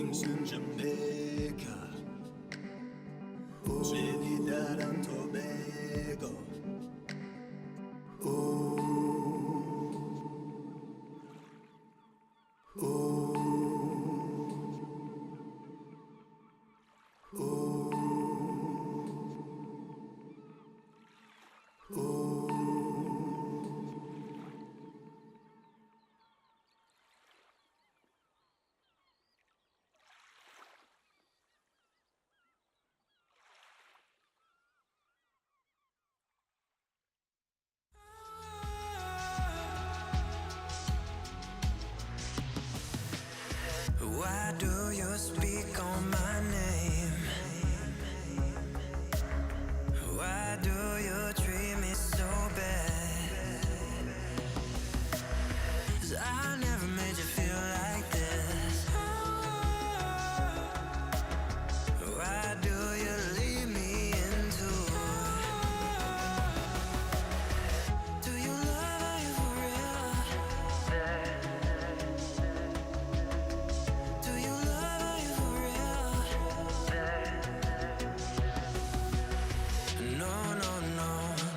英雄Jamaica, Trinidad and Tobago. Why do you speak on my name? Why do you treat me so bad? 'Cause I never made you feel like this. Why do you leave me into? Do you love, are you for real? Do you love, are you for real? No, no, no.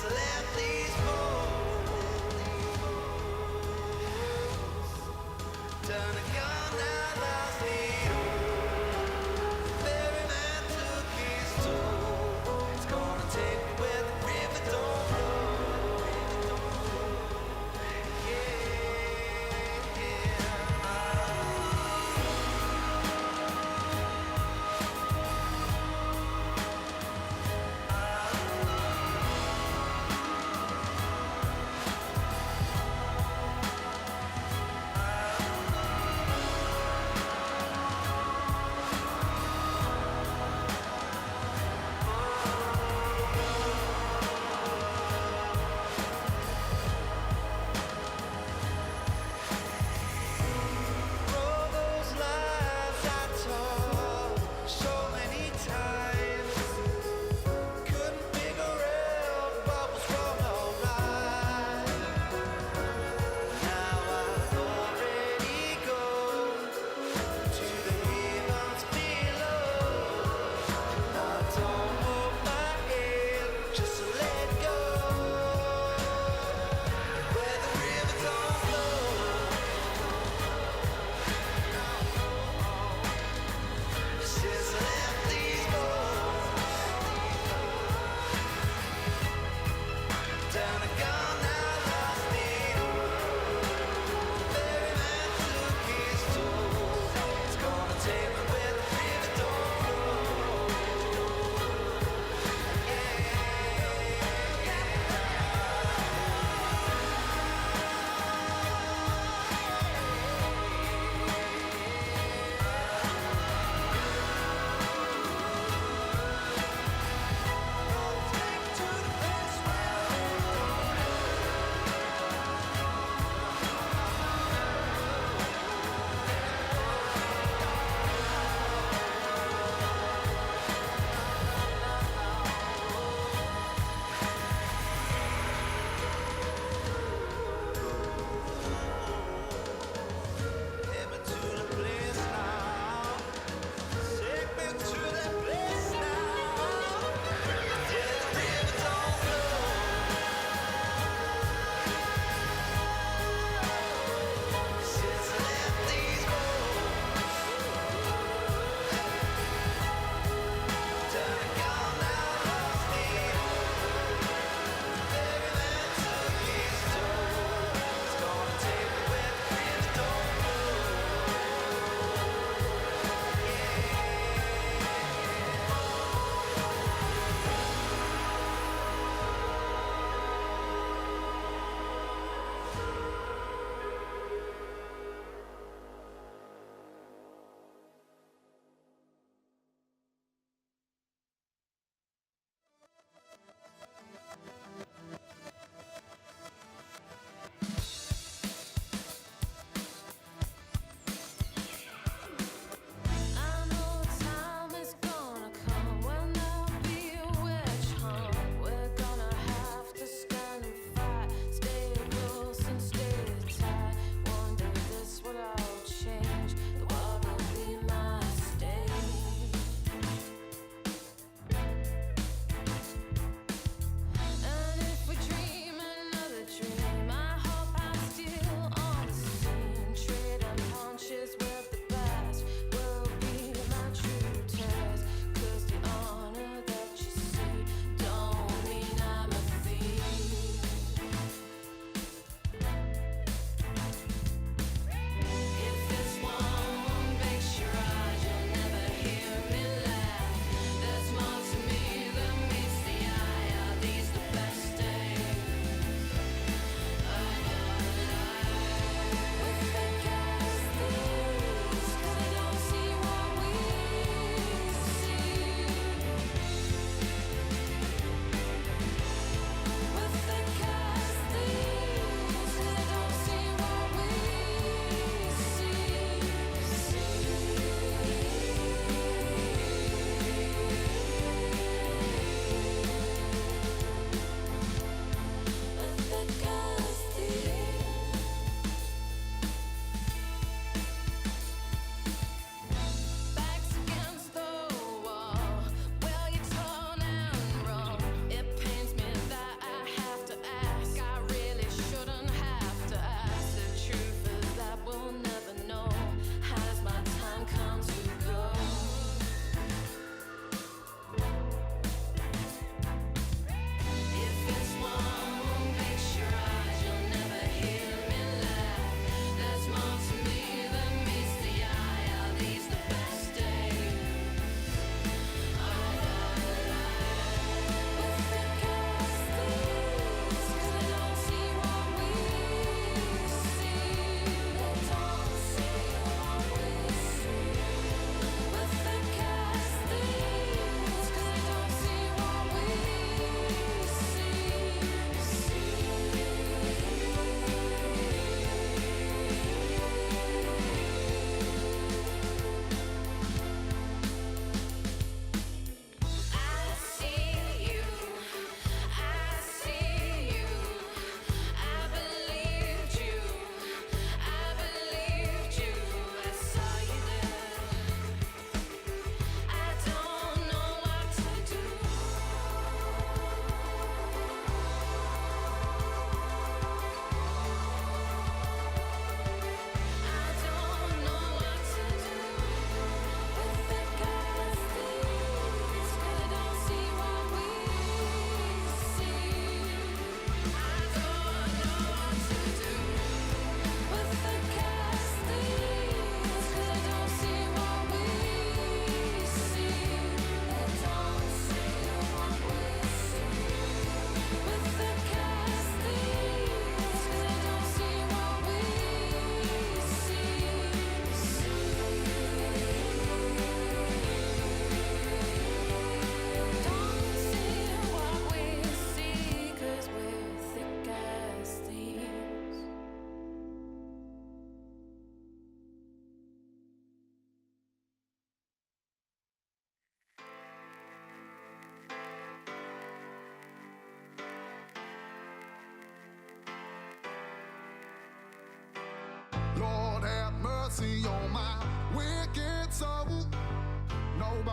left these turn a gun, now lost the ferryman took his toll. It's gonna take me where the river don't flow.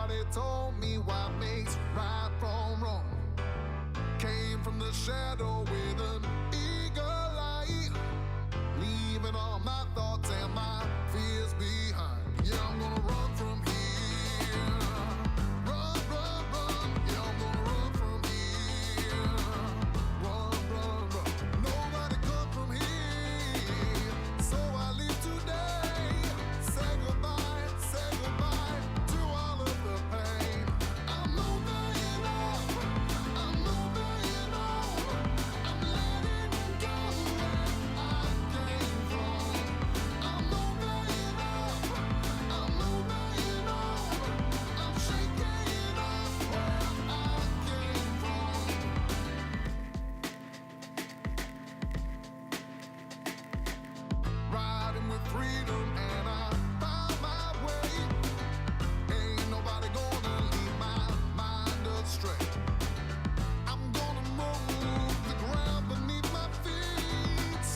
Nobody told me what makes right from wrong. Came from the shadow with an eagle eye, leaving all my thoughts and my fears behind. Yeah, I'm gonna run from here. Run, run, run. Yeah, I'm gonna run from here. Run, run, run. Nobody come from here. So I leave today. Say goodbye to all of the pain. I'm moving on. I'm moving on. I'm letting go where I came from. I'm moving on. I'm moving on. I'm shaking off where I came from. Riding with freedom and I found my way. Ain't nobody gonna lead my mind astray. I'm gonna move the ground beneath my feet.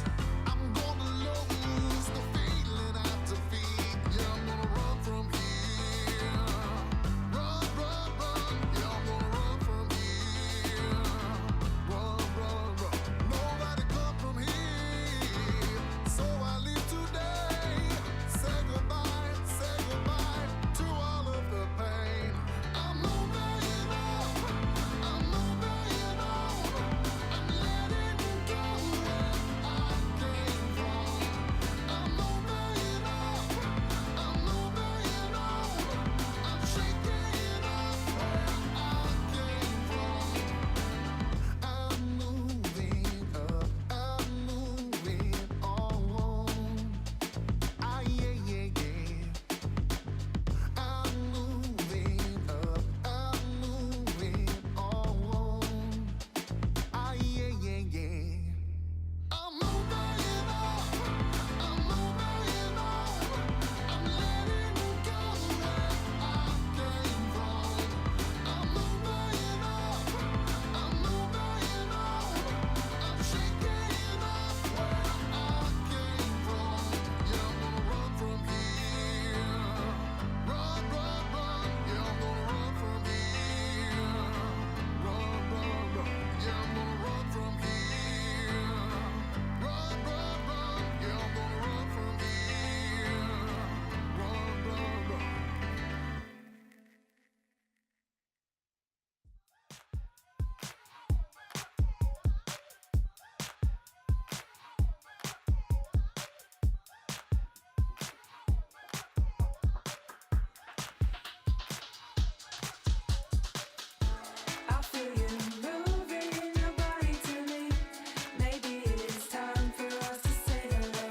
I'm gonna lose the feeling I defeat. Yeah, I'm gonna run from here. Run, run, run. Yeah, I'm gonna run from here. Run, run, run. Nobody come from here. So I leave today. Say goodbye to all of the pain. I'm moving on. I'm moving on. I'm letting go where I came from. I'm moving on. I'm moving on. I'm shaking off where I came from. I'm moving up. I'm moving on. Ah, yeah, yeah, yeah. I'm moving up. I'm moving on. Ah, yeah, yeah, yeah. I'm moving on. I'm moving on. I'm letting go where I came from. I'm moving on. I'm moving on. I'm shaking off where I came from. Yeah, I'm gonna run from here. Run, run, run. Yeah, I'm gonna run from here. Run, run, run. Yeah, I'm gonna run from here. Run, run, run. Yeah, I'm gonna run from here. Run, run, run. I feel you moving your body to me. Maybe it's time for us to say hello.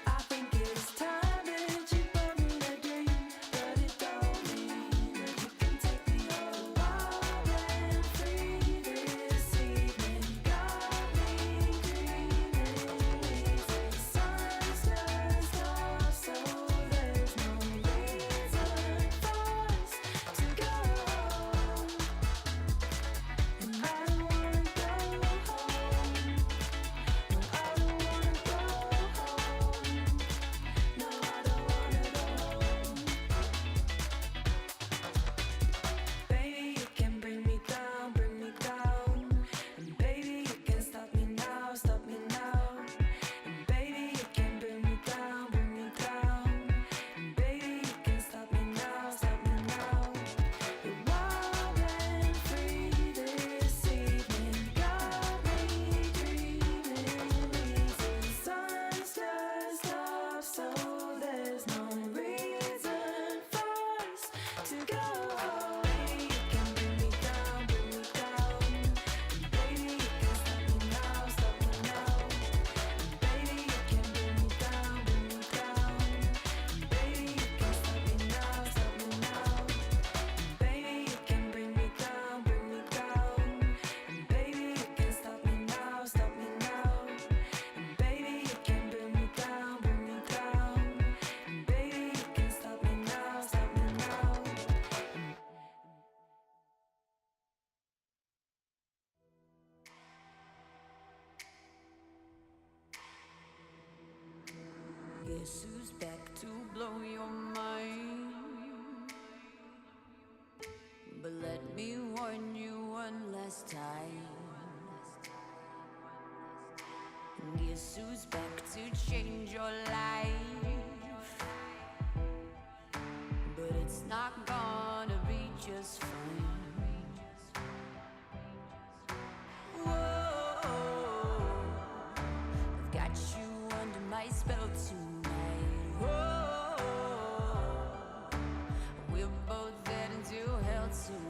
I think it's time that you put me a dream, but it don't mean that you can take me all wild and free. This evening got me dreaming. The sun's just off, so there's no reason for us to go. And I don't wanna go home. No, I don't wanna go home. No, I don't wanna go home. Baby, you can bring me down, bring me down. And baby, you can stop me now, stop me now. And baby, you can bring me down, bring me down. And baby, you can stop me now, stop me now. You're wild and free this evening, got me dreaming. The sun's just off, so there's no reason for us to go. Baby, you can bring me down, bring me down. And baby, you can stop me now, stop me now. And baby, you can bring me down, bring me down. And baby, you can stop me now, stop me now. Baby, you can bring me down, bring me down. And baby, you can stop me now, stop me now. And baby, you can bring me down, bring me down. And baby, you can stop me now, stop me now. Guess who's back to blow your mind? But let me warn you one last time. Guess who's back to change your life? But it's not gonna be just fine. Whoa, I've got you under my spell tonight. Whoa, we're both heading to hell tonight.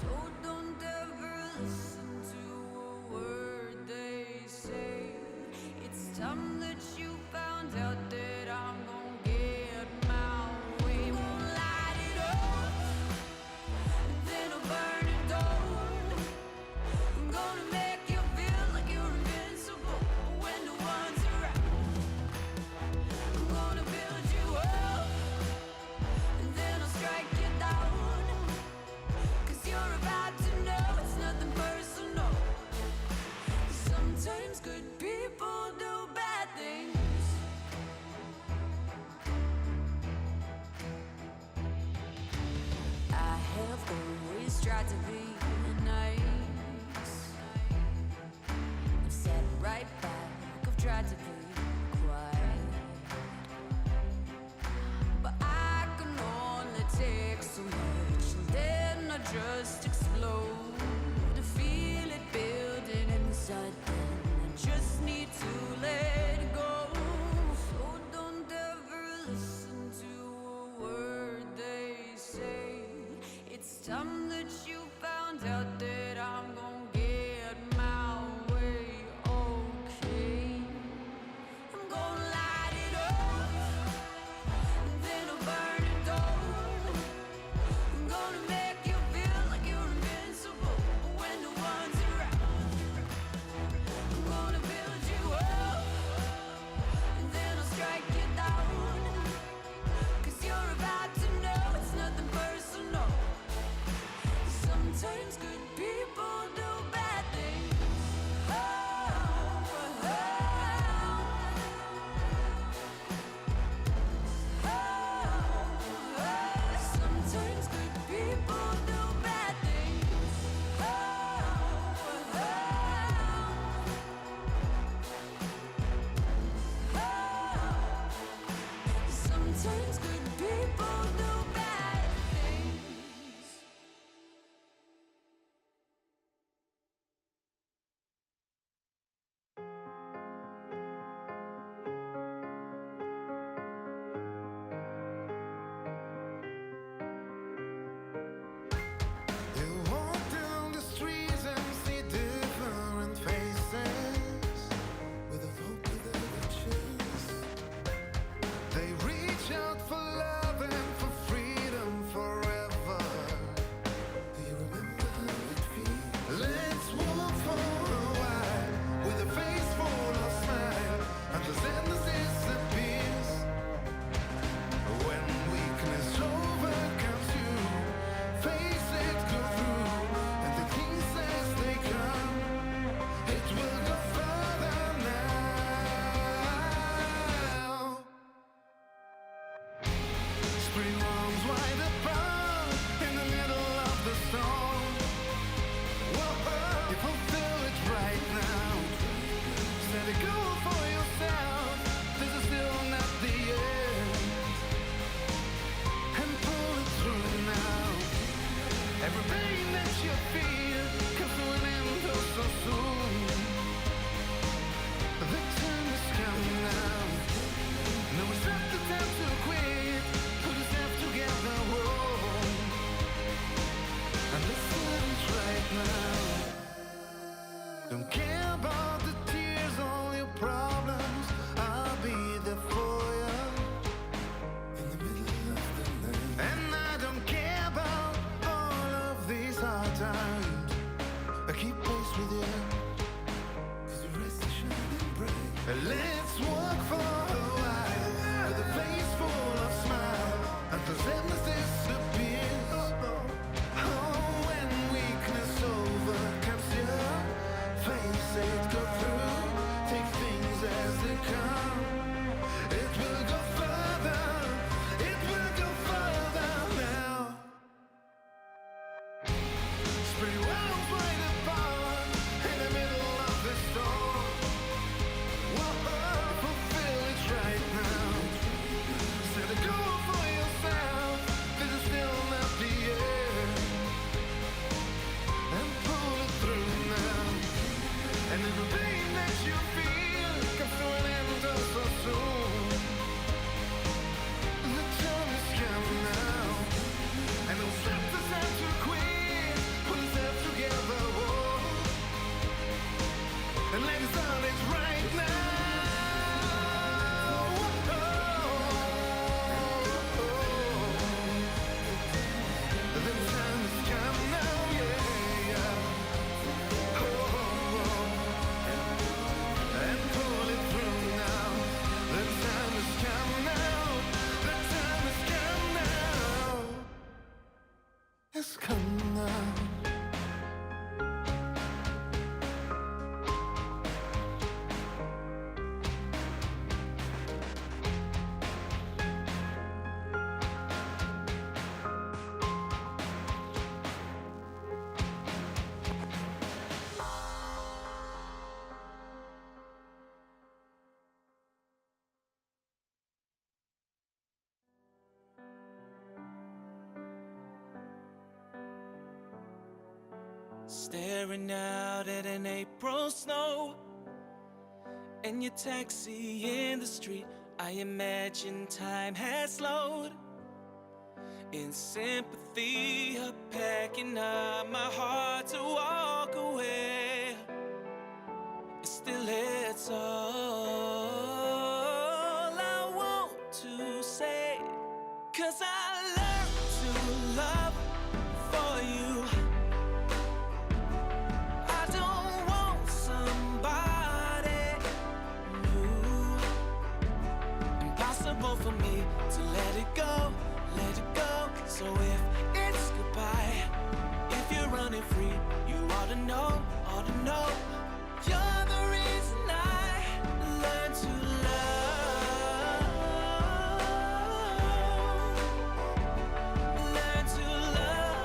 So don't ever listen to a word they say. It's time that you found out that I'm gonna get my way. Gonna light it up, then I'll burn it down. I'm gonna make you feel like you're invincible when no one's around. I'm gonna build you up, and then I'll strike you down. 'Cause you're about to know it's nothing personal. Sometimes good people do bad things. I have always tried to be nice. I've sat right back, I've tried to be quiet. But I can only take so much, and then I just explode. To feel it building inside, then I just need to let go. So don't ever listen to a word they say. It's time that you found out that I'm gonna get my way. Okay, I'm gonna light it up, and then I'll burn it down. I'm gonna make you feel like you're invincible when no one's around. I'm gonna build you up, and then I'll strike you down. 'Cause you're about to know it's nothing personal. Sometimes good people do bad things. Oh, oh, oh. Sometimes good people do bad things. Oh, oh, oh. Sometimes good people do bad things. You walk down the streets and see different faces with a hope of the riches. They reach out for love and for freedom forever. Do you remember how it feels? Let's walk for a while with a face full of smile until sadness disappears. When weakness overcomes you, face it, go through, and the things as they come, it will go further now. Spring arms wide apart in the middle of the storm. Whoa, you fulfill it right now. Set a goal for yourself. This is still not the end. And pull it through now. Every pain that you feel comes to an end oh so soon. The time has come now. No, it's not the time to quit. Put yourself together, whoa. And listen right now. Don't care about the tears, all your problems. I'll be there for you in the middle of the night. And I don't care about all of these hard times. I keep pace with you, 'cause your rest is shining bright. Let's walk for a while with a face full of smile until sadness disappears. Oh, when weakness overcomes you, face it, go through, take things as they come. It will go further, it will go further now. Staring out at an April snow and your taxi in the street. I imagine time has slowed. In sympathy, of packing up my heart to walk away. Still, it's all I want to say. 'Cause I learned to love for you. I don't want somebody new. Impossible for me to let it go, let it go. So if it's goodbye, if you're running free, you ought to know, ought to know. You're the reason I learned to love. Learn to love.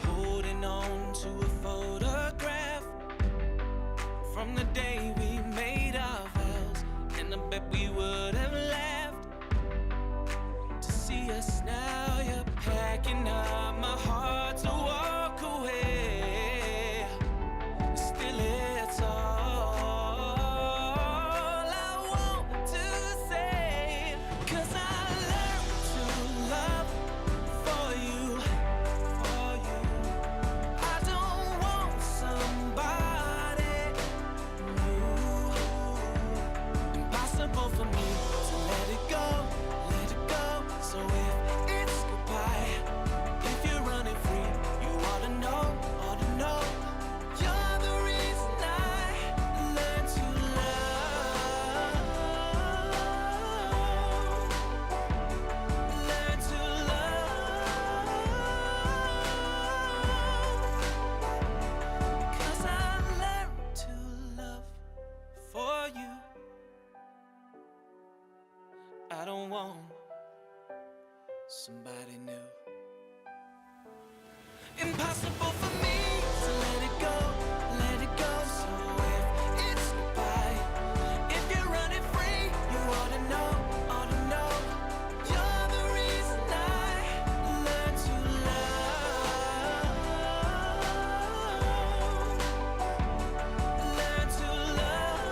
Holding on to a photograph from the day we made our vows, and I bet we would have laughed to see us now. You're packing up my heart to walk away. Still, it's all I want to say. 'Cause I learned to love for you, for you. I don't want somebody new. Impossible for me to let it go, let it go. So if it's goodbye, if you're running free, you ought to know, ought to know. You're the reason I learned to love. Learn to love. 'Cause I learned to love for you. I don't want somebody new. Impossible for me to let it go, let it go. So if it's goodbye, if you're running free, you ought to know, ought to know. You're the reason I learned to love. Learn to love.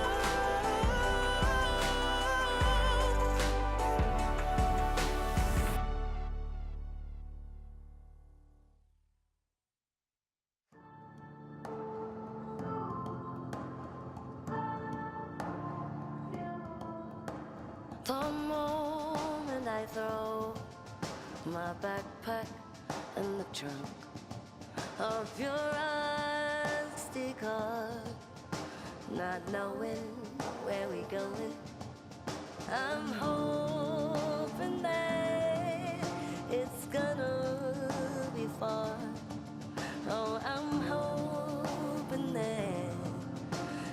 The moment I throw my backpack in the trunk of your rusty car, not knowing where we going, I'm hoping that it's gonna be far. Oh, I'm hoping that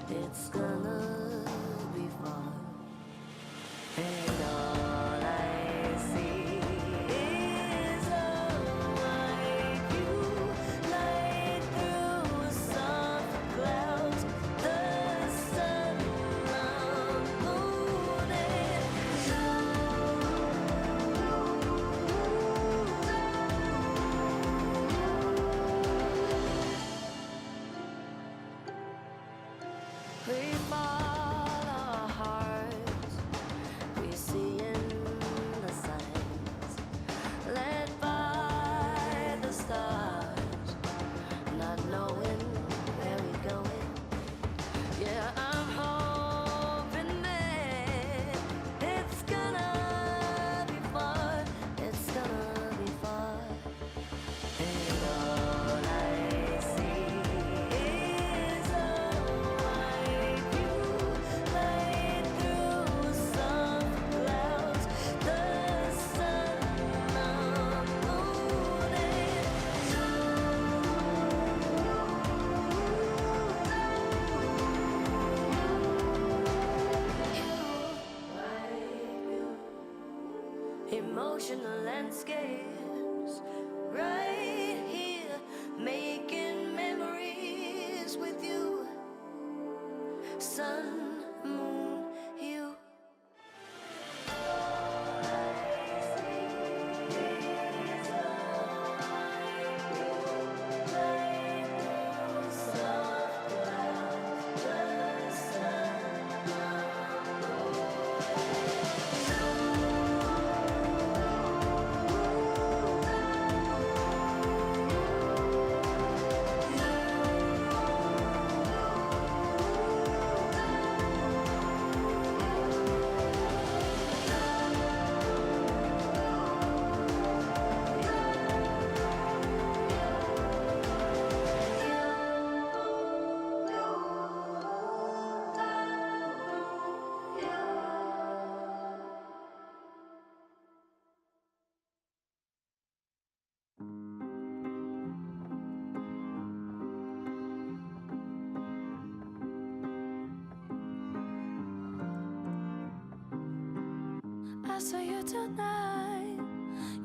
it's gonna be far. And all I see is a white view light through soft clouds, the sun, the moon, and we follow our hearts. We see in the signs, led by the stars, not knowing where we're going. Yeah, I'm hoping that it's gonna be far, it's gonna be far. And all I see is a white view light through soft clouds, the sun, the moon, and emotional landscapes right here, making memories with you. Sun, moon, you. I saw you tonight,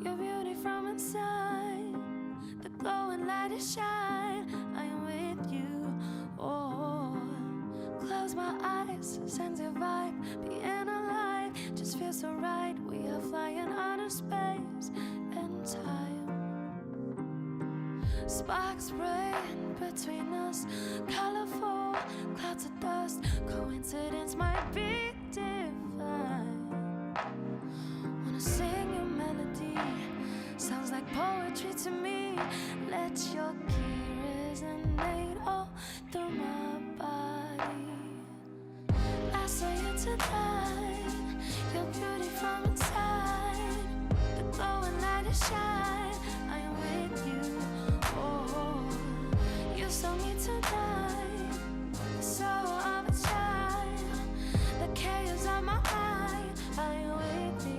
your beauty from inside, the glowing light is shine. I am with you. Oh, close my eyes, sense your vibe, being alive just feels so right. We are flying out of space and time. Sparks spraying between us, colorful clouds of dust. Coincidence might be divine. Wanna sing your melody, sounds like poetry to me. Let your key resonate all through my body. I saw you tonight, your beauty from inside, the glowing light is shine. I am with you. Oh, you saw me tonight, the soul of a child, the chaos of my mind. I am with you.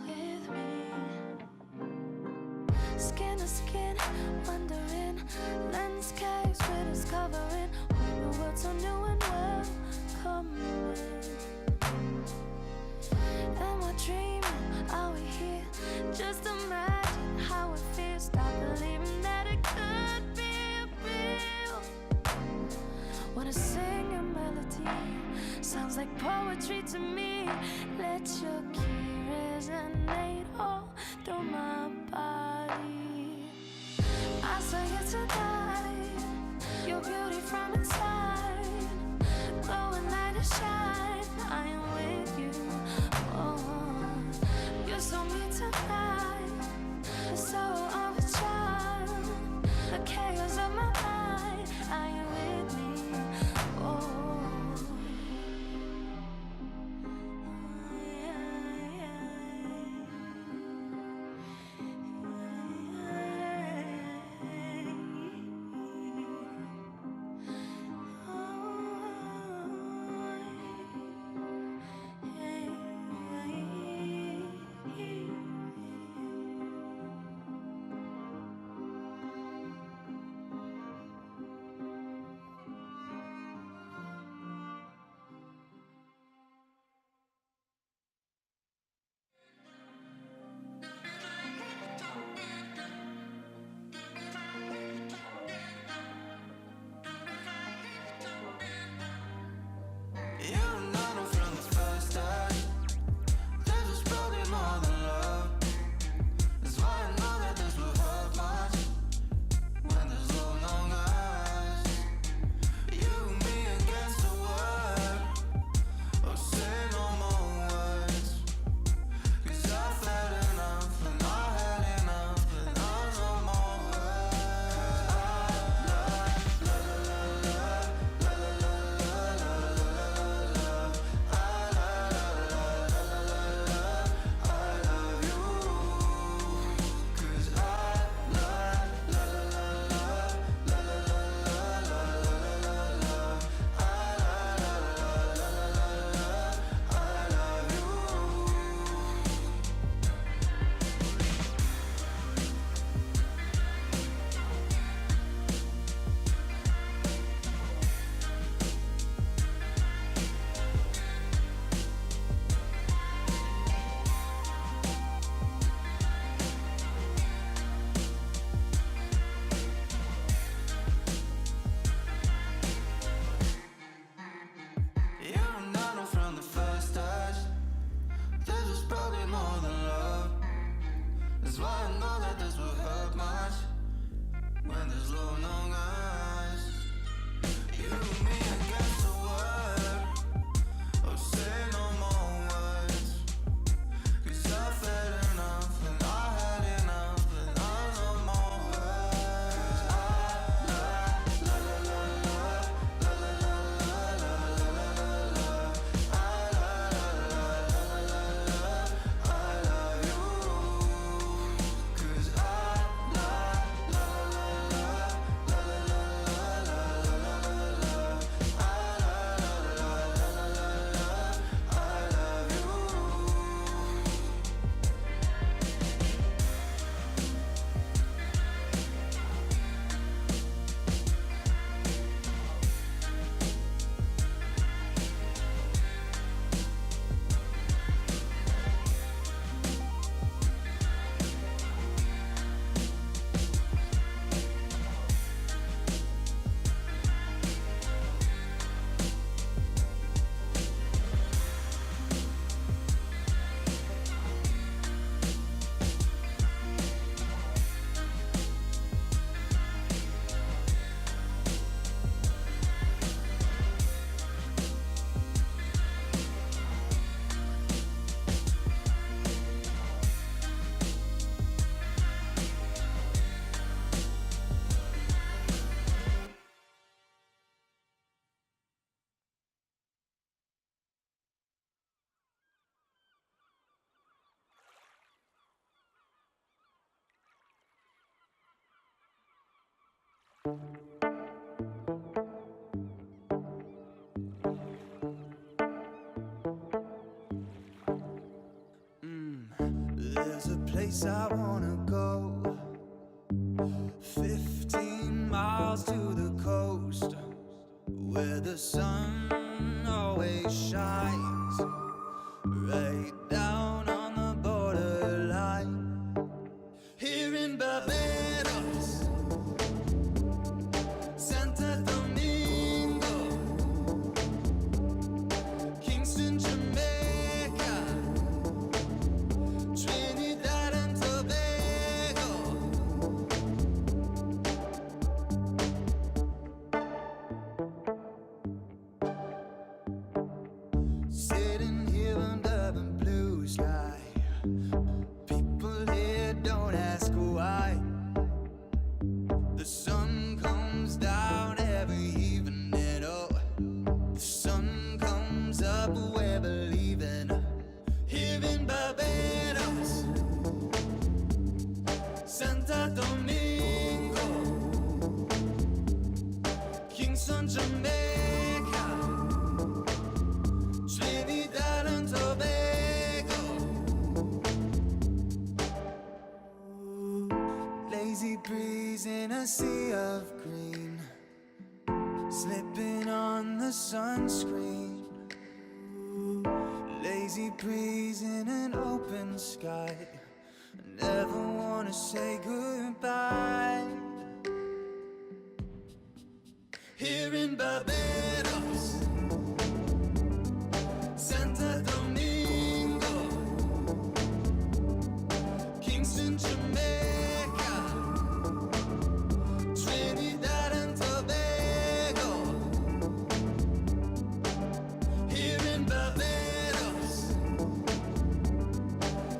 With me, skin to skin, wondering landscapes we're discovering. Whole new world so new and welcoming. And we're dreaming, are we here? Just imagine how it feels. Stop believing that it could be real. Wanna sing a melody, sounds like poetry to me. Let your key resonate all through my body. I saw you tonight, your beauty from inside, glowing light is shine. I am with you. Oh, you saw me tonight, the soul of a child, the chaos of my mind. I am with me. Oh, yeah. There's a place I wanna go, 15 miles to the coast, where the sun always shines, right down on the borderline. Here in Barbados, Santo Domingo, Kingston, Jamaica, Trinidad and Tobago. Sitting here under the blue sky, people here don't ask why. The sun comes down every evening, oh, the sun comes up, we're believing. Here in Barbados, Santo Domingo, Kingston, Jamaica, Trinidad and Tobago. Lazy breeze in a sea of green, slipping on the sunscreen. Lazy breeze in an open sky, never wanna say goodbye. Here in Barbados, Santo Domingo, Kingston, Jamaica, Trinidad and Tobago. Here in Barbados,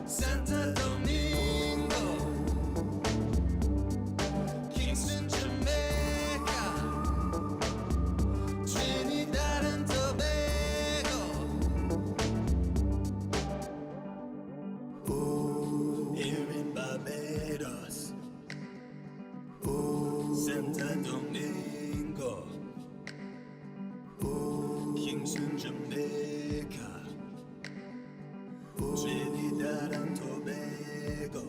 Santo Domingo, Kingston, Jamaica, Trinidad and Tobago. Oh, here in Barbados, oh, Santo Domingo, oh, Kingston, Jamaica, Trinidad and Tobago.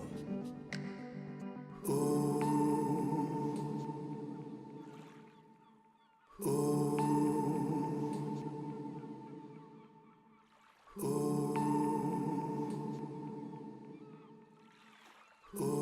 Oh, oh, oh, oh.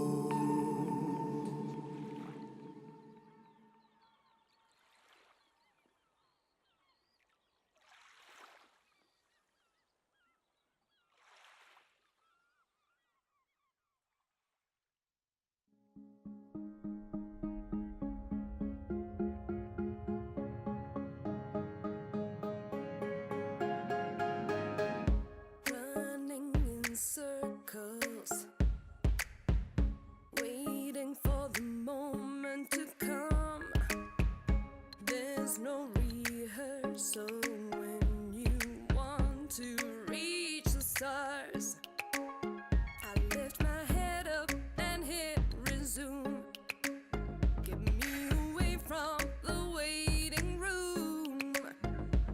Running in circles, waiting for the moment to come. There's no rehearsal when you want to reach the stars. I lift my head up and hit resume. Get me away from the waiting room,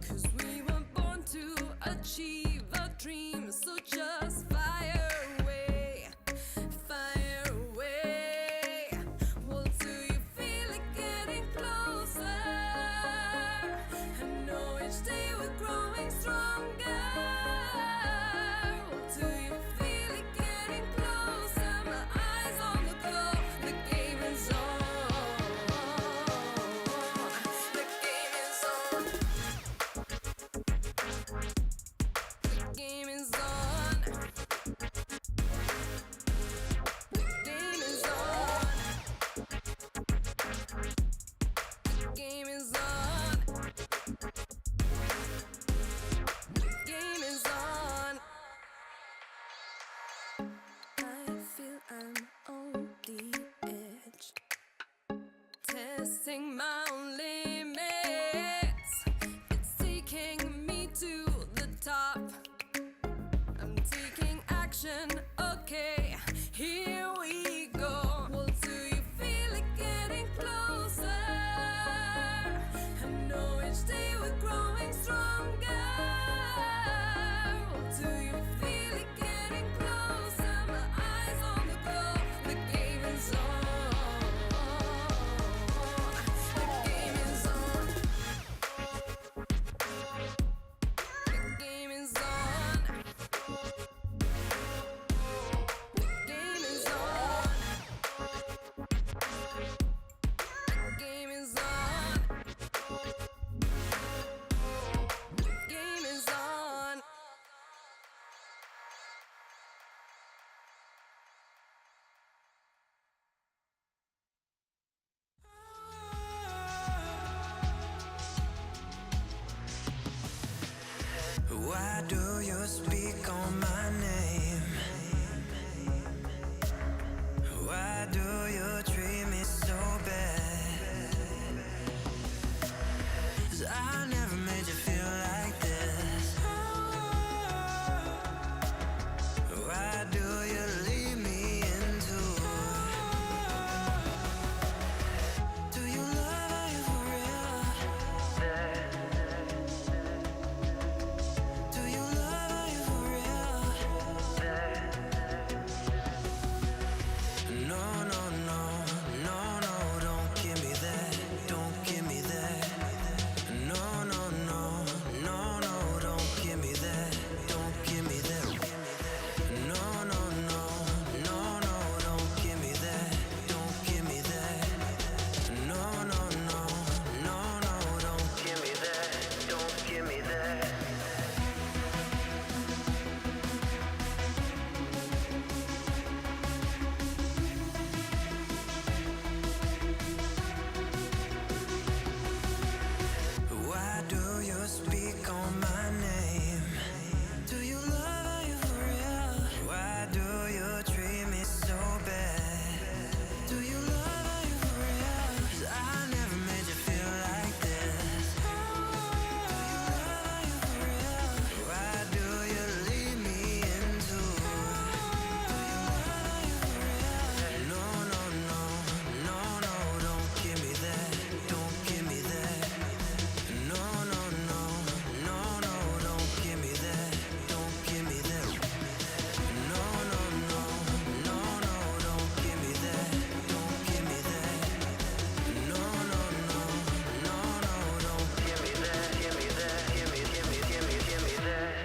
'cause we were born to achieve our dreams. So just fire away, fire away. Well, do you feel it getting closer? I know each day we're growing stronger. Well, do you feel it getting closer? My eyes on the clock, the game is on. The game is on. The game is on. The game is on. The game is on. The game is on. I feel I'm on the edge, testing my own limits. It's taking me to the top. I'm taking action, okay, here we go. Well, do you feel it getting closer? Why do you speak on my name? Why do you treat me so bad? 'Cause I never made you feel like this. Why do you leave me into? Do you love you for real? Do you love you for real? No, no, no, no, no, don't give me that, don't give me that. No, no, no, no, no, don't give me that, don't give me that. No, no, no, no, no, don't give me that, don't give me that. No, no, no, no, no, don't give me that, don't give me that. Why do you speak on my name? Do you love you for real? Why do you treat me so bad? Do you love you for real? 'Cause I never made you feel like this. Do you love you for real? Why do you leave me into? Do you love you for real? No, no, no, no, no, don't give me that, don't give me that. No, no, no, no, no, don't give me that, don't give me that. No, no, no, no, no, don't give me that, don't give me that. No, no, no, no, no, don't give me that, give me that, give me, give me, give me, give me that.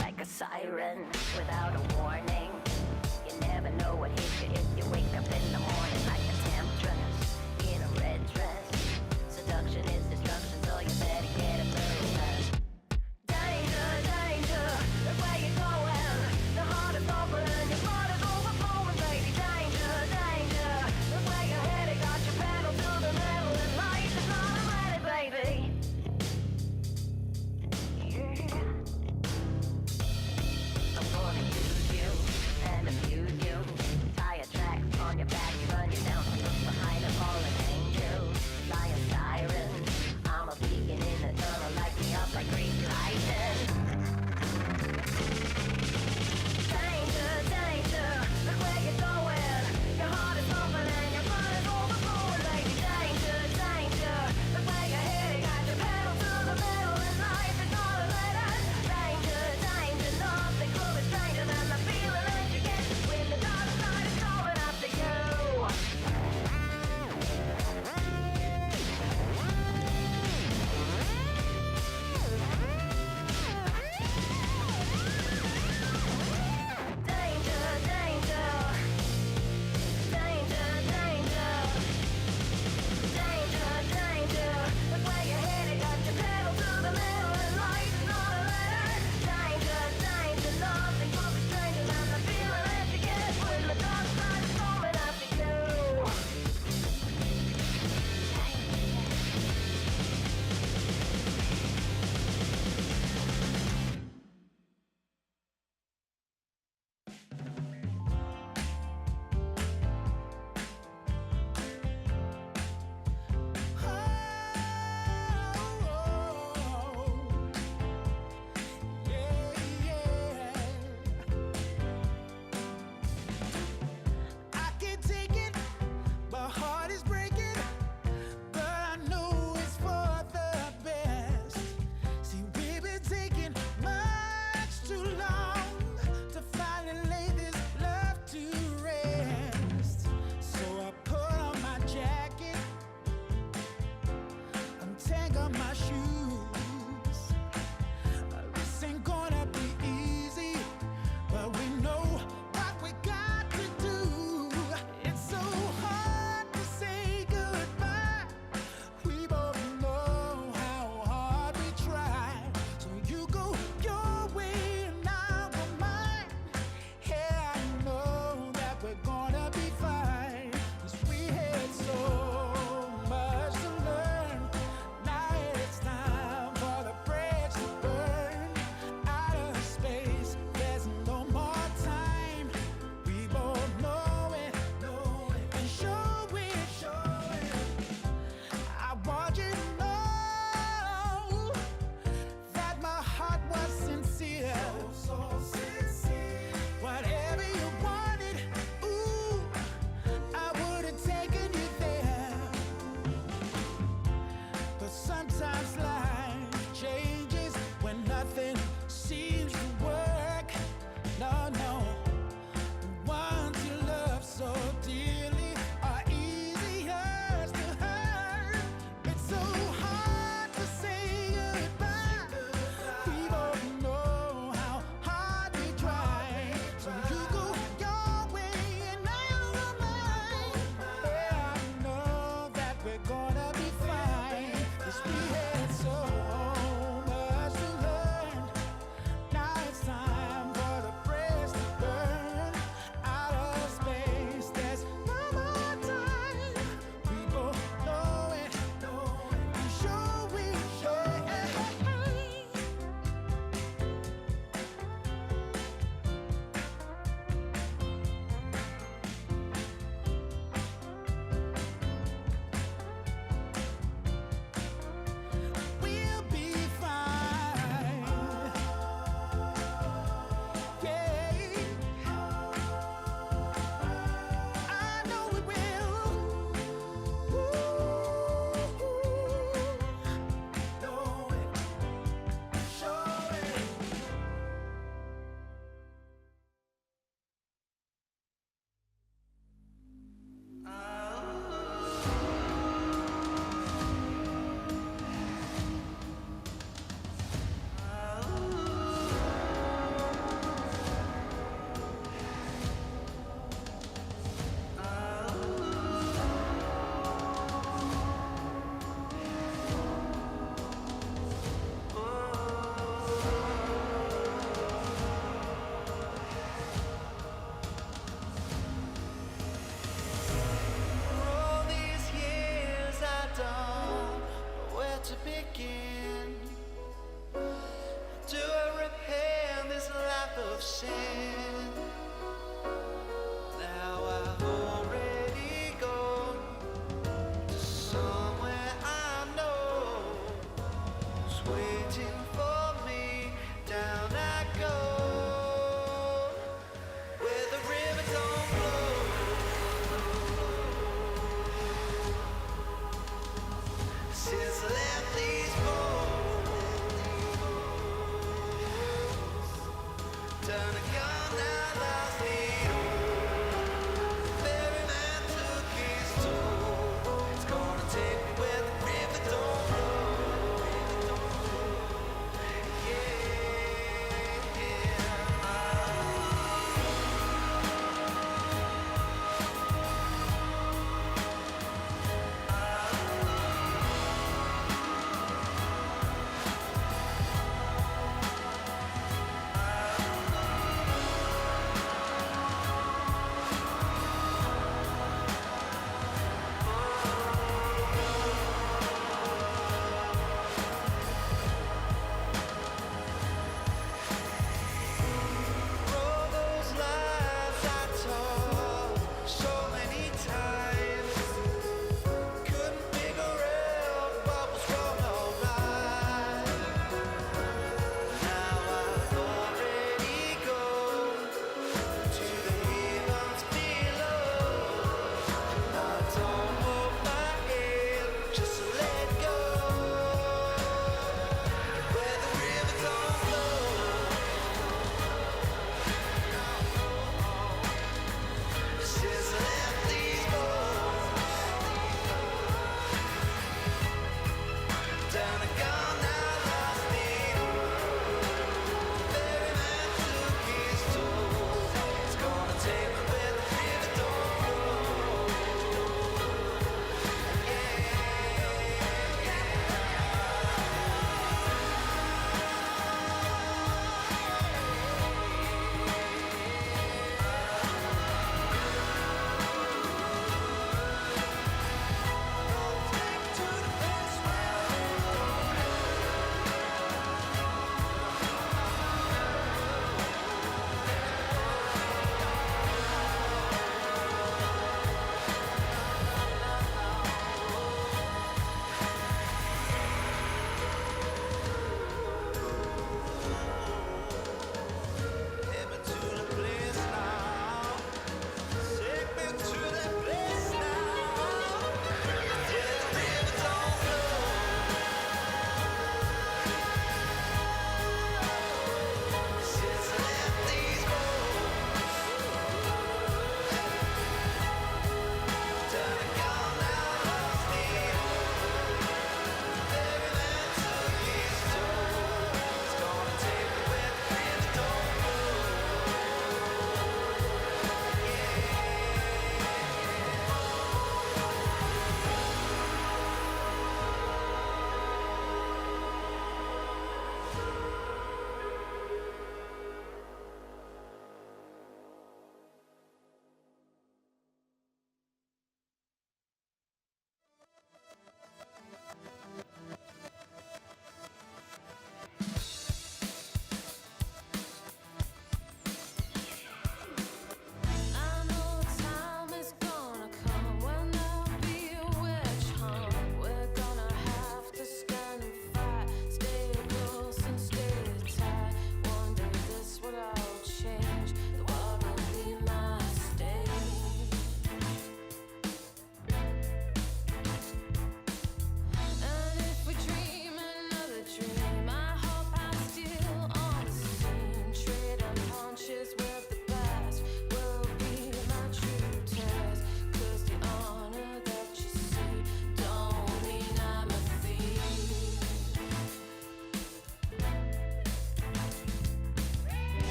Like a siren without a warning. You never know what hits you if you wake up in the morning like a temptress in a red dress. Seduction is destruction, so you better get a move. Danger, danger, look where you're going. The heart is open, your blood is overflowing, baby. Danger, danger, look where you're headed. Got your pedal to the metal, and life is not ready, baby. Yeah. I'm gonna use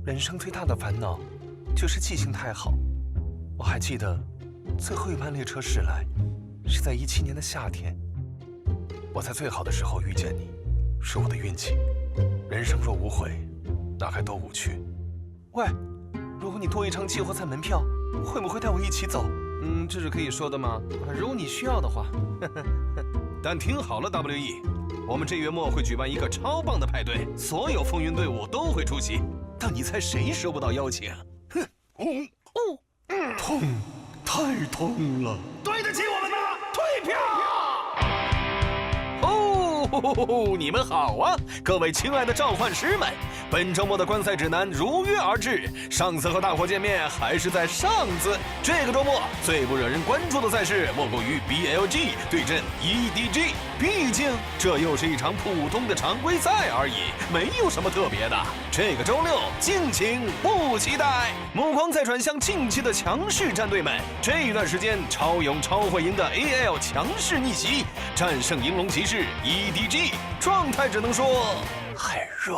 人生最大的烦恼就是记性太好。我还记得最后一班列车驶来是在17年的夏天。我在最好的时候遇见你，是我的运气。人生若无悔，那该多无趣。喂，如果你多一张季后赛门票，会不会带我一起走？这是可以说的吗？如果你需要的话。但听好了 ，WE， 我们这月末会举办一个超棒的派对，所有风云队伍都会出席。但你猜谁收不到邀请？哼，痛，太痛了！对得起我们吗？退票！你们好啊，各位亲爱的召唤师们！本周末的观赛指南如约而至。上次和大伙见面还是在上次，这个周末最不惹人关注的赛事莫过于 BLG 对阵 EDG。毕竟这又是一场普通的常规赛而已，没有什么特别的。这个周六敬请不期待。目光再转向近期的强势战队们，这一段时间超勇超会赢的 AL 强势逆袭，战胜银龙骑士 EDG， 状态只能说很润。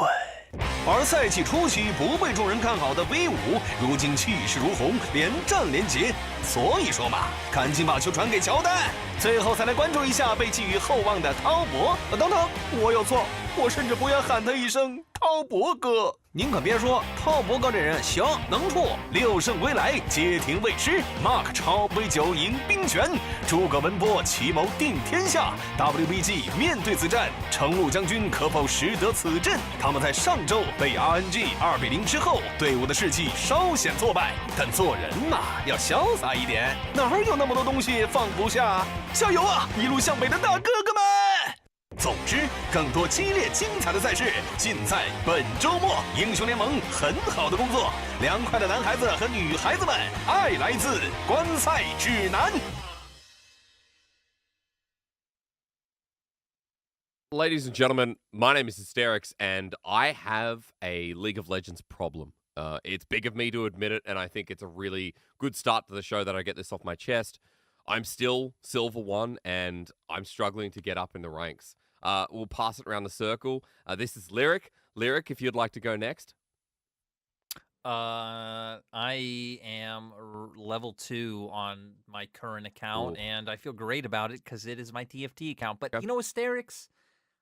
而赛季初期不被众人看好的 V5， 如今气势如虹，连战连捷。所以说嘛，赶紧把球传给乔丹。最后再来关注一下被寄予厚望的滔博。等等，我有错，我甚至不愿喊他一声滔博哥。您可别说，滔博哥这人行，能处。6胜归来，街亭未吃。Mark 超杯酒赢兵权，诸葛文波奇谋定天下。WBG 面对此战，程路将军可否识得此阵？他们在上周被 RNG 2-0之后，队伍的士气稍显挫败。但做人嘛，要潇洒一点，哪儿有那么多东西放不下？加油啊，一路向北的大哥哥们！总之，更多激烈精彩的赛事尽在本周末。英雄联盟很好的工作，凉快的男孩子和女孩子们，爱来自观赛指南。Ladies and gentlemen, my name is Hysterics, and I have a League of Legends problem. It's big of me to admit it, and I think it's a really good start to the show that I get this off my chest. I'm still Silver 1, and I'm struggling to get up in the ranks. We'll pass it around the circle. This is Lyric. Lyric, if you'd like to go next. I am level 2 on my current account, and I feel great about it because it is my TFT account. But you know, Hysterics,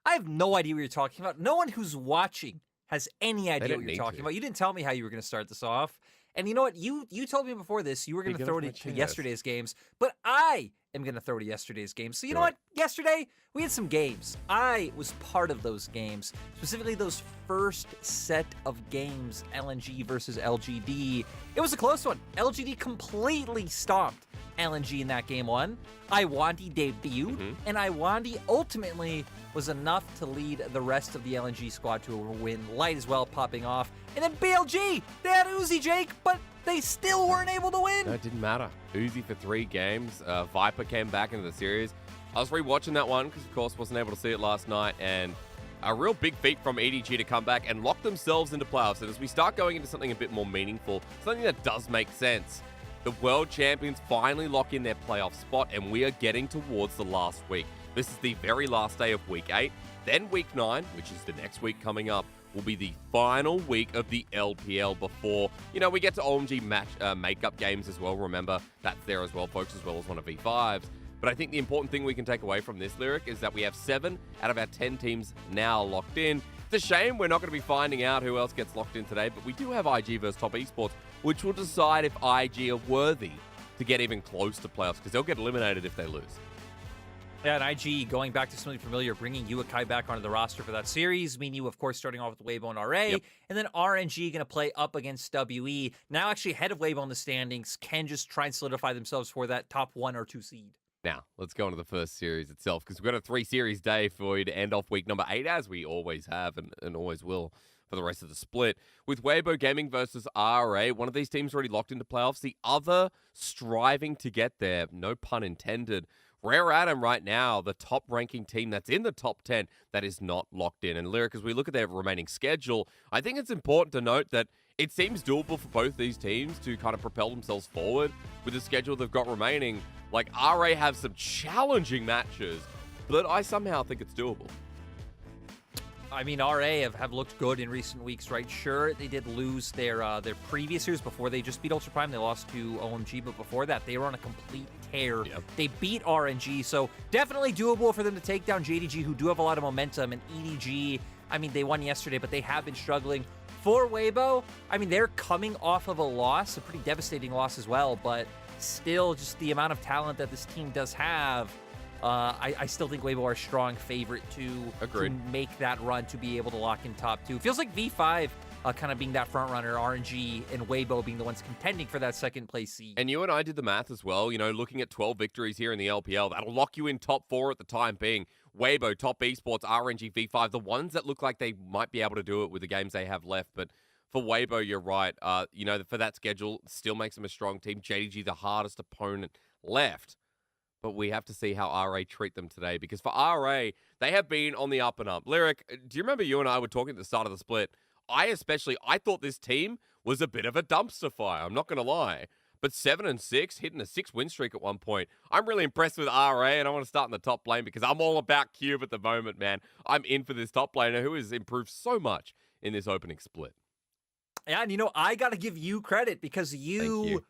I have no idea what you're talking about. No one who's watching has any idea what you're talking about. You didn't tell me how you were going to start this off. And you know what? You told me before this you were going to throw it to yesterday's games, but I am going to throw to yesterday's games. So you know what? Yesterday, we had some games. I was part of those games, specifically those first set of games, LNG versus LGD. It was a close one. LGD completely stomped LNG in that game one. Iwanti debuted, and Iwanti ultimately was enough to lead the rest of the LNG squad to a win. Light as well popping off. And then BLG, they had Uzi, Jake, but they still weren't able to win. No, it didn't matter. Uzi for 3 games. Viper came back into the series. I was rewatching that one because, of course, wasn't able to see it last night. And a real big feat from EDG to come back and lock themselves into playoffs. And as we start going into something a bit more meaningful, something that does make sense, the world champions finally lock in their playoff spot, and we are getting towards the last week. This is the very last day of week 8. Then week 9, which is the next week coming up, will be the final week of the LPL before, we get to OMG match makeup games as well. Remember, that's there as well, folks, as well as one of V5's. But I think the important thing we can take away from this, Lyric, is that we have 7 out of our 10 teams now locked in. It's a shame we're not going to be finding out who else gets locked in today, but we do have IG versus Top Esports, which will decide if IG are worthy to get even close to playoffs, because they'll get eliminated if they lose. Yeah, and IG, going back to something familiar, bringing Uakai back onto the roster for that series. Minu, of course, starting off with Weibo and RA. Yep. And then RNG going to play up against WE. Now actually ahead of Weibo in the standings, can just try and solidify themselves for that top 1 or 2 seed. Now, let's go into the first series itself, because we've got a 3-series day for you to end off week number 8, as we always have and always will for the rest of the split. With Weibo Gaming versus RA, one of these teams already locked into playoffs, the other striving to get there, no pun intended. Rare Atom right now, the top-ranking team that's in the top 10 that is not locked in. And Lyric, as we look at their remaining schedule, I think it's important to note that it seems doable for both these teams to kind of propel themselves forward with the schedule they've got remaining. Like, RA have some challenging matches, but I somehow think it's doable. I mean, RA have looked good in recent weeks, right? Sure, they did lose their previous years before they just beat Ultra Prime. They lost to OMG, but before that, they were on a complete tear. Yep. They beat RNG, so definitely doable for them to take down JDG, who do have a lot of momentum, and EDG, I mean, they won yesterday, but they have been struggling. For Weibo, I mean, they're coming off of a loss, a pretty devastating loss as well, but still just the amount of talent that this team does have, I still think Weibo are a strong favorite to make that run, to be able to lock in top 2. It feels like V5 kind of being that front runner, RNG and Weibo being the ones contending for that second place seed. And you and I did the math as well, looking at 12 victories here in the LPL. That'll lock you in top 4 at the time being. Weibo, Top Esports, RNG, V5, the ones that look like they might be able to do it with the games they have left. But for Weibo, you're right. For that schedule, still makes them a strong team. JDG, the hardest opponent left. But we have to see how RA treat them today, because for RA, they have been on the up and up. Lyric, do you remember you and I were talking at the start of the split? I thought this team was a bit of a dumpster fire. I'm not going to lie. But 7-6, hitting a 6-win streak at one point. I'm really impressed with RA, and I want to start in the top lane because I'm all about Cube at the moment, man. I'm in for this top laner who has improved so much in this opening split. Yeah, and I got to give you credit because you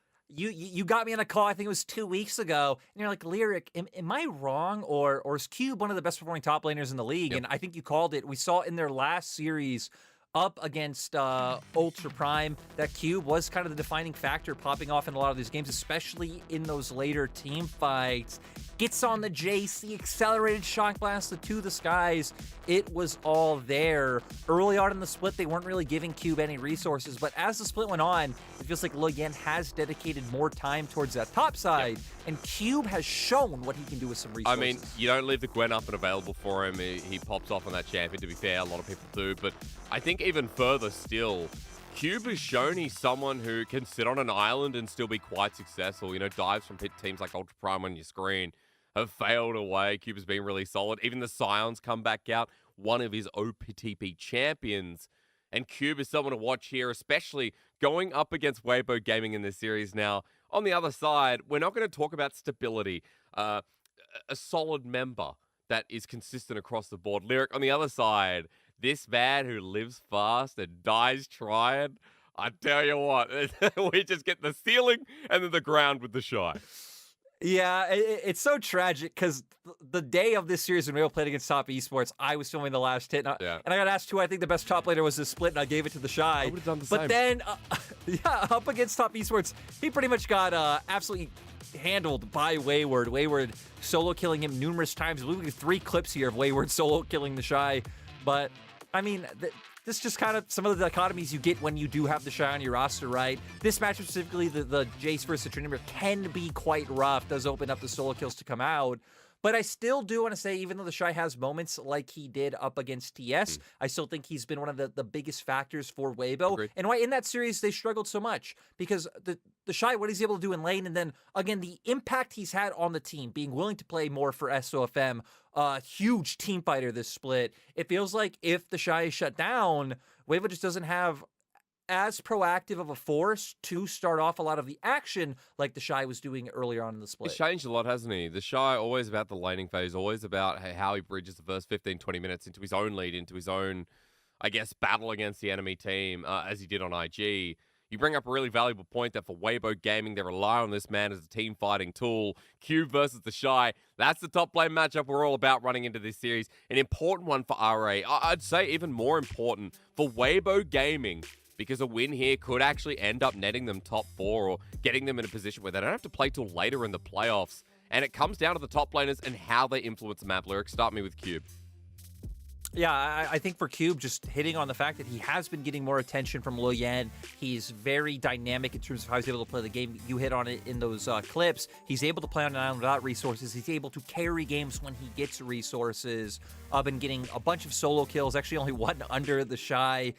got me on a call, I think it was 2 weeks ago, and you're like, Lyric, am I wrong? Or is Cube one of the best performing top laners in the league? Yep. And I think you called it. We saw in their last series up against Ultra Prime that Cube was kind of the defining factor, popping off in a lot of these games, especially in those later team fights. Gets on the Jace, the accelerated shock blast to the skies. It was all there. Early on in the split, they weren't really giving Cube any resources, but as the split went on, it feels like Loyen has dedicated more time towards that top side, and Cube has shown what he can do with some resources. I mean, you don't leave the Gwen up and available for him. He pops off on that champion, to be fair. A lot of people do, but I think even further still, Cube has shown he's someone who can sit on an island and still be quite successful. Dives from teams like Ultra Prime on your screen have failed away. Cube has been really solid. Even the Scions come back out, one of his OPTP champions. And Cube is someone to watch here, especially going up against Weibo Gaming in this series now. On the other side, we're not going to talk about stability. A solid member that is consistent across the board. Lyric, on the other side, this man who lives fast and dies trying. I tell you what, we just get the ceiling and then the ground with the Shy. Yeah, it's so tragic because the day of this series when we played against Top Esports, I was filming the last hit, and I got asked who I think the best top laner was this split, and I gave it to the Shy. I would have done the same. But then, up against Top Esports, he pretty much got absolutely handled by Wayward. Wayward solo killing him numerous times. We've got 3 clips here of Wayward solo killing the Shy. But, I mean, this is just kind of some of the dichotomies you get when you do have the Shy on your roster, right? This matchup specifically, the Jace versus Trinity can be quite rough, does open up the solo kills to come out. But I still do want to say, even though the Shy has moments like he did up against TES, I still think he's been one of the biggest factors for Weibo. Agreed. And why in that series they struggled so much. Because the Shy, what he's able to do in lane, and then, again, the impact he's had on the team, being willing to play more for SOFM, huge team fighter this split. It feels like if the Shy is shut down, Weibo just doesn't have as proactive of a force to start off a lot of the action like the Shy was doing earlier on in the split. He's changed a lot, hasn't he? The Shy, always about the laning phase, always about how he bridges the first 15, 20 minutes into his own lead, into his own, I guess, battle against the enemy team, as he did on IG. You bring up a really valuable point that for Weibo Gaming, they rely on this man as a team fighting tool. Cube versus the Shy. That's the top lane matchup we're all about running into this series. An important one for RA. I'd say even more important for Weibo Gaming, because a win here could actually end up netting them top 4 or getting them in a position where they don't have to play till later in the playoffs. And it comes down to the top laners and how they influence the map. Lyric, start me with Cube. Yeah, I think for Cube, just hitting on the fact that he has been getting more attention from Loyen. He's very dynamic in terms of how he's able to play the game. You hit on it in those clips. He's able to play on an island without resources. He's able to carry games when he gets resources. Been getting a bunch of solo kills, actually only one under the Shy,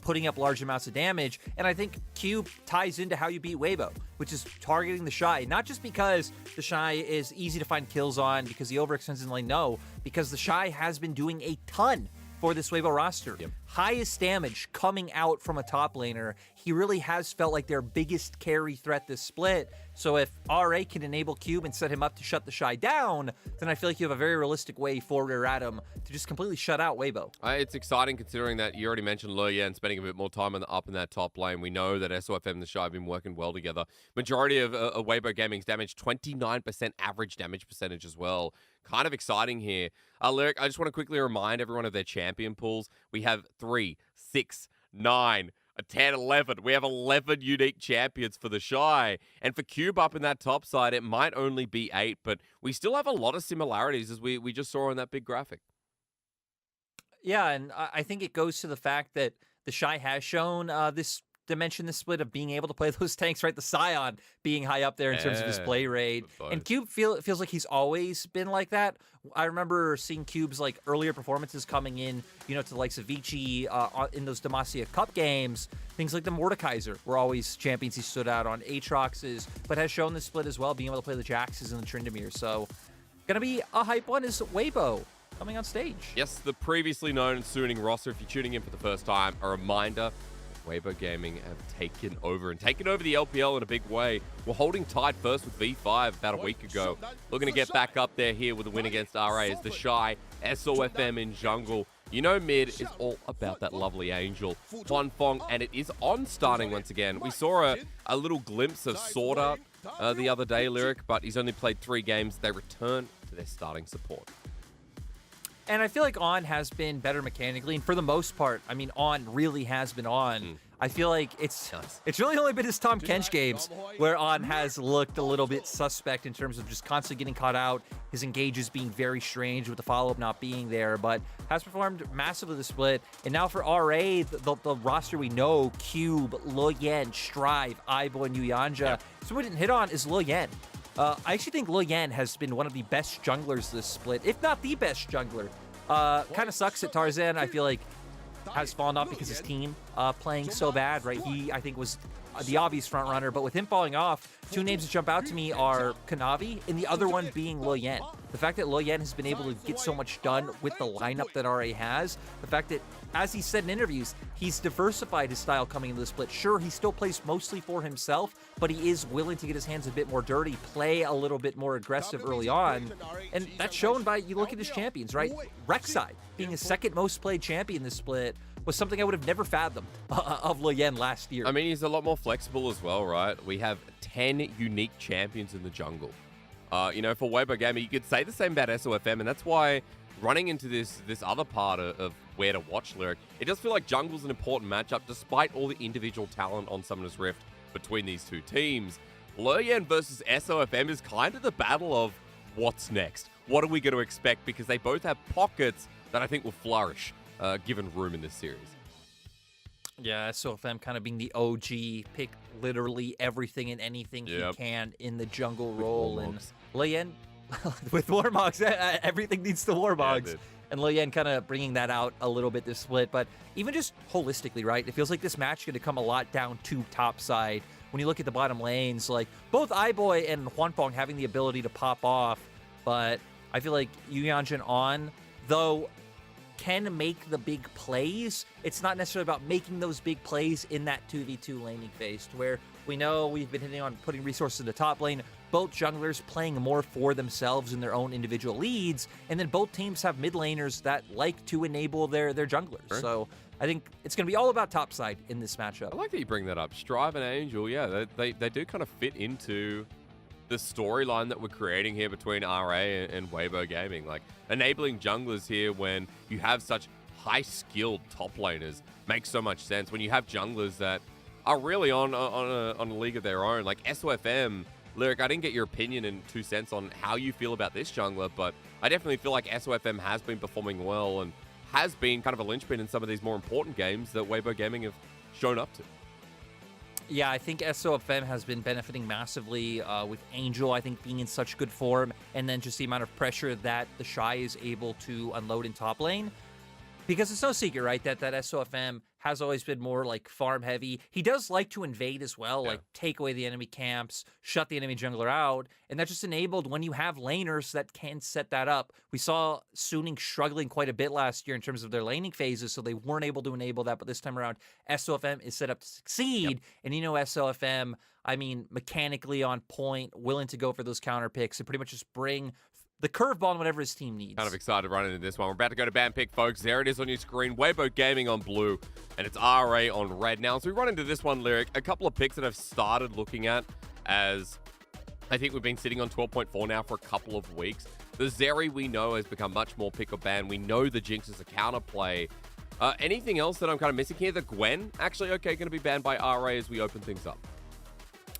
putting up large amounts of damage. And I think Cube ties into how you beat Weibo, which is targeting the Shy. Not just because the Shy is easy to find kills on, because he overextends in lane, no, because the Shy has been doing a ton for this Weibo roster. highest damage coming out from a top laner. He really has felt like their biggest carry threat this split. So if RA can enable Cube and set him up to shut the Shy down, then I feel like you have a very realistic way for Rear Adam to just completely shut out Weibo. It's exciting considering that you already mentioned Luoyan spending a bit more time up in that top lane. We know that SOFM and the Shy have been working well together. Majority of Weibo Gaming's damage, 29% average damage percentage as well. Kind of exciting here. Lyric, I just want to quickly remind everyone of their champion pools. We have 3, 6, 9, 10, 11. We have 11 unique champions for the Shy. And for Cube up in that top side, it might only be 8, but we still have a lot of similarities as we just saw on that big graphic. Yeah, and I think it goes to the fact that the Shy has shown this split of being able to play those tanks, right? The Scion being high up there in terms of his play rate. And Cube feels like he's always been like that. I remember seeing Cube's like earlier performances coming in, to the likes of Vici in those Demacia Cup games. Things like the Mordekaiser were always champions he stood out on. Aatrox's, but has shown this split as well, being able to play the Jaxes and the Tryndamere. So gonna be a hype one is Weibo coming on stage. Yes, the previously known Suning roster. If you're tuning in for the first time, a reminder, Weibo Gaming have taken over the LPL in a big way. We're holding tight first with V5 about a week ago. Looking to get back up there here with a win against RA as the Shy, SOFM in jungle. Mid is all about that lovely Angel, Huanfeng, and it is on starting once again. We saw a little glimpse of Sword Art the other day, Lyric, but he's only played 3 games. They return to their starting support. And I feel like On has been better mechanically, and for the most part, I mean, On really has been On. I feel like it's really only been his Tom Kench games where On has looked a little bit suspect in terms of just constantly getting caught out, his engages being very strange with the follow-up not being there, but has performed massively the split. And now for RA, the roster we know, Cube, Luoyan, Strive, Aibo, and Yuyanja. So we didn't hit on is Luoyan. I actually think Luoyan has been one of the best junglers this split, if not the best jungler. Kind of sucks that Tarzan, I feel like, has fallen off because his team playing so bad, right? He, I think, was the obvious front runner, but with him falling off, 2 names that jump out to me are Kanavi and the other one being Luoyan. The fact that Luoyan has been able to get so much done with the lineup that RA has, the fact that, as he said in interviews, he's diversified his style coming into the split. Sure, he still plays mostly for himself, but he is willing to get his hands a bit more dirty, play a little bit more aggressive early on, and that's shown by, you look at his champions, right? Rek'Sai being his second most played champion this split was something I would have never fathomed of Luoyan last year. I mean, he's a lot more flexible as well, right? We have 10 unique champions in the jungle. For Weibo Gaming, you could say the same about SOFM, and that's why running into this other part of where to watch, Lyric, it does feel like jungle's an important matchup despite all the individual talent on Summoner's Rift between these 2 teams. Luoyan versus SOFM is kind of the battle of what's next. What are we going to expect? Because they both have pockets that I think will flourish given room in this series. Yeah, SOFM kind of being the OG, pick literally everything and anything he can in the jungle role. And Luoyan, with Warmogs, everything needs the Warmogs. Yeah, and Luoyan kind of bringing that out a little bit this split. But even just holistically, right, it feels like this match is going to come a lot down to top side. When you look at the bottom lanes, like both Aiboy and Huanfeng having the ability to pop off, but I feel like Yuyanja On, though, can make the big plays. It's not necessarily about making those big plays in that 2v2 laning phase, where we know we've been hitting on putting resources in the top lane, both junglers playing more for themselves in their own individual leads, and then both teams have mid laners that like to enable their junglers. Sure. So I think it's going to be all about top side in this matchup. I like that you bring that up. Strive and Angel, yeah, they do kind of fit into the storyline that we're creating here between RA and Weibo Gaming. Like, enabling junglers here when you have such high-skilled top laners makes so much sense. When you have junglers that are really on a league of their own, like SOFM, Lyric, I didn't get your opinion and 2 cents on how you feel about this jungler, but I definitely feel like SOFM has been performing well and has been kind of a linchpin in some of these more important games that Weibo Gaming have shown up to. Yeah, I think SOFM has been benefiting massively with Angel, I think, being in such good form, and then just the amount of pressure that the Shy is able to unload in top lane. Because it's no secret, right, that SOFM has always been more like farm heavy. He does like to invade as well, like take away the enemy camps, shut the enemy jungler out, and that just enabled when you have laners that can set that up. We saw Suning struggling quite a bit last year in terms of their laning phases, so they weren't able to enable that, but this time around, SOFM is set up to succeed, and you know SOFM, I mean, mechanically on point, willing to go for those counter picks and pretty much just bring the curveball and whatever his team needs. Kind of excited to run into this one. We're about to go to ban pick, folks. There it is on your screen. Weibo Gaming on blue, and it's RA on red. Now, as we run into this one, Lyric, a couple of picks that I've started looking at as I think we've been sitting on 12.4 now for a couple of weeks. The Zeri we know has become much more pick or ban. We know the Jinx is a counterplay. Anything else that I'm kind of missing here? The Gwen, actually, okay, going to be banned by RA as we open things up.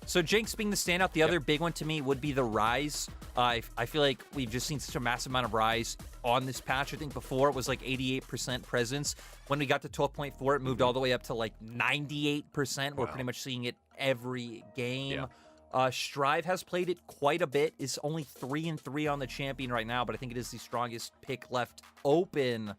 So Jinx being the standout, the other big one to me would be the Rise. I feel like we've just seen such a massive amount of Rise on this patch. I think before it was like 88% presence. When we got to 12.4, it moved all the way up to like 98%. We're pretty much seeing it every game. Strive has played it quite a bit. Is only 3-3 on the champion right now, but I think it is the strongest pick left open.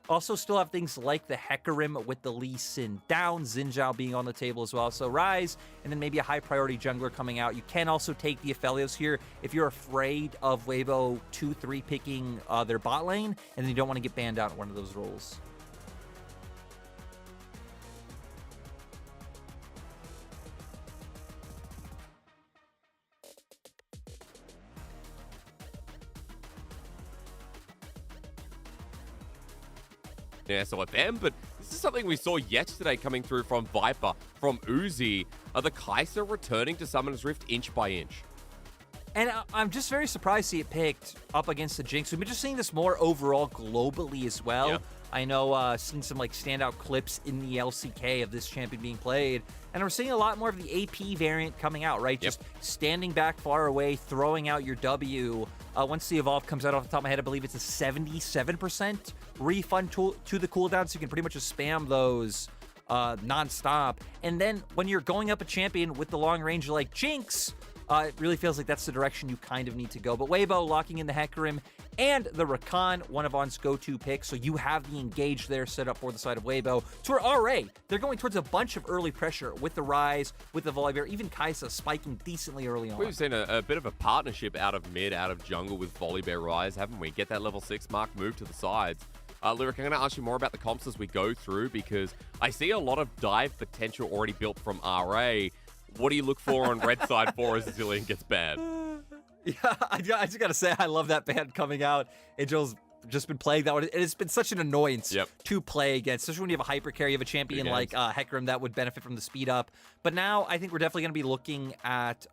Also still have things like the Hecarim with the Lee Sin down, Xin Zhao being on the table as well. So Rise, and then maybe a high priority jungler coming out. You can also take the Aphelios here if you're afraid of Weibo 2-3 picking their bot lane, and then you don't want to get banned out in one of those roles. Yeah, so at them, but this is something we saw yesterday coming through from Viper, from Uzi. The Kai'Sa returning to Summoner's Rift inch by inch. And I'm just very surprised to see it picked up against the Jinx. We've been just seeing this more overall globally as well. Yep. I know seeing some like standout clips in the LCK of this champion being played. And we're seeing a lot more of the AP variant coming out, right? Just standing back far away, throwing out your W. Once the Evolve comes out off the top of my head, I believe it's a 77% refund to the cooldown, so you can pretty much just spam those non-stop. And then when you're going up a champion with the long range like Jinx, it really feels like that's the direction you kind of need to go. But Weibo locking in the Hecarim and the Rakan, one of On's go-to picks, so you have the Engage there set up for the side of Weibo. To our RA, they're going towards a bunch of early pressure with the Rise, with the Volibear, even Kai'Sa spiking decently early on. We've seen a bit of a partnership out of mid, out of jungle with Volibear Rise, haven't we? Get that level 6 mark, move to the sides. Lyric, I'm going to ask you more about the comps as we go through, because I see a lot of dive potential already built from RA. What do you look for on red side for as Zillion gets banned? Yeah, I just got to say, I love that ban coming out. Angel's just been playing that one. It's been such an annoyance to play against, especially when you have a hyper carry, you have a champion like Hecarim that would benefit from the speed up. But now I think we're definitely going to be looking at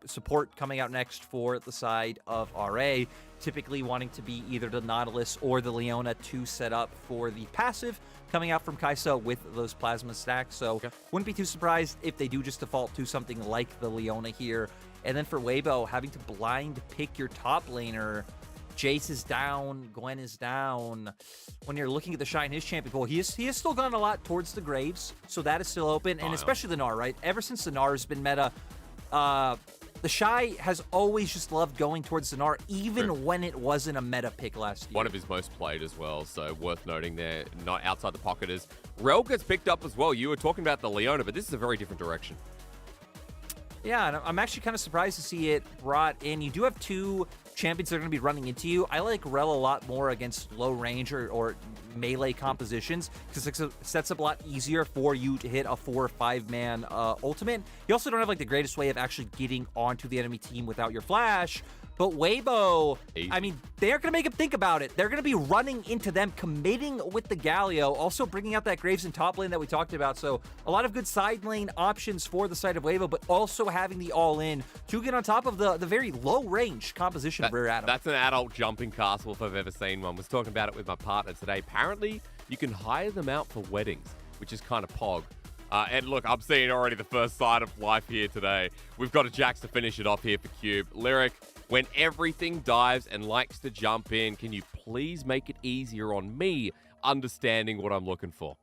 support coming out next for the side of RA, typically wanting to be either the Nautilus or the Leona to set up for the passive coming out from Kai'Sa with those plasma stacks. So wouldn't be too surprised if they do just default to something like the Leona here. And then for Weibo, having to blind pick your top laner, Jace is down, Gwen is down. When you're looking at the Shy in his champion pool, he has still gone a lot towards the Graves, so that is still open, and especially the Gnar, right? Ever since the Gnar has been meta, the Shy has always just loved going towards the Gnar, even when it wasn't a meta pick last year. One of his most played as well, so worth noting there, not outside the pocket as Rel gets picked up as well. You were talking about the Leona, but this is a very different direction. Yeah, and I'm actually kind of surprised to see it brought in. You do have two champions that are going to be running into you. I like Rel a lot more against low range or melee compositions because it sets up a lot easier for you to hit a 4 or 5 man ultimate. You also don't have like the greatest way of actually getting onto the enemy team without your flash. But Weibo, I mean, they're going to make him think about it. They're going to be running into them, committing with the Galio, also bringing out that Graves in top lane that we talked about. So a lot of good side lane options for the side of Weibo, but also having the all-in to get on top of the very low-range composition of Rear Adam. That's an adult jumping castle if I've ever seen one. I was talking about it with my partner today. Apparently, you can hire them out for weddings, which is kind of pog. And look, I'm seeing already the first side of life here today. We've got a Jax to finish it off here for Cube. Lyric, when everything dives and likes to jump in, can you please make it easier on me understanding what I'm looking for?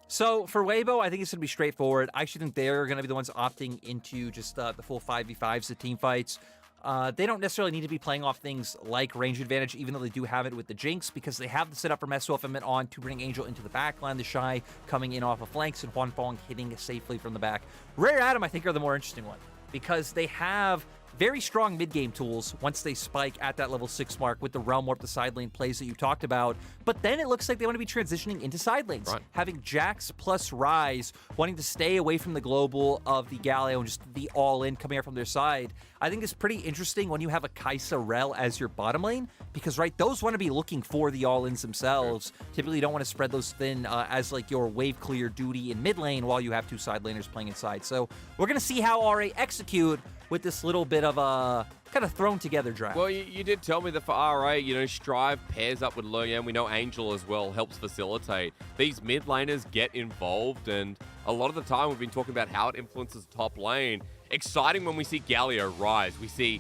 So for Weibo, I think it's going to be straightforward. I actually think they're going to be the ones opting into just the full 5v5s, the team fights. They don't necessarily need to be playing off things like range advantage, even though they do have it with the Jinx, because they have the setup from SOFM on to bring Angel into the backline, the Shy coming in off of flanks, and Huan Fong hitting safely from the back. Rare Adam, I think, are the more interesting one, because they have very strong mid-game tools once they spike at that level 6 mark with the Realm Warp, the side lane plays that you talked about. But then it looks like they want to be transitioning into side lanes, having Jax plus Ryze wanting to stay away from the global of the Galio and just the all-in coming out from their side. I think it's pretty interesting when you have a Kai'Sa Rel as your bottom lane, because, right, those want to be looking for the all-ins themselves. Typically, you don't want to spread those thin as, like, your wave clear duty in mid lane while you have 2 side laners playing inside. So we're going to see how RA execute with this little bit of a kind of thrown together draft. Well, you did tell me that for RA, you know, Strive pairs up with Luyan. We know Angel as well helps facilitate. These mid laners get involved, and a lot of the time we've been talking about how it influences top lane. Exciting when we see Galio rise. We see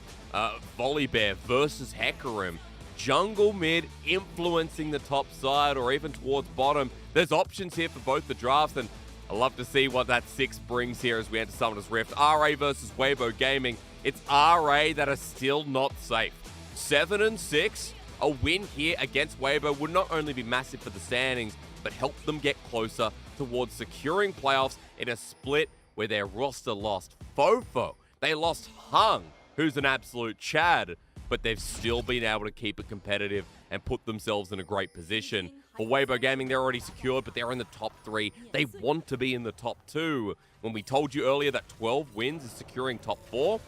Volibear versus Hecarim. Jungle mid influencing the top side or even towards bottom. There's options here for both the drafts, and I love to see what that 6 brings here as we enter Summoner's Rift. RA versus Weibo Gaming. It's RA that are still not safe. 7-6. A win here against Weibo would not only be massive for the standings, but help them get closer towards securing playoffs in a split where their roster lost Fofo. They lost Hung, who's an absolute Chad, but they've still been able to keep it competitive and put themselves in a great position. For Weibo Gaming, they're already secured, but they're in the top 3. They want to be in the top 2. When we told you earlier that 12 wins is securing top 4,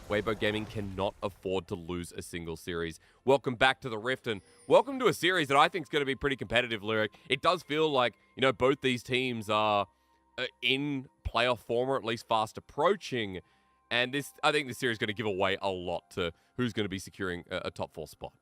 Weibo Gaming cannot afford to lose a single series. Welcome back to the Rift, and welcome to a series that I think is going to be pretty competitive, Lyric. It does feel like, you know, both these teams are in playoff form, or at least fast approaching, and I think this series is going to give away a lot to who's going to be securing a top 4 spot.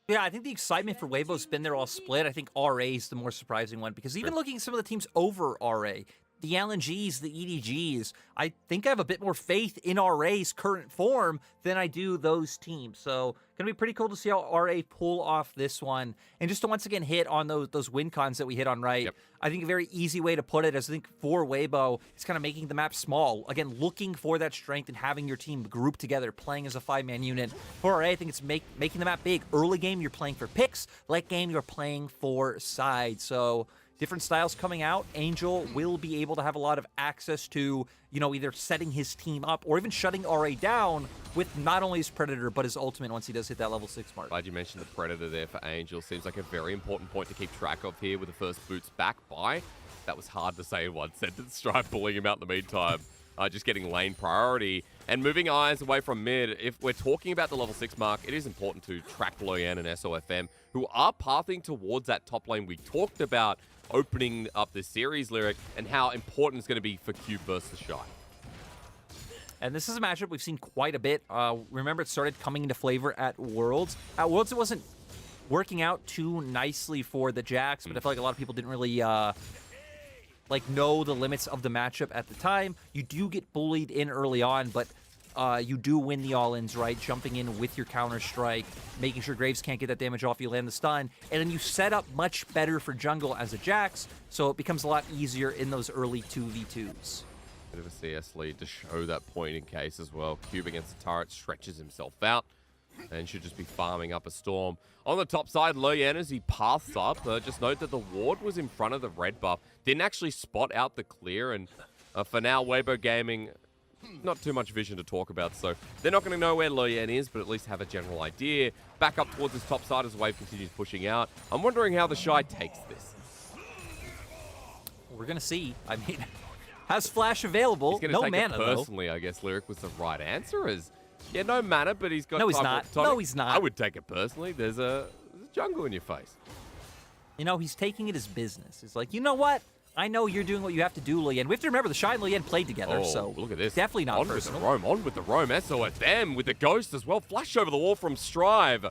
Yeah, I think the excitement for Weibo's been there all split. I think RA is the more surprising one, because even looking at some of the teams over RA, the LNGs, the EDGs, I think I have a bit more faith in RA's current form than I do those teams. So going to be pretty cool to see how RA pull off this one. And just to once again hit on those win cons that we hit on, right? I think a very easy way to put it is, I think for Weibo, it's kind of making the map small. Again, looking for that strength and having your team grouped together, playing as a 5-man unit. For RA, I think it's making the map big. Early game, you're playing for picks. Late game, you're playing for sides. So different styles coming out. Angel will be able to have a lot of access to, you know, either setting his team up or even shutting RA down with not only his Predator, but his ultimate once he does hit that level 6 mark. Glad you mentioned the Predator there for Angel. Seems like a very important point to keep track of here with the first boots back by. That was hard to say in one sentence. Strive pulling him out in the meantime. Just getting lane priority. And moving eyes away from mid, if we're talking about the level 6 mark, it is important to track Luyan and SOFM, who are pathing towards that top lane we talked about opening up this series, Lyric, and how important it's going to be for Cube versus Shy. And this is a matchup we've seen quite a bit. Remember, it started coming into flavor at Worlds. At Worlds, it wasn't working out too nicely for the Jax, but I feel like a lot of people didn't really know the limits of the matchup at the time. You do get bullied in early on, but you do win the all-ins, right? Jumping in with your counter-strike, making sure Graves can't get that damage off, you land the stun, and then you set up much better for jungle as a Jax, so it becomes a lot easier in those early 2v2s. Bit of a CS lead to show that point in case as well. Cube against the turret stretches himself out and should just be farming up a storm. On the top side, Luyan, as he paths up, just note that the ward was in front of the red buff. Didn't actually spot out the clear, and for now, Weibo Gaming, not too much vision to talk about, so they're not going to know where Luyan is, but at least have a general idea. Back up towards his top side as the wave continues pushing out. I'm wondering how the Shy takes this. We're going to see. I mean, has Flash available? He's No take mana, it personally, I guess Lyric was the right answer. Yeah, no mana, but he's got... No, he's not. No, he's not. I would take it personally. There's a jungle in your face. You know, he's taking it as business. He's like, you know what? I know you're doing what you have to do, Luyan. We have to remember the Shy and Luyan played together, so look at this. Definitely not on personal. On with the roam. SOFM with the Ghost as well. Flash over the wall from Strive.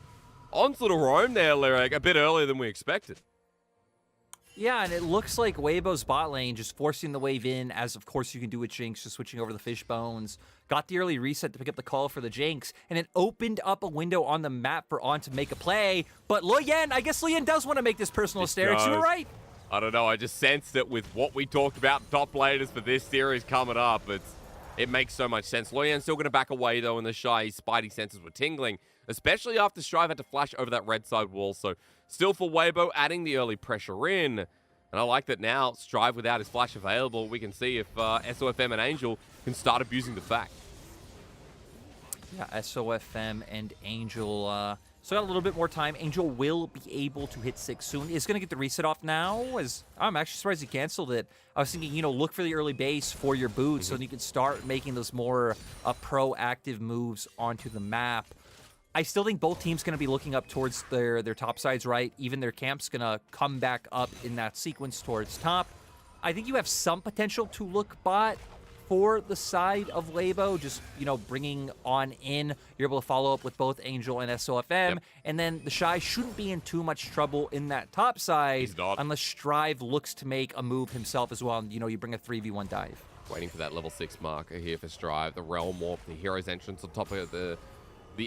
Onto the roam there, Lyric. A bit earlier than we expected. Yeah, and it looks like Weibo's bot lane just forcing the wave in, as of course you can do with Jinx, just switching over the fish bones. Got the early reset to pick up the call for the Jinx, and it opened up a window on the map for On to make a play. But Luyan, I guess Luyan does want to make this personal, Asterix. You were right. I don't know, I just sensed it with what we talked about top laners for this series coming up. It makes so much sense. Loyan's still going to back away, though, and the Shy spidey senses were tingling, especially after Strive had to flash over that red side wall. So still for Weibo, adding the early pressure in. And I like that now, Strive without his flash available, we can see if SOFM and Angel can start abusing the fact. Yeah, SOFM and Angel still got a little bit more time. Angel will be able to hit 6 soon. Is going to get the reset off now. As I'm actually surprised he canceled it. I was thinking, look for the early base for your boots so that you can start making those more proactive moves onto the map. I still think both teams going to be looking up towards their top sides, right? Even their camp's going to come back up in that sequence towards top. I think you have some potential to look bot for the side of Weibo, just, bringing on in. You're able to follow up with both Angel and SOFM, and then the Shy shouldn't be in too much trouble in that top side unless Strive looks to make a move himself as well, and, you bring a 3v1 dive. Waiting for that level 6 marker here for Strive, the Realm Warp, the Hero's Entrance on top of the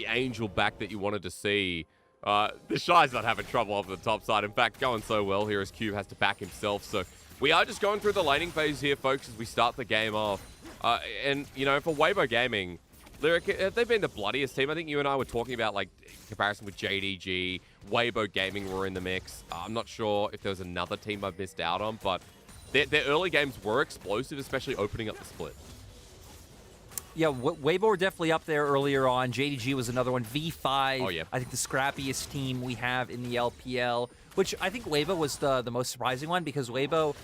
Angel back that you wanted to see. The Shy's not having trouble off the top side. In fact, going so well here as Cube has to back himself. So we are just going through the laning phase here, folks, as we start the game off. And, for Weibo Gaming, Lyric, have they been the bloodiest team? I think you and I were talking about, comparison with JDG, Weibo Gaming were in the mix. I'm not sure if there was another team I've missed out on, but their early games were explosive, especially opening up the split. Yeah, Weibo were definitely up there earlier on. JDG was another one. V5, oh, yeah. I think the scrappiest team we have in the LPL, which I think Weibo was the most surprising one because Weibo,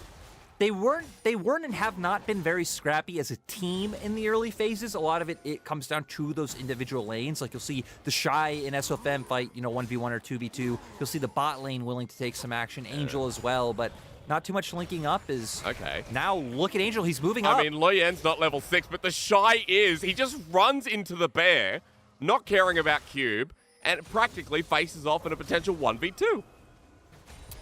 they weren't and have not been very scrappy as a team in the early phases. A lot of it comes down to those individual lanes. Like you'll see the Shy and SOFM fight, 1v1 or 2v2. You'll see the bot lane willing to take some action, Angel as well, but not too much linking up is... Okay. Now look at Angel, he's moving up. I mean, Loyan's not level 6, but the Shy is. He just runs into the bear, not caring about Cube, and practically faces off in a potential 1v2.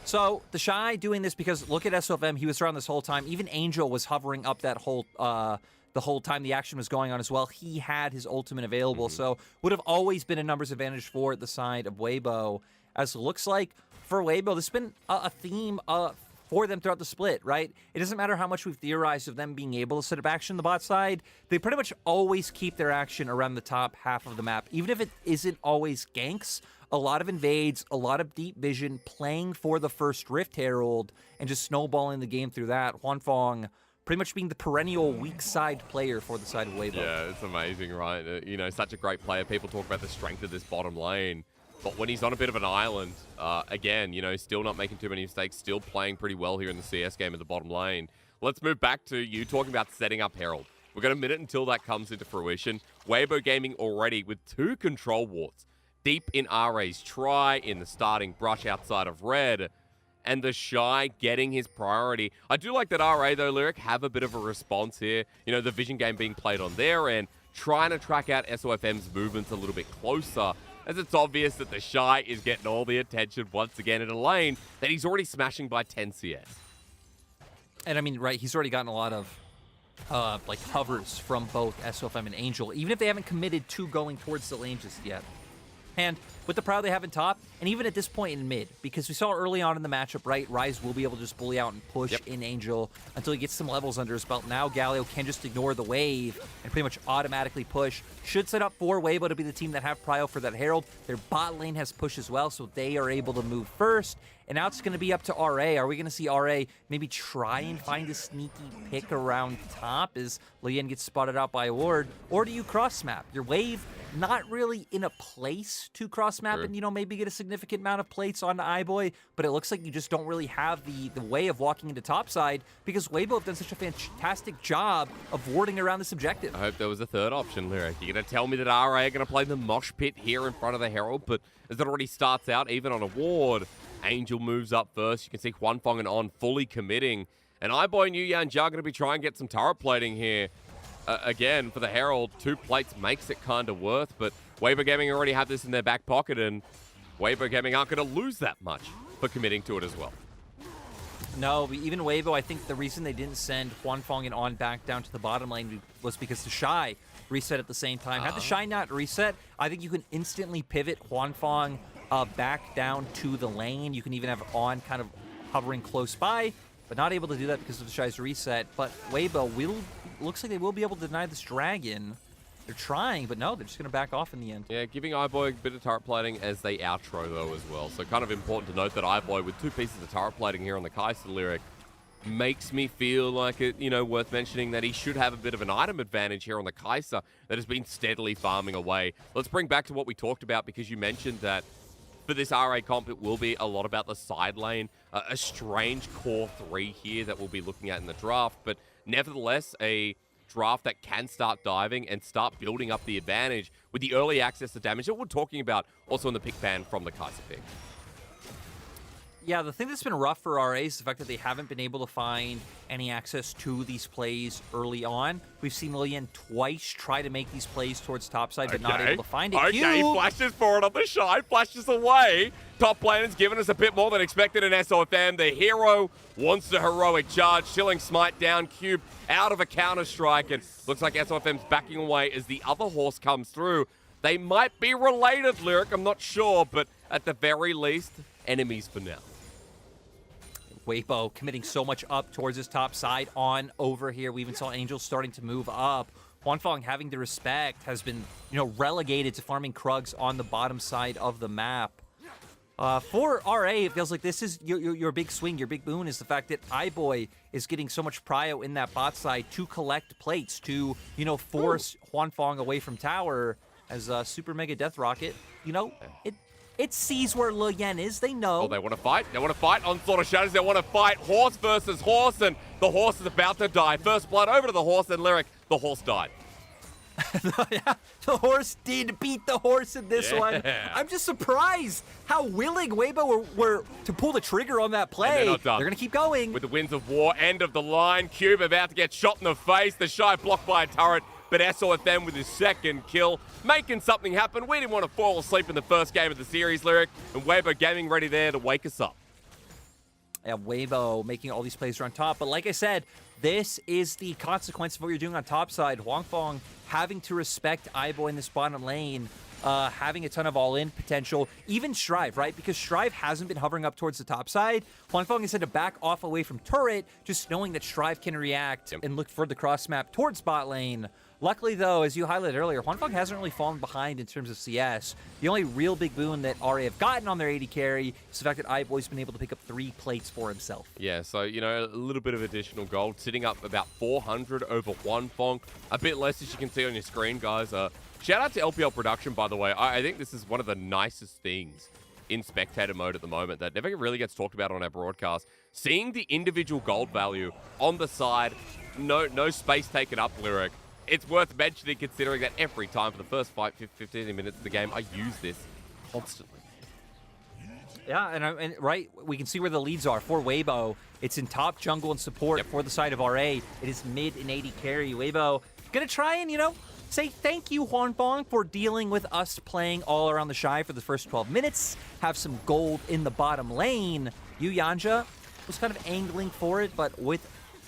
So the Shy doing this because look at SOFM, he was around this whole time. Even Angel was hovering up that whole the whole time the action was going on as well. He had his ultimate available, so would have always been a numbers advantage for the side of Weibo. As it looks like for Weibo, this has been a theme for them throughout the split, right? It doesn't matter how much we've theorized of them being able to set up action on the bot side. They pretty much always keep their action around the top half of the map. Even if it isn't always ganks, a lot of invades, a lot of deep vision, playing for the first Rift Herald, and just snowballing the game through that. Huanfeng pretty much being the perennial weak side player for the side of Weibo. Yeah, it's amazing, right? Such a great player. People talk about the strength of this bottom lane. But when he's on a bit of an island, again, still not making too many mistakes, still playing pretty well here in the CS game in the bottom lane. Let's move back to you talking about setting up Herald. We've got a minute until that comes into fruition. Weibo Gaming already with 2 control wards. Deep in RA's try, in the starting brush outside of red, and the Shy getting his priority. I do like that RA, though, Lyric, have a bit of a response here. The vision game being played on their end, trying to track out SOFM's movements a little bit closer, as it's obvious that the Shy is getting all the attention once again in a lane that he's already smashing by 10 CS. And I mean, right, he's already gotten a lot of hovers from both SOFM and Angel, even if they haven't committed to going towards the lane just yet. And with the Proud they have in top, and even at this point in mid, because we saw early on in the matchup, right, Rise will be able to just bully out and push in Angel until he gets some levels under his belt. Now Galio can just ignore the wave and pretty much automatically push. Should set up for Weibo to be the team that have prio for that Herald. Their bot lane has push as well, so they are able to move first. And now it's going to be up to RA. Are we going to see RA maybe try and find a sneaky pick around top as Lian gets spotted out by a ward? Or do you cross-map? Your wave not really in a place to cross-map and, maybe get a significant amount of plates on iBoy, but it looks like you just don't really have the way of walking into topside because Weibo have done such a fantastic job of warding around this objective. I hope there was a third option, Lyric. You're going to tell me that RA are going to play the mosh pit here in front of the Herald, but as it already starts out, even on a ward, Angel moves up first. You can see Huanfeng and On fully committing. And iBoy and Yu Yan Jia are going to be trying to get some turret plating here. Again, for the Herald, 2 plates makes it kind of worth, but Weibo Gaming already have this in their back pocket, and Weibo Gaming aren't going to lose that much for committing to it as well. No, even Weibo, I think the reason they didn't send Huanfeng and On back down to the bottom lane was because the Shy reset at the same time. Had the Shy not reset, I think you can instantly pivot Huanfeng back down to the lane. You can even have On kind of hovering close by, but not able to do that because of the Shy's reset. But Weibo will looks like they will be able to deny this dragon. They're trying, but no, they're just going to back off in the end. Yeah, giving iBoy a bit of turret plating as they outro, though, as well. So kind of important to note that iBoy, with 2 pieces of turret plating here on the Kai'Sa lyric, makes me feel like it, worth mentioning that he should have a bit of an item advantage here on the Kai'Sa that has been steadily farming away. Let's bring back to what we talked about, because you mentioned that for this RA comp, it will be a lot about the side lane, a strange core 3 here that we'll be looking at in the draft, but nevertheless, a draft that can start diving and start building up the advantage with the early access to damage that we're talking about also in the pick ban from the Kai'Sa pick. Yeah, the thing that's been rough for RA is the fact that they haven't been able to find any access to these plays early on. We've seen Lilian twice try to make these plays towards topside, but not able to find it. Okay, flashes forward on the Shy, flashes away. Top laner's given us a bit more than expected in SOFM. The hero wants the heroic charge. Chilling Smite down, Cube out of a counter-strike, and looks like SOFM's backing away as the other horse comes through. They might be related, Lyric, I'm not sure, but at the very least, enemies for now. Weibo committing so much up towards his top side on over here. We even saw Angel starting to move up. Huanfeng, having the respect, has been, relegated to farming Krugs on the bottom side of the map. For RA, it feels like this is your big swing, your big boon is the fact that iBoy is getting so much prio in that bot side to collect plates, to, force Huanfeng away from tower as Super Mega Death Rocket, it sees where Lilian is. They know. Oh, they want to fight. They want to fight. Onslaught of Shadows. They want to fight. Horse versus horse, and the horse is about to die. First blood over to the horse, and Lyric, the horse died. Yeah, the horse did beat the horse in this one. I'm just surprised how willing Weibo were to pull the trigger on that play. And they're not done. They're going to keep going. With the Winds of War, end of the line. Cube about to get shot in the face. The Shy blocked by a turret, but SOFM with his second kill, making something happen. We didn't want to fall asleep in the first game of the series, Lyric, and Weibo Gaming ready there to wake us up. Yeah, Weibo making all these plays on top. But like I said, this is the consequence of what you're doing on top side. Huanfeng having to respect iBoy in this bottom lane, having a ton of all-in potential. Even Strive, right? Because Strive hasn't been hovering up towards the top side. Huanfeng has had to back off away from turret, just knowing that Strive can react and look for the cross map towards bot lane. Luckily, though, as you highlighted earlier, Huanfeng hasn't really fallen behind in terms of CS. The only real big boon that RA have gotten on their AD carry is the fact that iBoy's been able to pick up 3 plates for himself. Yeah, so, a little bit of additional gold, sitting up about 400 over Huanfeng. A bit less, as you can see on your screen, guys. Shout out to LPL Production, by the way. I think this is one of the nicest things in spectator mode at the moment that never really gets talked about on our broadcast. Seeing the individual gold value on the side, no space taken up, Lyric. It's worth mentioning, considering that every time for the first 15 minutes of the game, I use this constantly. Yeah, and right, we can see where the leads are for Weibo. It's in top jungle and support for the side of RA. It is mid and AD carry. Weibo gonna try and, say thank you, Huanfeng, for dealing with us playing all around the Shy for the first 12 minutes. Have some gold in the bottom lane. Yu Yanja was kind of angling for it, but with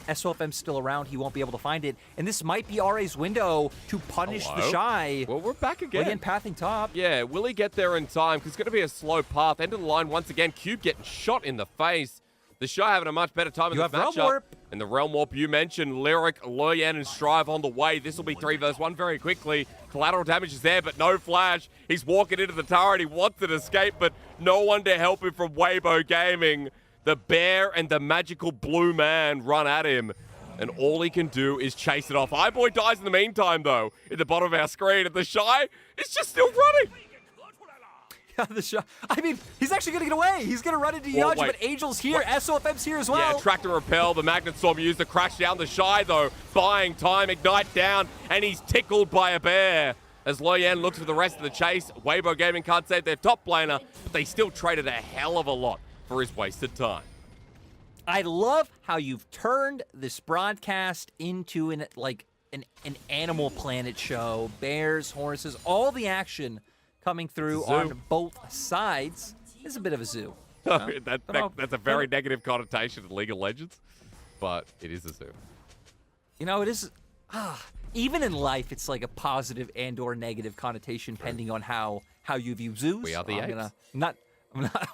SOFM still around, he won't be able to find it. And this might be RA's window to punish the Shy. Well, we're back again. Again, pathing top. Yeah, will he get there in time? Because it's going to be a slow path. End of the line once again. Cube getting shot in the face. The Shy having a much better time in the matchup. Realm Warp. And the Realm Warp you mentioned. Lyric, Lilian, and Strive on the way. This will be 3 versus 1 very quickly. Collateral damage is there, but no flash. He's walking into the turret. He wants to escape, but no one to help him from Weibo Gaming. The bear and the magical blue man run at him, and all he can do is chase it off. iBoy dies in the meantime, though, at the bottom of our screen, and the Shy is just still running. Yeah, the Shy. I mean, he's actually going to get away. He's going to run into Yanja, but Angel's here. SOFM's here as well. Yeah, Tractor Repel, the Magnet Storm used to crash down the Shy, though. Buying time, Ignite down, and he's tickled by a bear. As Loyan looks for the rest of the chase, Weibo Gaming can't save their top laner, but they still traded a hell of a lot for his wasted time. I love how you've turned this broadcast into an Animal Planet show. Bears, horses, all the action coming through on both sides. It's a bit of a zoo. That's a very negative connotation in League of Legends, but it is a zoo. It is. Even in life, it's like a positive and or negative connotation, depending on how you view zoos. We are the apes.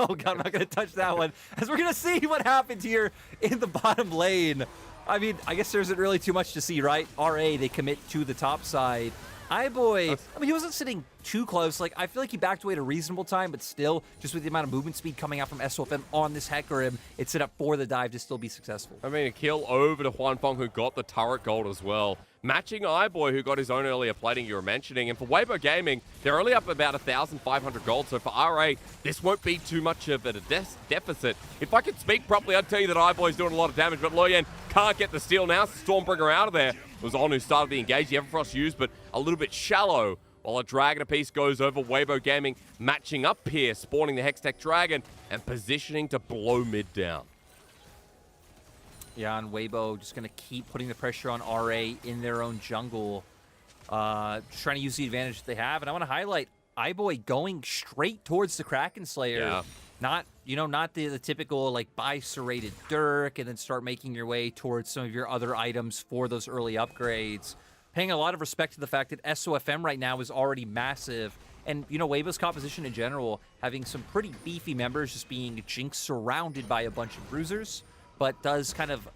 Oh God, I'm not going to touch that one. As we're going to see what happens here in the bottom lane. I mean, I guess there isn't really too much to see, right? RA, they commit to the top side. iBoy, I mean, he wasn't sitting too close. Like, I feel like he backed away at a reasonable time, but still, just with the amount of movement speed coming out from SOFM on this Hecarim, it set up for the dive to still be successful. I mean, a kill over to Huanfeng, who got the turret gold as well. Matching iBoy, who got his own earlier plating you were mentioning. And for Weibo Gaming, they're only up about 1,500 gold. So for RA, this won't be too much of a deficit. If I could speak properly, I'd tell you that iBoy's doing a lot of damage, but Loyan can't get the steal now. Stormbringer out of there. It was On who started the engage. The Everfrost used, but a little bit shallow. While a Dragon apiece goes over, Weibo Gaming matching up here, spawning the Hextech Dragon and positioning to blow mid down. Yeah, and Weibo just going to keep putting the pressure on RA in their own jungle, trying to use the advantage that they have. And I want to highlight iBoy going straight towards the Kraken Slayer. Yeah. Not, not the typical, like, buy serrated Dirk and then start making your way towards some of your other items for those early upgrades. Paying a lot of respect to the fact that SOFM right now is already massive. And, Weibo's composition in general, having some pretty beefy members, just being Jinx surrounded by a bunch of bruisers, but does kind of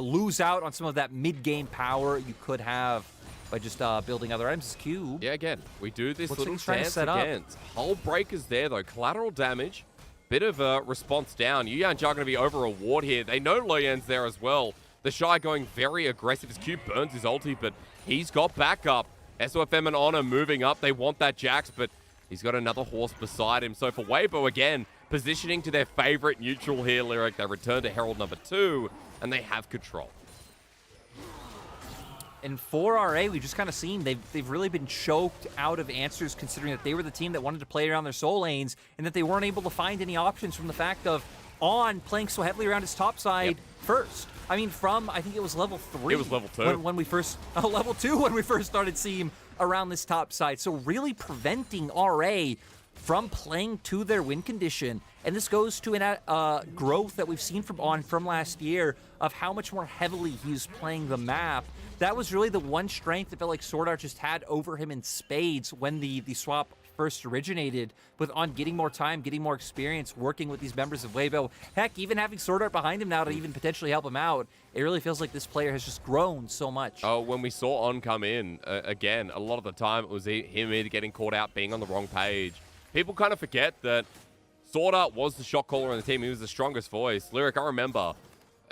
lose out on some of that mid-game power you could have by just building other items. Cube. Yeah, again, we do this Looks little like he's trying to dance set up. again. Hull breakers there, though. Collateral damage. Bit of a response down. Yuyan Jar going to be over a ward here. They know Loyan's there as well. The Shy going very aggressive. His Cube burns his ulti, but he's got backup. SOFM and Honor moving up. They want that Jax, but he's got another horse beside him. So for Weibo, again, positioning to their favorite neutral here, Lyric. They return to Herald number 2, and they have control. And for RA, we've just kind of seen they've really been choked out of answers, considering that they were the team that wanted to play around their soul lanes, and that they weren't able to find any options from the fact of On playing so heavily around his top side first. I mean, I think it was level 3. It was level 2. When we first, level 2 when we first started seeing him around this top side. So really preventing RA from playing to their win condition. And this goes to an growth that we've seen from On from last year of how much more heavily he's playing the map. That was really the one strength that felt like Sword Art just had over him in spades when the swap first originated, with On getting more time, getting more experience, working with these members of Weibo. Heck, even having Sword Art behind him now to even potentially help him out, it really feels like this player has just grown so much. Oh, when we saw On come in, again, a lot of the time it was him either getting caught out, being on the wrong page. People kind of forget that Sword Art was the shot caller on the team. He was the strongest voice. Lyric, I remember,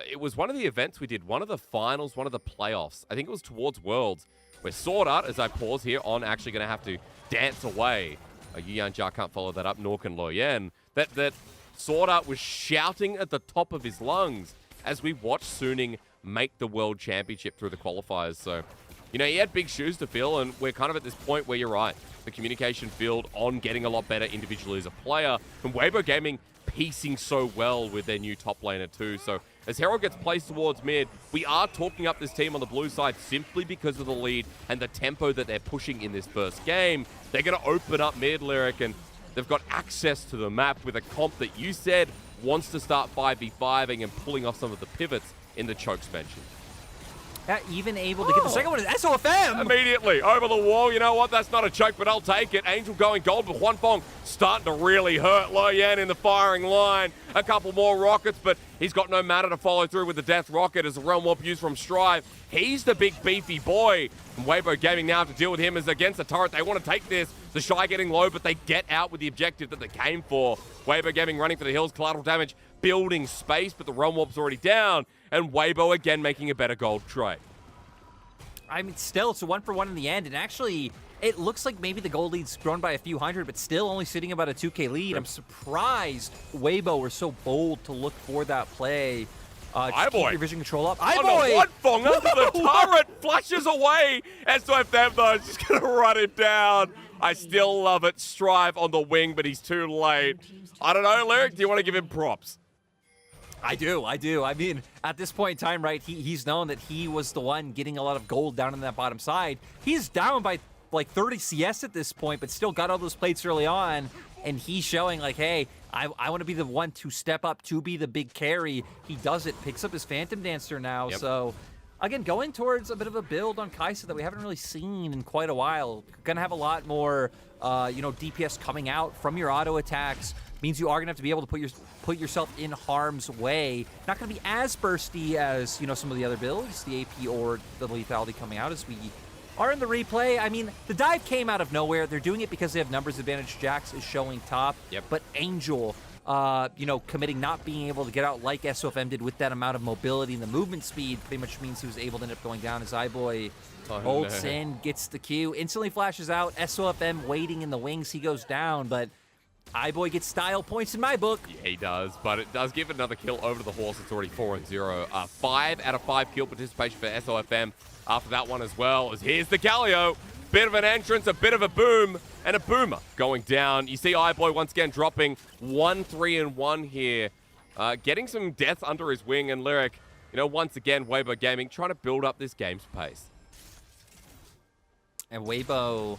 it was one of the events we did, one of the finals, one of the playoffs. I think it was towards Worlds, where Sword Art, as I pause here, On actually going to have to dance away. Yuyan Jar can't follow that up, nor can Loyan. That Sword Art was shouting at the top of his lungs as we watched Suning make the World Championship through the qualifiers. So, he had big shoes to fill, and we're kind of at this point where you're right. The communication field On getting a lot better individually as a player, and Weibo Gaming piecing so well with their new top laner too. So as Herald gets placed towards mid, we are talking up this team on the blue side simply because of the lead and the tempo that they're pushing in this first game. They're going to open up mid, Lyric, and they've got access to the map with a comp that you said wants to start 5v5ing and pulling off some of the pivots in the chokes mentioned. Even able to get the second one is SOFM! Immediately, over the wall. You know what? That's not a choke, but I'll take it. Angel going gold, but Huanfeng starting to really hurt Loyan in the firing line. A couple more rockets, but he's got no matter to follow through with the death rocket as a Realm Warp used from Strive. He's the big beefy boy. And Weibo Gaming now have to deal with him as against the turret. They want to take this. The Shy getting low, but they get out with the objective that they came for. Weibo Gaming running for the hills, collateral damage, building space, but the Realm Warp's already down. And Weibo again making a better gold trade. I mean, still, it's a 1-for-1 in the end, and actually, it looks like maybe the gold lead's grown by a few hundred, but still only sitting about a 2K lead. I'm surprised Weibo were so bold to look for that play. Keep your vision control up. iBoy! The turret flashes away. SOFM, though, is just going to run it down. I still love it. Strive on the wing, but he's too late. I don't know, Lyric, do you want to give him props? I do. I mean, at this point in time, right, he's known that he was the one getting a lot of gold down in that bottom side. He's down by like 30 CS at this point, but still got all those plates early on, and he's showing like, hey, I want to be the one to step up to be the big carry. He does it, picks up his Phantom Dancer now, so again, going towards a bit of a build on Kai'Sa that we haven't really seen in quite a while. Gonna have a lot more, DPS coming out from your auto attacks, means you are going to have to be able to put yourself in harm's way. Not going to be as bursty as, you know, some of the other builds, the AP or the lethality coming out as we are in the replay. I mean, the dive came out of nowhere. They're doing it because they have numbers advantage. Jax is showing top. Yep. But Angel, you know, committing not being able to get out like SOFM did with that amount of mobility and the movement speed pretty much means he was able to end up going down as iBoy ults in, gets the Q, instantly flashes out. SOFM waiting in the wings. He goes down, but iBoy gets style points in my book. Yeah, he does, but it does give another kill over to the horse. It's already 4-0. 5 out of 5 kill participation for SOFM after that one as well. As here's the Galio. Bit of an entrance, a bit of a boom, and a boomer going down. You see iBoy once again dropping 1-3-1 here. Getting some death under his wing, and Lyric, you know, once again, Weibo Gaming trying to build up this game's pace. And Weibo,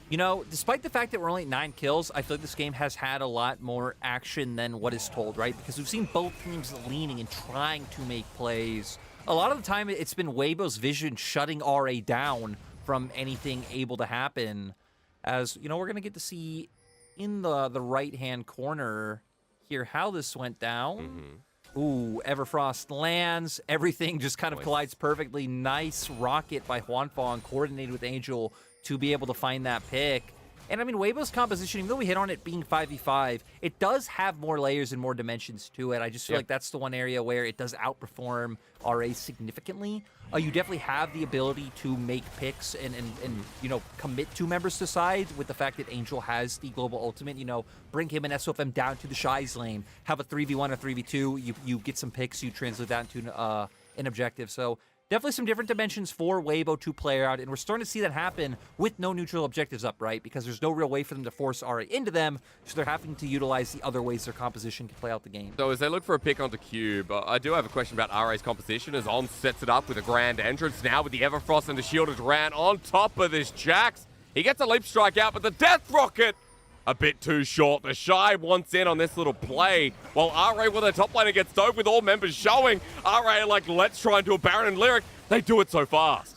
you know, despite the fact that we're only at 9 kills, I feel like this game has had a lot more action than what is told, right? Because we've seen both teams leaning and trying to make plays. A lot of the time, it's been Weibo's vision shutting RA down from anything able to happen. As, you know, we're going to get to see in the right-hand corner here how this went down. Ooh, Everfrost lands. Everything just kind of collides perfectly. Nice rocket by Huanfeng, coordinated with Angel to be able to find that pick. And I mean, Weibo's composition, even though we hit on it being 5v5, it does have more layers and more dimensions to it. I just feel like that's the one area where it does outperform RA significantly. You definitely have the ability to make picks and you know, commit 2 members to sides with the fact that Angel has the global ultimate. You know, bring him and SOFM down to the Shy's lane, have a 3v1 or 3v2, you get some picks, you translate that into an objective. So definitely some different dimensions for Weibo to play out, and we're starting to see that happen with no neutral objectives up, right? Because there's no real way for them to force RA into them, so they're having to utilize the other ways their composition can play out the game. So as they look for a pick onto Cube, I do have a question about RA's composition as On sets it up with a grand entrance now with the Everfrost and the Shielded Duran on top of this Jax. He gets a leap strike out, but the Death Rocket a bit too short. The Shy wants in on this little play, while RA with the top laner gets dove with all members showing. RA like, let's try and do a Baron and Lyric. They do it so fast.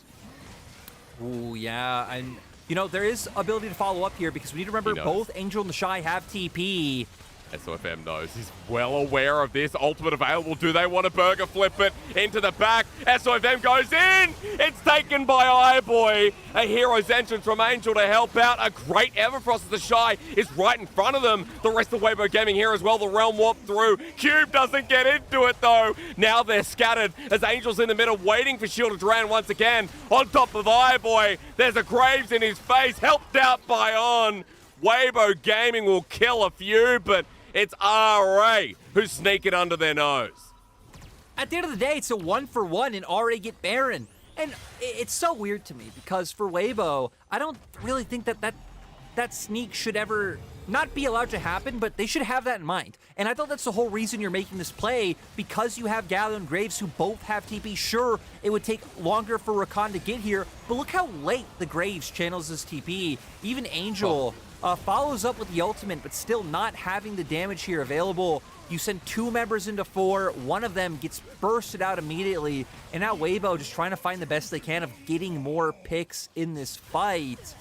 Ooh, yeah, and you know, there is ability to follow up here because we need to remember both Angel and the Shy have TP. SOFM knows. He's well aware of this. Ultimate available. Do they want to burger flip it into the back? SOFM goes in. It's taken by iBoy. A hero's entrance from Angel to help out. A great Everfrost as the Shy is right in front of them. The rest of Weibo Gaming here as well. The Realm Warp through. Cube doesn't get into it though. Now they're scattered as Angel's in the middle waiting for Shielded Duran once again. On top of iBoy. There's a Graves in his face. Helped out by On. Weibo Gaming will kill a few, but it's RA who's sneaking under their nose. At the end of the day, it's a 1-for-1 and RA get Baron. And it's so weird to me because for Weibo, I don't really think that sneak should ever not be allowed to happen, but they should have that in mind. And I thought that's the whole reason you're making this play, because you have Galio and Graves who both have TP. Sure, it would take longer for Rakan to get here, but look how late the Graves channels his TP. Even Angel follows up with the ultimate, but still not having the damage here available. You send 2 members into 4, one of them gets bursted out immediately, and now Weibo just trying to find the best they can of getting more picks in this fight.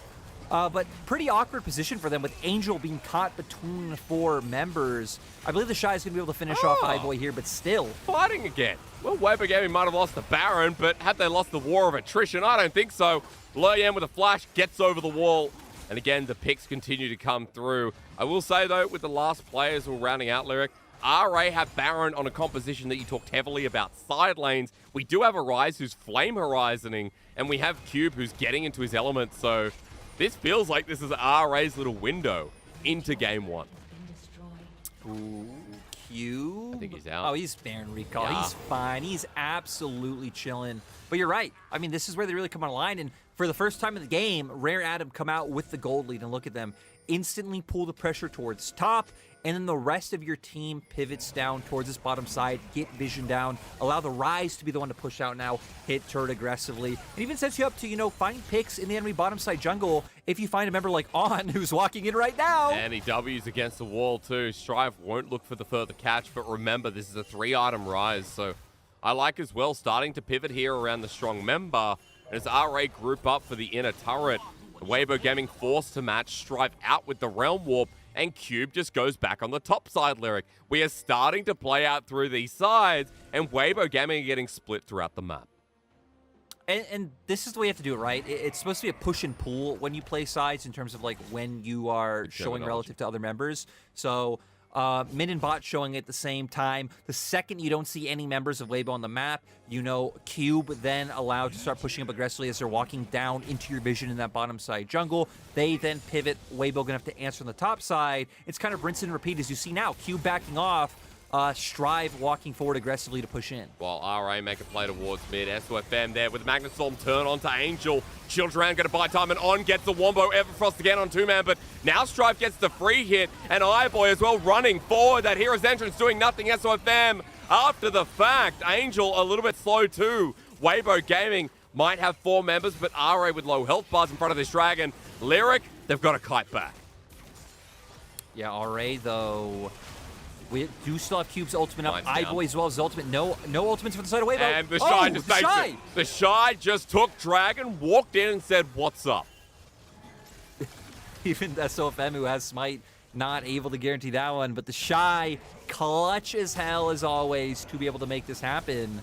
But pretty awkward position for them with Angel being caught between 4 members. I believe the Shy is going to be able to finish off iBoy here, but still. Fighting again. Well, Weibo Gaming might have lost the Baron, but had they lost the war of attrition? I don't think so. Loyan with a flash gets over the wall. And again, the picks continue to come through. I will say, though, with the last players who are rounding out Lyric, RA have Baron on a composition that you talked heavily about side lanes. We do have a Ryze who's flame horizoning, and we have Cube who's getting into his element. So this feels like this is RA's little window into game 1. Ooh, Cube? I think he's out. Oh, he's Baron recall. Yeah. He's fine. He's absolutely chilling. But you're right. I mean, this is where they really come online. And for the first time in the game, Rare Adam come out with the gold lead, and look at them. Instantly pull the pressure towards top, and then the rest of your team pivots down towards this bottom side, get vision down, allow the Ryze to be the one to push out now, hit turret aggressively. It even sets you up to, you know, find picks in the enemy bottom side jungle if you find a member like On who's walking in right now. And he W's against the wall too. Strive won't look for the further catch, but remember, this is a 3-item Ryze, so I like as well starting to pivot here around the strong member. As RA group up for the inner turret, Weibo Gaming forced to match. Strive out with the Realm Warp and Cube just goes back on the top side, Lyric. We are starting to play out through these sides, and Weibo Gaming are getting split throughout the map. And this is the way you have to do it, right? It's supposed to be a push and pull when you play sides in terms of like when you are showing relative to other members. So mid and bot showing at the same time. The second you don't see any members of Weibo on the map, you know Cube then allowed to start pushing up aggressively as they're walking down into your vision in that bottom side jungle. They then pivot. Weibo gonna have to answer on the top side. It's kind of rinse and repeat as you see now. Cube backing off. Strive walking forward aggressively to push in. While RA make a play towards mid. SOFM there with the Magnustorm turn onto Angel. Shields around, going to buy time, and on gets the Wombo. Everfrost again on two-man, but now Strive gets the free hit, and Ireboy as well running forward. That Hero's Entrance doing nothing. SOFM after the fact. Angel a little bit slow too. Weibo Gaming might have 4 members, but RA with low health bars in front of this Dragon. Lyric, they've got a kite back. Yeah, RA though. We do still have Cube's ultimate up. Iboy as well as his ultimate. No ultimates for the side of Weibo. And the Shy just takes it. The Shy just took Dragon, walked in and said, "What's up?" Even SOFM, who has Smite, not able to guarantee that one. But the Shy, clutch as hell as always to be able to make this happen.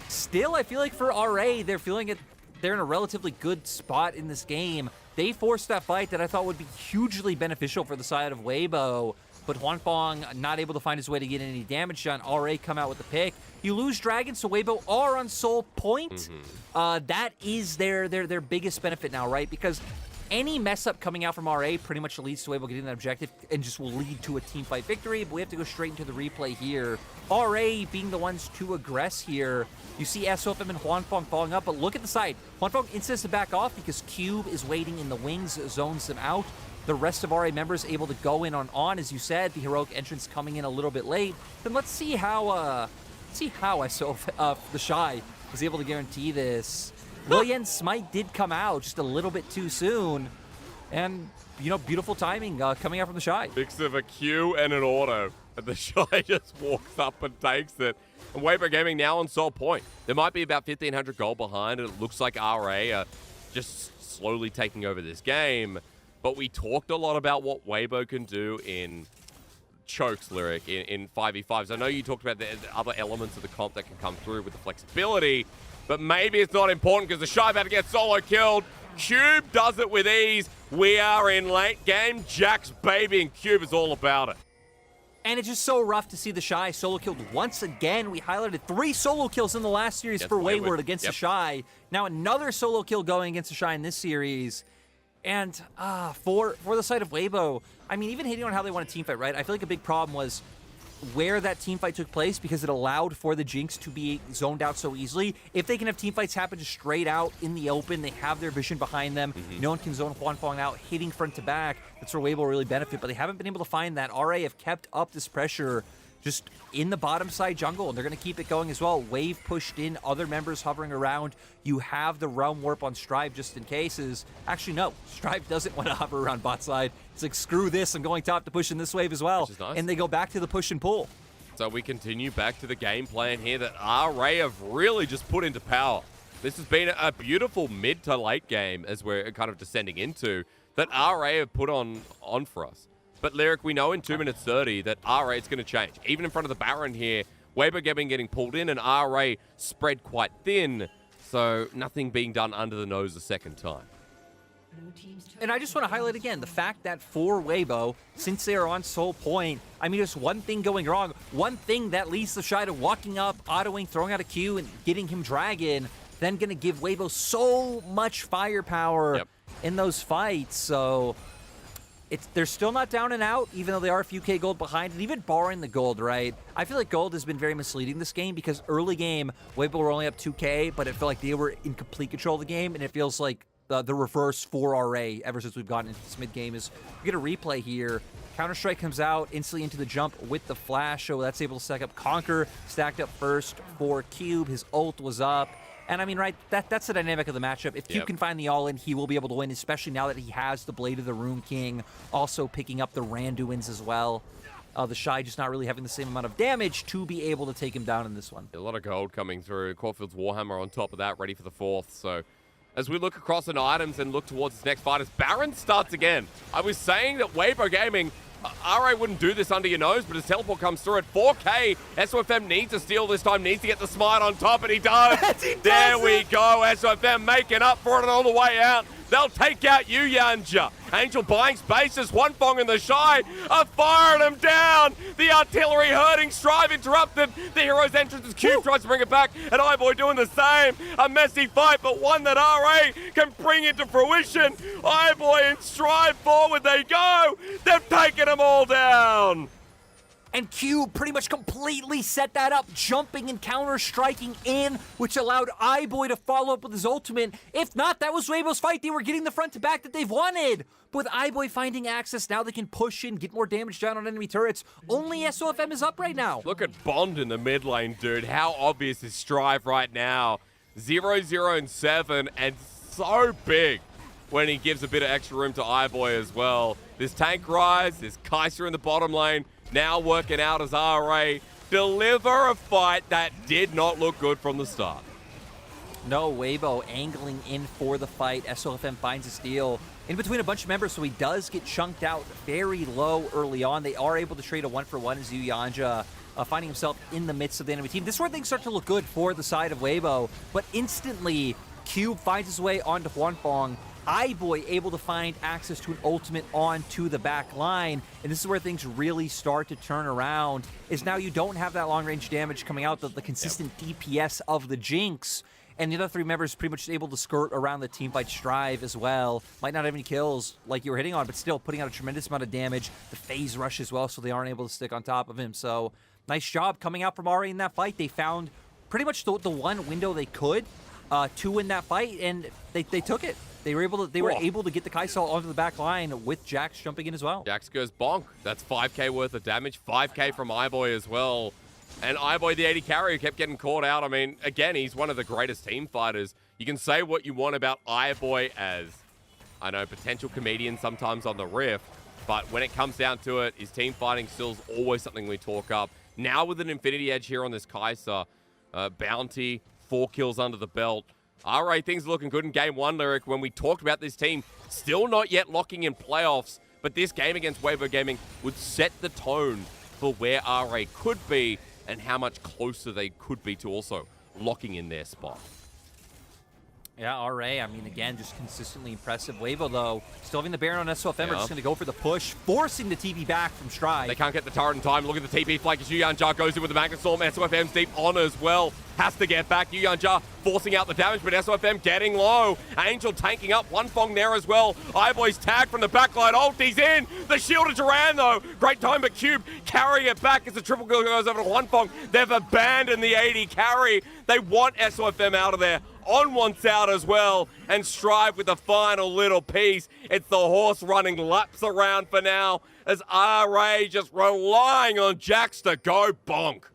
Still, I feel like for RA, they're feeling it. They're in a relatively good spot in this game. They forced that fight that I thought would be hugely beneficial for the side of Weibo. But Huanfeng not able to find his way to get any damage done. RA come out with the pick. You lose Dragon, so Weibo are on soul point. That is their biggest benefit now, right? Because any mess up coming out from RA pretty much leads to Weibo getting that objective and just will lead to a team fight victory. But we have to go straight into the replay here. RA being the ones to aggress here. You see SOFM and Huanfeng falling up, but look at the side. Huanfeng insists to back off because Cube is waiting in the wings, zones them out. The rest of RA members able to go in on, as you said, the heroic entrance coming in a little bit late. Then let's see how the Shy was able to guarantee this. Lilian's Smite did come out just a little bit too soon. And, you know, beautiful timing coming out from the Shy. Mix of a Q and an auto. And the Shy just walks up and takes it. And Weibo Gaming now on soul point. There might be about 1,500 gold behind, and it looks like RA are just slowly taking over this game. But we talked a lot about what Weibo can do in chokes, Lyric, in 5v5s. I know you talked about the other elements of the comp that can come through with the flexibility, but maybe it's not important because the Shy about to get solo killed. Cube does it with ease. We are in late game. Jack's baby, and Cube is all about it. And it's just so rough to see the Shy solo killed once again. We highlighted 3 solo kills in the last series for Wayward against the Shy. Now another solo kill going against the Shy in this series. And for the side of Weibo, I mean, even hitting on how they want a teamfight, right? I feel like a big problem was where that teamfight took place because it allowed for the Jinx to be zoned out so easily. If they can have teamfights happen just straight out in the open, they have their vision behind them. No one can zone Huanfeng out, hitting front to back. That's where Weibo really benefit, but they haven't been able to find that. RA have kept up this pressure just in the bottom side jungle, and they're going to keep it going as well. Wave pushed in, other members hovering around. You have the Realm Warp on Strive just in cases. Actually, no, Strive doesn't want to hover around bot side. It's like, screw this, I'm going top to push in this wave as well. Nice. And they go back to the push and pull. So we continue back to the game plan here that RA have really just put into power. This has been a beautiful mid to late game as we're kind of descending into that RA have put on for us. But Lyric, we know in 2 minutes 30 that RA is going to change. Even in front of the Baron here, Weibo Gaming getting pulled in and RA spread quite thin. So nothing being done under the nose a second time. And I just want to highlight again the fact that for Weibo, since they are on soul point, I mean, there's one thing going wrong. One thing that leads the Shy to walking up, autoing, throwing out a Q, and getting him Dragon, then going to give Weibo so much firepower in those fights. So they're still not down and out, even though they are a few K gold behind, and even borrowing the gold, right? I feel like gold has been very misleading this game because early game, Weibo were only up 2K, but it felt like they were in complete control of the game, and it feels like the reverse for RA ever since we've gotten into this mid-game is we get a replay here. Counter-Strike comes out instantly into the jump with the flash, so that's able to stack up. Conquer stacked up first for Cube. His ult was up. And I mean, right, that's the dynamic of the matchup. If Cube can find the all-in, he will be able to win, especially now that he has the Blade of the Rune King, also picking up the Randuins as well. The Shy just not really having the same amount of damage to be able to take him down in this one. A lot of gold coming through. Caulfield's Warhammer on top of that, ready for the 4th. So as we look across the items and look towards this next fight as Baron starts again. I was saying that Weibo Gaming, RA wouldn't do this under your nose, but his teleport comes through at 4K. SOFM needs a steal this time, needs to get the smite on top, and he does. There we go. SOFM making up for it all the way out. They'll take out Yuyanja. Angel buying spaces. Huanfeng and the Shy are firing him down. The artillery hurting. Strive interrupted. The hero's entrance as Cube tries to bring it back. And iBoy doing the same. A messy fight, but one that RA can bring into fruition. iBoy and Strive forward they go. They've taken them all down. And Cube pretty much completely set that up, jumping and counter-striking in, which allowed iBoy to follow up with his ultimate. If not, that was Weibo's fight. They were getting the front-to-back that they've wanted. But with iBoy finding access, now they can push in, get more damage down on enemy turrets. Only SOFM is up right now. Look at Bond in the mid lane, dude. How obvious is Strive right now? 0-0 and 7, and so big when he gives a bit of extra room to iBoy as well. This tank rise, this Kaiser in the bottom lane, now working out as RA deliver a fight that did not look good from the start. No, Weibo angling in for the fight. SOFM finds a steal in between a bunch of members, so he does get chunked out very low early on. They are able to trade a 1-for-1 as Yuyanja finding himself in the midst of the enemy team. This is where things start to look good for the side of Weibo, but instantly Cube finds his way onto Huanfeng. iBoy able to find access to an ultimate onto the back line, and this is where things really start to turn around, is now you don't have that long-range damage coming out, the consistent DPS of the Jinx, and the other three members pretty much able to skirt around the teamfight Strive as well. Might not have any kills like you were hitting on, but still putting out a tremendous amount of damage. The phase rush as well, so they aren't able to stick on top of him. So nice job coming out from RA in that fight. They found pretty much the one window they could to win that fight, and they took it. They were able to get the Kaisal onto the back line with Jax jumping in as well. Jax goes bonk. That's 5k worth of damage. 5k from iBoy as well. And iBoy, the 80 carry, kept getting caught out. I mean, again, he's one of the greatest team fighters. You can say what you want about iBoy as, I know, potential comedian sometimes on the Rift, but when it comes down to it, his team fighting skills always something we talk up. Now with an Infinity Edge here on this Kaiser, bounty, 4 kills under the belt. All right, things are looking good in game one, Lyric. When we talked about this team, still not yet locking in playoffs, but this game against Weibo Gaming would set the tone for where RA could be and how much closer they could be to also locking in their spot. Yeah, RA, I mean, again, just consistently impressive. Weibo, though, still having the Baron on SOFM, are just going to go for the push, forcing the TP back from Strive. They can't get the turret in time. Look at the TP flank as Yuyanja goes in with the Magnet Storm. SOFM's deep on as well. Has to get back. Yuyanja forcing out the damage, but SOFM getting low. Angel tanking up. Huanfeng there as well. iBoy's tagged from the backline. Ulti's in. The shield of Duran, though. Great time, but Cube carrying it back as the triple kill goes over to Huanfeng. They've abandoned the 80 carry. They want SOFM out of there. On wants out as well, and Strive with the final little piece. It's the horse running laps around for now, as RA just relying on Jax to go bonk.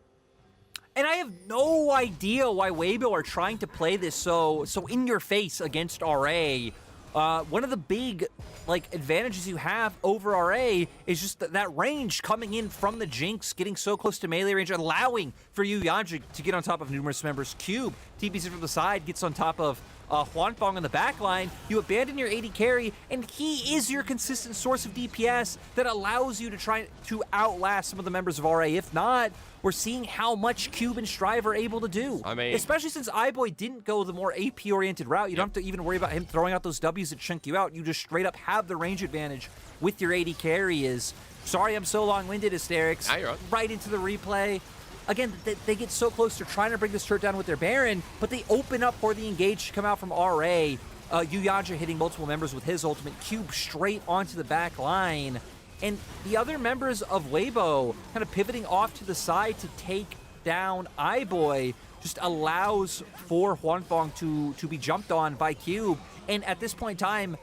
And I have no idea why Weibo are trying to play this so in your face against RA. One of the big advantages you have over RA is just that range coming in from the Jinx, getting so close to melee range, allowing for Yuyanja to get on top of numerous members. Cube TPs it from the side, gets on top of Huanfeng on the back line. You abandon your 80 carry, and he is your consistent source of DPS that allows you to try to outlast some of the members of RA. If not, we're seeing how much Cube and Strive are able to do. I mean, especially since iBoy didn't go the more AP-oriented route. You don't have to even worry about him throwing out those Ws that chunk you out. You just straight up have the range advantage with your 80 carry. Sorry I'm so long-winded, Asterix. Yeah, you're right into the replay. Again, they get so close to trying to bring this turret down with their Baron, but they open up for the engage to come out from RA. Yuyanja hitting multiple members with his ultimate. Cube straight onto the back line. And the other members of Weibo kind of pivoting off to the side to take down iBoy just allows for Huanfeng to be jumped on by Cube. And at this point in time,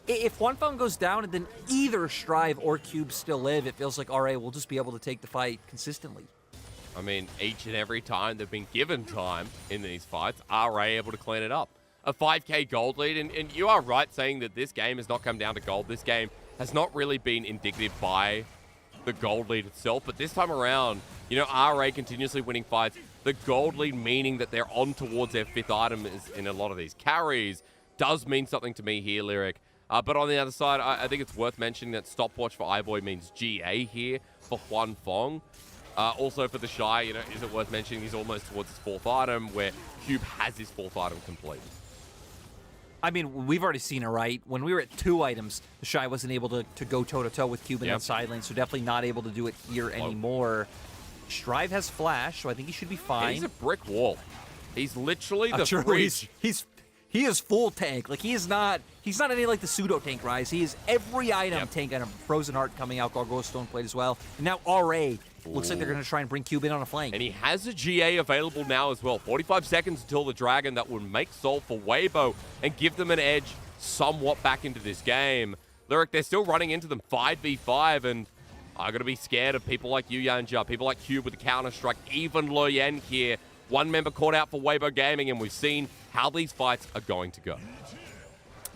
if Huanfeng goes down and then either Strive or Cube still live, it feels like RA will just be able to take the fight consistently. I mean, each and every time they've been given time in these fights, RA able to clean it up. A 5k gold lead, and you are right saying that this game has not come down to gold. This game has not really been indicative by the gold lead itself, but this time around, you know, RA continuously winning fights. The gold lead meaning that they're on towards their 5th item is in a lot of these carries, does mean something to me here, Lyric. But on the other side, I think it's worth mentioning that stopwatch for iBoy means GA here for Juan Fong. Also for the Shy, you know, is it worth mentioning he's almost towards his 4th item, where Cube has his 4th item complete. I mean, we've already seen it, right? When we were at 2 items, the Shy wasn't able to go toe-to-toe with Cube in that side lane, so definitely not able to do it here anymore. Strive has Flash, so I think he should be fine. He's a brick wall. He's literally the sure bridge. He is full tank. Like, he's not any like the pseudo tank Rise. He is every item tank, and a Frozen Heart coming out, Gargoyle Stone Plate as well. And now RA looks like they're going to try and bring Cube in on a flank. And he has a GA available now as well. 45 seconds until the Dragon. That would make Soul for Weibo and give them an edge somewhat back into this game. Lyric, they're still running into them 5v5, and I'm going to be scared of people like Yu Yanja, people like Cube with the Counter-Strike, even Lo Yen here. One member caught out for Weibo Gaming, and we've seen how these fights are going to go.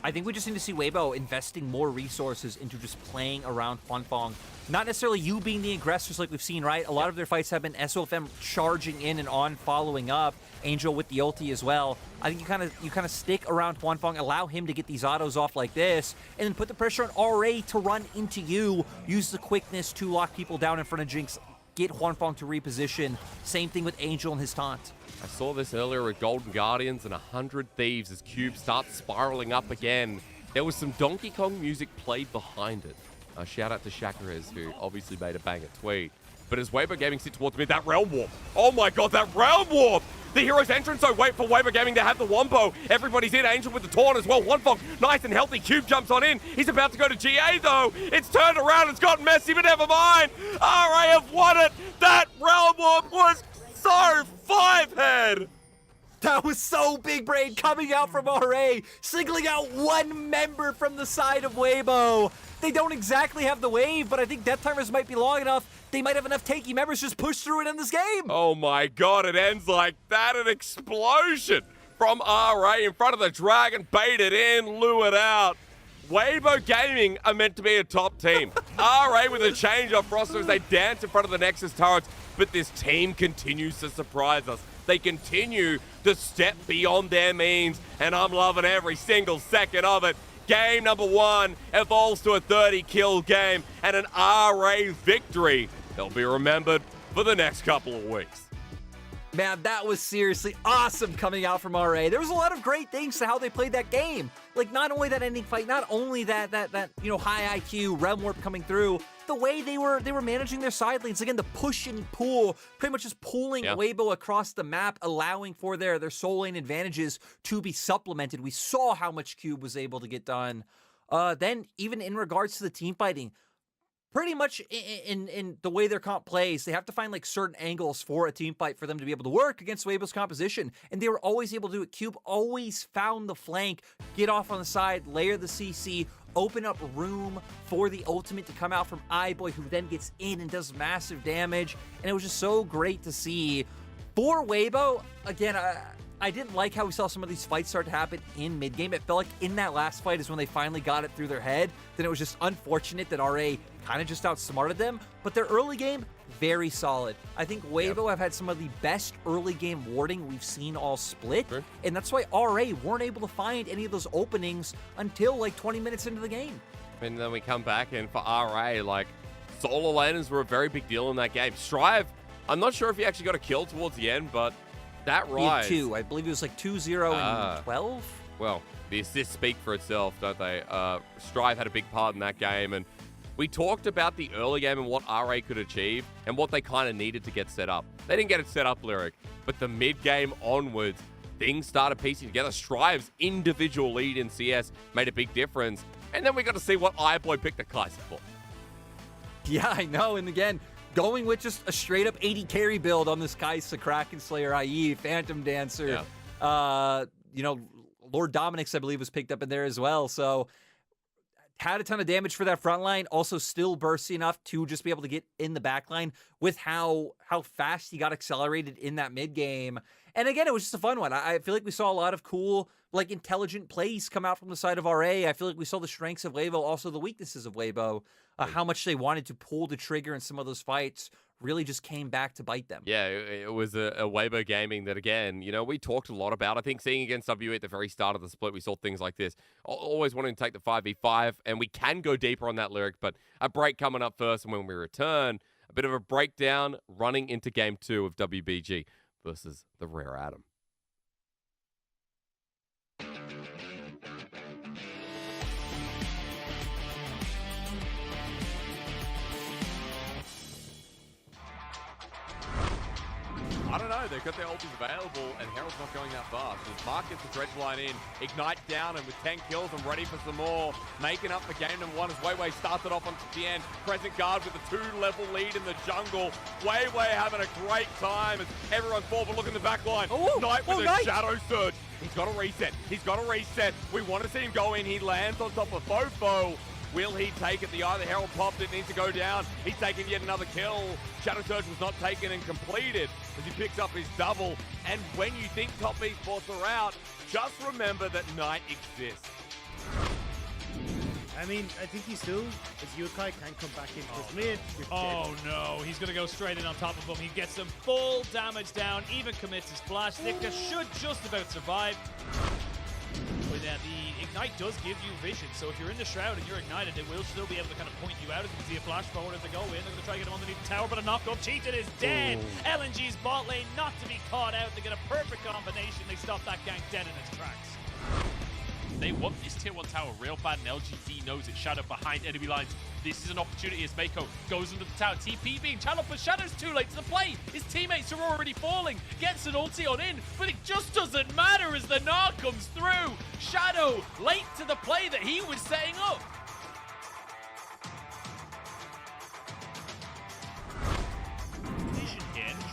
I think we just need to see Weibo investing more resources into just playing around Juan Fong. Not necessarily you being the aggressors like we've seen, right? A lot of their fights have been SOFM charging in and on, following up. Angel with the ulti as well. I think you kind of stick around Juan Fong, allow him to get these autos off like this, and then put the pressure on RA to run into you. Use the quickness to lock people down in front of Jinx. Get Juan Fong to reposition. Same thing with Angel and his taunt. I saw this earlier with Golden Guardians and 100 Thieves as Cube starts spiraling up again. There was some Donkey Kong music played behind it. Shout out to Shakarez, who obviously made a banger tweet. But as Weibo Gaming sit towards me, that Realm Warp. Oh my god, that Realm Warp! The hero's entrance, so wait for Weibo Gaming to have the Wombo. Everybody's in, Angel with the taunt as well. One Fong, nice and healthy. Cube jumps on in. He's about to go to GA though. It's turned around, it's gotten messy, but never mind. RA have won it. That Realm Warp was so 5-head. That was so big brain coming out from RA, singling out one member from the side of Weibo. They don't exactly have the wave, but I think Death Timers might be long enough. They might have enough tanky members just push through it in this game. Oh my god, it ends like that. An explosion from RA in front of the Dragon. Bait it in, lure it out. Weibo Gaming are meant to be a top team. RA with a change of roster as they dance in front of the Nexus turrets, but this team continues to surprise us. They continue to step beyond their means, and I'm loving every single second of it. Game number 1 evolves to a 30-kill game and an RA victory. They'll be remembered for the next couple of weeks. Man, that was seriously awesome coming out from RA. There was a lot of great things to how they played that game. Like, not only that ending fight, not only that high IQ Realm Warp coming through, the way they were managing their side lanes. Again, the push and pull, pretty much just pulling Weibo across the map, allowing for their soul lane advantages to be supplemented. We saw how much Cube was able to get done. Then, even in regards to the team fighting, pretty much in the way their comp plays, they have to find like certain angles for a team fight for them to be able to work against Weibo's composition. And they were always able to do it. Cube always found the flank, get off on the side, layer the CC, open up room for the ultimate to come out from iBoy, who then gets in and does massive damage. And it was just so great to see. For Weibo, again, I didn't like how we saw some of these fights start to happen in mid-game. It felt like in that last fight is when they finally got it through their head. Then it was just unfortunate that RA kind of just outsmarted them. But their early game, very solid. I think Weibo have had some of the best early game warding we've seen all split. Sure. And that's why RA weren't able to find any of those openings until like 20 minutes into the game. And then we come back, and for RA, like, solo laners were a very big deal in that game. Strive, I'm not sure if he actually got a kill towards the end, but that rise. He had 2. I believe it was like 2-0 and 12. Well, the assists speak for itself, don't they? Strive had a big part in that game, and we talked about the early game and what RA could achieve and what they kind of needed to get set up. They didn't get it set up, Lyric, but the mid-game onwards, things started piecing together. Strive's individual lead in CS made a big difference, and then we got to see what iBoy picked the Kai'Sa for. Yeah, I know, and again, going with just a straight-up 80 carry build on this Kai'Sa, Kraken Slayer, IE, Phantom Dancer. Yeah. Lord Dominic's, I believe, was picked up in there as well. So, had a ton of damage for that front line. Also, still bursty enough to just be able to get in the back line with how fast he got accelerated in that mid-game. And again, it was just a fun one. I feel like we saw a lot of cool, like, intelligent plays come out from the side of RA. I feel like we saw the strengths of Weibo, also the weaknesses of Weibo. How much they wanted to pull the trigger in some of those fights, really just came back to bite them. Yeah, it was a Weibo Gaming that, again, you know, we talked a lot about. I think seeing against WE at the very start of the split, we saw things like this. Always wanting to take the 5v5, and we can go deeper on that lyric, but a break coming up first, and when we return, a bit of a breakdown running into Game 2 of WBG versus the Rare Atom. I don't know, they've got their ultis available, and Herald's not going that fast. As Mark gets the dredge line in, Ignite down, and with 10 kills, I'm ready for some more. Making up for game number 1 as Weiwei started off on the end. Crescent Guard with a 2-level lead in the jungle. Weiwei having a great time as everyone's forward. Look in the back line. Knight with a Shadow Surge. He's got to reset. He's got to reset. We want to see him go in. He lands on top of Fofo. Will he take it? The eye of the Herald popped. It needs to go down. He's taking yet another kill. Shadow Surge was not taken and completed as he picks up his double. And when you think top esports are out, just remember that Knight exists. I mean, I think he still, as Yukai, can come back into this mid. Oh no, he's going to go straight in on top of him. He gets some full damage down, even commits his flash. Nika should just about survive. But the Ignite does give you vision, so if you're in the Shroud and you're ignited, it will still be able to kind of point you out. As you can see a flash forward as they go in. They're going to try to get him underneath the tower, but a knock-up. Cheated is dead. LNG's bot lane not to be caught out. They get a perfect combination. They stop that gank dead in its tracks. They want this tier 1 tower real bad, and LGD knows it. Shadow behind enemy lines. This is an opportunity as Mako goes into the tower. TP being channeled, but Shadow's too late to the play. His teammates are already falling. Gets an ulti on in, but it just doesn't matter as the Gnar comes through. Shadow late to the play that he was setting up.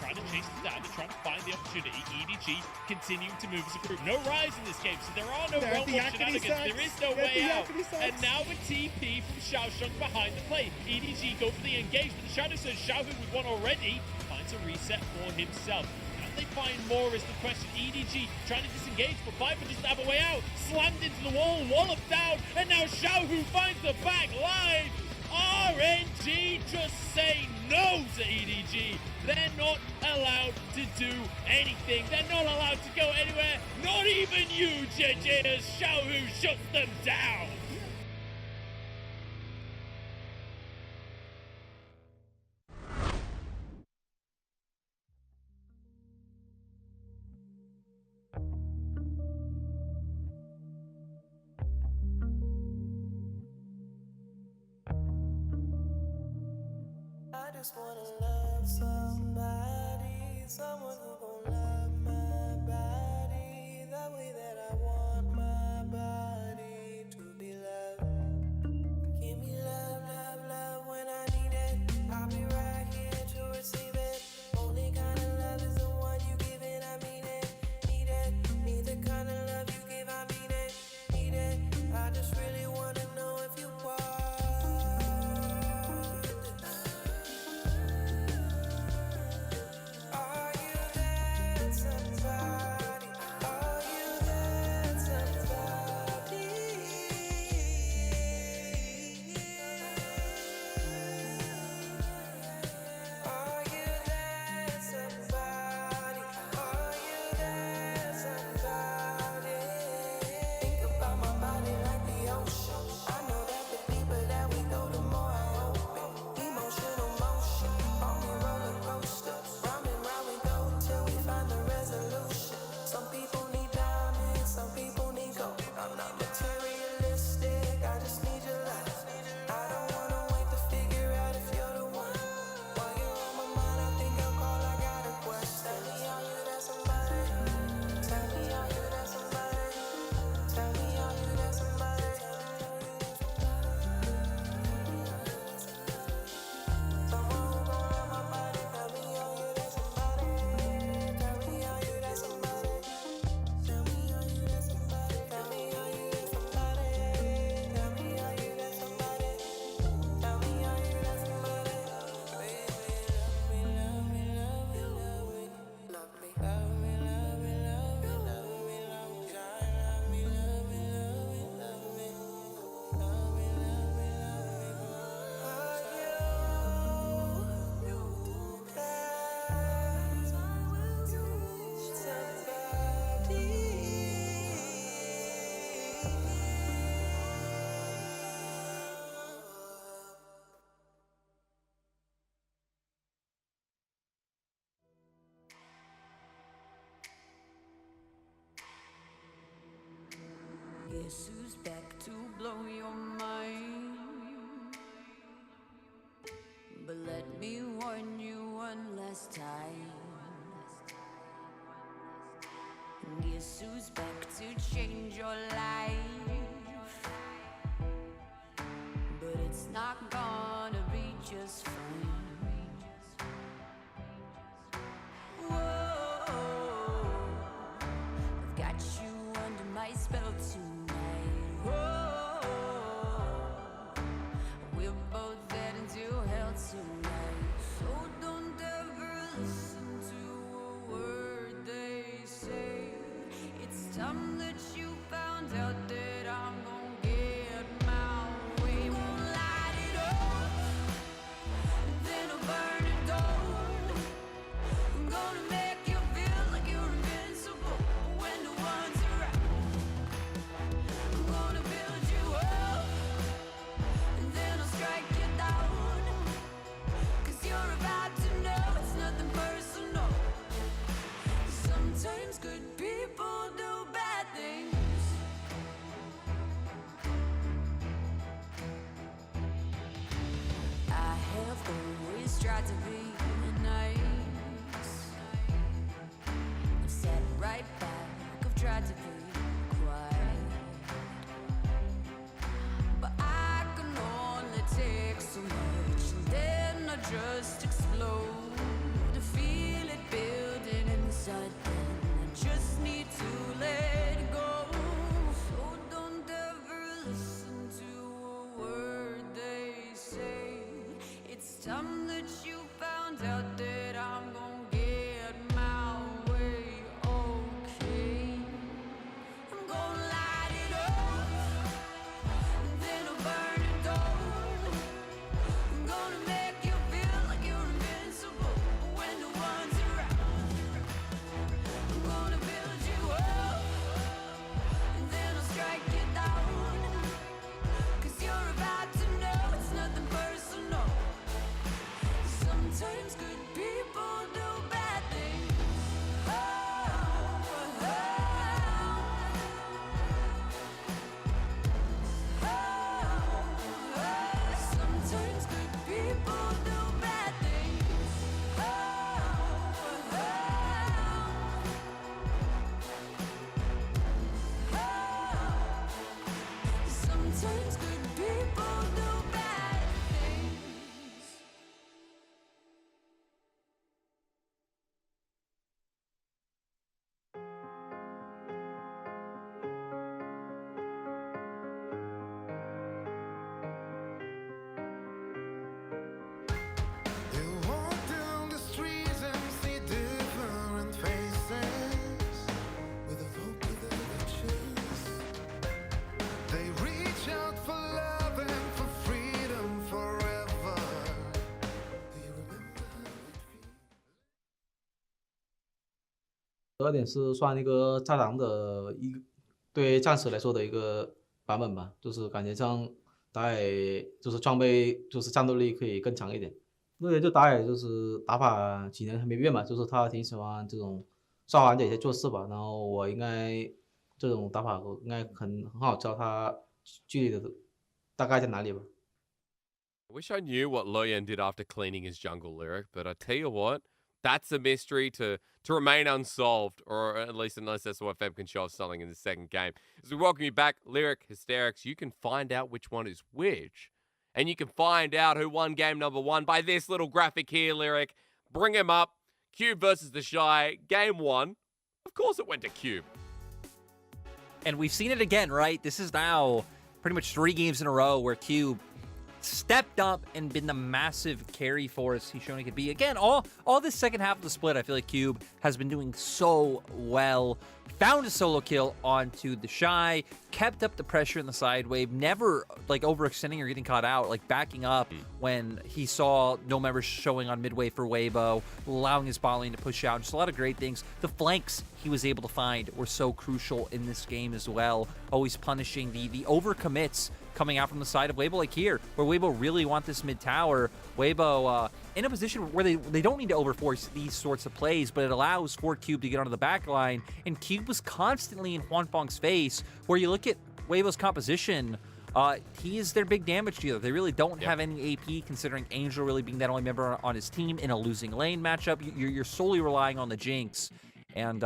Trying to chase them down, they're trying to find the opportunity. EDG continuing to move as a group. No rise in this game, so there are no wrong shenanigans. There is no way out. And now with TP from Xiaosheng behind the play. EDG go for the engage, but the Shadow says Xiaohu with one already finds a reset for himself. Can they find more is the question. EDG trying to disengage, but Viper doesn't have a way out. Slammed into the wall, walloped down, and now Xiaohu finds the back line. RNG just say no to EDG. They're not allowed to do anything. They're not allowed to go anywhere. Not even you, JJ, as Xiaohu shuts them down. I just wanna love somebody, someone who gon' love my body the way that I want my body to be loved. Give me love, love, love when I need it. I'll be right here to receive it. Only kind of love is the one you give it, I mean it. Need it, need the kind of love you give, I mean it. Need it, I just really wanna know if you want. Are you there, somebody? Are you there? Guess who's back to blow your mind? But let me warn you one last time. Guess who's back to change your life? But it's not gonna be just fine. Whoa, I've got you under my spell tonight. Whoa, we're both heading to hell tonight. So don't ever listen to a word they say. It's time that you found out that I'm gonna get my way. Gonna light it up, then I'll burn it down. I'm gonna make you feel like you're invincible when no one's around. I'm gonna build you up, and then I'll strike you down. 'Cause you're about to know it's nothing personal. Sometimes good people do bad things. I have always tried to be nice. I've sat right back, I've tried to be quiet. But I can only take so much, and then I just explode. To feel it building inside, then I just need to let it go. So don't ever listen to a word they say. It's time that you found out that I'm gonna get my way. Okay, I'm gonna light it up, then I'll burn it down. I'm gonna make you feel like you're invincible when no one's around. I'm gonna build you up, and then I'll strike you down. 'Cause you're about to know it's nothing personal. Sometimes good people do bad things. Oh, oh, oh, oh. Sometimes good people do bad things. Oh, oh, oh. Sometimes good people do bad things. You walk down the streets and see different faces with a hope with the riches. They reach out for love and for freedom forever. Do you remember how it feels? 12点是算一个战狼的对战士来说的一个版本吧，就是感觉上打野就是装备就是战斗力可以更强一点。乐爷就打野就是打法几年还没变嘛，就是他挺喜欢这种刷完的一些做事吧，然后我应该这种打法我应该很好教他具体的大概在哪里吧。 I wish I knew what Loyan did after cleaning his jungle lyric, but I tell you what, that's a mystery to remain unsolved, or at least unless SOFM can show us something in the second game. As we welcome you back, Lyric Hysterics, you can find out which one is which, and you can find out who won game number 1 by this little graphic here, Lyric. Bring him up. Cube versus the Shy, game 1. Of course it went to Cube. And we've seen it again, right? This is now pretty much 3 games in a row where Cube stepped up and been the massive carry force he's shown he could be. Again, all this second half of the split, I feel like Cube has been doing so well. Found a solo kill onto the Shy, kept up the pressure in the side wave, never like overextending or getting caught out, like backing up when he saw no members showing on midway for Weibo, allowing his bot lane to push out. Just a lot of great things. The flanks he was able to find were so crucial in this game as well. Always punishing the overcommits coming out from the side of Weibo, like here, where Weibo really want this mid tower. Weibo in a position where they don't need to overforce these sorts of plays, but it allows for Cube to get onto the back line, and Cube was constantly in Huanfeng's face, where you look at Weibo's composition, he is their big damage dealer. They really don't have any AP, considering Angel really being that only member on his team in a losing lane matchup. You're solely relying on the Jinx. And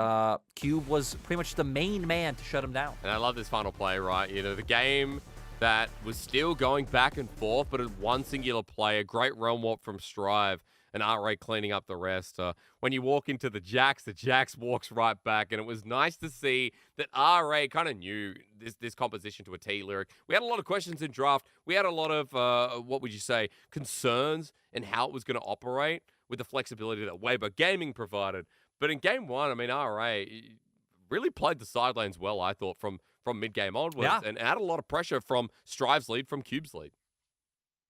Cube was pretty much the main man to shut him down. And I love this final play, right? You know, the game that was still going back and forth, but at one singular play, a great realm warp from Strive, and RA cleaning up the rest. When you walk into the Jax walks right back, and it was nice to see that RA kind of knew this composition to a T lyric. We had a lot of questions in draft. We had a lot of, what would you say, concerns in how it was going to operate with the flexibility that Weibo Gaming provided. But in game one, I mean, RA really played the side lanes well, I thought, from mid-game onwards, and had a lot of pressure from Strive's lead, from Cube's lead.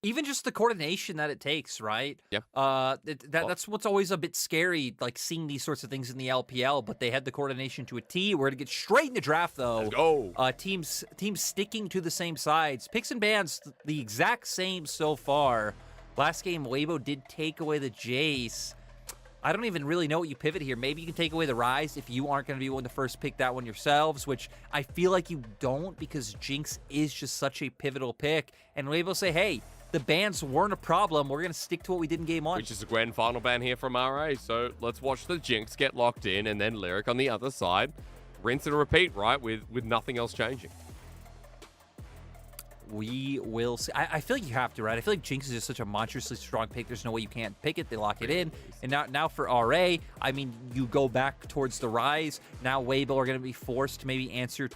Even just the coordination that it takes, right? Yeah. That's what's always a bit scary, like seeing these sorts of things in the LPL, but they had the coordination to a T. We're going to get straight in the draft, though. Let's go. Teams sticking to the same sides. Picks and bans, the exact same so far. Last game, Weibo did take away the Jace. I don't even really know what you pivot here. Maybe you can take away the Rise if you aren't going to be one to first pick that one yourselves, which I feel like you don't, because Jinx is just such a pivotal pick. And Weibo say, hey, the bans weren't a problem. We're going to stick to what we did in game one. Which is a grand final ban here from RA. So let's watch the Jinx get locked in, and then Lyric on the other side. Rinse and repeat, right, with nothing else changing. We will see. I feel like you have to, right? I feel like Jinx is just such a monstrously strong pick. There's no way you can't pick it. They lock it in. And now for RA, I mean, you go back towards the Rise. Now Weibo are going to be forced to maybe answer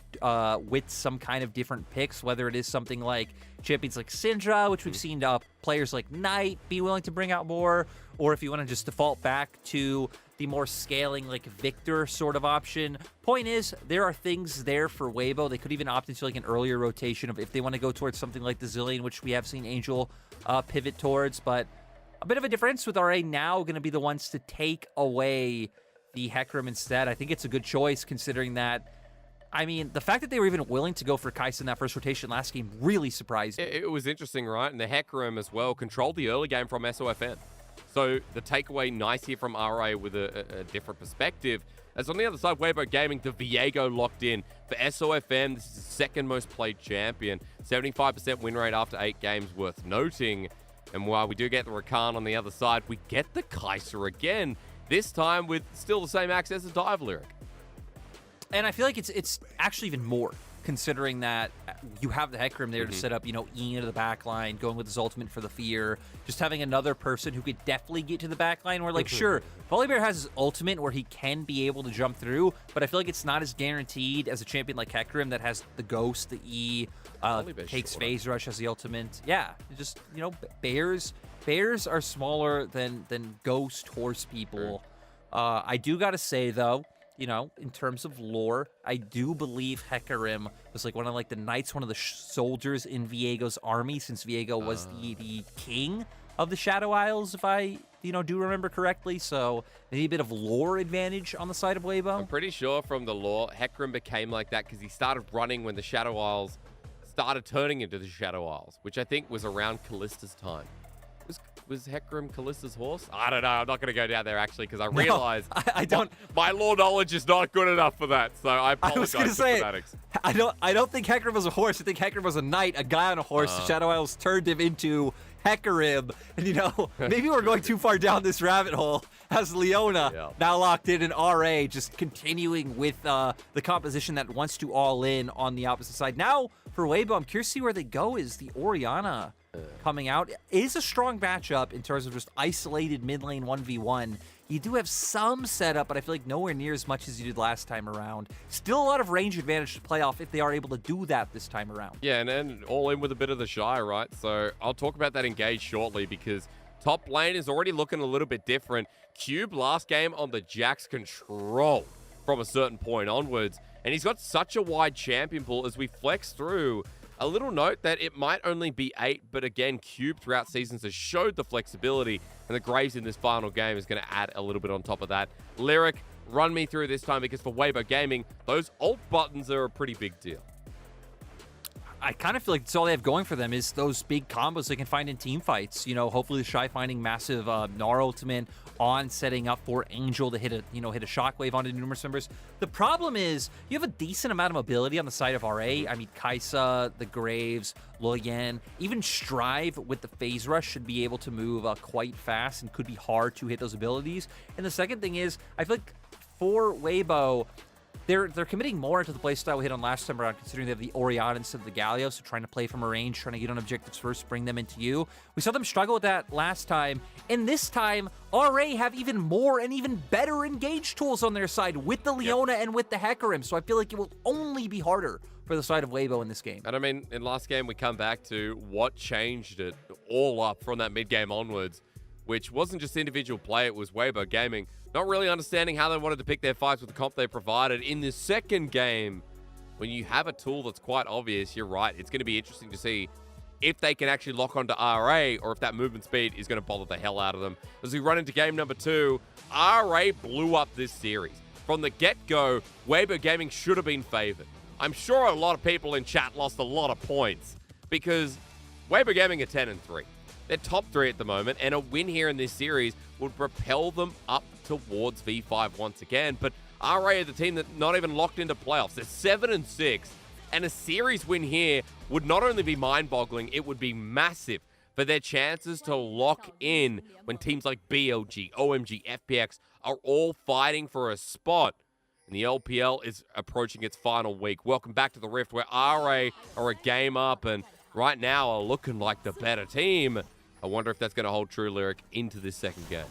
with some kind of different picks, whether it is something like champions like Syndra, which we've seen players like Knight be willing to bring out more, or if you want to just default back to the more scaling like Victor sort of option. Point is, there are things there for Weibo. They could even opt into like an earlier rotation of if they want to go towards something like the Zillion, which we have seen Angel pivot towards. But a bit of a difference with RA now going to be the ones to take away the Hecarim instead. I think it's a good choice, considering that, I mean, the fact that they were even willing to go for Kai'Sa in that first rotation last game really surprised me. It was interesting, right? And the Hecarim as well controlled the early game from SOFN. So the takeaway nice here from RA with a different perspective. As on the other side, Weibo Gaming, the Viego locked in. For SOFM, this is the second most played champion. 75% win rate after 8 games, worth noting. And while we do get the Rakan on the other side, we get the Kai'Sa again. This time with still the same access as Dive Lyric. And I feel like it's actually even more, considering that you have the Hecarim there to set up, E into the back line, going with his ultimate for the fear, just having another person who could definitely get to the back line. Where, like, sure, Volibear has his ultimate where he can be able to jump through, but I feel like it's not as guaranteed as a champion like Hecarim that has the Ghost, the E, takes Phase Rush as the ultimate. Yeah, just, bears are smaller than Ghost horse people. I do gotta say, though, in terms of lore, I do believe Hecarim was like one of the knights, one of the soldiers in Viego's army, since Viego was the king of the Shadow Isles, if I do remember correctly. So maybe a bit of lore advantage on the side of Weibo. I'm pretty sure from the lore, Hecarim became like that because he started running when the Shadow Isles started turning into the Shadow Isles, which I think was around Callista's time. Was Hecarim Callista's horse? I don't know. I'm not going to go down there, actually, because I realize I don't. My lore knowledge is not good enough for that, so I apologize. I was going to say, fanatics. I don't think Hecarim was a horse. I think Hecarim was a knight, a guy on a horse. The Shadow Isles turned him into Hecarim. And, maybe we're going too far down this rabbit hole as Leona now locked in, and RA just continuing with the composition that wants to all in on the opposite side. Now, for Weibo, I'm curious to see where they go. Is the Orianna coming out? It is a strong matchup in terms of just isolated mid lane 1v1. You do have some setup, but I feel like nowhere near as much as you did last time around. Still a lot of range advantage to play off if they are able to do that this time around. Yeah, and then all in with a bit of the shy, right? So I'll talk about that engage shortly, because top lane is already looking a little bit different. Cube last game on the Jax control from a certain point onwards, and he's got such a wide champion pool as we flex through. A little note that it might only be 8, but again, Cube throughout seasons has showed the flexibility, and the Graves in this final game is going to add a little bit on top of that. Lyric, run me through this time, because for Weibo Gaming, those alt buttons are a pretty big deal. I kind of feel like it's all they have going for them is those big combos they can find in team fights. You know, hopefully the Shy finding massive Gnar ultimate on setting up for Angel to hit a shockwave onto numerous members. The problem is you have a decent amount of mobility on the side of RA. I mean, Kaisa, the Graves, Loyen, even Strive with the phase rush should be able to move quite fast and could be hard to hit those abilities. And the second thing is, I feel like for Weibo, they're committing more into the playstyle we hit on last time around, considering they have the Oriana instead of the Galio, so trying to play from a range, trying to get on objectives first, bring them into you. We saw them struggle with that last time, and this time, RA have even more and even better engage tools on their side with the Leona and with the Hecarim, so I feel like it will only be harder for the side of Weibo in this game. And I mean, in last game, we come back to what changed it all up from that mid-game onwards, which wasn't just individual play, it was Weibo Gaming not really understanding how they wanted to pick their fights with the comp they provided. In the second game, when you have a tool that's quite obvious, you're right, it's going to be interesting to see if they can actually lock onto RA or if that movement speed is going to bother the hell out of them. As we run into game number 2, RA blew up this series. From the get-go, Weibo Gaming should have been favored. I'm sure a lot of people in chat lost a lot of points because Weibo Gaming are 10-3. They're top 3 at the moment, and a win here in this series would propel them up towards V5 once again. But RA are the team that not even locked into playoffs. They're 7-6, and a series win here would not only be mind-boggling, it would be massive for their chances to lock in when teams like BLG, OMG, FPX are all fighting for a spot. And the LPL is approaching its final week. Welcome back to the Rift, where RA are a game up and right now are looking like the better team. I wonder if that's going to hold true, Lyric, into this second game.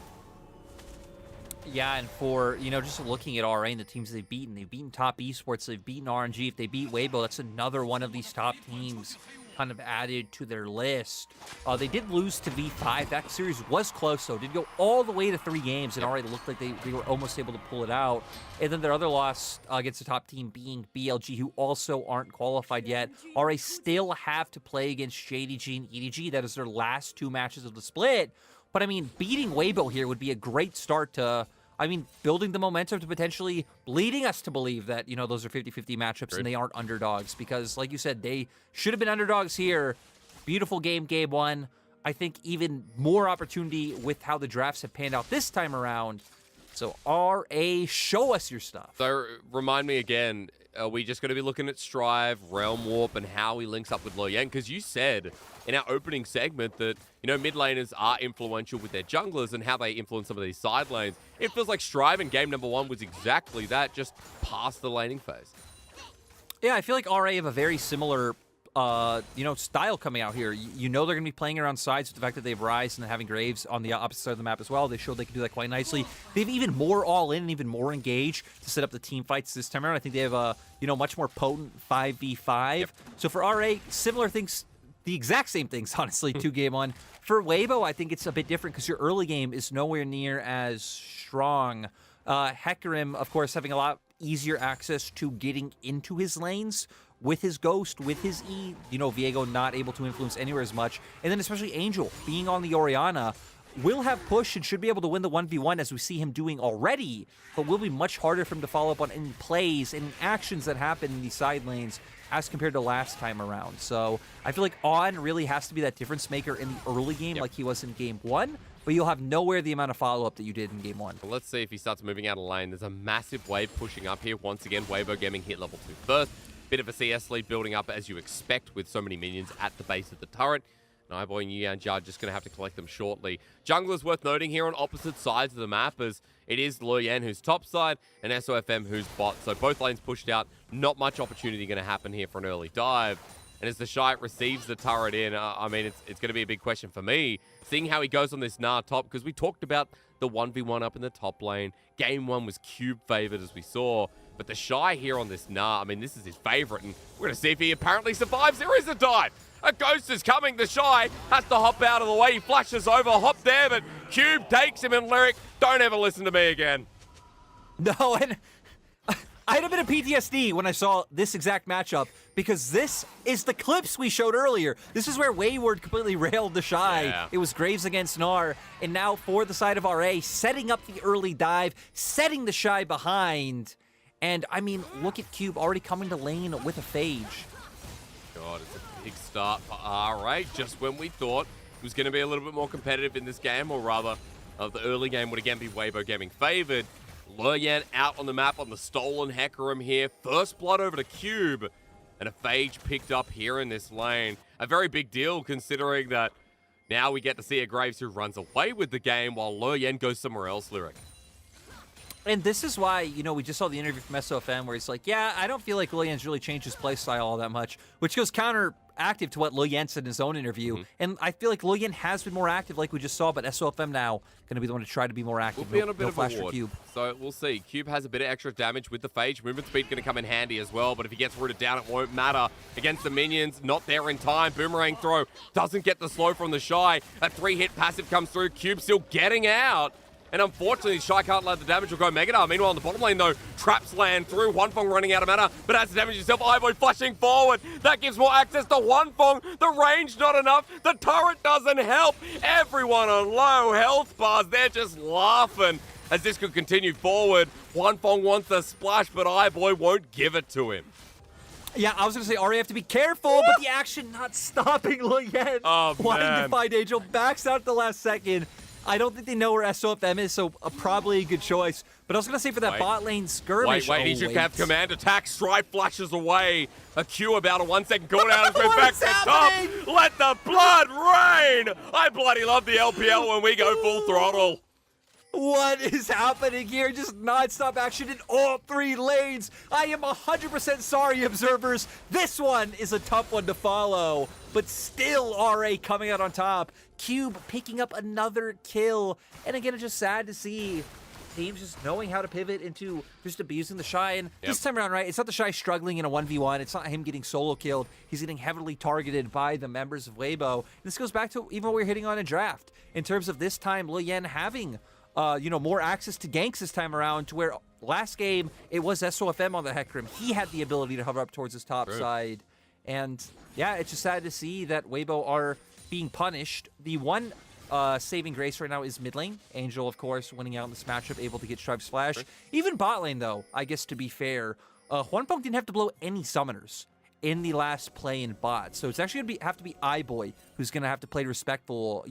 Yeah, and for, just looking at RA and the teams they've beaten top esports, they've beaten RNG. If they beat Weibo, that's another one of these top teams kind of added to their list. They did lose to V5. That series was close, though. Did go all the way to 3 games, and RA looked like they were almost able to pull it out. And then their other loss against the top team being BLG, who also aren't qualified yet. RA still have to play against JDG and EDG. That is their last 2 matches of the split. But, I mean, beating Weibo here would be a great start to, building the momentum to potentially leading us to believe that, those are 50-50 matchups and they aren't underdogs. Because, like you said, they should have been underdogs here. Beautiful game 1. I think even more opportunity with how the drafts have panned out this time around. So, RA, show us your stuff. So, remind me again, are we just going to be looking at Strive, Realm Warp, and how he links up with Loyen? Because you said in our opening segment that, mid laners are influential with their junglers and how they influence some of these side lanes. It feels like Strive in game number 1 was exactly that, just past the laning phase. Yeah, I feel like RA have a very similar, style coming out here. They're going to be playing around sides with the fact that they have Ryze and having Graves on the opposite side of the map as well. They showed they can do that quite nicely. They have even more all-in and even more engaged to set up the team fights this time around. I think they have a, much more potent 5v5. Yep. So for RA, similar things, the exact same things, honestly, to game 1. For Weibo, I think it's a bit different because your early game is nowhere near as strong. Hecarim, of course, having a lot easier access to getting into his lanes with his Ghost, with his E. Viego not able to influence anywhere as much. And then especially Angel being on the Oriana will have push and should be able to win the 1v1 as we see him doing already, but will be much harder for him to follow up on any plays and actions that happen in these side lanes as compared to last time around. So I feel like On really has to be that difference maker in the early game like he was in game 1, but you'll have nowhere the amount of follow-up that you did in game 1. Well, let's see if he starts moving out of lane. There's a massive wave pushing up here. Once again, Weibo Gaming hit level 2 first. Bit of a CS lead building up as you expect with so many minions at the base of the turret. Nightboy and Yuan Jia just going to have to collect them shortly. Junglers worth noting here on opposite sides of the map as it is Loyen who's top side and SOFM who's bot. So both lanes pushed out. Not much opportunity going to happen here for an early dive. And as the Shy receives the turret in, it's going to be a big question for me, seeing how he goes on this Gnar top, because we talked about the 1v1 up in the top lane. Game 1 was cube favored as we saw. But the Shy here on this Gnar, this is his favorite, and we're going to see if he apparently survives. There is a dive. A Ghost is coming. The Shy has to hop out of the way. He flashes over, hop there, but Cube takes him, and Lyric, don't ever listen to me again. No, and I had a bit of PTSD when I saw this exact matchup, because this is the clips we showed earlier. This is where Wayward completely railed the Shy. Yeah. It was Graves against Gnar, and now for the side of RA, setting up the early dive, setting the Shy behind. And, look at Cube already coming to lane with a Phage. God, it's a big start for RA, just when we thought it was going to be a little bit more competitive in this game, or rather, the early game would again be Weibo Gaming favored. Luoyan out on the map on the stolen Hecarim here. First blood over to Cube, and a Phage picked up here in this lane. A very big deal considering that now we get to see a Graves who runs away with the game while Luoyan goes somewhere else, Lyric. And this is why, you know, we just saw the interview from SOFM where he's like, yeah, I don't feel like Luoyan's really changed his playstyle all that much, which goes counteractive to what Luoyan said in his own interview. And I feel like Luoyan has been more active like we just saw, but SOFM now going to be the one to try to be more active. We'll be on a bit no of flash a for ward. Cube. So we'll see. Cube has a bit of extra damage with the Phage. Movement speed going to come in handy as well, but if he gets rooted down, it won't matter. Against the minions, not there in time. Boomerang throw doesn't get the slow from the Shy. A 3-hit passive comes through. Cube still getting out. And unfortunately, Shy can't let the damage will go Megadar. Meanwhile, in the bottom lane, though, traps land through. Huanfeng running out of mana, but has to damage himself. Ivoy flashing forward. That gives more access to Huanfeng. The range not enough. The turret doesn't help. Everyone on low health bars. They're just laughing as this could continue forward. Huanfeng wants the splash, but Ivoy won't give it to him. Yeah, I was going to say, Ari, have to be careful, but the action not stopping Luoyan. Oh, Wanting man. to find Angel, backs out at the last second. I don't think they know where SOFM is, so probably a good choice. But I was going to say for that bot lane skirmish. Wait, he should have command attack. Strife flashes away. A Q about a 1 second cooldown as we're back to top. Let the blood rain. I bloody love the LPL when we go full throttle. What is happening here? Just non-stop action in all 3 lanes. I am 100% sorry, observers. This one is a tough one to follow. But still, RA coming out on top. Cube picking up another kill. And again, it's just sad to see teams just knowing how to pivot into just abusing the Shy. And this time around, right, it's not the Shy struggling in a 1v1. It's not him getting solo killed. He's getting heavily targeted by the members of Weibo. And this goes back to even what we were hitting on in draft. In terms of this time, Luoyan having more access to ganks this time around, to where last game it was SOFM on the Hecarim. He had the ability to hover up towards his top side. And yeah, it's just sad to see that Weibo are being punished. The one saving grace right now is mid lane. Angel, of course, winning out in this matchup, able to get Stripe's flash. Even bot lane, though, I guess to be fair, Huanfeng didn't have to blow any summoners in the last play in bot. So it's actually going to have to be iBoy who's going to have to play respectful,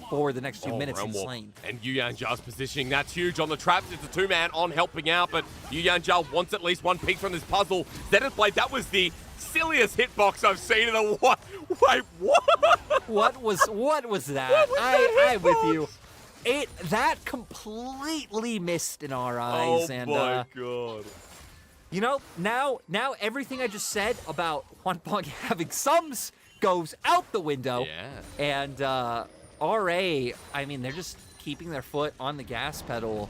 forward the next 2 minutes in this lane. And Yuyanja's positioning, that's huge on the traps. It's a 2-man on helping out, but Yuyanja wants at least one piece from this puzzle. Zenith Blade, that was the silliest hitbox I've seen in a what? Wait, what? What was that? I'm with you. That completely missed in our eyes. Oh and, my God. Now everything I just said about Huanfeng having sums goes out the window. Yeah. And RA, I mean, they're just keeping their foot on the gas pedal.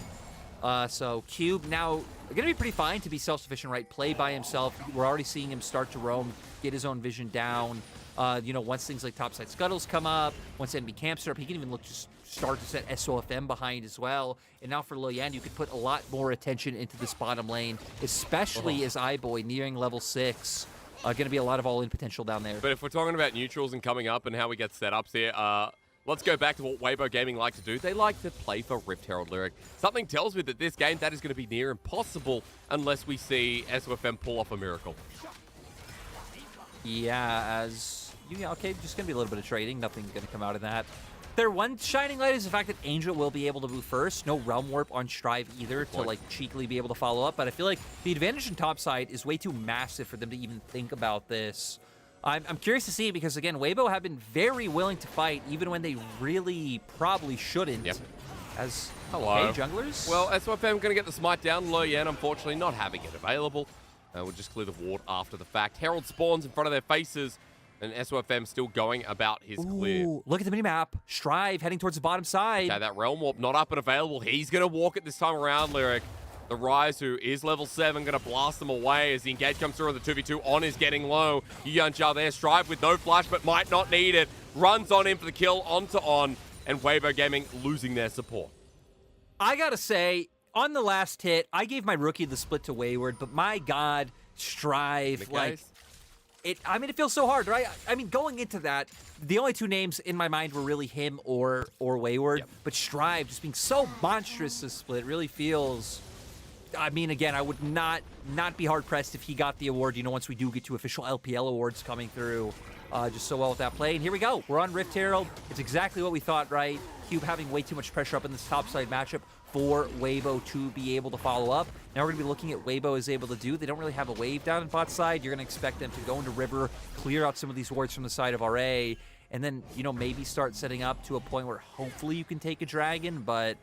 So Cube now going to be pretty fine to be self-sufficient, right? Play by himself. We're already seeing him start to roam, get his own vision down. Once things like topside scuttles come up, once enemy camps are up, he can even just start to set SOFM behind as well. And now for Luoyan, you could put a lot more attention into this bottom lane, especially as iBoy nearing level 6. Going to be a lot of all-in potential down there. But if we're talking about neutrals and coming up and how we get setups here, let's go back to what Weibo Gaming like to do. They like to play for Rift Herald, Lyric. Something tells me that this game, that is going to be near impossible unless we see SOFM pull off a miracle. Yeah, okay, just going to be a little bit of trading. Nothing's going to come out of that. Their one shining light is the fact that Angel will be able to move first. No Realm Warp on Strive either to cheekily be able to follow up. But I feel like the advantage in topside is way too massive for them to even think about this. I'm curious to see because, again, Weibo have been very willing to fight even when they really probably shouldn't. Yep. As hello, junglers? Well, SOFM going to get the smite down. Luoyan, unfortunately, not having it available. We'll just clear the ward after the fact. Herald spawns in front of their faces, and SOFM still going about his clear. Look at the minimap. Strive heading towards the bottom side. Okay, that Realm Warp not up and available. He's going to walk it this time around, Lyric. The Rise, who is level 7, going to blast them away as the engage comes through on the 2v2. On is getting low. Yuyanjia there. Strive with no flash, but might not need it. Runs on in for the kill, onto On, and Weibo Gaming losing their support. I got to say, on the last hit, I gave my rookie the split to Wayward, but my God, Strive, it feels so hard, right? I mean, going into that, the only 2 names in my mind were really him or Wayward, but Strive just being so monstrous this split really feels I mean, again, I would not be hard-pressed if he got the award, once we do get to official LPL awards coming through. Just so well with that play. And here we go. We're on Rift Herald. It's exactly what we thought, right? Cube having way too much pressure up in this topside matchup for Weibo to be able to follow up. Now we're going to be looking at what Weibo is able to do. They don't really have a wave down in bot side. You're going to expect them to go into river, clear out some of these wards from the side of RA, and then, maybe start setting up to a point where hopefully you can take a dragon, but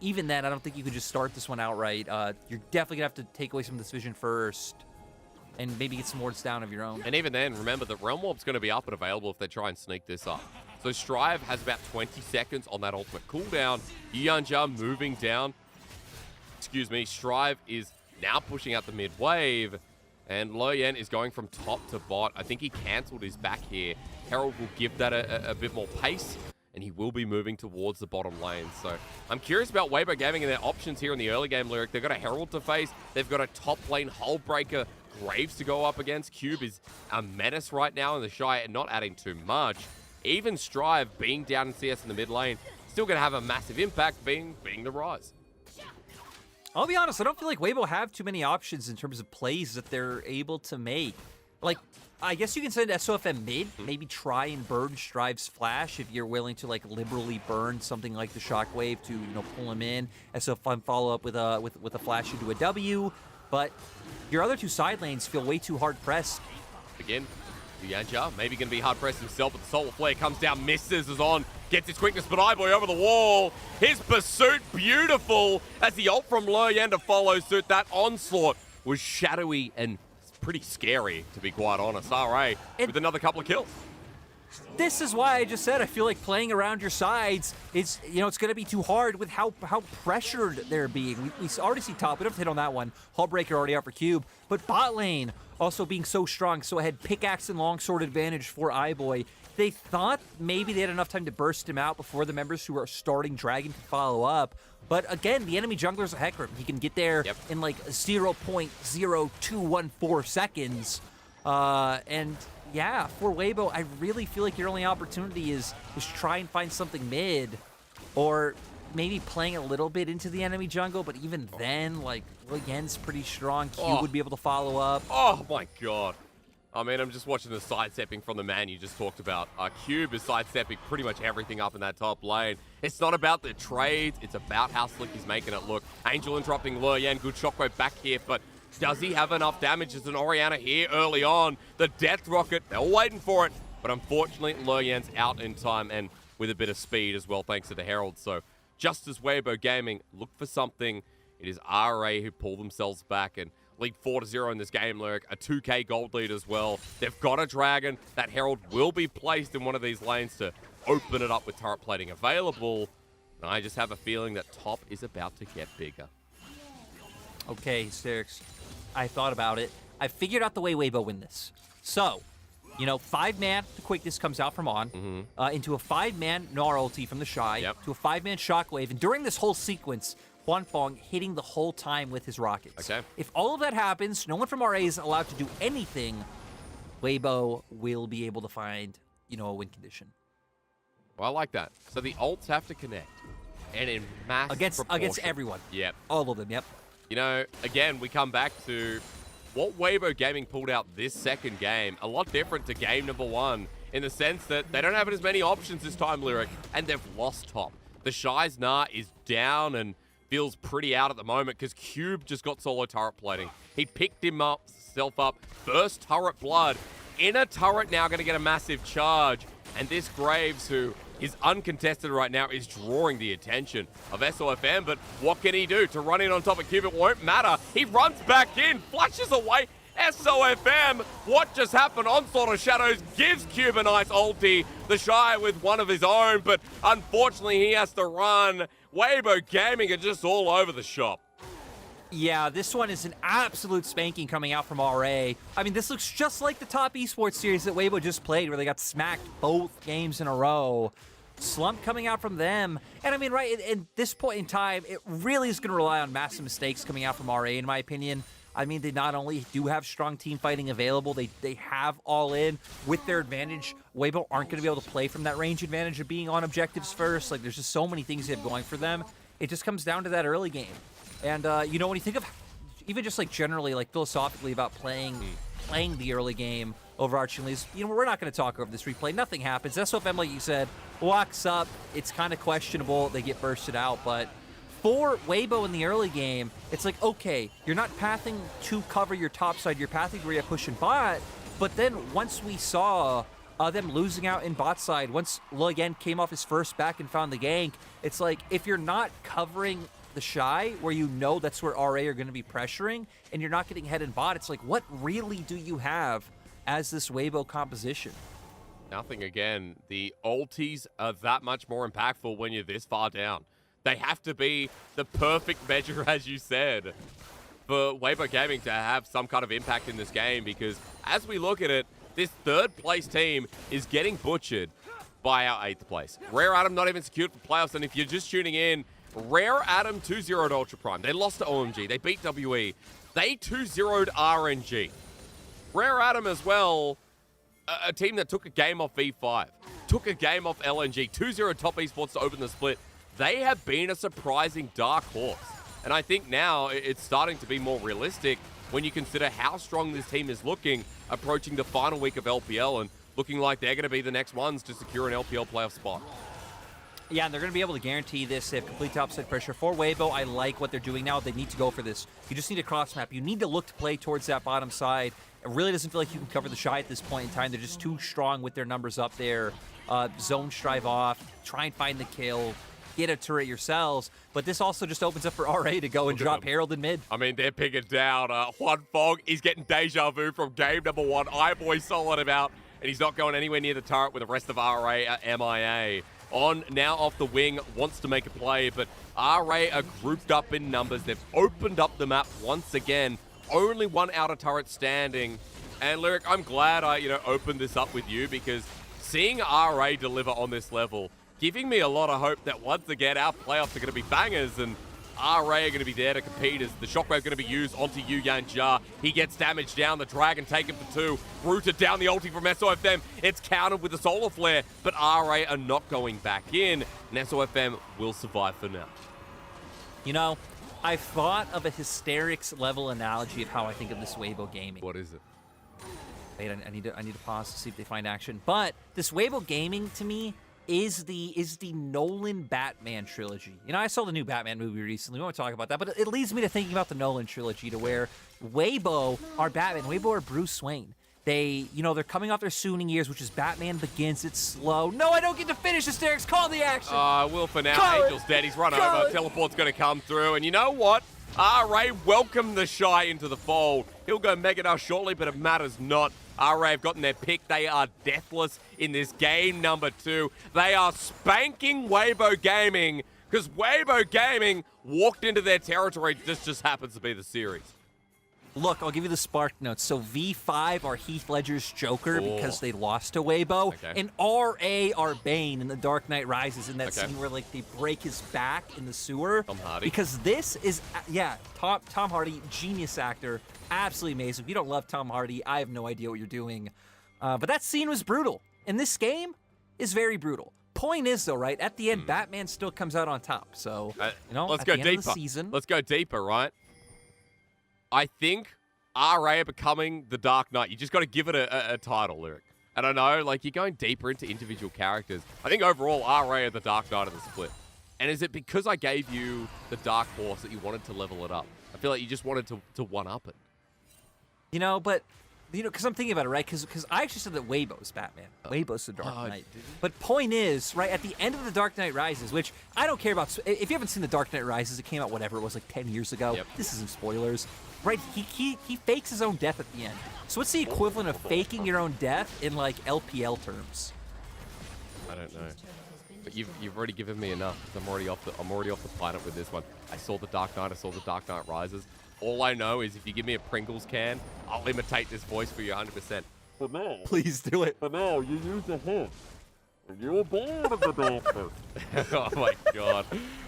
even then, I don't think you could just start this one outright. You're definitely going to have to take away some of this vision first and maybe get some wards down of your own. And even then, remember that Realm Warp's going to be up and available if they try and sneak this up. So Strive has about 20 seconds on that ultimate cooldown. Yanja moving down. Excuse me. Strive is now pushing out the mid wave. And Loyen is going from top to bot. I think he cancelled his back here. Herald will give that a bit more pace, and he will be moving towards the bottom lane. So I'm curious about Weibo Gaming and their options here in the early game, Lyric. They've got a Herald to face. They've got a top lane hull breaker Graves to go up against. Cube is a menace right now in the Shy and not adding too much. Even Strive being down in CS in the mid lane, still going to have a massive impact being the Rise. I'll be honest, I don't feel like Weibo have too many options in terms of plays that they're able to make. Like, I guess you can send SOFM mid, maybe try and burn Strive's flash if you're willing to liberally burn something like the Shockwave to pull him in. SOFM follow up with a flash into a W, but your other two side lanes feel way too hard pressed. Again, Yanja maybe going to be hard pressed himself, but the Solar Flare comes down, misses, is on, gets his quickness, but Eyeboy over the wall. His pursuit beautiful as the ult from Loyen to follow suit. That onslaught was shadowy and pretty scary, to be quite honest. RA with another couple of kills. This is why I just said I feel like playing around your sides is, it's going to be too hard with how pressured they're being. We already see top. We don't have to hit on that one. Hullbreaker already out for Cube. But bot lane also being so strong. So ahead pickaxe and longsword advantage for Eyeboy. They thought maybe they had enough time to burst him out before the members who are starting Dragon could follow up. But again, the enemy jungler's a Hecarim. He can get there in 0.0214 seconds. And yeah, for Weibo, I really feel like your only opportunity is try and find something mid, or maybe playing a little bit into the enemy jungle. But even then, Loyen's pretty strong. Q would be able to follow up. Oh my god. I mean, I'm just watching the sidestepping from the man you just talked about. Cube is sidestepping pretty much everything up in that top lane. It's not about the trades, it's about how slick he's making it look. Angel interrupting Loyen, good shockwave back here, but does he have enough damage? There's an Orianna here early on. The Death Rocket, they're waiting for it. But unfortunately, Loyen's out in time and with a bit of speed as well, thanks to the Herald. So just as Weibo Gaming look for something, it is RA who pull themselves back and lead 4-0 in this game, Lyric. A 2k gold lead as well. They've got a Dragon. That Herald will be placed in one of these lanes to open it up with turret plating available. And I just have a feeling that top is about to get bigger. Okay, Hysterics. I thought about it. I figured out the way Weibo win this. So, 5-man, the quickness comes out from On, into a 5-man Gnar ulti from the Shy, to a 5-man Shockwave, and during this whole sequence, Huanfeng hitting the whole time with his rockets. Okay. If all of that happens, no one from RA is allowed to do anything, Weibo will be able to find, a win condition. Well, I like that. So the ults have to connect. And in mass Against everyone. Yep. All of them, yep. Again, we come back to what Weibo Gaming pulled out this second game. A lot different to game number 1 in the sense that they don't have as many options this time, Lyric, and they've lost top. The Shy's Gnar is down and feels pretty out at the moment because Cube just got solo turret plating. He picked himself up, burst turret blood. Inner turret now going to get a massive charge. And this Graves, who is uncontested right now, is drawing the attention of SOFM. But what can he do to run in on top of Cube? It won't matter. He runs back in, flashes away. SOFM, what just happened? Onslaught of Shadows gives Cube a nice ulti. The Shy with one of his own, but unfortunately he has to run. Weibo Gaming are just all over the shop. Yeah, this one is an absolute spanking coming out from RA. I mean, this looks just like the top esports series that Weibo just played, where they got smacked both games in a row. Slump coming out from them. And I mean, right, at this point in time, it really is going to rely on massive mistakes coming out from RA, in my opinion. I mean, they not only do have strong team fighting available, they have all in with their advantage. Weibo aren't going to be able to play from that range advantage of being on objectives first. There's just so many things they have going for them. It just comes down to that early game. And you know, when you think of even just like generally, like philosophically about playing the early game, overarchingly, you know, we're not going to talk over this replay. Nothing happens. SOFM, like you said, walks up. It's kind of questionable. They get bursted out, but for Weibo in the early game, it's like, okay, you're not pathing to cover your top side, you're pathing to push and bot, but then once we saw them losing out in bot side, once Loyen came off his first back and found the gank, it's like, if you're not covering the Shy, where you know that's where RA are going to be pressuring, and you're not getting head and bot, it's like, what really do you have as this Weibo composition? Nothing again. The ultis are that much more impactful when you're this far down. They have to be the perfect measure, as you said, for Weibo Gaming to have some kind of impact in this game, because as we look at it, this third place team is getting butchered by our 8th place. Rare Atom not even secured for playoffs, and if you're just tuning in, Rare Atom 2-0'd Ultra Prime. They lost to OMG. They beat WE. They 2-0'd RNG. Rare Atom as well, a team that took a game off V5, took a game off LNG, 2-0 top esports to open the split. They have been a surprising dark horse. And I think now it's starting to be more realistic when you consider how strong this team is looking, approaching the final week of LPL and looking like they're going to be the next ones to secure an LPL playoff spot. Yeah, and they're going to be able to guarantee this. They have complete topside pressure. For Weibo, I like what they're doing now. They need to go for this. You just need a cross map. You need to look to play towards that bottom side. It really doesn't feel like you can cover the Shy at this point in time. They're just too strong with their numbers up there. Zone strive off, try and find the kill, get a turret yourselves. But this also just opens up for RA to go and drop Herald in mid. I mean, they're picking down Juan Fog. He's getting deja vu from game number 1. iBoy solid him out, and he's not going anywhere near the turret with the rest of RA MIA. On now off the wing, wants to make a play, but RA are grouped up in numbers. They've opened up the map once again. Only one outer turret standing. And Lyric, I'm glad I, opened this up with you, because seeing RA deliver on this level, giving me a lot of hope that once again our playoffs are going to be bangers, and RA are going to be there to compete as the shockwave's going to be used onto Yu Yan Jia. He gets damaged down. The Dragon taken for 2. Rooted down the ulti from SOFM. It's countered with the Solar Flare, but RA are not going back in, and SOFM will survive for now. You know, I thought of a hysterics level analogy of how I think of this Weibo gaming. What is it? Wait, I need to pause to see if they find action. But this Weibo gaming to me is the Nolan Batman trilogy. You know, I saw the new Batman movie recently. We won't talk about that, but it leads me to thinking about the Nolan trilogy, to where Weibo are Batman, Weibo are Bruce Wayne. They, they're coming off their Sooning years, which is Batman Begins. It's slow. No, I don't get to finish Hysterics. Call the action. Will for now. Angel's dead. He's run over. Teleport's going to come through. And you know what? RA welcomed the Shy into the fold. He'll go Mega Dash shortly, but it matters not. RA have gotten their pick. They are deathless in this game number 2. They are spanking Weibo Gaming, because Weibo Gaming walked into their territory. This just happens to be the series. Look, I'll give you the spark notes. So V5 are Heath Ledger's Joker because they lost to Weibo. Okay. And RA are Bane in The Dark Knight Rises, in that scene where they break his back in the sewer. Tom Hardy. Because this is, Tom Hardy, genius actor, absolutely amazing. If you don't love Tom Hardy, I have no idea what you're doing. But that scene was brutal. And this game is very brutal. Point is, though, right, at the end, Batman still comes out on top. So, let's at go the end deeper. of the season, Let's go deeper, right? I think RA are becoming the Dark Knight. You just got to give it a title, Lyric. And I know, you're going deeper into individual characters. I think overall, RA are the Dark Knight of the split. And is it because I gave you the Dark Horse that you wanted to level it up? I feel like you just wanted to one-up it. Because I'm thinking about it, right? Because I actually said that Weibo's Batman. Weibo's the Dark Knight. But point is, right, at the end of The Dark Knight Rises, which I don't care about. If you haven't seen The Dark Knight Rises, it came out, whatever it was, 10 years ago. Yep. This isn't spoilers. Right, he fakes his own death at the end. So what's the equivalent of faking your own death in, LPL terms? I don't know. But you've already given me enough. I'm already off the planet with this one. I saw The Dark Knight. I saw The Dark Knight Rises. All I know is if you give me a Pringles can, I'll imitate this voice for you 100%. For now, Please do it. For now, you use a hint. And you're bored of the darkness. Oh my god.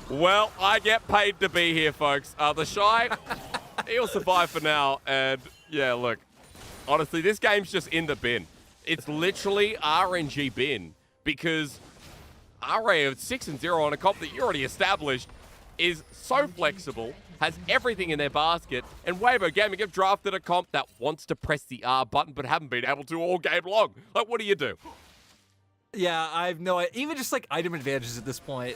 Well, I get paid to be here, folks. The Shy, he'll survive for now. And yeah, look, honestly, this game's just in the bin. It's literally RNG bin, because RA are 6-0 on a comp that you already established. is so flexible, has everything in their basket, and Weibo Gaming have drafted a comp that wants to press the R button but haven't been able to all game long. Like, what do you do? Yeah, I've no idea. Even just like item advantages at this point.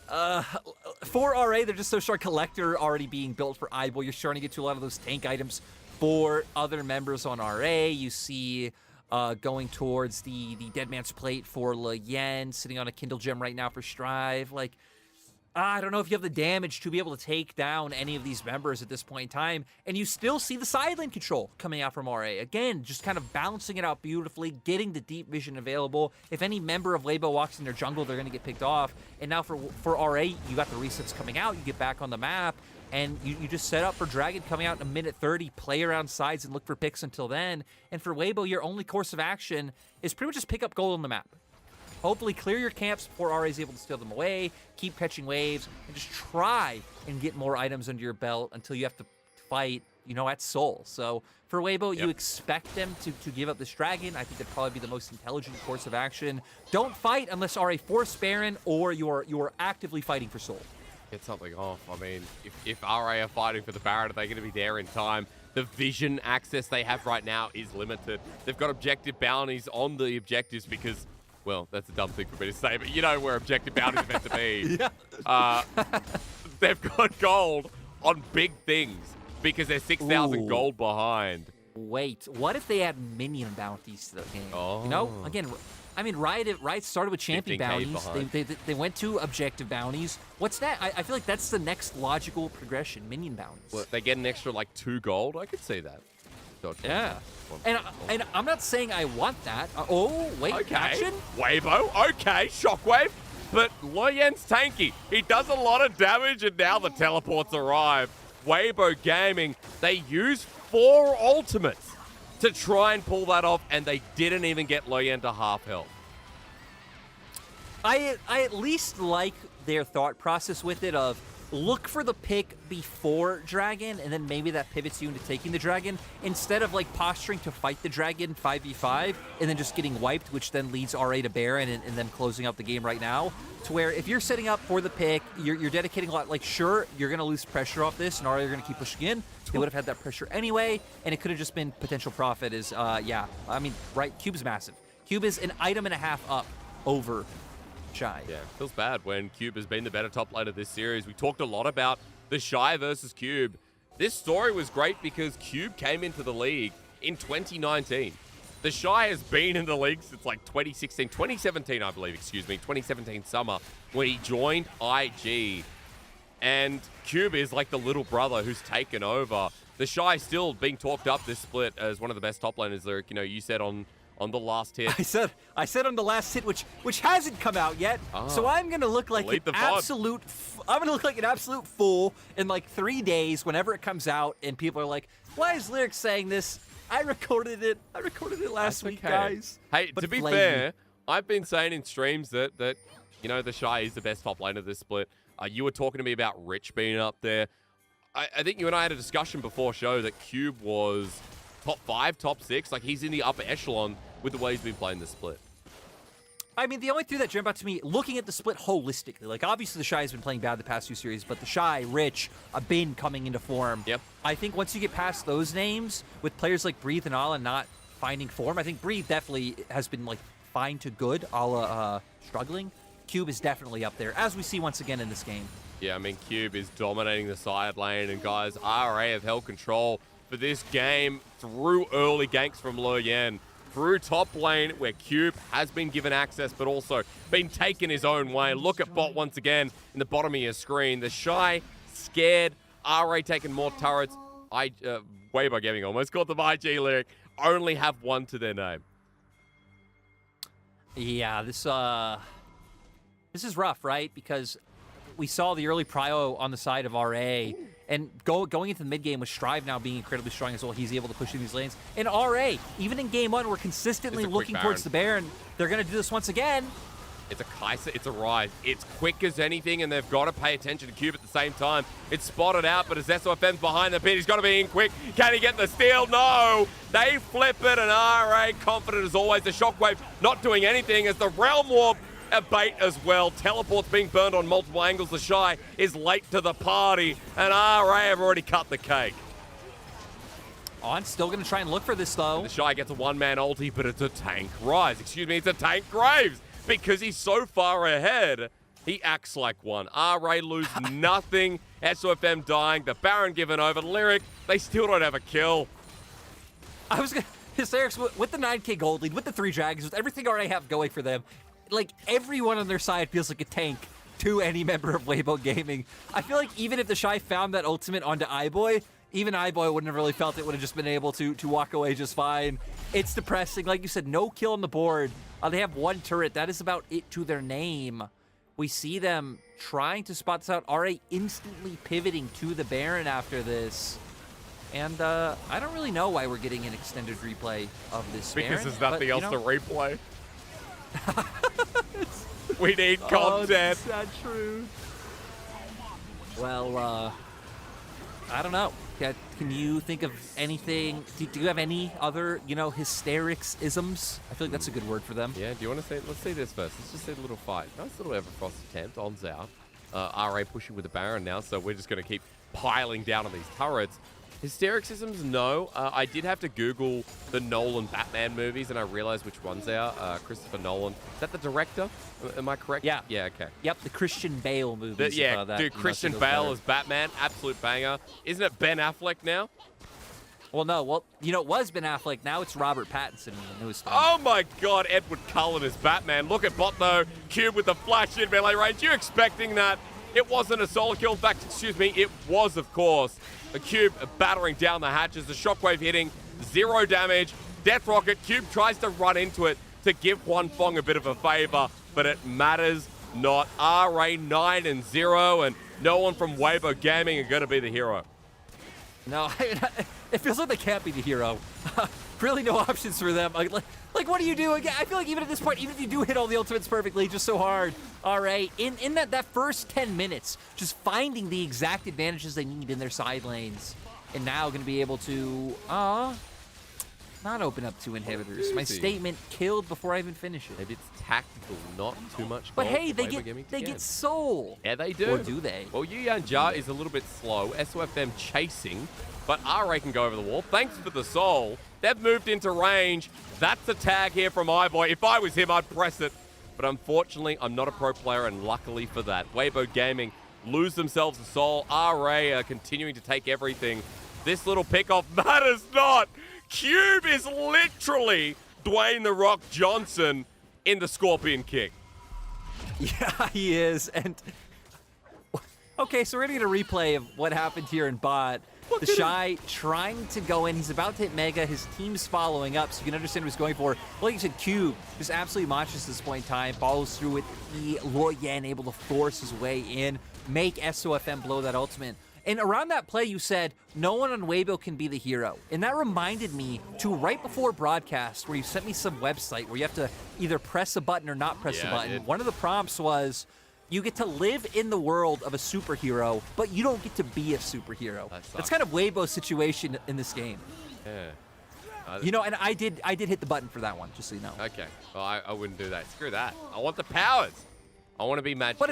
For RA, they're just so strong. Collector already being built for Eyeball. You're starting to get to a lot of those tank items for other members on RA. You see going towards the Dead Man's Plate for Le Yen, sitting on a Kindle Gem right now for Strive. Like, I don't know if you have the damage to be able to take down any of these members at this point in time, and you still see the side lane control coming out from RA. Again, just kind of balancing it out beautifully, getting the deep vision available. If any member of Weibo walks in their jungle, they're going to get picked off. And now for RA, you got the resets coming out, you get back on the map, and you just set up for Dragon coming out in a minute 30, play around sides and look for picks until then. And for Weibo, your only course of action is pretty much just pick up gold on the map. Hopefully clear your camps before RA is able to steal them away, keep catching waves, and just try and get more items under your belt until you have to fight, at Seoul. So for Weibo, you expect them to give up this Dragon. I think that'd probably be the most intelligent course of action. Don't fight unless RA force Baron or you're actively fighting for Seoul. Get something off. I mean, if RA are fighting for the Baron, are they going to be there in time? The vision access they have right now is limited. They've got objective bounties on the objectives because... Well, that's a dumb thing for me to say, but you know where objective bounties are meant to be. They've got gold on big things because they're 6,000 gold behind. Wait, what if they add minion bounties to the game? Oh. Again, I mean, Riot started with champion bounties. They went to objective bounties. What's that? I feel like that's the next logical progression, minion bounties. Well, they get an extra, 2 gold. I could see that. Yeah. And I'm not saying I want that. Wait, action? Weibo, okay, Shockwave. But Loyen's tanky. He does a lot of damage, and now the teleports arrive. Weibo Gaming, they use 4 ultimates to try and pull that off, and they didn't even get Loyen to half health. I at least like their thought process with it of look for the pick before Dragon, and then maybe that pivots you into taking the Dragon, instead of posturing to fight the Dragon 5v5 and then just getting wiped, which then leads RA to Baron and then closing out the game right now. To where if you're setting up for the pick, you're dedicating a lot. Sure, you're going to lose pressure off this, and RA are going to keep pushing in. They would have had that pressure anyway, and it could have just been potential profit is, Cube's massive. Cube is an item and a half up over Shy. Yeah, feels bad when Cube has been the better top laner this series. We talked a lot about the Shy versus Cube. This story was great because Cube came into the league in 2019. The Shy has been in the league since 2017 I believe, 2017 summer, when he joined IG. And Cube is like the little brother who's taken over. The Shy still being talked up this split as one of the best top laners, Lyric. You said on the last hit. I said on the last hit, which hasn't come out yet. So I'm gonna look like an absolute. I'm gonna look like an absolute fool in 3 days whenever it comes out, and people are like, "Why is Lyric saying this?" I recorded it. Last week, guys. Hey, to be fair, I've been saying in streams that the Shy is the best top laner this split. You were talking to me about Rich being up there. I think you and I had a discussion before show that Cube was top 5, top 6. He's in the upper echelon with the way he's been playing this split. I mean, the only 3 that jump out to me, looking at the split holistically, obviously the Shy has been playing bad the past 2 series, but the Shy, Rich, Bin coming into form. Yep. I think once you get past those names, with players like Breathe and Ala not finding form, I think Breathe definitely has been fine to good, Ala struggling. Cube is definitely up there, as we see once again in this game. Yeah, I mean, Cube is dominating the side lane, and guys, RA have held control for this game through early ganks from Loyen, through top lane where Cube has been given access but also been taken his own way. Look at bot once again in the bottom of your screen. The Shy scared, RA taking more turrets. Weibo Gaming almost called them IG, Lyric. Only have 1 to their name. Yeah, this is rough, right? Because we saw the early prio on the side of RA, and going into the mid game with Strive now being incredibly strong as well, he's able to push in these lanes. And RA, even in game 1, we're consistently looking towards the Baron. They're going to do this once again. It's a Kai'Sa, it's a Rise. It's quick as anything, and they've got to pay attention to Cube at the same time. It's spotted out, but as SOFM's behind the pit, he's got to be in quick. Can he get the steal? No! They flip it, and RA confident as always. The Shockwave not doing anything as the Realm Warp a bait as well. Teleport's being burned on multiple angles. The Shy is late to the party, and RA have already cut the cake. On, still going to try and look for this, though. The Shy gets a one-man ulti, but it's a tank Rise. Excuse me, it's a tank Graves. Because he's so far ahead, he acts like one. RA lose nothing. SOFM dying. The Baron given over. Lyric, they still don't have a kill. I was going to... Hysterics, with the 9k gold lead, with the 3 dragons, with everything RA have going for them, like, everyone on their side feels like a tank to any member of Weibo Gaming. I feel like even if the Shy found that ultimate onto iBoy, even iBoy wouldn't have really felt it, would have just been able to walk away just fine. It's depressing. Like you said, no kill on the board. They have 1 turret. That is about it to their name. We see them trying to spot this out. RA instantly pivoting to the Baron after this. And I don't really know why we're getting an extended replay of this Because Baron, there's nothing else to replay. We need Oh, content. is that true? Well, I don't know. Can you think of anything? Do you have any other, hysterics-isms? I feel like that's a good word for them. Yeah, do you want to say, let's see this first. Let's just see a little fight. Nice little Everfrost attempt on Zao. RA pushing with the Baron now, so we're just going to keep piling down on these turrets. Hystericsisms, no. I did have to Google the Nolan Batman movies, and I realized which ones they are. Christopher Nolan. Is that the director? Am I correct? Yeah. Yeah, okay. Yep, the Christian Bale movies. Dude, Christian Bale as Batman, absolute banger. Isn't it Ben Affleck now? Well, no. Well, it was Ben Affleck. Now it's Robert Pattinson in the newest one. Oh my god, Edward Cullen as Batman. Look at Bot, though. Cube with the flash in melee range. You expecting that? It wasn't a solo kill. In fact, excuse me, it was, of course. A Cube battering down the hatches. The shockwave hitting. 0 damage. Death Rocket. Cube tries to run into it to give Juan Fong a bit of a favor, but it matters not. RA 9-0, and no one from Weibo Gaming are going to be the hero. No, it feels like they can't be the hero. Really no options for them. Like, what do you do? Again, I feel like even at this point, even if you do hit all the ultimates perfectly, just so hard. RA, in that first 10 minutes, just finding the exact advantages they need in their side lanes. And now going to be able to, not open up 2 inhibitors. My statement killed before I even finish it. Maybe it's tactical, not too much. But hey, they get soul. Yeah, they do. Or do they? Well, Yuyan Ja is a little bit slow. SOFM chasing, but RA can go over the wall. Thanks for the soul. They've moved into range. That's a tag here from iBoy. If I was him, I'd press it. But unfortunately, I'm not a pro player, and luckily for that, Weibo Gaming lose themselves a soul. RA are continuing to take everything. This little pickoff matters not. Cube is literally Dwayne "The Rock" Johnson in the Scorpion King. Yeah, he is. And okay, so we're gonna get a replay of what happened here in bot. The Shy trying to go in. He's about to hit Mega. His team's following up, so you can understand what he's going for. Like you said, Cube just absolutely monstrous at this point in time. Follows through with the Luo Yan, able to force his way in, make SOFM blow that ultimate. And around that play, you said, no one on Weibo can be the hero. And that reminded me to right before broadcast, where you sent me some website where you have to either press a button or not press a button. One of the prompts was, you get to live in the world of a superhero, but you don't get to be a superhero. That's kind of Weibo's situation in this game. Yeah. And I did hit the button for that one, just so you know. Okay. Well, I wouldn't do that. Screw that. I want the powers. I want to be magical.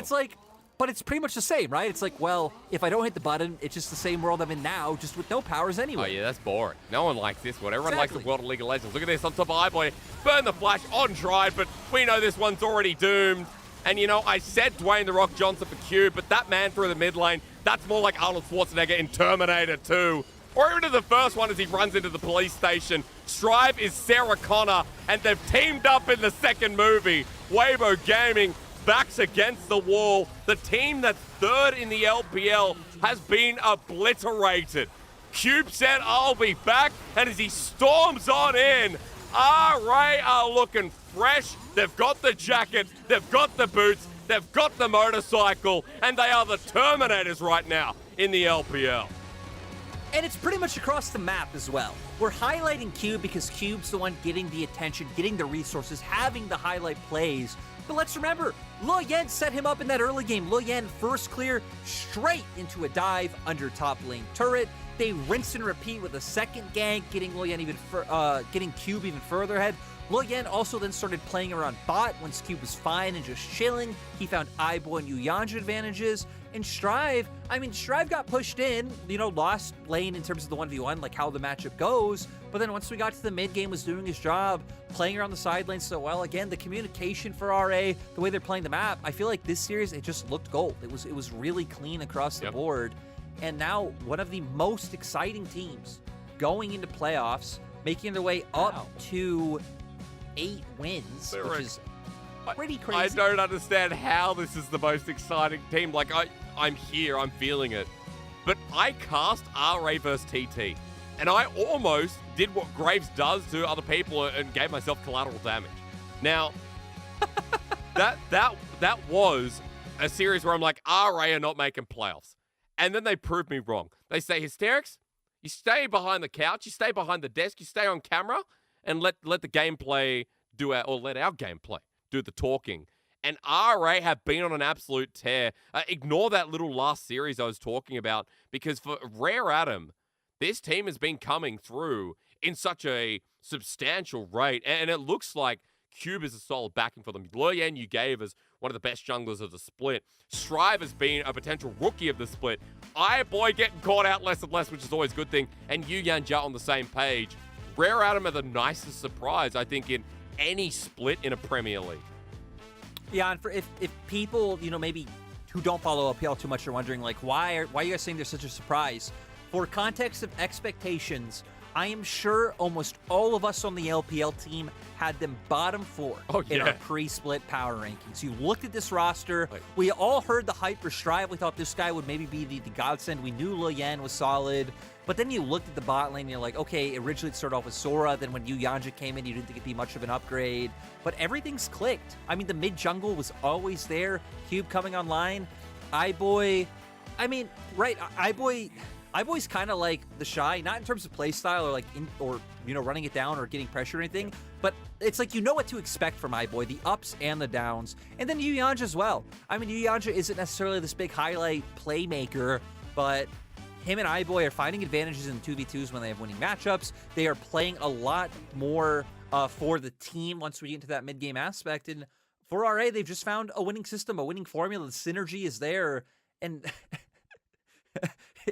But it's pretty much the same, right? It's like, well, if I don't hit the button, it's just the same world I'm in now, just with no powers anyway. Oh, yeah, that's boring. No one likes this one. Everyone likes the world of League of Legends. Look at this on top of iBoy. Burn the flash on Dried, but we know this one's already doomed. And, I said Dwayne "The Rock" Johnson for Cube, but that man through the mid lane, that's more like Arnold Schwarzenegger in Terminator 2. Or even in the first one as he runs into the police station. Strive is Sarah Connor, and they've teamed up in the second movie. Weibo Gaming backs against the wall. The team that's third in the LPL has been obliterated. Cube said, I'll be back, and as he storms on in, RA are looking fresh. They've got the jacket, they've got the boots, they've got the motorcycle, and they are the Terminators right now in the LPL. And it's pretty much across the map as well. We're highlighting Cube because Cube's the one getting the attention, getting the resources, having the highlight plays. But let's remember, Lo Yan set him up in that early game. Lo Yan first clear straight into a dive under top lane turret. They rinse and repeat with a second gank, getting Lo Yan getting Cube even further ahead. Lo Yan also then started playing around bot once Cube was fine and just chilling. He found Aibo and Yuyanja advantages. And Strive got pushed in, lost lane in terms of the 1v1, like how the matchup goes. But then once we got to the mid game, was doing his job, playing around the side lane so well. Again, the communication for RA, the way they're playing the map, I feel like this series, it just looked gold. It was really clean across the board. And now one of the most exciting teams going into playoffs, making their way up to 8 wins, which is pretty crazy. I don't understand how this is the most exciting team. Like, I'm here, I'm feeling it. But I cast RA versus TT, and I almost did what Graves does to other people and gave myself collateral damage. Now, that was a series where I'm like, RA are not making playoffs. And then they proved me wrong. They say, Hysterics, you stay behind the couch, you stay behind the desk, you stay on camera, and let the gameplay let our gameplay do the talking. And RA have been on an absolute tear. Ignore that little last series I was talking about, because for Rare Adam, this team has been coming through in such a substantial rate, and it looks like Cube is a solid backing for them. Lo Yan you gave as one of the best junglers of the split. Strive has been a potential rookie of the split. Boy getting caught out less and less, which is always a good thing, and Yuyanja on the same page. Rare Adam are the nicest surprise, I think, in any split in a Premier League. Yeah, and if people, maybe who don't follow LPL too much are wondering, like, why are you guys saying there's such a surprise? For context of expectations, I am sure almost all of us on the LPL team had them bottom 4 in our pre-split power rankings. You looked at this roster, we all heard the hype for Strive. We thought this guy would maybe be the godsend. We knew Lo Yan was solid. But then you looked at the bot lane, and you're like, okay, originally it started off with Sora. Then when Yuyanja came in, you didn't think it'd be much of an upgrade. But everything's clicked. I mean, the mid-jungle was always there. Cube coming online. Aiboy, Aiboy's kind of like the Shy, not in terms of play style or running it down or getting pressure or anything, but it's like what to expect from Aiboy, the ups and the downs. And then Yuyanja as well. I mean, Yuyanja isn't necessarily this big highlight playmaker, but him and Aiboy are finding advantages in 2v2s when they have winning matchups. They are playing a lot more for the team once we get into that mid-game aspect. And for RA, they've just found a winning system, a winning formula. The synergy is there. And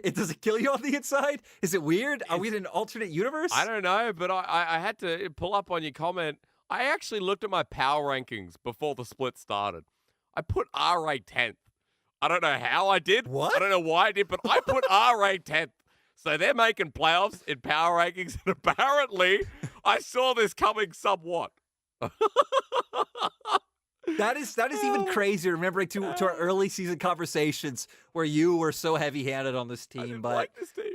does it kill you on the inside? Is it weird? Are we in an alternate universe? I don't know, but I had to pull up on your comment. I actually looked at my power rankings before the split started. I put RA 10th. I don't know how I did. What? I don't know why I did, but I put RA 10th. So they're making playoffs in power rankings, and apparently I saw this coming somewhat. That is even crazier, remembering to our early season conversations where you were so heavy-handed on this team. I didn't but like this team.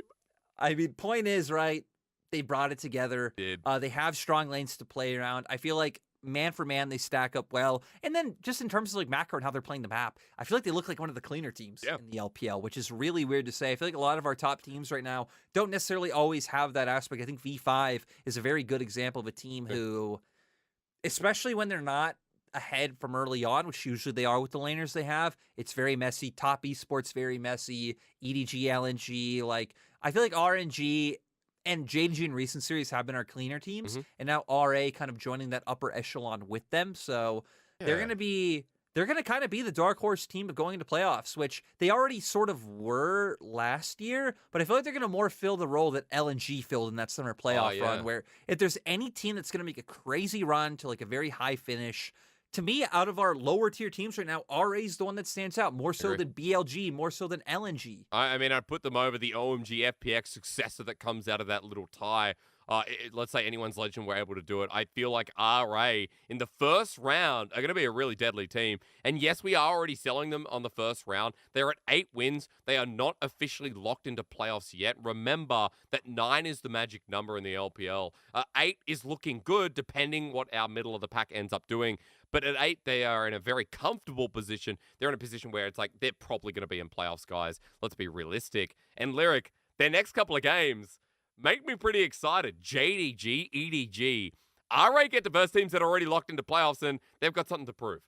I mean, point is, right, they brought it together. They have strong lanes to play around. I feel like man for man, they stack up well. And then just in terms of like macro and how they're playing the map, I feel like they look like one of the cleaner teams in the LPL, which is really weird to say. I feel like a lot of our top teams right now don't necessarily always have that aspect. I think V5 is a very good example of a team who, especially when they're not ahead from early on, which usually they are with the laners they have, it's very messy. Top esports, very messy. EDG, LNG, like I feel like RNG and JNG in recent series have been our cleaner teams, and now RA kind of joining that upper echelon with them. So they're going to kind of be the dark horse team of going into playoffs, which they already sort of were last year, but I feel like they're going to more fill the role that LNG filled in that summer playoff run, where if there's any team that's going to make a crazy run to like a very high finish, to me, out of our lower tier teams right now, RA is the one that stands out more so than BLG, more so than LNG. I mean, I'd put them over the OMG FPX successor that comes out of that little tie. Let's say anyone's legend were able to do it. I feel like RA in the first round are going to be a really deadly team. And yes, we are already selling them on the first round. They're at 8 wins. They are not officially locked into playoffs yet. Remember that 9 is the magic number in the LPL. 8 is looking good depending what our middle of the pack ends up doing. But at 8, they are in a very comfortable position. They're in a position where it's like they're probably going to be in playoffs, guys. Let's be realistic. And Lyric, their next couple of games make me pretty excited. JDG, EDG. RA get diverse teams that are already locked into playoffs, and they've got something to prove.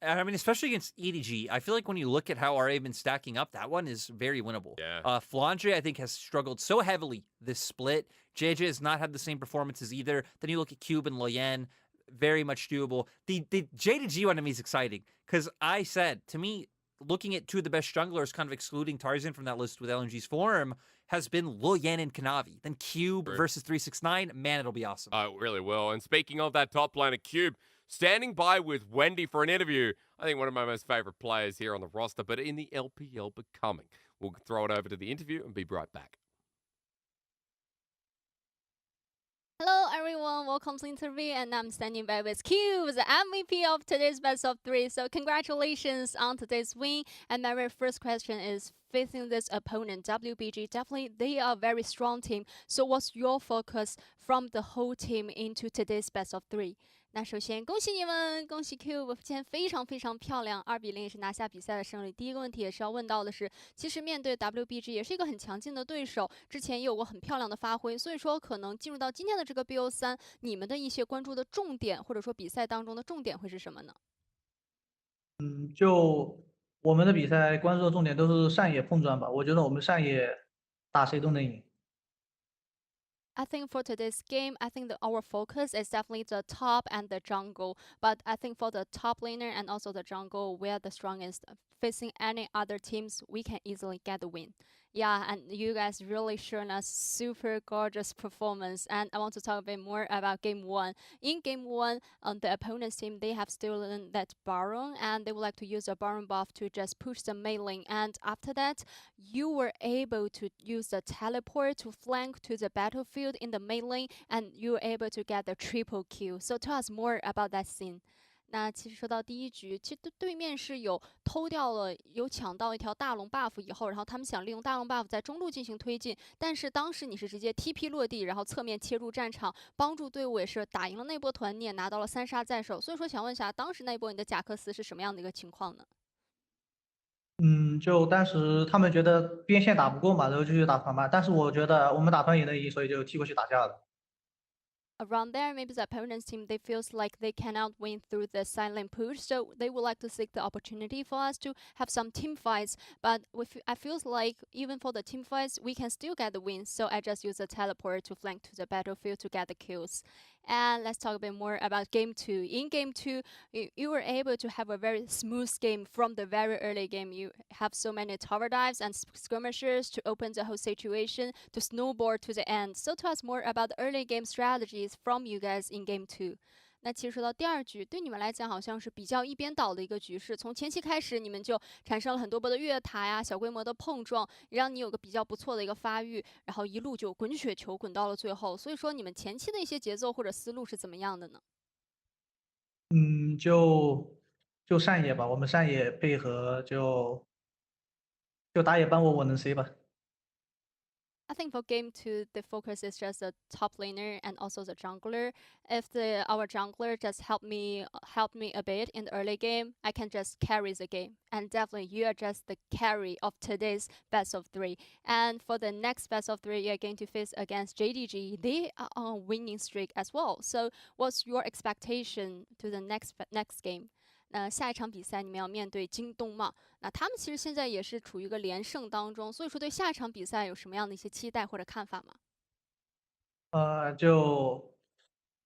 I mean, especially against EDG, I feel like when you look at how RA have been stacking up, that one is very winnable. Yeah. Flandre, I think, has struggled so heavily this split. JJ has not had the same performances either. Then you look at Cube and Loyen, very much doable. The J2G one to me is exciting because I said, to me, looking at two of the best junglers, kind of excluding Tarzan from that list with LNG's form, has been Loyen and Kanavi. Then Cube versus 369, man, it'll be awesome. Oh, it really will. And speaking of that top laner, Cube, standing by with Wendy for an interview. I think one of my most favorite players here on the roster, but in the LPL becoming. We'll throw it over to the interview and be right back. Hello everyone, welcome to the interview, and I'm standing by with Cube, the MVP of today's best of 3. So congratulations on today's win. And my very first question is, facing this opponent, WBG, definitely they are a very strong team. So what's your focus from the whole team into today's best of 3? 那首先恭喜你们，恭喜 Cube 今天非常非常漂亮，2-0也是拿下比赛的胜利。第一个问题也是要问到的是，其实面对 WBG 也是一个很强劲的对手，之前也有过很漂亮的发挥，所以说可能进入到今天的这个 BO3，你们的一些关注的重点或者说比赛当中的重点会是什么呢？就我们的比赛关注的重点都是上野碰撞吧，我觉得我们上野打谁都能赢。I think for today's game, I think our focus is definitely the top and the jungle. But I think for the top laner and also the jungle, we are the strongest. Facing any other teams, we can easily get the win. Yeah, and you guys really shown us super gorgeous performance. And I want to talk a bit more about Game 1. In Game 1, the opponent's team, they have stolen that Baron, and they would like to use the Baron buff to just push the main lane. And after that, you were able to use the teleport to flank to the battlefield in the main lane, and you were able to get the triple kill. So tell us more about that scene. 那其实说到第一局，其实对面是有偷掉了，有抢到一条大龙 buff 以后，然后他们想利用大龙 buff 在中路进行推进，但是当时你是直接 TP 落地，然后侧面切入战场，帮助队伍也是打赢了那波团，你也拿到了3杀在手。所以说想问一下，当时那波你的贾克斯是什么样的一个情况呢？就当时他们觉得边线打不过嘛，然后就去打团嘛，但是我觉得我们打团也能赢，所以就踢过去打架了。Around there, maybe the opponent's team, they feels like they cannot win through the silent push, so they would like to seek the opportunity for us to have some team fights. But I feels like even for the team fights, we can still get the win. So I just use the teleport to flank to the battlefield to get the kills. And let's talk a bit more about Game 2. In Game 2, you were able to have a very smooth game from the very early game. You have so many tower dives and skirmishes to open the whole situation, to snowboard to the end. So tell us more about the early game strategies from you guys in Game 2. 那其实说到第二局，对你们来讲好像是比较一边倒的一个局势。从前期开始，你们就产生了很多波的越塔呀、小规模的碰撞，也让你有个比较不错的一个发育，然后一路就滚雪球滚到了最后。所以说，你们前期的一些节奏或者思路是怎么样的呢？就上野吧，我们上野配合就打野帮我能 C 吧。I think for Game 2, the focus is just the top laner and also the jungler. If our jungler just help me a bit in the early game, I can just carry the game. And definitely, you are just the carry of today's best of 3. And for the next best of 3, you are going to face against JDG. They are on a winning streak as well. So, what's your expectation to the next game? 那下一场比赛你们要面对京东嘛？那他们其实现在也是处于一个连胜当中，所以说对下一场比赛有什么样的一些期待或者看法吗？就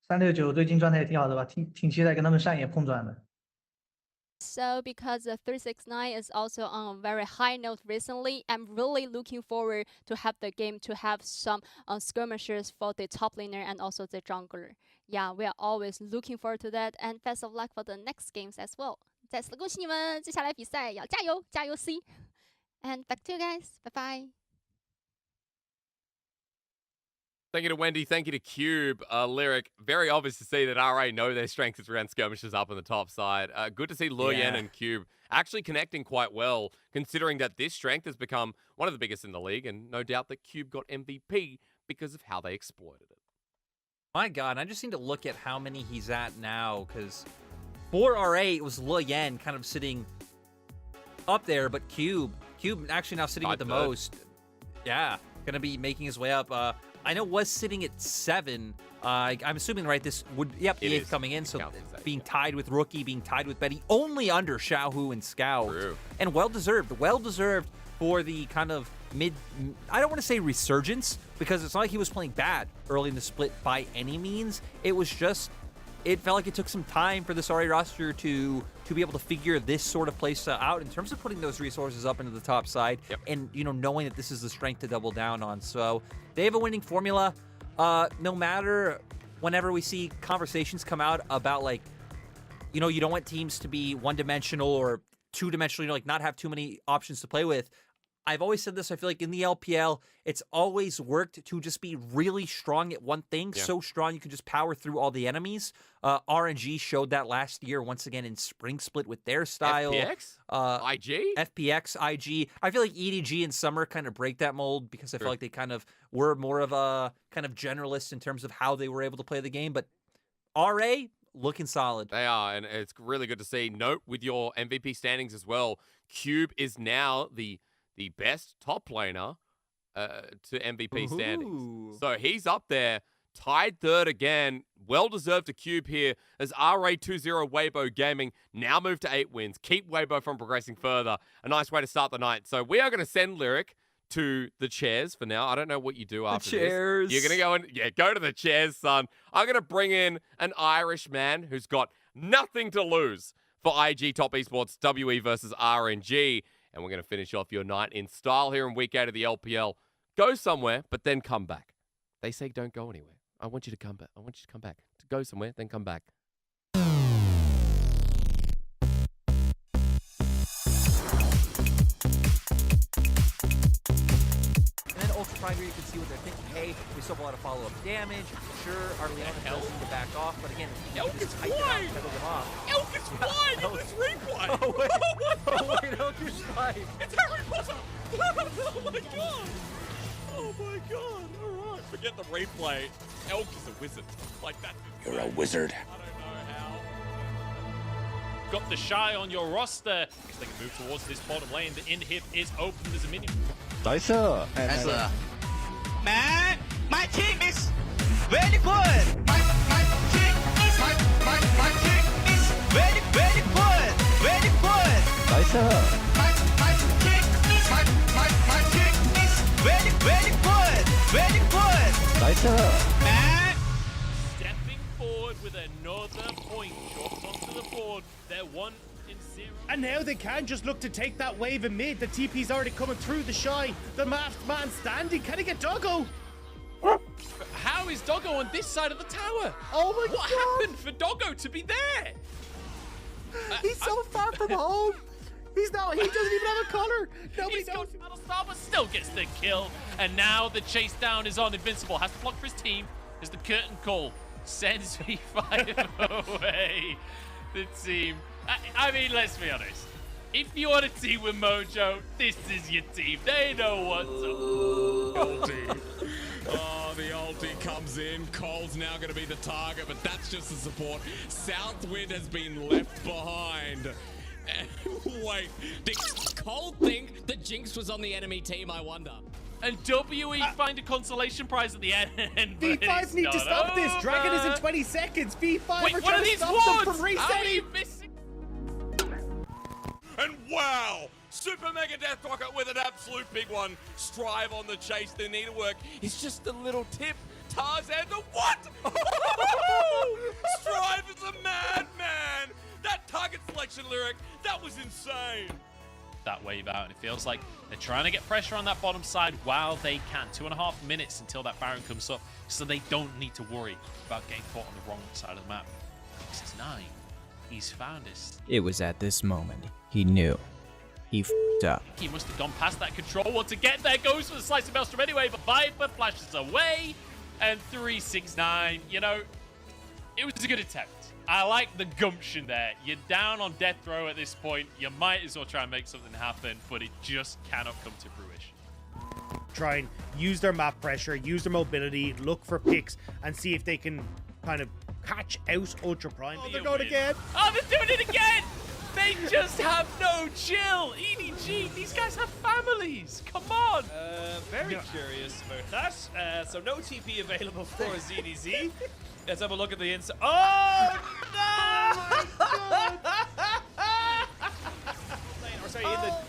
369最近状态也挺好的吧，挺期待跟他们上野碰撞的。So because the 369 is also on a very high note recently, I'm really looking forward to have the game to have some skirmishes for the top laner and also the jungler. Yeah, we are always looking forward to that, and best of luck for the next games as well. 再次恭喜你们，接下来比赛要加油，加油 C! And back to you guys. Bye bye. Thank you to Wendy. Thank you to Cube. Lyric, very obvious to see that RA know their strength is around skirmishes up on the top side. Good to see Loyen and Cube actually connecting quite well, considering that this strength has become one of the biggest in the league, and no doubt that Cube got MVP because of how they exploited it. My God, I just need to look at how many he's at now, because for RA, it was Loyen kind of sitting up there, but Cube actually now sitting with the most. Yeah, gonna be making his way up. I know was sitting at 7. I'm assuming, right, this would, yep, the 8th coming in, so being tied with Rookie, being tied with Betty, only under Xiaohu and Scout. True. And well-deserved for the kind of I don't want to say resurgence, because it's not like he was playing bad early in the split by any means. It was just, it felt like it took some time for this RA roster to be able to figure this sort of play style out in terms of putting those resources up into the top side and, you know, knowing that this is the strength to double down on. So they have a winning formula. No matter whenever we see conversations come out about, like, you know, you don't want teams to be one-dimensional or two-dimensional, you know, like not have too many options to play with. I've always said this, I feel like in the LPL, it's always worked to just be really strong at one thing, so strong you can just power through all the enemies. RNG showed that last year, once again, in Spring Split with their style. FPX? IG? FPX, IG. I feel like EDG and Summer kind of break that mold because I feel like they kind of were more of a kind of generalist in terms of how they were able to play the game. But RA, looking solid. They are, and it's really good to see. Note with your MVP standings as well, Cube is now the best top laner to MVP standings. So he's up there, tied 3rd again. Well-deserved to Cube here as RA20 Weibo Gaming now move to 8 wins. Keep Weibo from progressing further. A nice way to start the night. So we are going to send Lyric to the chairs for now. I don't know what you do after chairs. this. You're going to go and, go to the chairs, son. I'm going to bring in an Irish man who's got nothing to lose for IG Top Esports WE versus RNG. And we're going to finish off your night in style here in week 8 of the LPL. Go somewhere, but then come back. They say don't go anywhere. I want you to come back. I want you to come back. To go somewhere, then come back. And then Ultra Prime here, you can see what they're thinking. Hey, we still have a lot of follow-up damage. Sure, our Leona does need to back off, but again, Elk is fine! Elk is fine! It was replay! Oh wait, Elk is fine! It's Harry Potter! Oh my god! Oh my god! Alright, forget the replay. Elk is a wizard. Like that. You're a wizard. I don't know how. Got the Shy on your roster. Because they can move towards this bottom lane. The inhib is open. There's a minion. Nice. Man, my team is very good. My team is very, very good. Very good. Nice. My team is very, very good. Very good. Nice. Man. Stepping forward with another point. Dropped onto the board. They're 1-0. And now they can just look to take that wave in mid. The TP's already coming through the Shy. The masked man standing. Can he get Doggo? How is Doggo on this side of the tower? Oh my god! What happened for Doggo to be there? He's so far from home. He doesn't even have a collar. He's going to Battlestar, but still gets the kill. And now the chase down is on. Invincible has to block for his team as the curtain call sends V5 away. The team. I mean, let's be honest. If you want a team with Mojo, this is your team. They know what's up. Oh, the ulti comes in. Cole's now going to be the target, but that's just the support. Southwind has been left behind. Wait, did Cole think that Jinx was on the enemy team, I wonder? And WE find a consolation prize at the end. V5 need to stop this. Dragon is in 20 seconds. V5 Wait, are what trying are to these stop them wards? from resetting. How are you missing? And wow, Super Mega Death Rocket with an absolute big one. Strive on the chase, the needlework. It's just a little tip. Tarzan, the what? Strive is a madman. That target selection lyric, that was insane. That wave out, and it feels like they're trying to get pressure on that bottom side while they can. 2.5 minutes until that Baron comes up, so they don't need to worry about getting caught on the wrong side of the map. This is 9. He's found us. It was at this moment he knew. He f***ed up. He must have gone past that control wall to get there. Goes for the slice of Maelstrom anyway, but Viper flashes away. And 369, you know, it was a good attempt. I like the gumption there. You're down on death row at this point. You might as well try and make something happen, but it just cannot come to fruition. Try and use their map pressure, use their mobility, look for picks, and see if they can kind of catch out Ultra Prime. Oh, they're going again. Oh, they're doing it again! They just have no chill. EDG, these guys have families. Come on. Very curious about that. So no TP available for ZDZ. Let's have a look at the inside. Oh no! Or sorry,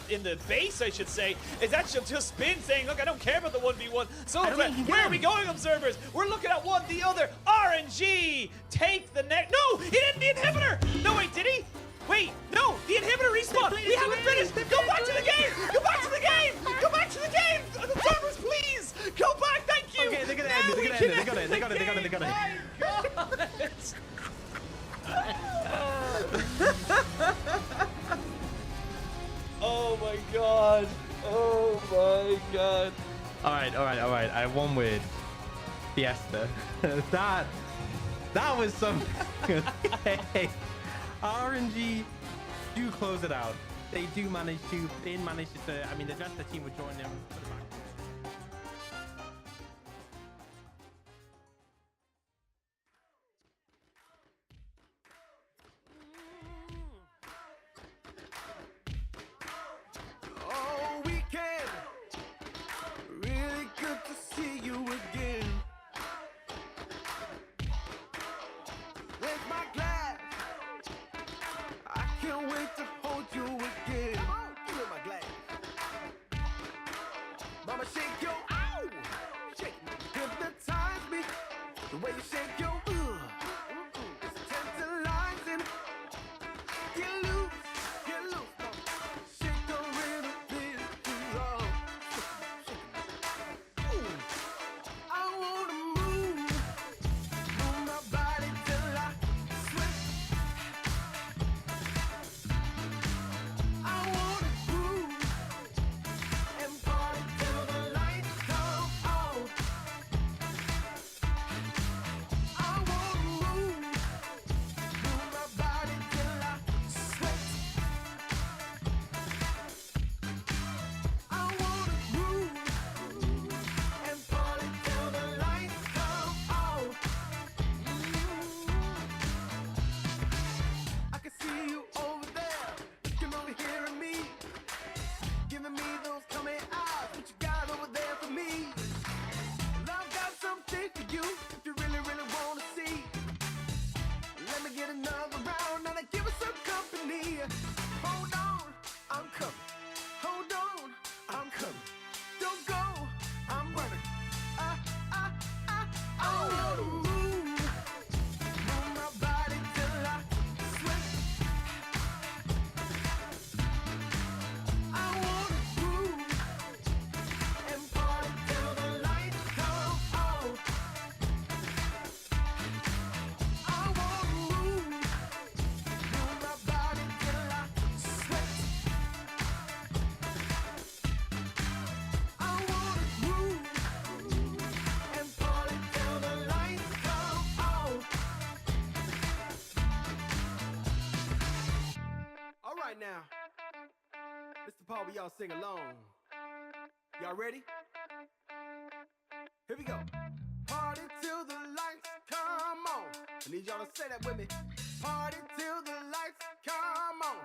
in the base, I should say, is actually just been saying, look, I don't care about the 1v1. So where are we going, observers? We're looking at one, the other. RNG take the neck. No, he didn't the inhibitor. No, wait, did he? Wait, no, the inhibitor respawn. We haven't finished. Go back to the game. Go back to the game. Go back to the game. Observers, please. Go back. Thank you. Okay, they're gonna end it. They got it. They got it. My God. Oh my God. Oh my God. All right. I have one word. Fiesta. that was some. Hey, RNG do close it out. They do manage to. They manage to. I mean, the rest of the team would join them. Oh, weekend. Really good to see you again. Where's my glass? I can't wait to hold you again. Come on, give me my glass. Mama, shake your ow. Shake me. Hypnotize me. The way you shake your it's tantalizing. Get loose. Shake a little bit too long. I wanna move my body till I sweat. I wanna groove and party till the lights come on. I wanna move my body till I sweat. I wanna groove and party till the lights come on. I can see you over there, looking over here at me, giving me those coming eyes. What you got over there for me? Well, I've got something for you if you really, really wanna see. Let me get another round and give us some company. Hold on, I'm coming. Hold on, I'm coming. Don't go, I'm running. I wanna move my body till I sweat. I wanna groove and party till the lights come on. I wanna move my body till I sweat. I wanna groove and party till the lights come on. All right now, Mr. Paul, we all sing along. Y'all ready? Here we go. Party till the lights come on. I need y'all to say that with me. Party till the lights come on.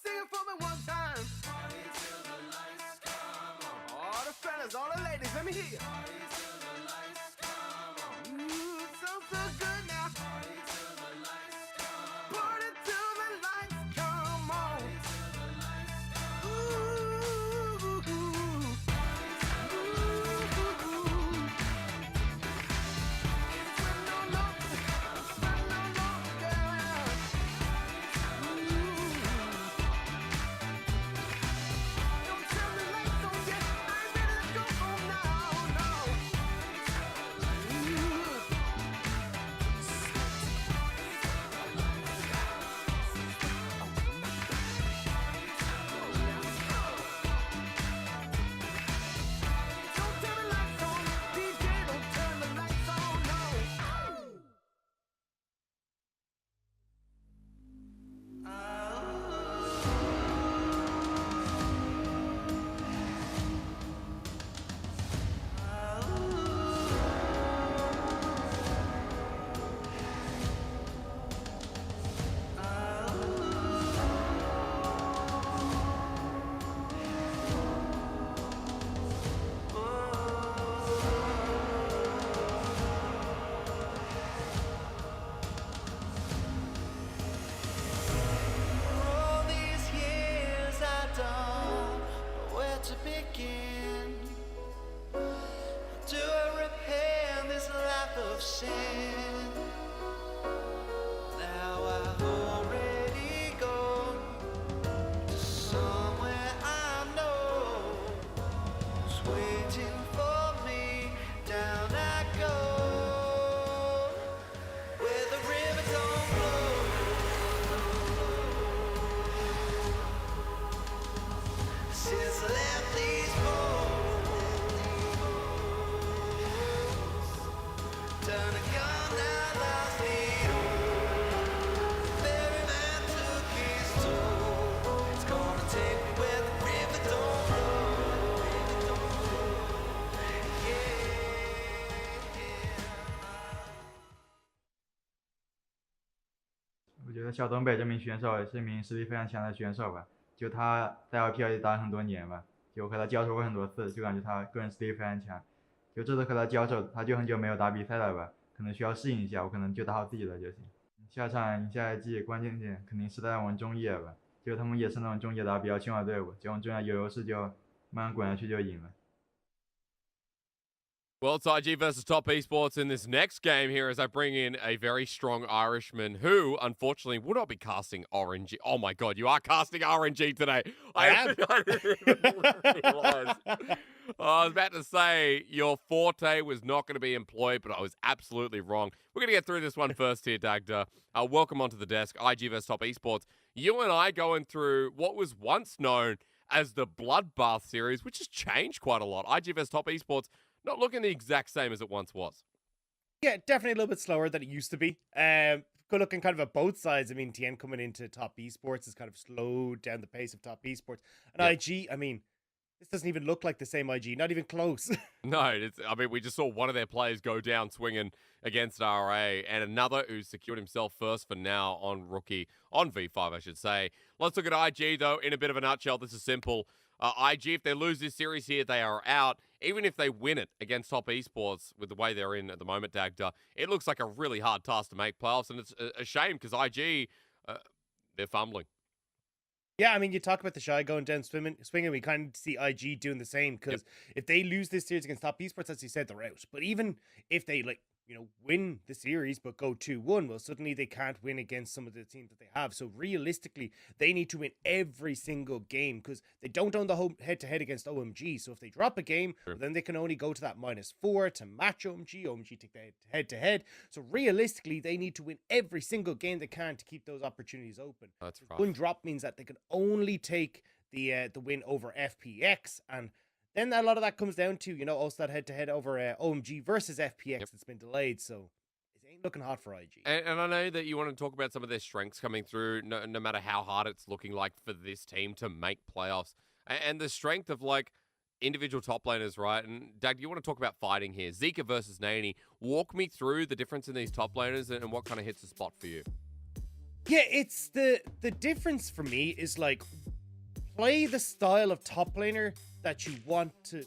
Sing it for me one time. Party till the lights come on. All the fellas, all the ladies, let me hear you. Party till the lights come on. Ooh, it sounds so good now. Party till the lights come on. Party till the lights come on. Party till the lights come on. Ooh, it's when no longer, girl. Don't tell me lights on yet. I ain't ready to go home now, no. 觉得小东北这名选手是一名实力非常强的选手吧，就他在 LPL 也打了很多年吧，就和他交手过很多次，就感觉他个人实力非常强。就这次和他交手，他就很久没有打比赛了吧，可能需要适应一下，我可能就打好自己的就行。下场赢下一季关键点肯定是在我们中野吧，就他们也是那种中野打比较凶的队伍，就我们中野有优势就慢慢滚下去就赢了。Well, it's IG versus Top Esports in this next game here as I bring in a very strong Irishman who, unfortunately, will not be casting RNG. Oh my god, you are casting RNG today. I didn't even realize. I was about to say your forte was not going to be employed, but I was absolutely wrong. We're going to get through this one first here, Dagda. Welcome onto the desk, IG versus Top Esports. You and I going through what was once known as the Bloodbath series, which has changed quite a lot. IG versus Top Esports not looking the exact same as it once was. Yeah, definitely a little bit slower than it used to be. Good looking kind of at both sides. I mean, TN coming into Top Esports has kind of slowed down the pace of Top Esports. And IG, I mean, this doesn't even look like the same IG, not even close. No, we just saw one of their players go down swinging against RA and another who's secured himself first for now on V5, I should say. Let's look at IG, though, in a bit of a nutshell. This is simple. IG, if they lose this series here, they are out. Even if they win it against Top Esports with the way they're in at the moment, Dagda, it looks like a really hard task to make playoffs, and it's a shame because IG, they're fumbling. Yeah, I mean, you talk about the Shy going down swinging. We kind of see IG doing the same because if they lose this series against Top Esports, as you said, they're out. But even if they win the series but go 2-1, well, suddenly they can't win against some of the teams that they have. So realistically, they need to win every single game because they don't own the home head-to-head against OMG. So if they drop a game, then they can only go to that -4 to match OMG. OMG take the head-to-head. So realistically, they need to win every single game they can to keep those opportunities open. That's right. One drop means that they can only take the win over FPX, and then a lot of that comes down to, also that head-to-head over OMG versus FPX that's been delayed, so it ain't looking hot for IG. And I know that you want to talk about some of their strengths coming through, no matter how hard it's looking like for this team to make playoffs. And the strength of, individual top laners, right? And, Dag, you want to talk about fighting here. Zika versus Nani. Walk me through the difference in these top laners and what kind of hits the spot for you. Yeah, it's the difference for me is, play the style of top laner that you want to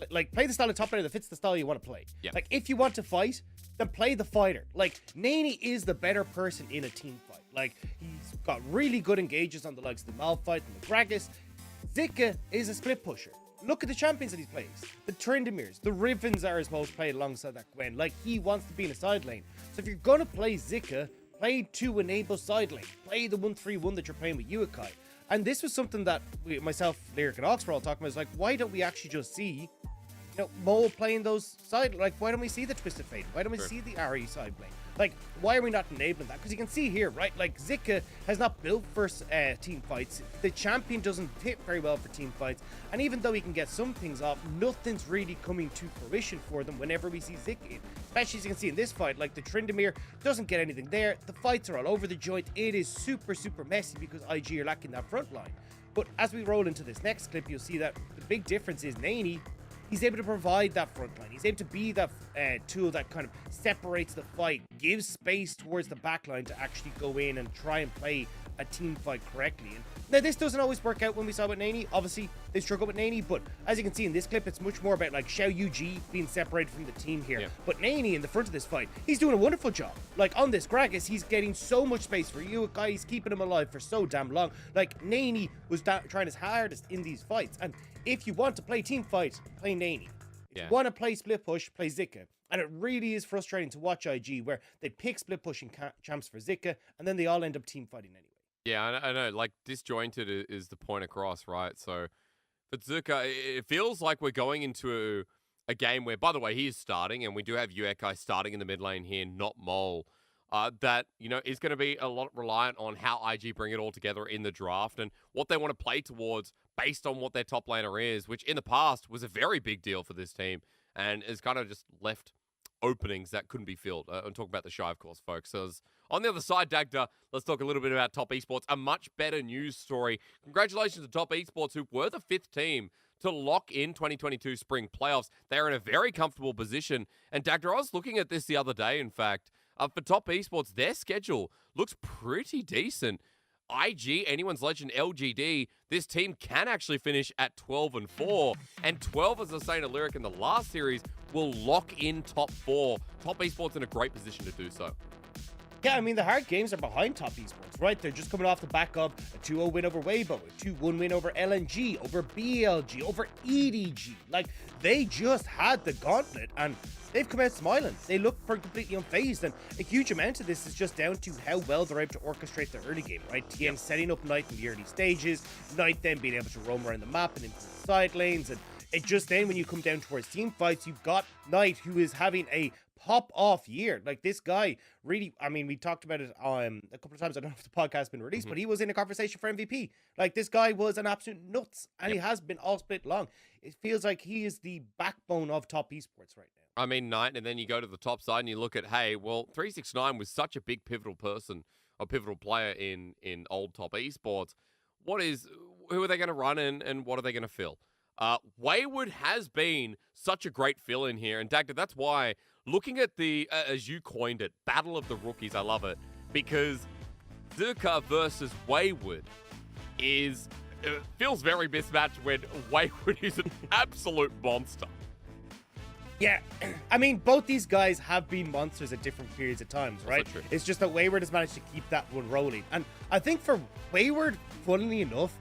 play the style of top laner that fits the style you want to play. Yeah. If you want to fight, then play the fighter. Nani is the better person in a team fight. He's got really good engages on the likes of the Malphite and the Gragas. Zika is a split pusher. Look at the champions that he plays. The Tryndamirs, the Rivens are supposed to play alongside that Gwen. He wants to be in a side lane. So if you're gonna play Zika, play 2 enable side lane. Play the 1-3-1 that you're playing with Uakai. And this was something that myself, Lyric, and Ox were all talking about. It's why don't we actually just see, Mole playing those side? Why don't we see the Twisted Fate? Why don't we see the RE side lane? Why are we not enabling that? Because you can see here, right? Zika has not built for team fights. The champion doesn't fit very well for team fights. And even though he can get some things off, nothing's really coming to fruition for them whenever we see Zika in. Especially as you can see in this fight, the Tryndamere doesn't get anything there. The fights are all over the joint. It is super, super messy because IG are lacking that front line. But as we roll into this next clip, you'll see that the big difference is Nani. He's able to provide that front line. He's able to be that tool that kind of separates the fight, gives space towards the back line to actually go in and try and play a team fight correctly. And now, this doesn't always work out when we saw with Nani. Obviously, they struggle with Nani, but as you can see in this clip, it's much more about Xiao Yuji being separated from the team here. Yeah. But Nani in the front of this fight, he's doing a wonderful job. On this Gragas, he's getting so much space for you. He's keeping him alive for so damn long. Nani was trying his hardest in these fights. And if you want to play team fight, play Nani. If you want to play split push, play Zika. And it really is frustrating to watch IG where they pick split pushing champs for Zika, and then they all end up team fighting anyway. Yeah, I know. Disjointed is the point across, right? So, for Zuka, it feels like we're going into a game where, by the way, he is starting, and we do have Uekai starting in the mid lane here, not Mole. That, is going to be a lot reliant on how IG bring it all together in the draft and what they want to play towards based on what their top laner is, which in the past was a very big deal for this team and has kind of just left openings that couldn't be filled. I'm talking about the Shy, of course, folks. So on the other side, Dagda, let's talk a little bit about Top Esports. A much better news story. Congratulations to Top Esports, who were the 5th team to lock in 2022 spring playoffs. They're in a very comfortable position. And Dagda, I was looking at this the other day, in fact. For top esports, their schedule looks pretty decent. IG, anyone's legend, LGD, this team can actually finish at 12-4. And 12, as I was saying to Lyric in the last series, will lock in top 4. Top esports in a great position to do so. Yeah, I mean, the hard games are behind top esports, right? They're just coming off the back of a 2-0 win over Weibo, a 2-1 win over LNG, over BLG, over EDG. Like, they just had the gauntlet, and they've come out smiling. They look completely unfazed, and a huge amount of this is just down to how well they're able to orchestrate the early game, right? TN setting up Knight in the early stages, Knight then being able to roam around the map and into the side lanes, and it just then, when you come down towards team fights, you've got Knight, who is having a pop-off year. Like, this guy really, I mean, we talked about it a couple of times. I don't know if the podcast has been released, but he was in a conversation for MVP. Like, this guy was an absolute nuts, and he has been all split long. It feels like he is the backbone of top esports right now. I mean, Knight, and then you go to the top side and you look at, hey, well, 369 was such a big pivotal person, a pivotal player in old top esports. Who are they going to run in, and what are they going to fill? Wayward has been such a great fill in here, and Dagda, that's why looking at the, as you coined it, Battle of the Rookies, I love it, because Zerka versus Wayward feels very mismatched when Wayward is an absolute monster. Yeah, I mean, both these guys have been monsters at different periods of times, right? True. It's just that Wayward has managed to keep that one rolling. And I think for Wayward, funnily enough,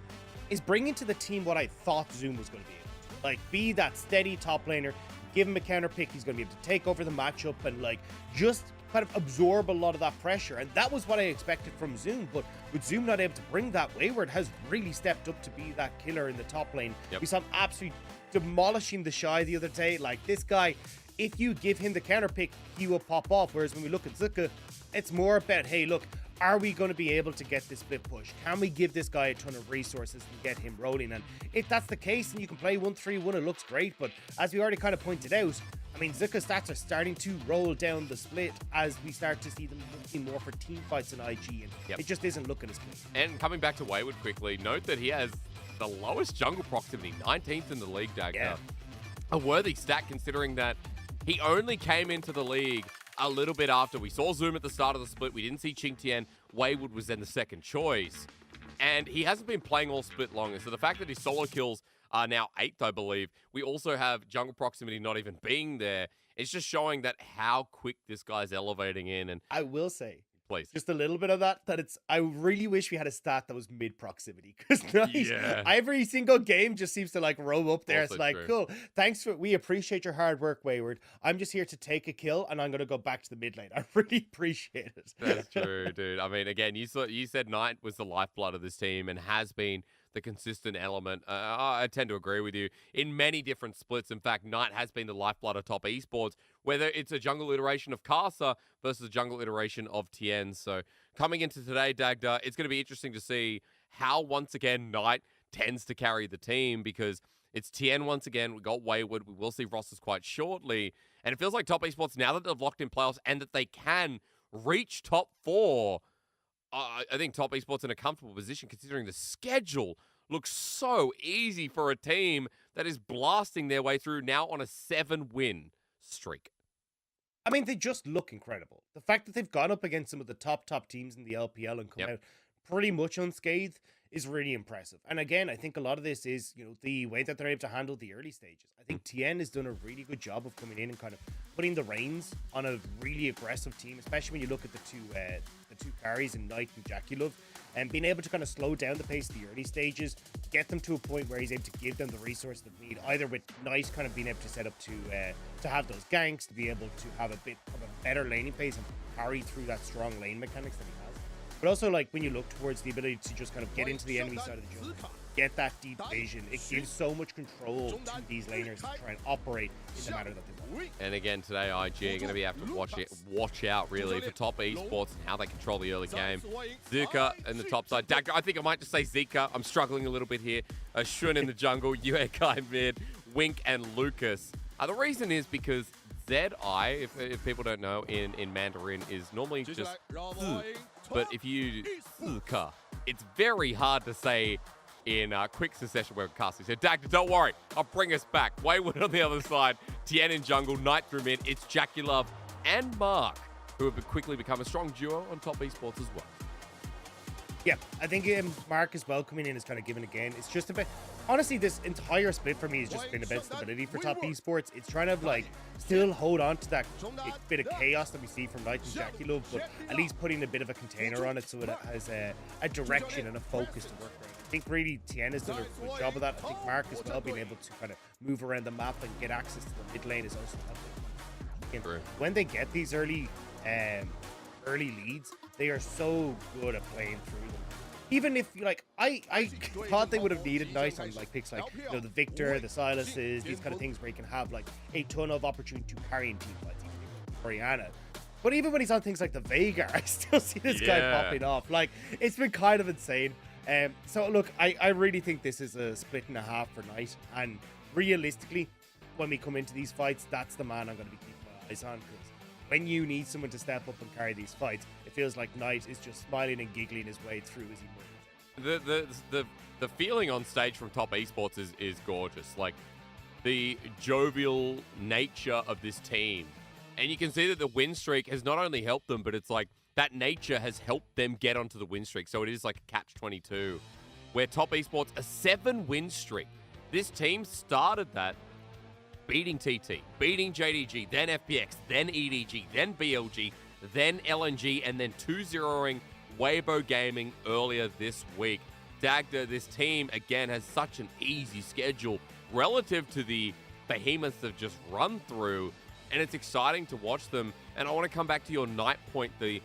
is bringing to the team what I thought Zoom was going to be able to. Like, be that steady top laner, give him a counter pick, he's going to be able to take over the matchup and, like, just kind of absorb a lot of that pressure. And that was what I expected from Zoom. But with Zoom not able to bring that, Wayward has really stepped up to be that killer in the top lane. Yep. We saw him absolutely demolishing the Shy the other day. Like, this guy, if you give him the counter pick, he will pop off. Whereas when we look at Zuka, it's more about, hey, look, are we going to be able to get this split push? Can we give this guy a ton of resources and get him rolling? And if that's the case and you can play 1-3-1, it looks great. But as we already kind of pointed out, I mean, Zuka's stats are starting to roll down the split as we start to see them looking more for team fights in IG. And it just isn't looking as good. And coming back to Wayward quickly, note that he has the lowest jungle proximity, 19th in the league, Dagda. Yeah. A worthy stat considering that he only came into the league a little bit after. We saw Zoom at the start of the split. We didn't see Qingtian. Wayward was then the second choice. And he hasn't been playing all split longer. So the fact that his solo kills are now 8th, I believe. We also have jungle proximity not even being there. It's just showing that how quick this guy's elevating in. And I will say, please, just a little bit of that it's, I really wish we had a stat that was mid proximity, because every single game just seems to like roam up there. Also it's like, true. cool, thanks we appreciate your hard work, Wayward. I'm just here to take a kill and I'm going to go back to the mid lane. I really appreciate it. That's true, dude. I mean, again, you said Knight was the lifeblood of this team and has been the consistent element. I tend to agree with you in many different splits. In fact, Knight has been the lifeblood of top esports, whether it's a jungle iteration of Casa versus a jungle iteration of TN. So coming into today, Dagda, it's going to be interesting to see how, once again, Knight tends to carry the team, because it's TN once again. We got Wayward. We will see rosters quite shortly. And it feels like top esports, now that they've locked in playoffs and that they can reach top 4, I think top esports in a comfortable position, considering the schedule looks so easy for a team that is blasting their way through now on a 7-win streak. I mean, they just look incredible. The fact that they've gone up against some of the top teams in the LPL and come out pretty much unscathed is really impressive. And again, I think a lot of this is, you know, the way that they're able to handle the early stages. I think TN has done a really good job of coming in and kind of putting the reins on a really aggressive team, especially when you look at the two carries in Knight and Jackie Love, and being able to kind of slow down the pace of the early stages, get them to a point where he's able to give them the resources they need, either with Knight kind of being able to set up to have those ganks, to be able to have a bit of a better laning pace and carry through that strong lane mechanics that he has. But also, like, when you look towards the ability to just kind of get into the enemy side of the jungle, get that deep vision, it gives so much control to these laners to try and operate in the manner that they want. And again, today, IG are going to be able to watch out, really, for top esports and how they control the early game. Zika in the top side. Dagger, I think I might just say Zika. I'm struggling a little bit here. Shun in the jungle, Yuekai mid, Wink, and Lucas. The reason is because ZI, if people don't know, in Mandarin is normally just Z. But if you Zika, it's very hard to say in quick succession when casting. So Dagda, don't worry, I'll bring us back. Wayward on the other side, Tien in jungle, Knight through mid. It's Jackie Love and Mark who have quickly become a strong duo on top esports as well. Yeah, I think Mark as well coming in is kind of given again. It's just a bit. Honestly, this entire split for me has just been about stability for top esports. It's trying to like still hold on to that bit of chaos that we see from Knight and Jackie Love, but at least putting a bit of a container on it so it has a direction and a focus to work around. I think really Tien has done a good job of that. I think Mark as well being able to kind of move around the map and get access to the mid lane is also helping. When they get these early leads, they are so good at playing through them. Even if like I thought they would have needed Knight on like picks like the Victor, the Siluses, these kind of things where he can have like a ton of opportunity to carry in team fights, Oriana. But even when he's on things like the Veigar, I still see this guy popping off. Like it's been kind of insane. So look, I really think this is a split and a half for Knight, and realistically, when we come into these fights, that's the man I'm going to be keeping my eyes on, because when you need someone to step up and carry these fights, it feels like Knight is just smiling and giggling his way through as he moves. The feeling on stage from top esports is gorgeous. Like the jovial nature of this team, and you can see that the win streak has not only helped them, but it's like that nature has helped them get onto the win streak. So it is like a catch-22, where top esports a 7-win streak. This team started that beating TT, beating JDG, then FPX, then EDG, then BLG, then LNG, and then 2-0ing Weibo Gaming earlier this week. Dagda, this team, again, has such an easy schedule relative to the behemoths they've just run through, and it's exciting to watch them. And I want to come back to your Knight point, the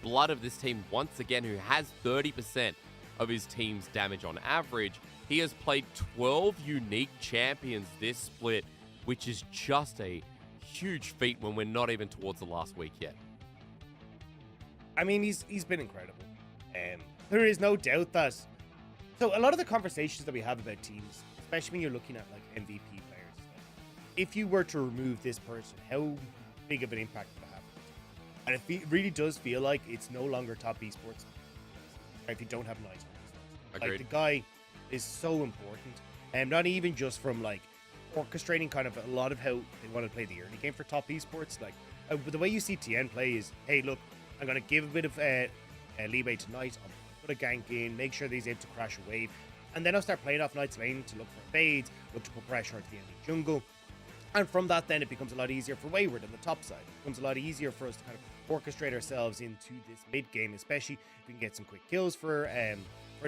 blood of this team once again, who has 30% of his team's damage on average. He has played 12 unique champions this split, which is just a huge feat when we're not even towards the last week yet. I mean, he's been incredible. There is no doubt that. So a lot of the conversations that we have about teams, especially when you're looking at like MVP players, if you were to remove this person, how big of an impact would it have? And it really does feel like it's no longer top esports if you don't have Knight. Like the guy is so important, and not even just from like orchestrating kind of a lot of how they want to play the early game for top esports. Like the way you see Tien play is, hey, look, I'm going to give a bit of leeway to Knight. I'll put a gank in, make sure that he's able to crash a wave, and then I'll start playing off Knight's lane to look for fades, look to put pressure into the enemy jungle. And from that, then it becomes a lot easier for Wayward on the top side. It becomes a lot easier for us to kind of orchestrate ourselves into this mid game, especially if we can get some quick kills for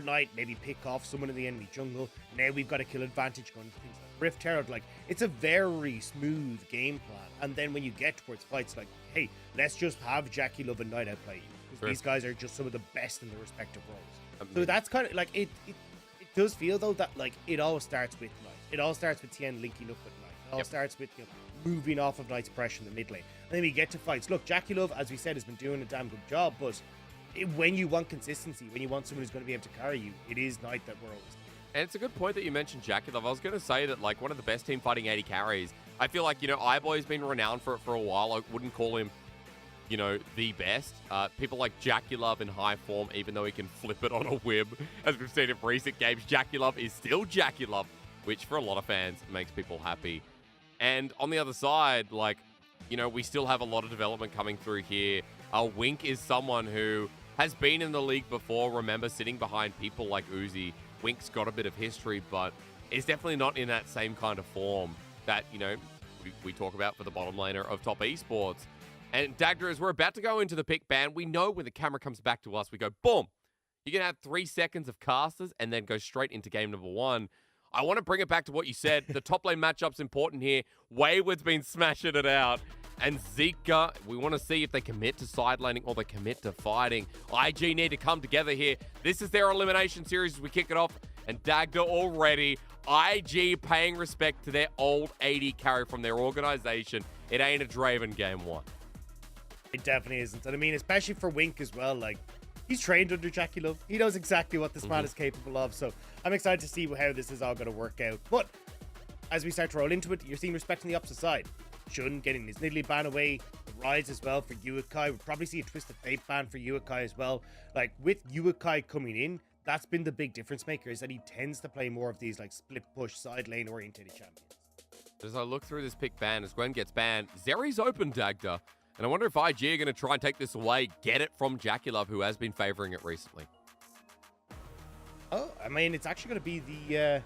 Knight, maybe pick off someone in the enemy jungle. Now we've got a kill advantage going to things like Rift Herald. Like, it's a very smooth game plan. And then when you get towards fights, like, hey, let's just have Jackie Love and Knight outplay you, because these guys are just some of the best in their respective roles. So that's kind of like it does feel though that like it all starts with Knight. It all starts with Tien linking up with Knight. It all starts with moving off of Knight's pressure in the mid lane. And then we get to fights. Look, Jackie Love, as we said, has been doing a damn good job, but when you want consistency, when you want someone who's going to be able to carry you, it is Knight that we're always. And it's a good point that you mentioned Jackie Love. I was going to say that, like, one of the best team fighting 80 carries. I feel like, iBoy's been renowned for it for a while. I wouldn't call him, the best. People like Jackie Love in high form, even though he can flip it on a whim, as we've seen in recent games, Jackie Love is still Jackie Love, which for a lot of fans makes people happy. And on the other side, like, we still have a lot of development coming through here. Wink is someone who has been in the league before. Remember, sitting behind people like Uzi. Wink's got a bit of history, but is definitely not in that same kind of form that, we talk about for the bottom laner of top esports. And Dagda, as we're about to go into the pick ban, we know when the camera comes back to us, we go, boom. You're going to have 3 seconds of casters and then go straight into game number 1. I want to bring it back to what you said. The top lane matchup's important here. Wayward's been smashing it out. And Zika, we want to see if they commit to sidelaning or they commit to fighting. IG need to come together here. This is their elimination series as we kick it off. And Dagda already, IG paying respect to their old 80 carry from their organization. It ain't a Draven game 1. It definitely isn't. And I mean, especially for Wink as well, like, he's trained under Jackie Love. He knows exactly what this man is capable of. So I'm excited to see how this is all going to work out. But as we start to roll into it, you're seeing respect on the opposite side. Shun getting his Nidalee ban away, the rise as well for Uikai. We'll probably see a Twisted Fate ban for Uikai as well. Like, with Uikai coming in, that's been the big difference maker, is that he tends to play more of these like split push side lane oriented champions. As I look through this pick ban, as Gwen gets banned, Zeri's open, Dagda. And I wonder if IG are going to try and take this away, get it from Jaculov, who has been favoring it recently. Oh, I mean, it's actually going to be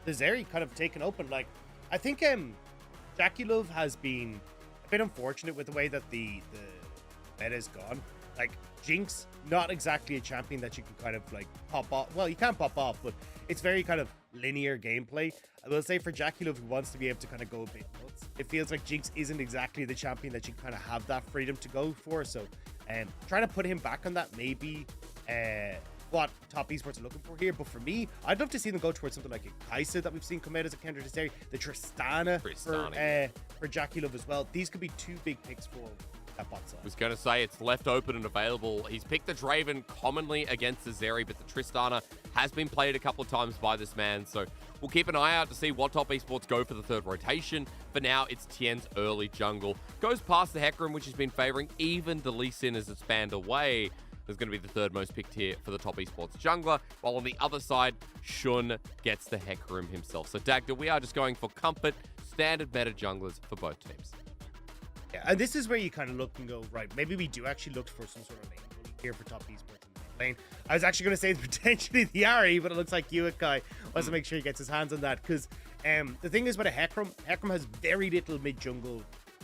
the Zeri kind of taken open. Like, I think Jaculov has been a bit unfortunate with the way that the meta's gone. Like, Jinx, not exactly a champion that you can kind of like pop off. Well, you can't pop off, but it's very kind of linear gameplay. I will say for Jaculov, who wants to be able to kind of go a bit nuts, it feels like Jinx isn't exactly the champion that you kind of have that freedom to go for. So, trying to put him back on that may be what top esports are looking for here. But for me, I'd love to see them go towards something like a Kaisa that we've seen come out as a counter to Zeri, the Tristana for Jaculov as well. These could be two big picks for that bot side. I was going to say it's left open and available. He's picked the Draven commonly against the Zeri, but the Tristana has been played a couple of times by this man. So we'll keep an eye out to see what top esports go for the third rotation. For now, it's Tien's early jungle. Goes past the Hecarim, which has been favoring even the Lee Sin as it's spanned away. Is going to be the third most picked here for the top esports jungler, while on the other side, Shun gets the Hecarim himself. So Dagda, we are just going for comfort, standard meta junglers for both teams. Yeah, and this is where you kind of look and go, right, maybe we do actually look for some sort of lane bully here for top esports in the mid lane. I was actually going to say potentially the Ari, but it looks like Uikai wants to make sure he gets his hands on that, because the thing is with a Hecarim has very little mid jungle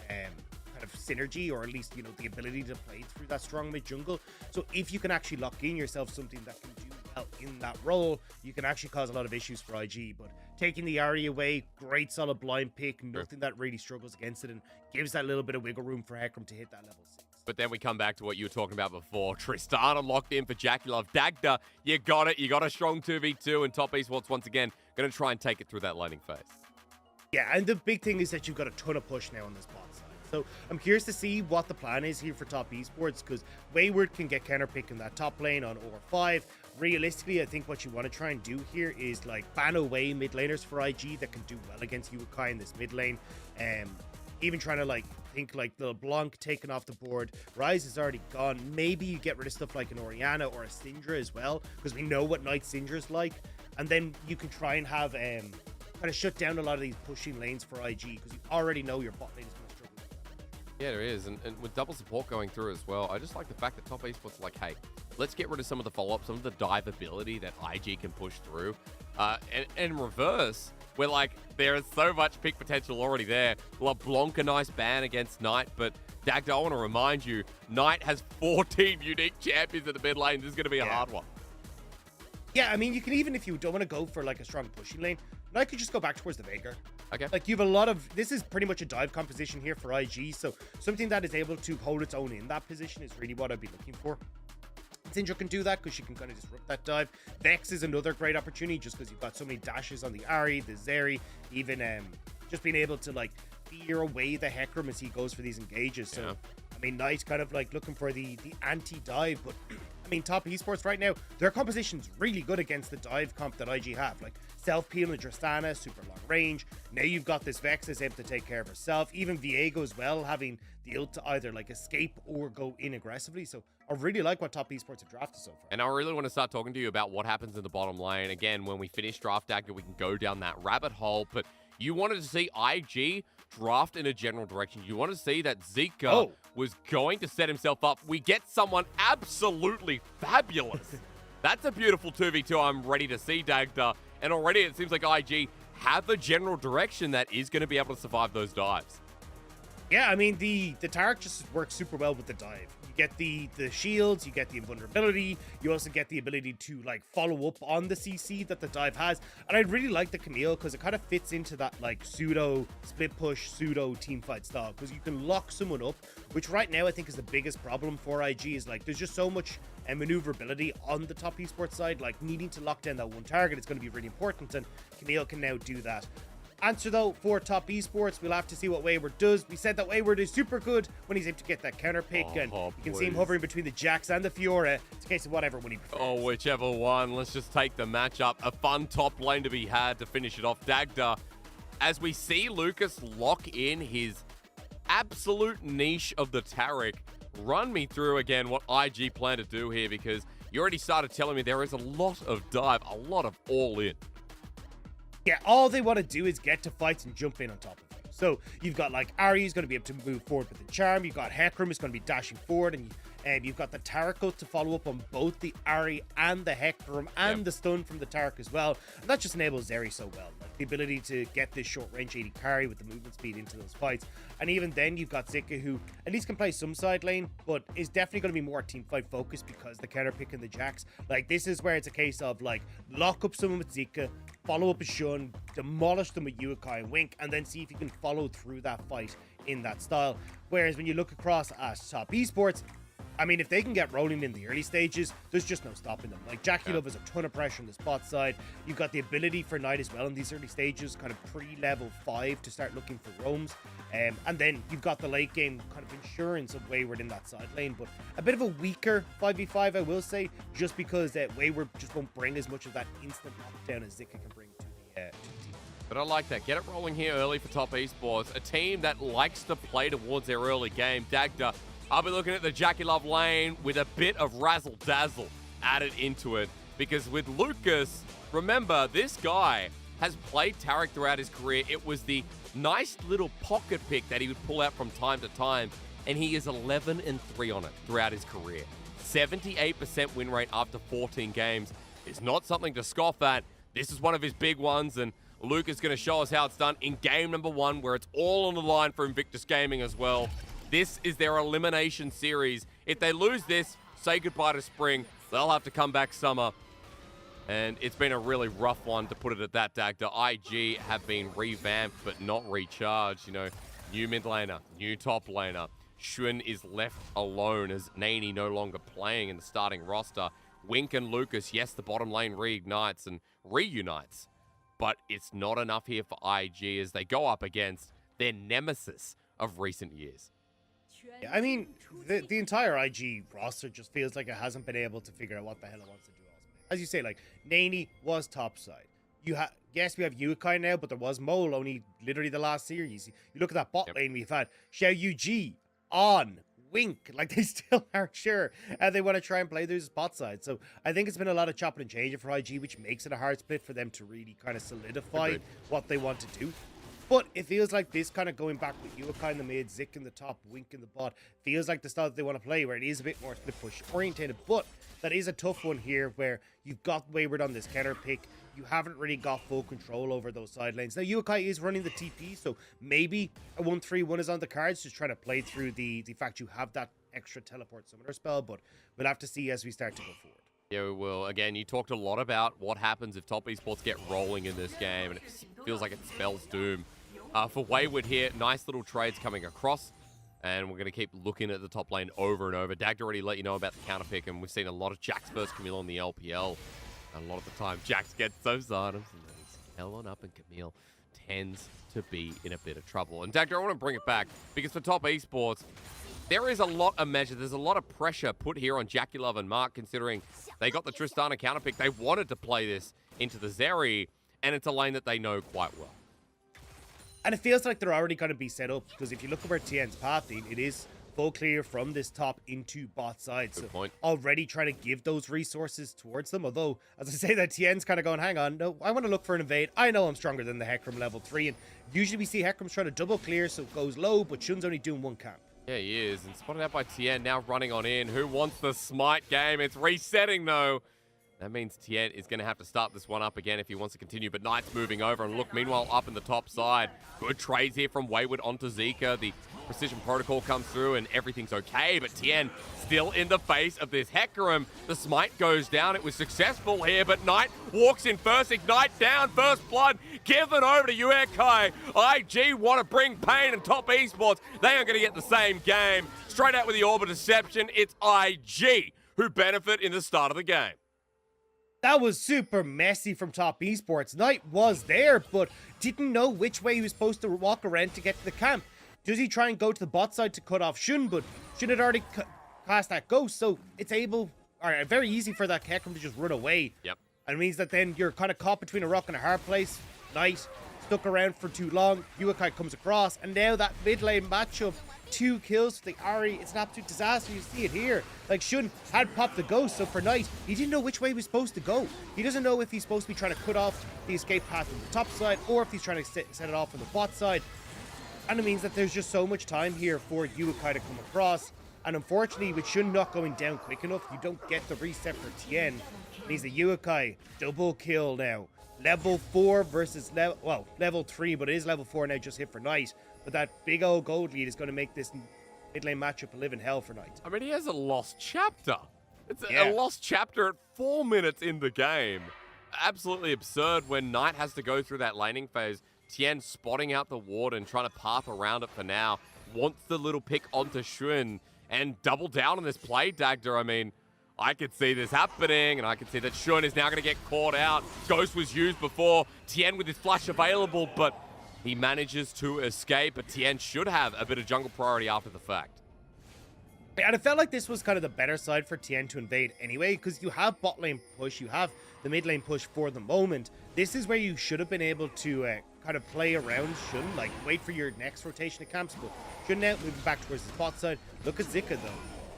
kind of synergy, or at least, you know, the ability to play through that strong mid jungle. So if you can actually lock in yourself something that can do well in that role, you can actually cause a lot of issues for IG. But taking the Ari away, great solid blind pick, nothing that really struggles against it, and gives that little bit of wiggle room for Hecarim to hit that level 6. But then we come back to what you were talking about before. Tristana locked in for Jaculov. Dagda, you got it. You got a strong 2v2, and top esports once again going to try and take it through that laning phase. Yeah, and the big thing is that you've got a ton of push now on this bot side. So I'm curious to see what the plan is here for top esports, because Wayward can get counterpick in that top lane on OR5. Realistically, I think what you want to try and do here is like ban away mid laners for IG that can do well against Uikai in this mid lane. Even trying to like think like the Blanc taken off the board. Ryze is already gone. Maybe you get rid of stuff like an Orianna or a Syndra as well, because we know what Night Syndra's like. And then you can try and have kind of shut down a lot of these pushing lanes for IG, because you already know your bot lane is going to struggle. Yeah, there is. And with double support going through as well, I just like the fact that top esports are like, hey, let's get rid of some of the follow-up, some of the dive ability that IG can push through. And in reverse, where like there is so much pick potential already there. LeBlanc, a nice ban against Knight, but Dagda, I want to remind you, Knight has 14 unique champions in the mid lane. This is going to be a hard one. Yeah, I mean, you can, even if you don't want to go for like a strong pushing lane, Knight could just go back towards the Veigar. Okay. Like, you have a lot of, this is pretty much a dive composition here for IG, so something that is able to hold its own in that position is really what I'd be looking for. Syndra can do that because she can kind of disrupt that dive. Vex is another great opportunity just because you've got so many dashes on the Ahri, the Zeri, even just being able to like fear away the Hecarim as he goes for these engages. So, I mean, Knight's kind of like looking for the anti-dive, but I mean, top esports right now, their composition's really good against the dive comp that IG have. Like, self-peel and Tristana, super long range. Now you've got this Vex that's able to take care of herself. Even Viego as well, having the ult to either like escape or go in aggressively. So I really like what top esports have drafted so far. And I really want to start talking to you about what happens in the bottom lane. Again, when we finish draft Dagda, we can go down that rabbit hole. But you wanted to see IG draft in a general direction. You want to see that Zika was going to set himself up. We get someone absolutely fabulous. That's a beautiful 2v2 I'm ready to see, Dagda. And already it seems like IG have a general direction that is going to be able to survive those dives. Yeah, I mean, the Taric just works super well with the dive. You get the shields, you get the invulnerability, you also get the ability to like follow up on the CC that the dive has. And I really like the Camille because it kind of fits into that like pseudo split push, pseudo team fight style, because you can lock someone up, which right now I think is the biggest problem for IG. Is like there's just so much maneuverability on the top esports side. Like, needing to lock down that one target is going to be really important, and Camille can now do that. Answer though for top esports, we'll have to see what Wayward does. We said that Wayward is super good when he's able to get that counter pick, and you can see him hovering between the Jax and the Fiora. It's a case of whatever one he prefers. Oh, whichever one. Let's just take the matchup. A fun top lane to be had to finish it off. Dagda, as we see Lucas lock in his absolute niche of the Taric, run me through again what IG plan to do here, because you already started telling me there is a lot of dive, a lot of all in. Yeah, all they want to do is get to fights and jump in on top of you. So you've got like Ari is going to be able to move forward with the charm. You've got Hecarim is going to be dashing forward, and you've got the Tarako to follow up on both the Ari and the Hecarim and the stun from the Tarak as well. And that just enables Zeri so well. Like the ability to get this short range 80 carry with the movement speed into those fights. And even then you've got Zika, who at least can play some side lane, but is definitely going to be more team fight focused because the counter pick and the Jax. Like this is where it's a case of like lock up someone with Zika, follow up a Shun, demolish them with Yukai and Wink, and then see if you can follow through that fight in that style. Whereas when you look across at top esports, I mean, if they can get rolling in the early stages, there's just no stopping them. Like, Jackie Love has a ton of pressure on the spot side. You've got the ability for Knight as well in these early stages, kind of pre-level 5 to start looking for roams. And then you've got the late game kind of insurance of Wayward in that side lane. But a bit of a weaker 5v5, I will say, just because Wayward just won't bring as much of that instant knockdown as Zika can bring to the team. But I like that. Get it rolling here early for Top Esports. A team that likes to play towards their early game. Dagda, I'll be looking at the Jackie Love lane with a bit of razzle-dazzle added into it. Because with Lucas, remember, this guy has played Tarak throughout his career. It was the nice little pocket pick that he would pull out from time to time. And he is 11-3 on it throughout his career. 78% win rate after 14 games is not something to scoff at. This is one of his big ones, and Luke is going to show us how it's done in game number 1, where it's all on the line for Invictus Gaming as well. This is their elimination series. If they lose this, say goodbye to spring. They'll have to come back summer. And it's been a really rough one, to put it at that, Dagda. IG have been revamped, but not recharged. You know, new mid laner, new top laner. Shun is left alone as Nani no longer playing in the starting roster. Wink and Lucas, yes, the bottom lane reignites and reunites. But it's not enough here for IG as they go up against their nemesis of recent years. Yeah, I mean, the entire IG roster just feels like it hasn't been able to figure out what the hell it wants to do. As you say, like, Nani was topside. Yes, we have Yukai now, but there was Mole only literally the last series. You look at that bot lane we've had. Xiao Yuji, On, Wink. Like, they still aren't sure. And they want to try and play their bot side. So I think it's been a lot of chopping and changing for IG, which makes it a hard split for them to really kind of solidify what they want to do. But it feels like this kind of going back with Yukai in the mid, Zik in the top, Wink in the bot, feels like the style that they want to play, where it is a bit more split push orientated. But that is a tough one here, where you've got Wayward on this counter pick. You haven't really got full control over those side lanes. Now, Yukai is running the TP, so maybe a 1-3-1 is on the cards, just trying to play through the fact you have that extra teleport summoner spell. But we'll have to see as we start to go forward. Yeah, we will. Again, you talked a lot about what happens if Top Esports get rolling in this game, and it feels like it spells doom. For Wayward here, nice little trades coming across, and we're going to keep looking at the top lane over and over. Dag already let you know about the counter pick, and we've seen a lot of Jax versus Camille on the LPL. And a lot of the time, Jax gets those items, and then he's hell on up, and Camille tends to be in a bit of trouble. And Dag, I want to bring it back, because for Top Esports, there is a lot of measure. There's a lot of pressure put here on Jackie Love and Mark, considering they got the Tristana counter pick. They wanted to play this into the Zeri, and it's a lane that they know quite well. And it feels like they're already going to be set up, because if you look over TN's pathing, it is full clear from this top into bot side. So already trying to give those resources towards them. Although, as I say, that TN's kind of going, hang on, no, I want to look for an invade. I know I'm stronger than the Hecarim level 3. And usually we see Hecarim's trying to double clear, so it goes low, but Shun's only doing 1 camp. Yeah, he is. And spotted out by Tien, now running on in. Who wants the smite game? It's resetting, though. That means Tien is going to have to start this one up again if he wants to continue. But Knight's moving over. And look, meanwhile, up in the top side. Good trades here from Wayward onto Zika. The precision protocol comes through and everything's okay. But Tien still in the face of this Hecarim. The smite goes down. It was successful here. But Knight walks in first. Ignite down. First blood given over to Uekai. IG want to bring pain, and Top Esports, they are going to get the same game. Straight out with the Orb of Deception. It's IG who benefit in the start of the game. That was super messy from Top Esports. Knight was there, but didn't know which way he was supposed to walk around to get to the camp. Does he try and go to the bot side to cut off Shun? But Shun had already cast that ghost, so it's very easy for that Hecarim to just run away. Yep. And it means that then you're kind of caught between a rock and a hard place. Knight stuck around for too long. Uekai comes across, and now that mid lane matchup, 2 kills for the Ari. It's an absolute disaster. You see it here. Like, Shun had popped the ghost, so for Knight, he didn't know which way he was supposed to go. He doesn't know if he's supposed to be trying to cut off the escape path on the top side, or if he's trying to set it off on the bot side. And it means that there's just so much time here for Yukai to come across. And unfortunately, with Shun not going down quick enough, you don't get the reset for Tien. It means the Yukai double kill now. Level 4 versus level 3, but it is level 4 now, just hit for Knight. But that big old gold lead is going to make this mid lane matchup a living hell for Knight. I mean, he has a lost chapter. It's a lost chapter at 4 minutes in the game. Absolutely absurd when Knight has to go through that laning phase. Tien spotting out the ward and trying to path around it for now. Wants the little pick onto Shun and double down on this play, Dagda. I mean, I could see this happening, and I could see that Shun is now going to get caught out. Ghost was used before. Tien with his flash available, but he manages to escape. But Tien should have a bit of jungle priority after the fact. And it felt like this was kind of the better side for Tien to invade anyway, because you have bot lane push, you have the mid lane push for the moment. This is where you should have been able to kind of play around Shun, like wait for your next rotation of camps. But Shun now moving back towards the bot side. Look at Zika though.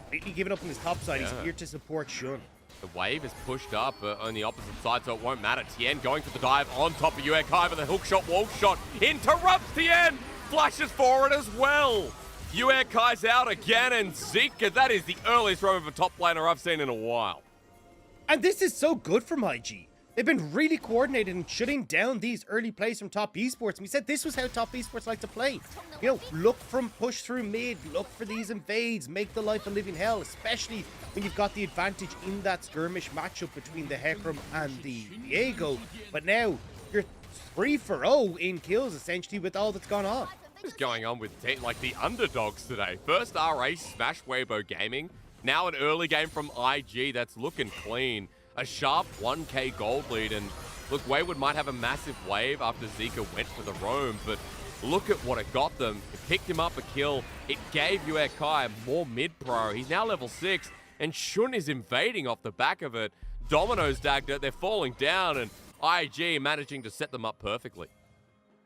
Completely giving up on his top side. He's here to support Shun. The wave is pushed up on the opposite side, so it won't matter. Tien going for the dive on top of Yukai, but the hook shot, wall shot interrupts Tien. Flashes forward as well. Yuekai's out again, and Zika, that is the earliest roam of a top laner I've seen in a while. And this is so good from IG. They've been really coordinated in shutting down these early plays from top esports. And we said this was how top esports like to play. You know, look from push through mid, look for these invades, make the life a living hell, especially when you've got the advantage in that skirmish matchup between the Hecarim and the Viego. But now, you're 3-for-0 in kills, essentially, with all that's gone on. What's going on with like the underdogs today? First RA smash Weibo Gaming. Now an early game from IG that's looking clean. A sharp 1k gold lead, and look, Wayward might have a massive wave after Zika went for the roam, but look at what it got them. It picked him up a kill. It gave Yukai more mid-pro. He's now level 6, and Shun is invading off the back of it. Dominoes, Dagda, they're falling down, and IG managing to set them up perfectly.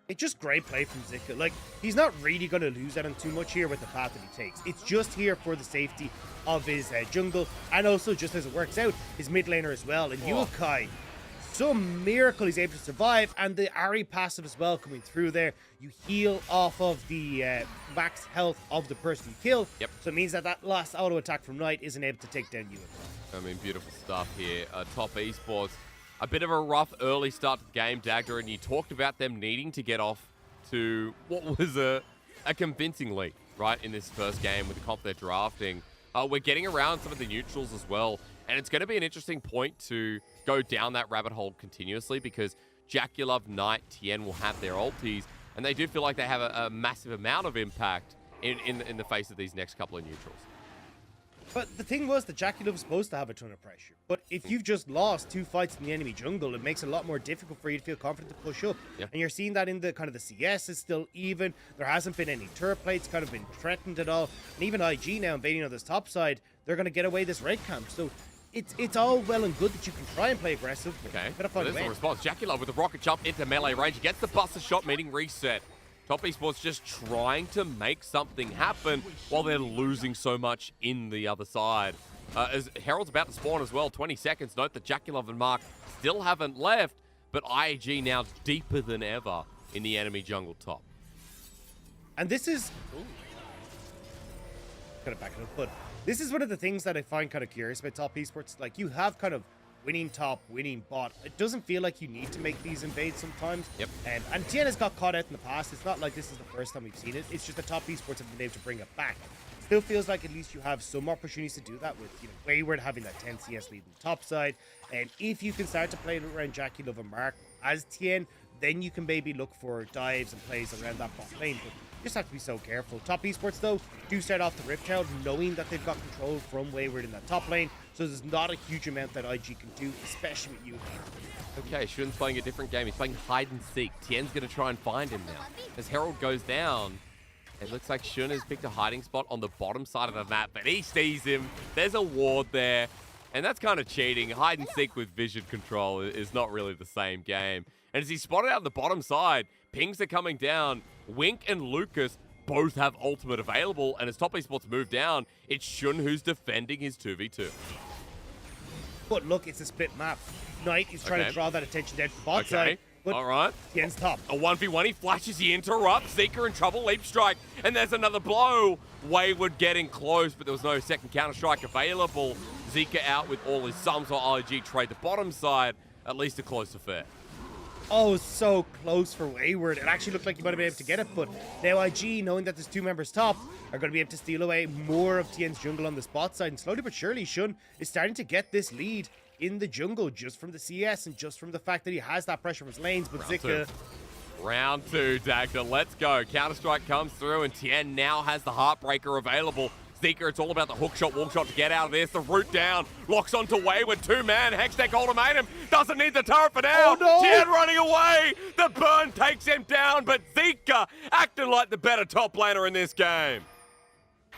It's just great play from Zika. Like, he's not really going to lose out on too much here with the path that he takes. It's just here for the safety of his jungle, and also, just as it works out, his mid laner as well. And Yukai, some miracle he's able to survive, and the Ari passive as well coming through there. You heal off of the max health of the person you kill. Yep. So it means that that last auto attack from Knight isn't able to take down Yukai. I mean, beautiful stuff here. Top esports. A bit of a rough early start to the game, Dagda, and you talked about them needing to get off to what was a convincing lead, right, in this first game with the comp they're drafting. We're getting around some of the neutrals as well, and it's going to be an interesting point to go down that rabbit hole continuously because Jaculov, Knight, Tien will have their ultis, and they do feel like they have a massive amount of impact in the face of these next couple of neutrals. But the thing was that Jaculov was supposed to have a ton of pressure. But if you've just lost 2 fights in the enemy jungle, it makes it a lot more difficult for you to feel confident to push up. Yeah. And you're seeing that in the kind of the CS is still even. There hasn't been any turret plates kind of been threatened at all. And even IG now invading on this top side, they're going to get away this red camp. So it's all well and good that you can try and play aggressive. Okay, But so there's the response. Jaculov with the rocket jump into melee range. He gets the buster shot, meaning reset. Top esports just trying to make something happen while they're losing so much in the other side. As Herald's about to spawn as well, 20 seconds. Note that Jaculov and Mark still haven't left, but IG now deeper than ever in the enemy jungle top. And this is... Kind of back it up, but this is one of the things that I find kind of curious about top esports. Like, you have kind of winning top, winning bot. It doesn't feel like you need to make these invades sometimes. Yep. And Tien has got caught out in the past. It's not like this is the first time we've seen it. It's just the top esports have been able to bring it back. Still feels like at least you have some opportunities to do that with, you know, Wayward having that 10 CS lead in the top side. And if you can start to play around Jaculov and Mark as Tien, then you can maybe look for dives and plays around that bot lane. But you just have to be so careful. Top esports, though, do start off the Rift Herald knowing that they've got control from Wayward in that top lane. So there's not a huge amount that IG can do, especially with you. Okay, Shun's playing a different game. He's playing hide and seek. Tien's going to try and find him now. As Herald goes down, it looks like Shun has picked a hiding spot on the bottom side of the map, but he sees him. There's a ward there, and that's kind of cheating. Hide and seek with vision control is not really the same game. And as he's spotted out on the bottom side, pings are coming down. Wink and Lucas both have ultimate available, and as top esports move down, it's Shun who's defending his 2v2. But look, it's a split map. Knight is trying to draw that attention down to the bot side. but all right. Tien's top. A 1v1, he flashes, he interrupts. Zika in trouble, leap strike, and there's another blow. Wayward getting close, but there was no second counter-strike available. Zika out with all his sums while IG trade the bottom side, at least a close affair. Oh, so close for Wayward. It actually looked like he might have been able to get it, but now IG, knowing that there's 2 members top, are going to be able to steal away more of Tien's jungle on the spot side. And slowly but surely, Shun is starting to get this lead in the jungle just from the CS and just from the fact that he has that pressure from his lanes. But Zika... Round 2, Dagda, let's go. Counter-strike comes through, and Tien now has the Heartbreaker available. Zika, it's all about the hook shot, walk shot to get out of this. The root down, locks onto Wayward, 2-man, Hextech ultimatum, doesn't need the turret for now. Oh, no. Tien running away, the burn takes him down, but Zika acting like the better top laner in this game.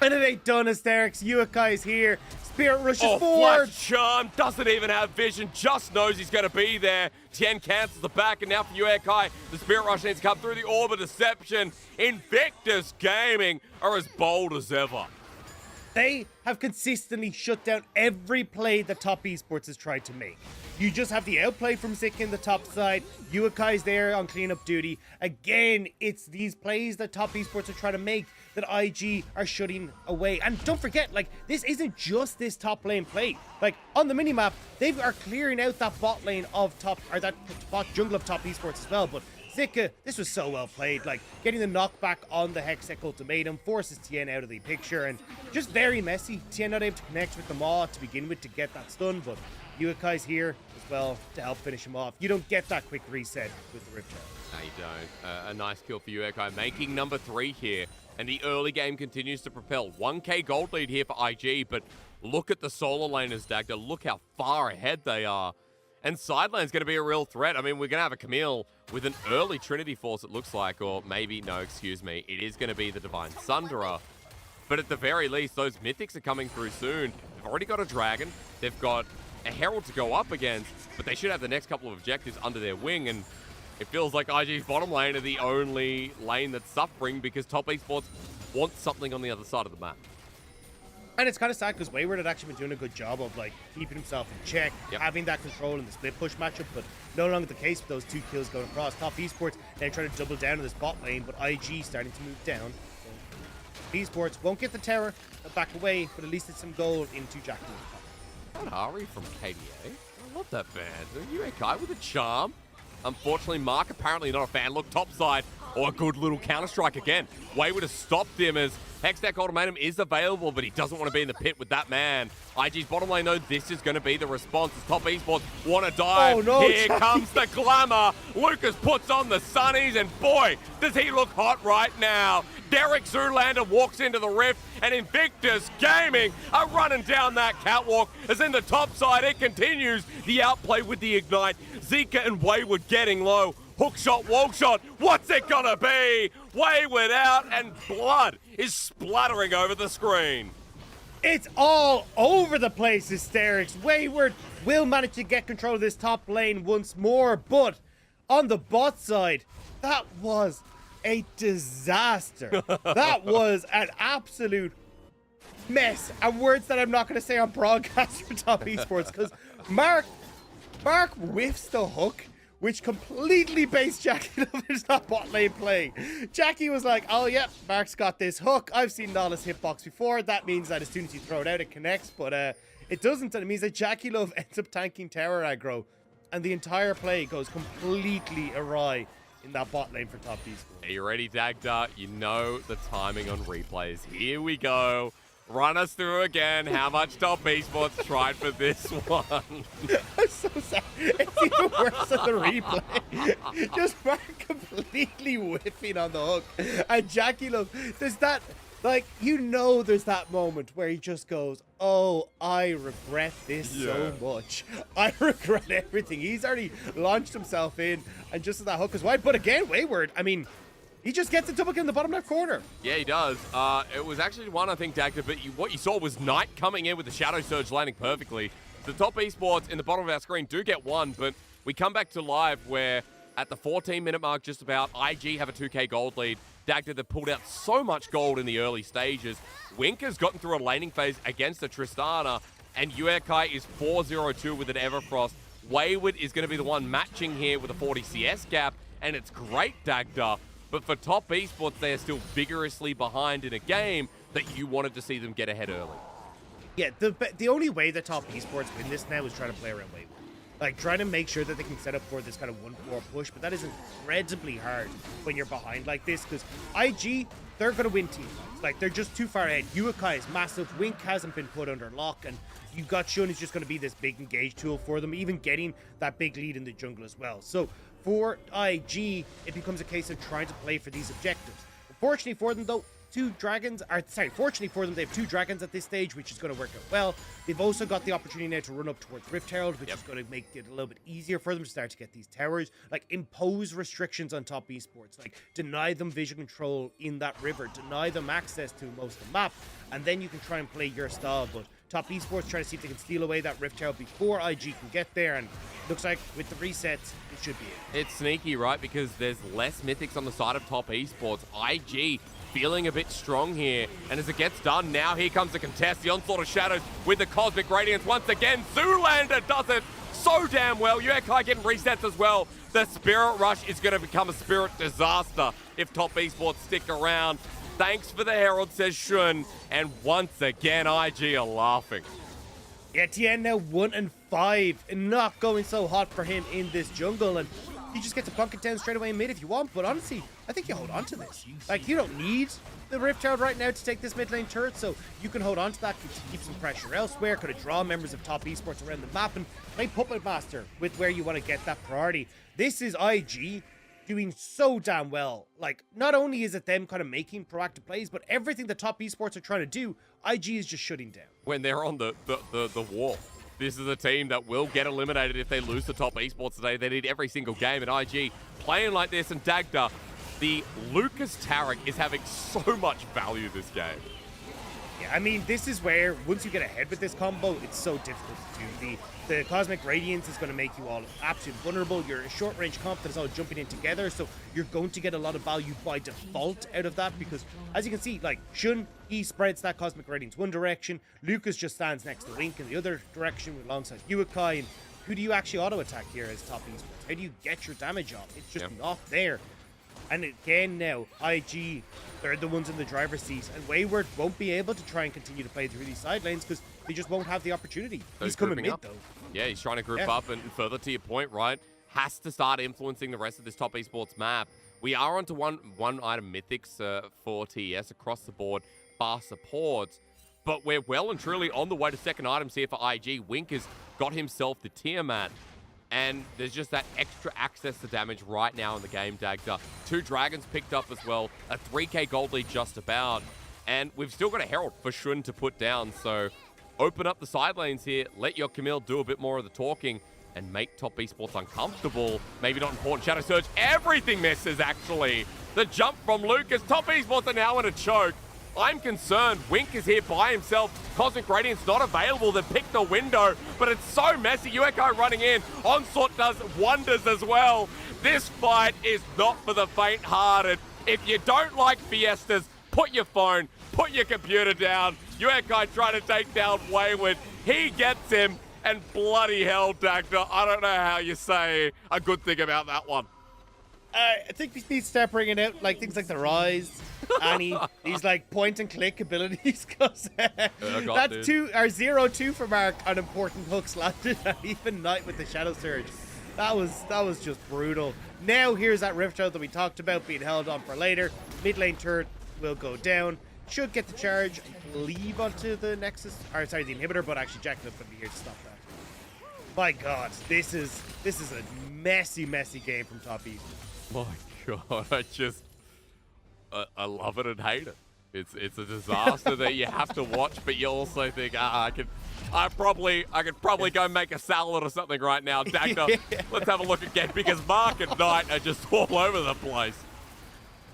And it ain't done, Asterix. Uekai is here. Spirit rushes forward. forward. Charm doesn't even have vision, just knows he's going to be there. Tien cancels the back, and now for Uekai, the Spirit Rush needs to come through the Orb of Deception. Invictus Gaming are as bold as ever. They have consistently shut down every play that Top Esports has tried to make. You just have the outplay from Zik in the top side. Uekai's there on cleanup duty. Again, it's these plays that Top Esports are trying to make that IG are shutting away. And don't forget, like, this isn't just this top lane play. Like, on the minimap, they are clearing out that bot lane of top, or that bot jungle of Top Esports as well. But Zika, this was so well played. Like, getting the knockback on the Hextech ultimatum forces Tien out of the picture, and just very messy. Tien not able to connect with the Maw to begin with to get that stun, but Uekai's here as well to help finish him off. You don't get that quick reset with the Rift Herald. No, you don't. A nice kill for Uekai, making number 3 here. And the early game continues to propel. 1k gold lead here for IG, but look at the solo laners, Dagda. Look how far ahead they are. And side lane's going to be a real threat. I mean, we're going to have a Camille with an early Trinity Force, it looks like. Or maybe, no, excuse me. It is going to be the Divine Sunderer. But at the very least, those Mythics are coming through soon. They've already got a Dragon. They've got a Herald to go up against. But they should have the next couple of objectives under their wing. And it feels like IG's bottom lane are the only lane that's suffering because Top Esports wants something on the other side of the map. And it's kind of sad because Wayward had actually been doing a good job of like keeping himself in check, having that control in the split push matchup, but no longer the case with those 2 kills going across. Top Esports then trying to double down on this bot lane, but IG starting to move down. So Esports won't get the terror, they'll back away, but at least it's some gold into Jackie. What Ari from KDA? I love that band. Uekai with a charm. Unfortunately, Mark apparently not a fan. Look, top side. Oh, a good little counter-strike again. Wayward has stopped him as Hextech ultimatum is available, but he doesn't want to be in the pit with that man. IG's bottom lane, though, this is going to be the response as Top Esports want to dive. Oh, no, Here comes the glamour. Lucas puts on the sunnies, and boy, does he look hot right now. Derek Zoolander walks into the rift, and Invictus Gaming are running down that catwalk as in the top side it continues the outplay with the Ignite. Zika and Wayward getting low. Hook shot, wall shot. What's it gonna be? Wayward out, and blood is splattering over the screen. It's all over the place, Hysterics. Wayward will manage to get control of this top lane once more, but on the bot side, that was a disaster. That was an absolute mess. And words that I'm not going to say on broadcast for Top Esports, because Mark whiffs the hook, which completely based Jackie Lover's that bot lane play. Jackie was like, oh yeah, Mark's got this hook. I've seen Nala's hitbox before. That means that as soon as you throw it out, it connects, but it doesn't. And it means that Jackie Love ends up tanking tower aggro, and the entire play goes completely awry in that bot lane for Top Esports. Are you ready, Dagda? You know the timing on replays. Here we go. Run us through again how much Top Esports tried for this one. I'm so sad. It's even worse than the replay. Just Mark completely whiffing on the hook. And Jackie Love, there's that, like, you know there's that moment where he just goes, oh, I regret this so much. I regret everything. He's already launched himself in, and just as that hook is wide. But again, Wayward, I mean, he just gets a double kill in the bottom left corner. Yeah, he does. It was actually one, I think, Dagda, but what you saw was Knight coming in with the Shadow Surge landing perfectly. The Top Esports in the bottom of our screen do get one, but we come back to live where at the 14-minute mark just about, IG have a 2k gold lead. Dagda, they've pulled out so much gold in the early stages. Wink has gotten through a laning phase against the Tristana, and Uekai is 4-0-2 with an Everfrost. Wayward is going to be the one matching here with a 40 CS gap, and it's great, Dagda. But for top esports, they are still vigorously behind in a game that you wanted to see them get ahead early. Yeah, the only way that top esports win this now is trying to play around Wayward. Like, trying to make sure that they can set up for this kind of 1-4 push, but that is incredibly hard when you're behind like this, because IG, they're going to win team fights. Like, they're just too far ahead. Uakai is massive. Wink hasn't been put under lock, and you've got Shun who's just going to be this big engage tool for them, even getting that big lead in the jungle as well. So, for IG, it becomes a case of trying to play for these objectives. Unfortunately for them, though, fortunately for them, they have 2 dragons at this stage, which is going to work out well. They've also got the opportunity now to run up towards Rift Herald, which is going to make it a little bit easier for them to start to get these towers. Like, impose restrictions on top esports. Like, deny them vision control in that river. Deny them access to most of the map. And then you can try and play your style. But top esports trying to see if they can steal away that Rift Herald before IG can get there. And looks like with the resets, it should be it. It's sneaky, right? Because there's less mythics on the side of top esports. IG feeling a bit strong here, and as it gets done, now here comes the contest, the onslaught of shadows with the cosmic radiance once again. Zoolander does it so damn well. Uekai getting resets as well. The spirit rush is going to become a spirit disaster if top esports stick around. Thanks for the herald, says Shun, and once again IG are laughing. Yeah, Tien now 1-5, and not going so hot for him in this jungle, and you just get to plunk it down straight away in mid if you want, but honestly, I think you hold on to this. Like, you don't need the Rift Herald right now to take this mid lane turret, so you can hold on to that, keep some pressure elsewhere, could have drawn members of top esports around the map, and play Puppet Master with where you want to get that priority. This is IG doing so damn well. Like, not only is it them kind of making proactive plays, but everything the top esports are trying to do, IG is just shutting down. When they're on the wall. This is a team that will get eliminated if they lose to top esports today. They need every single game, and IG playing like this, and Dagda, the Lucas Tarek is having so much value this game. Yeah, I mean, this is where, once you get ahead with this combo, it's so difficult to do. The Cosmic Radiance is going to make you all absolutely vulnerable. You're a short-range comp that is all jumping in together, so you're going to get a lot of value by default out of that, because, as you can see, like, Shun, he spreads that Cosmic Radiance one direction. Lucas just stands next to Link in the other direction alongside Uakai, and who do you actually auto-attack here as top esports? How do you get your damage off? It's just not there. And again now, IG, they're the ones in the driver's seat, and Wayward won't be able to try and continue to play through these side lanes because they just won't have the opportunity. He's coming mid, though. Yeah, he's trying to group up, and further to your point, right, has to start influencing the rest of this top esports map. We are onto one item mythics for TES across the board, bar supports, but we're well and truly on the way to second items here for IG. Wink has got himself the Tiamat, and there's just that extra access to damage right now in the game, Dagda. 2 dragons picked up as well, a 3k gold lead just about, and we've still got a herald for Shun to put down, so open up the side lanes here, let your Camille do a bit more of the talking, and make top esports uncomfortable. Maybe not important. Shadow Surge, everything misses, actually. The jump from Lucas, top esports are now in a choke. I'm concerned. Wink is here by himself. Cosmic Radiance not available. They picked the window, but it's so messy. Uekai running in. Onslaught does wonders as well. This fight is not for the faint-hearted. If you don't like fiestas, put your phone, put your computer down. Uekai trying to take down Wayward. He gets him, and bloody hell, Dagda. I don't know how you say a good thing about that one. I think we need to start bringing out like things like the Rise, and these like point and click abilities, because that's 0-2 for Mark on important hooks landed, and even Knight with the Shadow Surge. That was just brutal. Now here's that Rift Herald that we talked about being held on for later. Mid lane turret will go down. Should get the charge, I believe, onto the Nexus, or sorry, the inhibitor, but actually Jacqueline's going to be here to stop that. My God, this is a messy game from top East. My God, I love it and hate it. It's a disaster that you have to watch, but you also think, I could probably go make a salad or something right now. Dagda, let's have a look again, because Mark and Knight are just all over the place.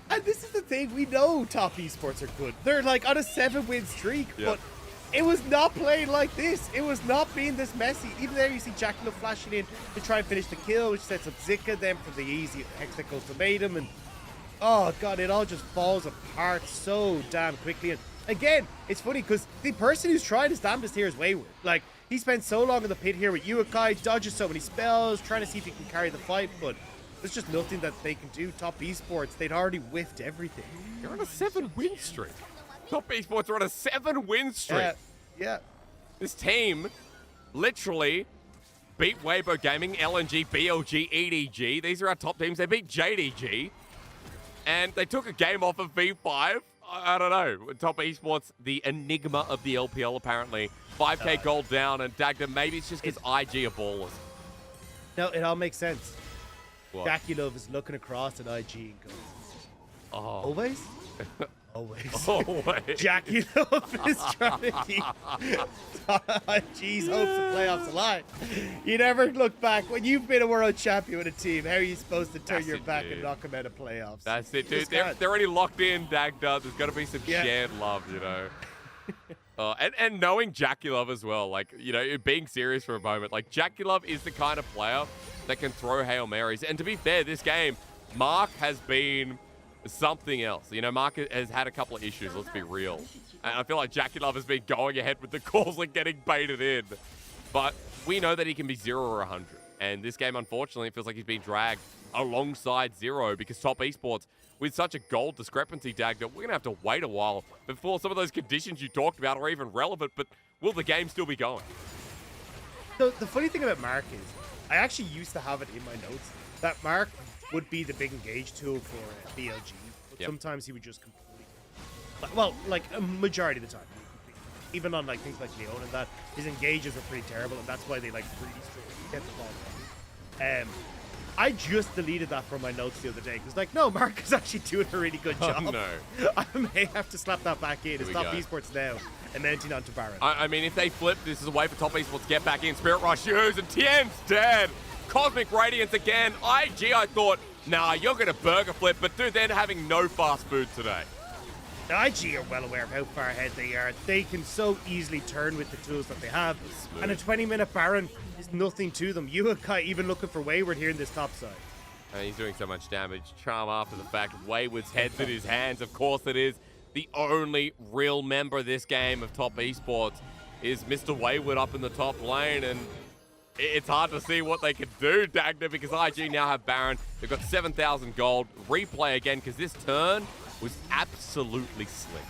And this is the thing, we know top esports are good. They're like on a 7-win streak, but it was not playing like this. It was not being this messy. Even there you see Jacqueline flashing in to try and finish the kill, which sets up Zika then for the easy hex that goes to Maiden, and oh God, it all just falls apart so damn quickly. And again, it's funny because the person who's trying his damnedest here is Wayward. Like, he spent so long in the pit here with Uekai, dodges so many spells, trying to see if he can carry the fight, but there's just nothing that they can do. Top Esports, they'd already whiffed everything. They're on a 7-win streak. Top Esports are on a 7-win streak. Yeah. This team literally beat Weibo Gaming, LNG, BLG, EDG. These are our top teams. They beat JDG. And they took a game off of V5. I don't know. Top Esports, the enigma of the LPL, apparently. 5k gold down, and Dagda, maybe it's just because IG are ballers. No, it all makes sense. What? Jaculov is looking across at IG and goes, always? Always. Always. Jaculov is trying to keep IG's hopes of playoffs alive. You never look back. When you've been a world champion with a team, how are you supposed to turn your back and knock them out of playoffs? That's it, dude. Just They're can't. already locked in, Dagda. There's got to be some shared love, you know. And knowing Jaculov as well, like, you know, being serious for a moment, like, Jaculov is the kind of player that can throw Hail Marys. And to be fair, this game, Mark has been something else. You know, Mark has had a couple of issues, let's be real. And I feel like Jaculov has been going ahead with the calls and getting baited in. But we know that he can be 0 or 100. And this game, unfortunately, feels like he's being dragged alongside 0 because Top Esports, with such a gold discrepancy, Dagda, we're going to have to wait a while before some of those conditions you talked about are even relevant. But will the game still be going? So the funny thing about Mark is, I actually used to have it in my notes that Mark would be the big engage tool for BLG, but sometimes he would just completely, well, like a majority of the time, even on like things like Leon and that, his engages are pretty terrible, and that's why they like really struggle to get the ball down. I just deleted that from my notes the other day because, like, no, Mark is actually doing a really good job. Oh, no. I may have to slap that back in. It's Top Esports now and mounting onto Baron. I mean, if they flip, this is a way for Top Esports to get back in. Spirit Rush used, and Tien's dead. Cosmic Radiance again. IG, I thought, nah, you're going to burger flip, but dude, they're having no fast food today. The IG are well aware of how far ahead they are. They can so easily turn with the tools that they have. And a 20-minute Baron is nothing to them. Uekai even looking for Wayward here in this top side. And he's doing so much damage. Charm after the fact. Wayward's head's in his hands. Of course it is. The only real member of this game of Top Esports is Mr. Wayward up in the top lane. And it's hard to see what they can do, Dagda, because IG now have Baron. They've got 7,000 gold. Replay again, because this turn was absolutely slick.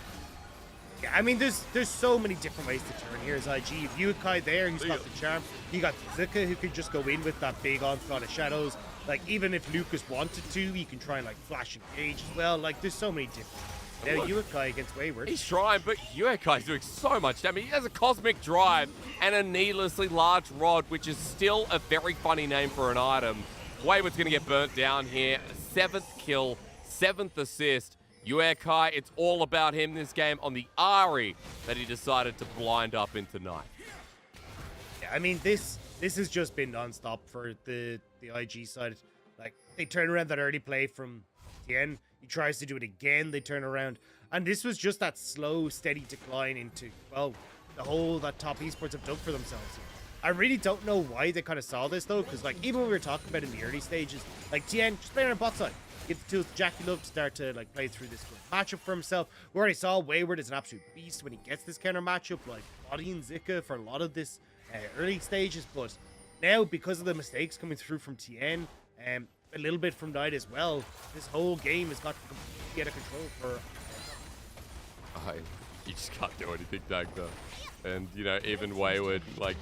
Yeah, I mean, there's so many different ways to turn here as IG. Uekai there, he's got the charm. You got Zika, who can just go in with that big onslaught of shadows. Like, even if Lucas wanted to, he can try and, like, flash engage as well. Like, there's so many different. Now, Uekai against Wayward. He's trying, but Uekai's doing so much damage. He has a Cosmic Drive and a needlessly large rod, which is still a very funny name for an item. Wayward's going to get burnt down here. 7th kill, 7th assist. Uekai, it's all about him this game on the Ari that he decided to blind up into night. Yeah, I mean, this has just been non-stop for the IG side. Like, they turn around that early play from Tien. He tries to do it again. They turn around. And this was just that slow, steady decline into, well, the hole that Top Esports have dug for themselves here. I really don't know why they kind of saw this, though, because, like, even when we were talking about in the early stages, like, Tien, just play on bot side. Get the tools to Jaculov to start to, like, play through this good matchup for himself. We already saw Wayward is an absolute beast when he gets this counter matchup, like, bodying Zika for a lot of this early stages. But now, because of the mistakes coming through from Tien, a little bit from Knight as well, this whole game has got to completely out of control for... You just can't do anything, Dagda. And, you know, even Wayward, like,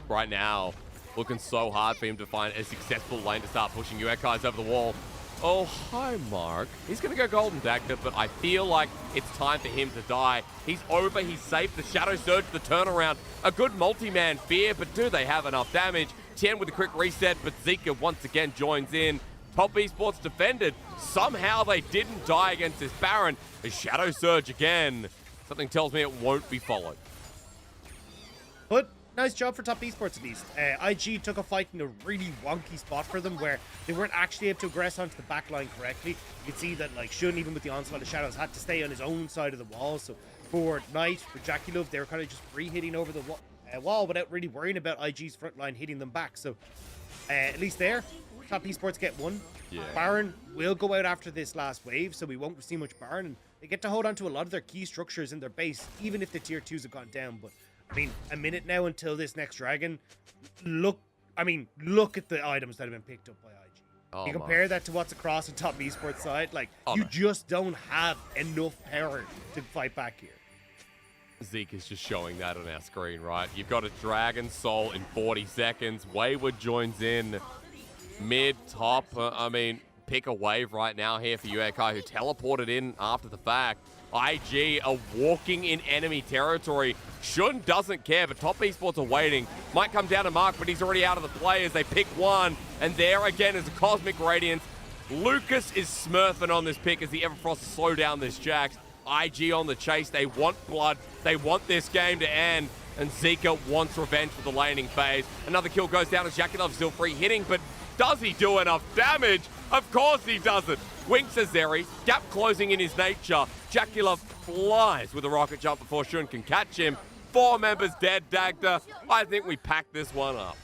right now, looking so hard for him to find a successful lane to start pushing Uekai's over the wall. Oh, hi, Mark. He's going to go golden, Dagda, but I feel like it's time for him to die. He's over, he's safe. The Shadow Surge, the turnaround. A good multi-man fear, but do they have enough damage? Tien with a quick reset, but Zika once again joins in. Top Esports defended. Somehow they didn't die against this Baron. The Shadow Surge again. Something tells me it won't be followed. But nice job for Top Esports at least. IG took a fight in a really wonky spot for them where they weren't actually able to progress onto the back line correctly. You could see that, like, Shun, even with the onslaught of shadows, had to stay on his own side of the wall. So for Knight, for Jaculov, they were kind of just free hitting over the wall without really worrying about IG's front line hitting them back. So at least there, Top Esports get one. Yeah. Baron will go out after this last wave, so we won't see much Baron. And they get to hold on to a lot of their key structures in their base, even if the tier 2s have gone down. But I mean, a minute now until this next dragon. Look at the items that have been picked up by IG. Oh, You compare that to what's across the top esports side, like, you just don't have enough power to fight back here. Zeke is just showing that on our screen, right? You've got a Dragon Soul in 40 seconds. Wayward joins in mid, top. I mean, pick a wave right now here for UAK, who teleported in after the fact. IG are walking in enemy territory. Shun doesn't care, but Top Esports are waiting. Might come down to Mark, but he's already out of the play as they pick one. And there again is a Cosmic Radiance. Lucas is smurfing on this pick as the Everfrost slow down this Jax. IG on the chase. They want blood. They want this game to end. And Zika wants revenge for the laning phase. Another kill goes down as Jakilov's still free hitting, but does he do enough damage? Of course he doesn't. Winks as Zeri, gap closing in his nature. Jakulov flies with a rocket jump before Shun can catch him. 4 members dead, Dagda. I think we packed this one up.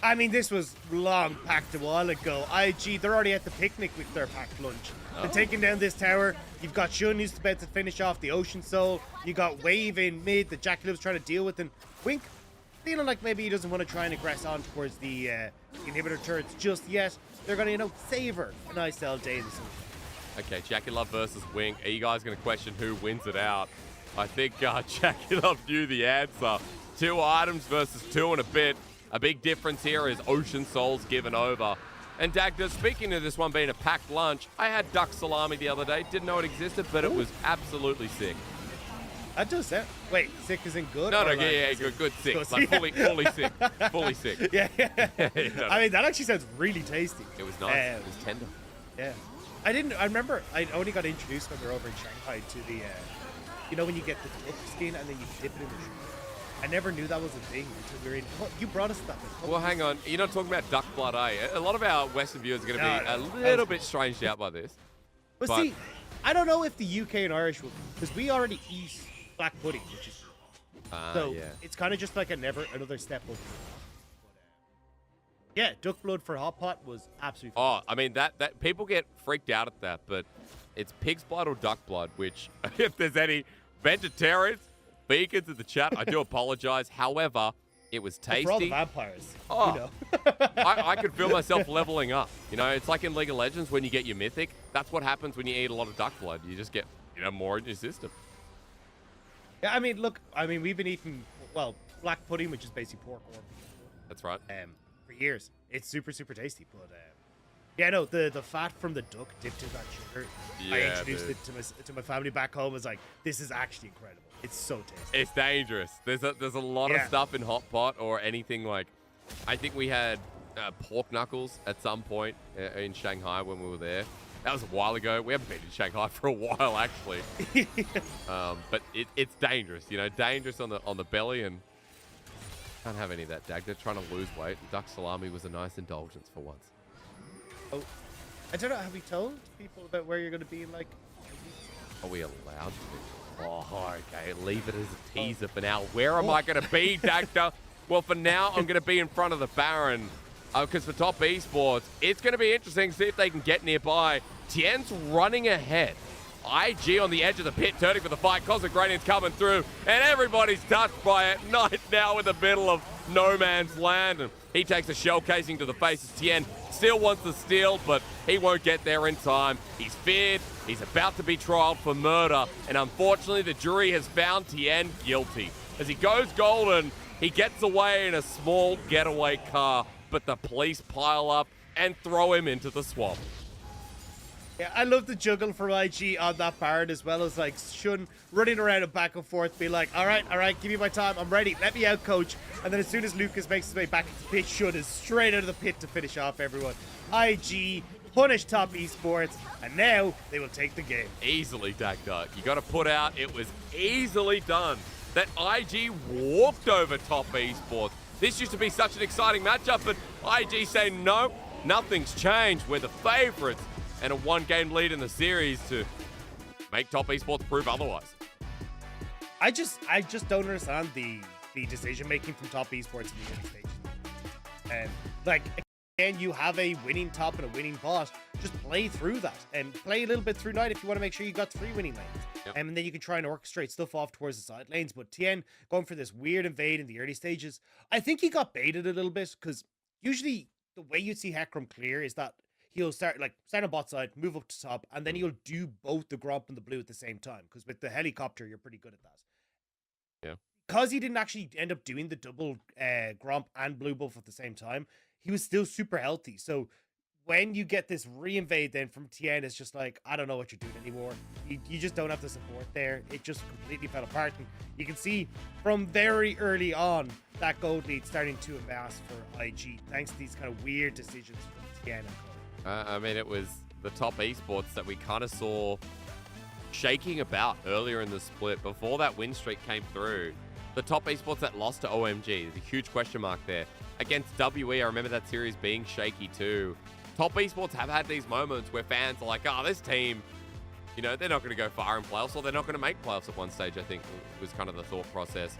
I mean, this was long packed a while ago. IG, they're already at the picnic with their packed lunch. They're taking down this tower. You've got Shun who's about to finish off the Ocean Soul. You got Wave in mid that Jakulov's trying to deal with. And Wink feeling like maybe he doesn't want to try and aggress on towards the inhibitor turrets just yet. They're going to, savor a nice LD in the sunshine. Okay, Jakulov versus Wink. Are you guys going to question who wins it out? I think Jakulov knew the answer. 2 items versus 2 and a bit. A big difference here is Ocean Soul's given over. And Dagda, speaking of this one being a packed lunch, I had duck salami the other day. Didn't know it existed, but it was absolutely sick. That does sound... Wait, sick isn't good? No, good sick. Like fully sick. Fully sick. Yeah. I mean, that actually sounds really tasty. It was nice. It was tender. Yeah. I remember I only got introduced when we were over in Shanghai to the, when you get the duck skin and then you dip it in the sugar. I never knew that was a thing until we were in... you brought us that. Well, hang on. You're not talking about duck blood, are you? A lot of our Western viewers are going to be a little bit stranged out by this. But see, I don't know if the UK and Irish will... Because we already eat black pudding, which is... so it's kind of just like another step up. Yeah, duck blood for hot pot was absolutely fantastic. I mean, that people get freaked out at that, but it's pig's blood or duck blood, which, if there's any vegetarians, vegans in the chat, I do apologize. However, it was tasty. For all the vampires, I could feel myself leveling up. It's like in League of Legends when you get your mythic. That's what happens when you eat a lot of duck blood. You just get more in your system. Yeah, I mean, look, we've been eating, black pudding, which is basically pork or beef. That's right. For years. It's super, super tasty. But, yeah, no, the fat from the duck dipped in that sugar. Yeah, I introduced it to my family back home. I was like, this is actually incredible. It's so tasty. It's dangerous. There's a lot of stuff in hot pot or anything like... I think we had pork knuckles at some point in Shanghai when we were there. That was a while ago. We haven't been in Shanghai for a while, actually. But it's dangerous, dangerous on the belly, and can't have any of that. Dagda trying to lose weight. Duck salami was a nice indulgence for once. Oh, I don't know. Have we told people about where you're going to be in, Are we allowed to? Oh, okay. Leave it as a teaser for now. Where am I going to be, Dagda? Well, for now, I'm going to be in front of the Baron. Because for Top Esports, it's going to be interesting to see if they can get nearby. Tien's running ahead. IG on the edge of the pit, turning for the fight. Cosmic Radiance coming through, and everybody's touched by it. Knight now in the middle of no man's land, and he takes a shell casing to the face as Tien still wants to steal, but he won't get there in time. He's feared. He's about to be trialed for murder, and unfortunately, the jury has found Tien guilty. As he goes golden, he gets away in a small getaway car, but the police pile up and throw him into the swamp. Yeah, I love the juggle from IG on that Baron, as well as Shun running around and back and forth, be like, all right, give me my time, I'm ready, let me out, coach. And then as soon as Lucas makes his way back into the pit, Shun is straight out of the pit to finish off everyone. IG punish Top Esports, and now they will take the game. Easily, Dagda. You got to put out, it was easily done. That IG walked over Top Esports. This used to be such an exciting matchup, but IG saying, no, nothing's changed. We're the favorites. And a 1-game lead in the series to make Top Esports prove otherwise. I just don't understand the decision making from Top Esports in the early stages. And and you have a winning top and a winning bot, just play through that and play a little bit through night if you want to make sure you got 3 winning lanes. And then you can try and orchestrate stuff off towards the side lanes. But Tien going for this weird invade in the early stages, I think he got baited a little bit because usually the way you'd see Hecarim clear is that he'll start on bot side, move up to top, and then he'll do both the Gromp and the blue at the same time. Because with the helicopter, you're pretty good at that. Yeah. Because he didn't actually end up doing the double Gromp and blue buff at the same time, he was still super healthy. So when you get this re-invade then from Tien, it's just like, I don't know what you're doing anymore. You just don't have the support there. It just completely fell apart. And you can see from very early on that gold lead starting to amass for IG, thanks to these kind of weird decisions from Tien and Cole. I mean, it was the top esports that we kind of saw shaking about earlier in the split before that win streak came through. The top esports that lost to OMG, there's a huge question mark there. Against WE, I remember that series being shaky too. Top esports have had these moments where fans are like, oh, this team, you know, they're not going to go far in playoffs, or they're not going to make playoffs at one stage, I think was kind of the thought process.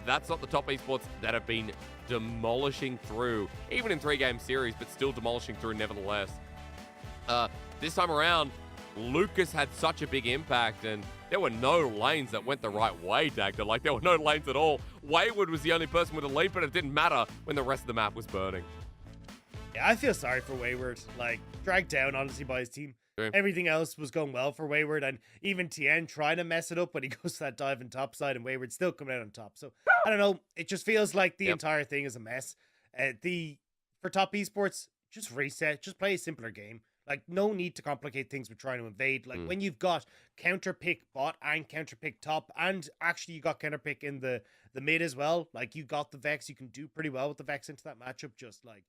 That's not the top esports that have been demolishing through, even in 3-game series, but still demolishing through nevertheless. This time around, Lucas had such a big impact, and there were no lanes that went the right way, Dagda. Like, there were no lanes at all. Wayward was the only person with a lead, but it didn't matter when the rest of the map was burning. Yeah, I feel sorry for Wayward. Like, dragged down, honestly, by his team. Sure. Everything else was going well for Wayward, and even Tien trying to mess it up when he goes to that dive in top side, and Wayward still coming out on top. So, I don't know. It just feels like the entire thing is a mess. For top esports, just reset. Just play a simpler game. Like, no need to complicate things with trying to invade. Like, when you've got counter pick bot and counter pick top, and actually you got counter pick in the mid as well. Like, you got the Vex. You can do pretty well with the Vex into that matchup. Just, like,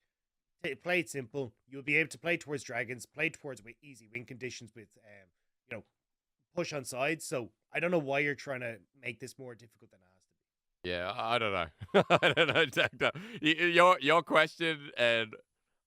play it simple. You'll be able to play towards dragons, play towards easy win conditions with, push on sides. So, I don't know why you're trying to make this more difficult than it has to be. Yeah, I don't know. I don't know, Dagda. Your question and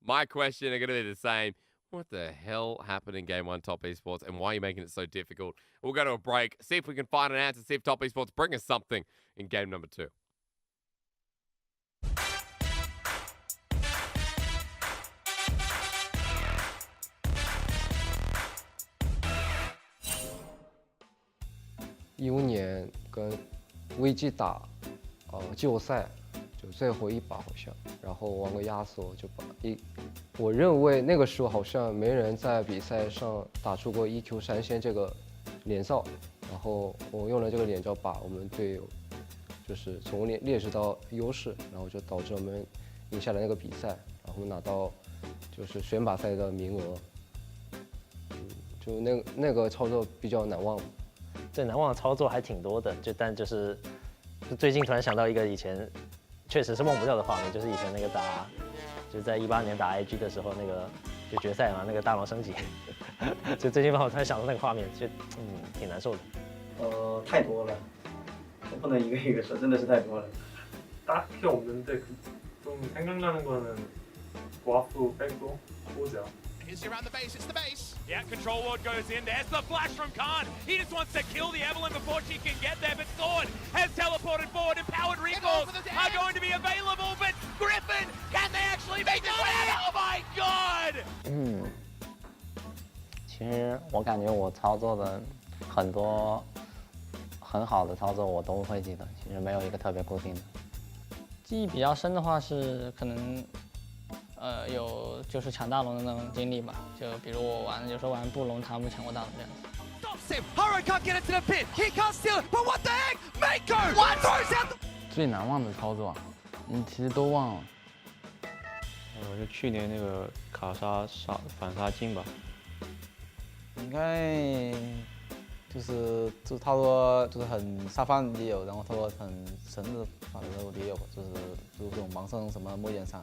my question are going to be the same. What the hell happened in Game 1 Top Esports, and why are you making it so difficult? We'll go to a break, see if we can find an answer, see if Top Esports bring us something in game number 2.2015年跟 WBG 打季后赛，就最后一把好像，然后玩个压缩就把我认为那个时候好像没人在比赛上打出过 EQ 3仙这个脸哨，然后我用了这个脸罩把我们队友就是从劣势到优势，然后就导致我们赢下了那个比赛，然后我们拿到就是选拔赛的名额，就那个操作比较难忘。最难忘的操作还挺多的，但就是最近突然想到一个以前确实是忘不掉的画面，就是以前那个就在18年打 IG 的时候，那个就决赛嘛，那个大龙升级，就最近让我突然想到那个画面，就挺难受的。太多了，我不能一个一个说，真的是太多了。 딱히 없는데 좀 생각나는 거는 고압도 빼고 보자. Here's around the base, it's the base. Yeah, control ward goes in. There's the flash from Khan. He just wants to kill the Evelyn before she can get there. But Sword has teleported forward. Empowered recalls are going to be available. But Griffin, can they actually make this win? Oh my god! 其实我感觉我操作的很多很好的操作我都会记得，其实没有一个特别固定的。记忆比较深的话是可能。 有就是抢大龙的那种经历吧，就比如我有时候玩布隆，他们抢过大龙这样子。 Stops him. Haro can't get into the pit. He can't steal it. But what the heck? Mako throws out. 最难忘的操作，其实都忘了。就去年那个卡莎反杀镜吧。应该就差不多就是很沙发也有，然后差不多很神的法的也有，就是这种盲僧什么末剑闪。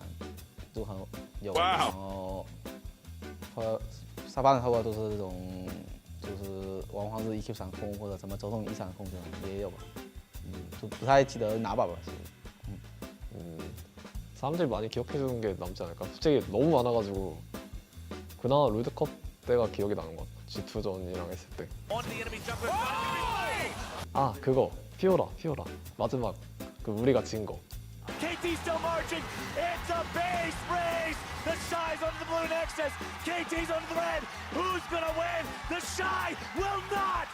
都很有，然后沙发的差不多都是这种，就是王皇是 EQ 闪控或者什么周通一闪控这种也有吧，就不太记得哪把吧。사람들이 많이 기억해주는 게 남지 않을까? 솔직히 너무 많아가지고 그나마 롤드컵 때가 기억이 나는 것 같아. G2전이랑 했을 때. 아 그거 피오라 마지막 그 우리가 진 거. KT still marching. It's a base race. The Nexus. KT's on the red. Who's gonna win? The Shy will not.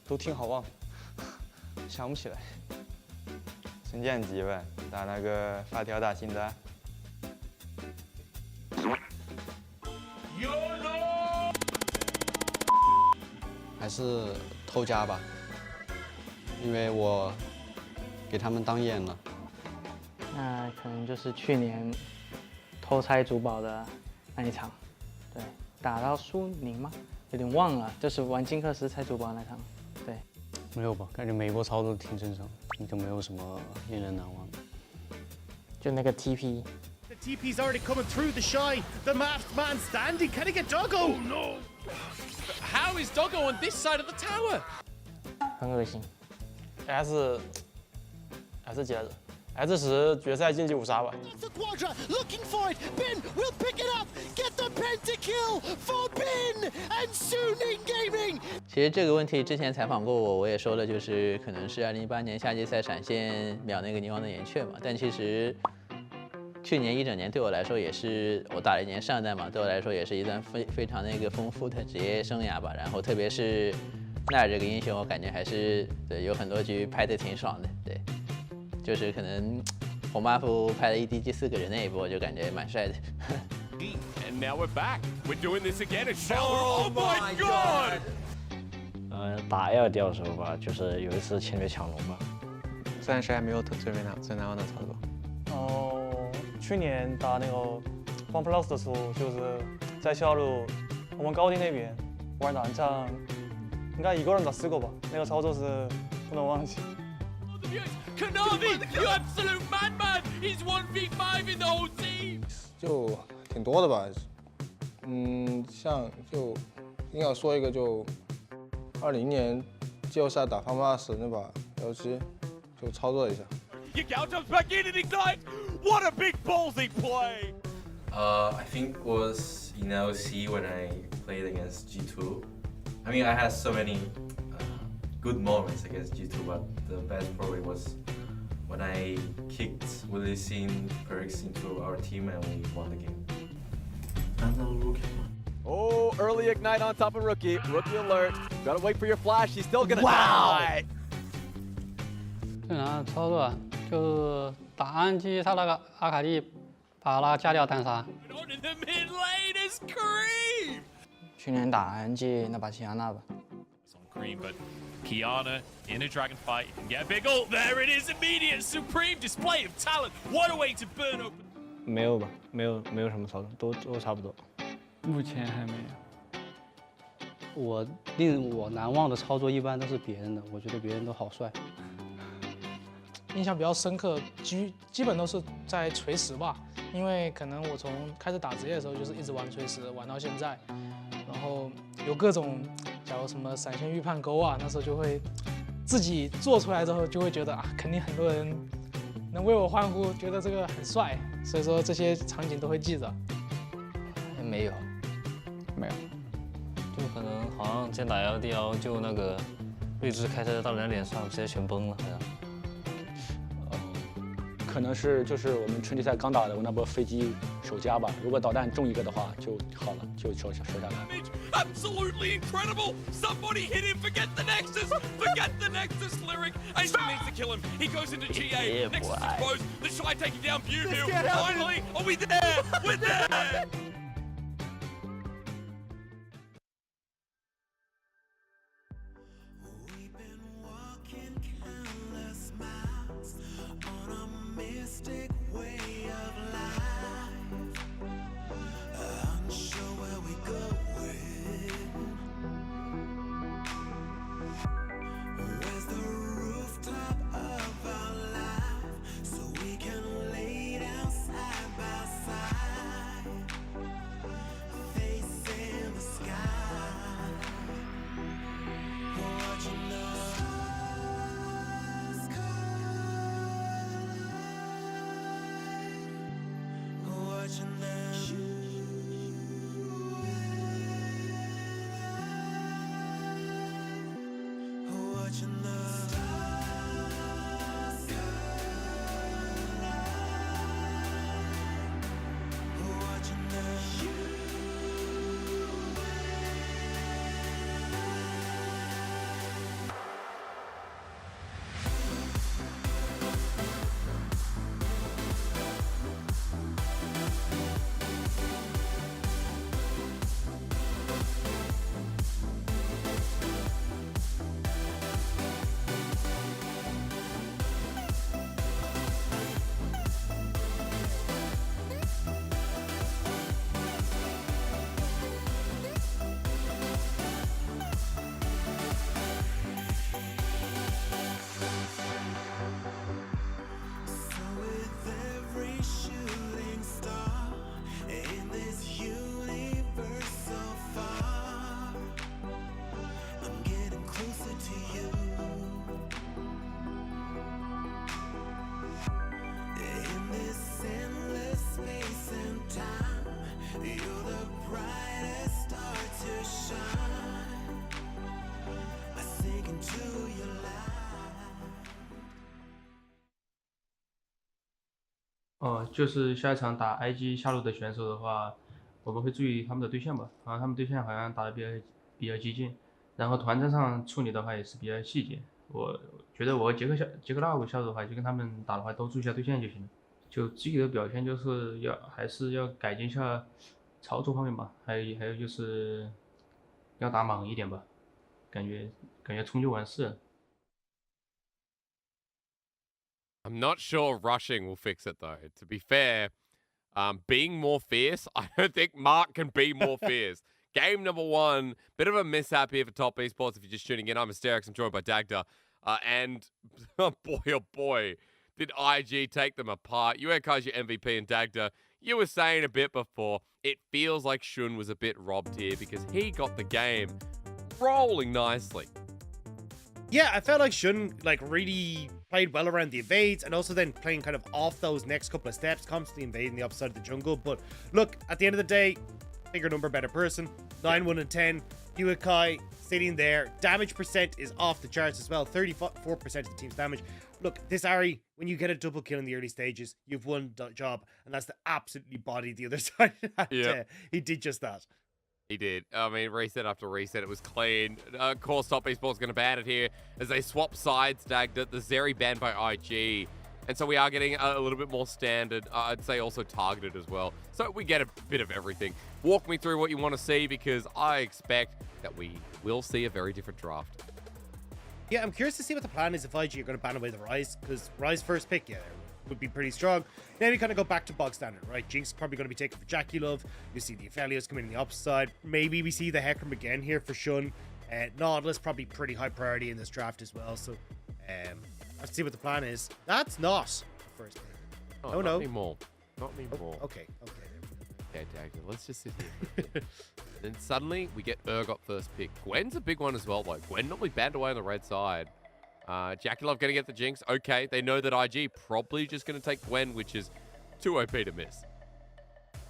都挺好忘，想不起来。升降级呗，打那个发条打新的。还是偷家吧，因为我给他们当眼了。那可能就是去年偷拆主堡的那一场，对，打到苏宁吗？有点忘了，就是玩金克斯拆主堡那场，对。没有吧？感觉每一波操作都挺正常，就没有什么令人难忘的。就那个 TP。The TP's already coming through the Shy. The masked man standing. Can he get Doggo? Oh no! How is Doggo on this side of the tower? 很恶心。S 几来着 ？S10决赛晋级5杀吧。 The Quadra looking for it. Bin will pick it up. Get the pentakill for Bin and Suning Gaming. 其实这个问题之前采访过我也说了，就是可能是2018年夏季赛闪现秒那个泥王的岩雀嘛。但其实去年一整年对我来说也是我打了1年上单嘛，对我来说也是一段非常那个丰富的职业生涯吧。然后特别是奈尔这个英雄，我感觉还是对有很多局拍的挺爽的，对。就是可能红 buff 拍了1DG 4个人那一波，就感觉蛮帅的。And now we're back. We're doing this again. It's Shower. Oh my god! 打 L 调的时候吧，就是有一次侵略强龙吧。暂时还没有最难忘的操作。哦，去年打那个 OnePlus 的时候，就是在下路我们高地那边玩南仗，应该1个人打4个吧，那个操作是不能忘记。 Kanavi, you absolute madman! He's 1v5 in the whole team! 就挺多的吧，像就硬要说一个，就20年季后赛打方 pass 那把LG，就操作一下。Yagao jumps back in and ignites! What a big ballsy play! I think it was in LC when I played against G2. I mean, I had so many good moments against G2, but the best probably was when I kicked Willie Sin Perks into our team and we won the game. Oh, early ignite on top of Rookie. Rookie alert. Gotta wait for your flash. He's still gonna die. 正常的操作啊，就是打安基他那个阿卡丽把那个加料单杀。 In the mid lane is Kareem! 去年打安基那把齐安娜吧。 Cream, but Kiana in a dragon fight and get a big ult. There it is, immediate supreme display of talent. What a way to burn open. 没有吧？没有什么操作，都差不多。目前还没有。令我难忘的操作一般都是别人的，我觉得别人都好帅。印象比较深刻，基本都是在锤石吧，因为可能我从开始打职业的时候就是一直玩锤石，玩到现在，然后有各种。 假如什么闪现预判钩啊，那时候就会自己做出来之后，就会觉得啊，肯定很多人能为我欢呼，觉得这个很帅，所以说这些场景都会记着。没有，就可能好像先打 LDL 就那个睿智开车到人家脸上，直接全崩了，好像。可能是就是我们春季赛刚打的那波飞机首加吧，如果导弹中1个的话就好了，就收下来。 Absolutely incredible! Somebody hit him! Forget the Nexus! Forget the Nexus lyric! And he needs to kill him. He goes into GA. Yeah, Nexus boy. exposed. The Shy taking down Beauville. Finally, are we there? We're there! 就是下一场打 IG 下路的选手的话，我们会注意他们的对象吧，然后他们对象好像打得比较激进，然后团战上处理的话也是比较细节。我觉得我和杰克纳姆下路的话，就跟他们打的话都注意一下对象就行了。就自己的表现就是还是要改进一下操作方面吧，还有就是要打莽一点吧，感觉冲就完事了。I'm not sure rushing will fix it though. To be fair, being more fierce, I don't think Mark can be more fierce. Game number 1, bit of a mishap here for Top Esports. If you're just tuning in, I'm Asterix. I'm joined by Dagda. And oh boy, did IG take them apart. Uekai's your MVP, and Dagda, you were saying a bit before, it feels like Shun was a bit robbed here because he got the game rolling nicely. Yeah, I felt like Shun really played well around the invades and also then playing kind of off those next couple of steps, constantly invading the upside of the jungle. But look, at the end of the day, bigger number, better person. 9, 1, and 10. Uekai sitting there. Damage percent is off the charts as well. 34% of the team's damage. Look, this Ahri, when you get a double kill in the early stages, you've won the job, and that's to absolutely body the other side. Yeah, he did just that. He did. I mean, reset after reset, it was clean. Of course, Top Esports going to ban it here as they swap sides. Dagda, the Zeri banned by IG. And so we are getting a little bit more standard. I'd say also targeted as well. So we get a bit of everything. Walk me through what you want to see because I expect that we will see a very different draft. Yeah, I'm curious to see what the plan is if IG are going to ban away the Ryze, because Ryze first pick, yeah, would be pretty strong. Then we kind of go back to bog standard, right? Jinx probably going to be taken for Jackie Love. You see the Aphelios coming in the upside. Maybe we see the Hecarim again here for Shun. Nautilus probably pretty high priority in this draft as well. So let's see what the plan is. That's not the first pick. Oh, not anymore. Not anymore. Okay. Okay, Dagda, let's just sit here. Then suddenly we get Urgot first pick. Gwen's a big one as well, though. Gwen normally banned away on the red side. Jackie Love going to get the Jinx. Okay, they know that IG probably just going to take Gwen, which is too OP to miss.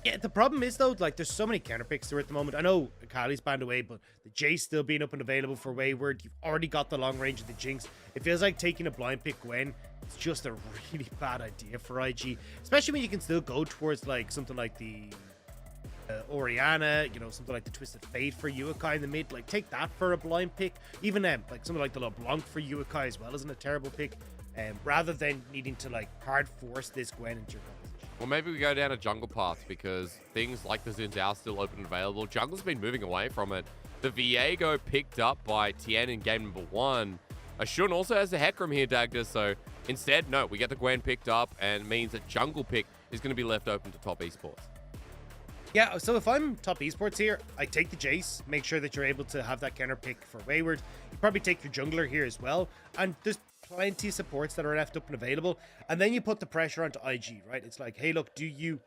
Yeah, the problem is, though, there's so many counter picks there at the moment. I know Kylie's banned away, but the Jace still being up and available for Wayward. You've already got the long range of the Jinx. It feels like taking a blind pick Gwen. It's just a really bad idea for IG, especially when you can still go towards, something like the Orianna, something like the Twisted Fate for Uekai in the mid. Take that for a blind pick. Even something like the LeBlanc for Uekai as well isn't a terrible pick. Rather than needing to hard force this Gwen into your composition. Well, maybe we go down a jungle path because things like the Xin Zhao still open and available. Jungle's been moving away from it. The Viego picked up by Tien in game number 1. Shun also has the Hecarim here, Dagda, so instead, no, we get the Gwen picked up and means that jungle pick is going to be left open to Top Esports. Yeah, so if I'm Top Esports here, I take the Jace, make sure that you're able to have that counter pick for Wayward. You probably take your jungler here as well, and there's plenty of supports that are left up and available, and then you put the pressure onto IG, right? It's like, hey, look, do you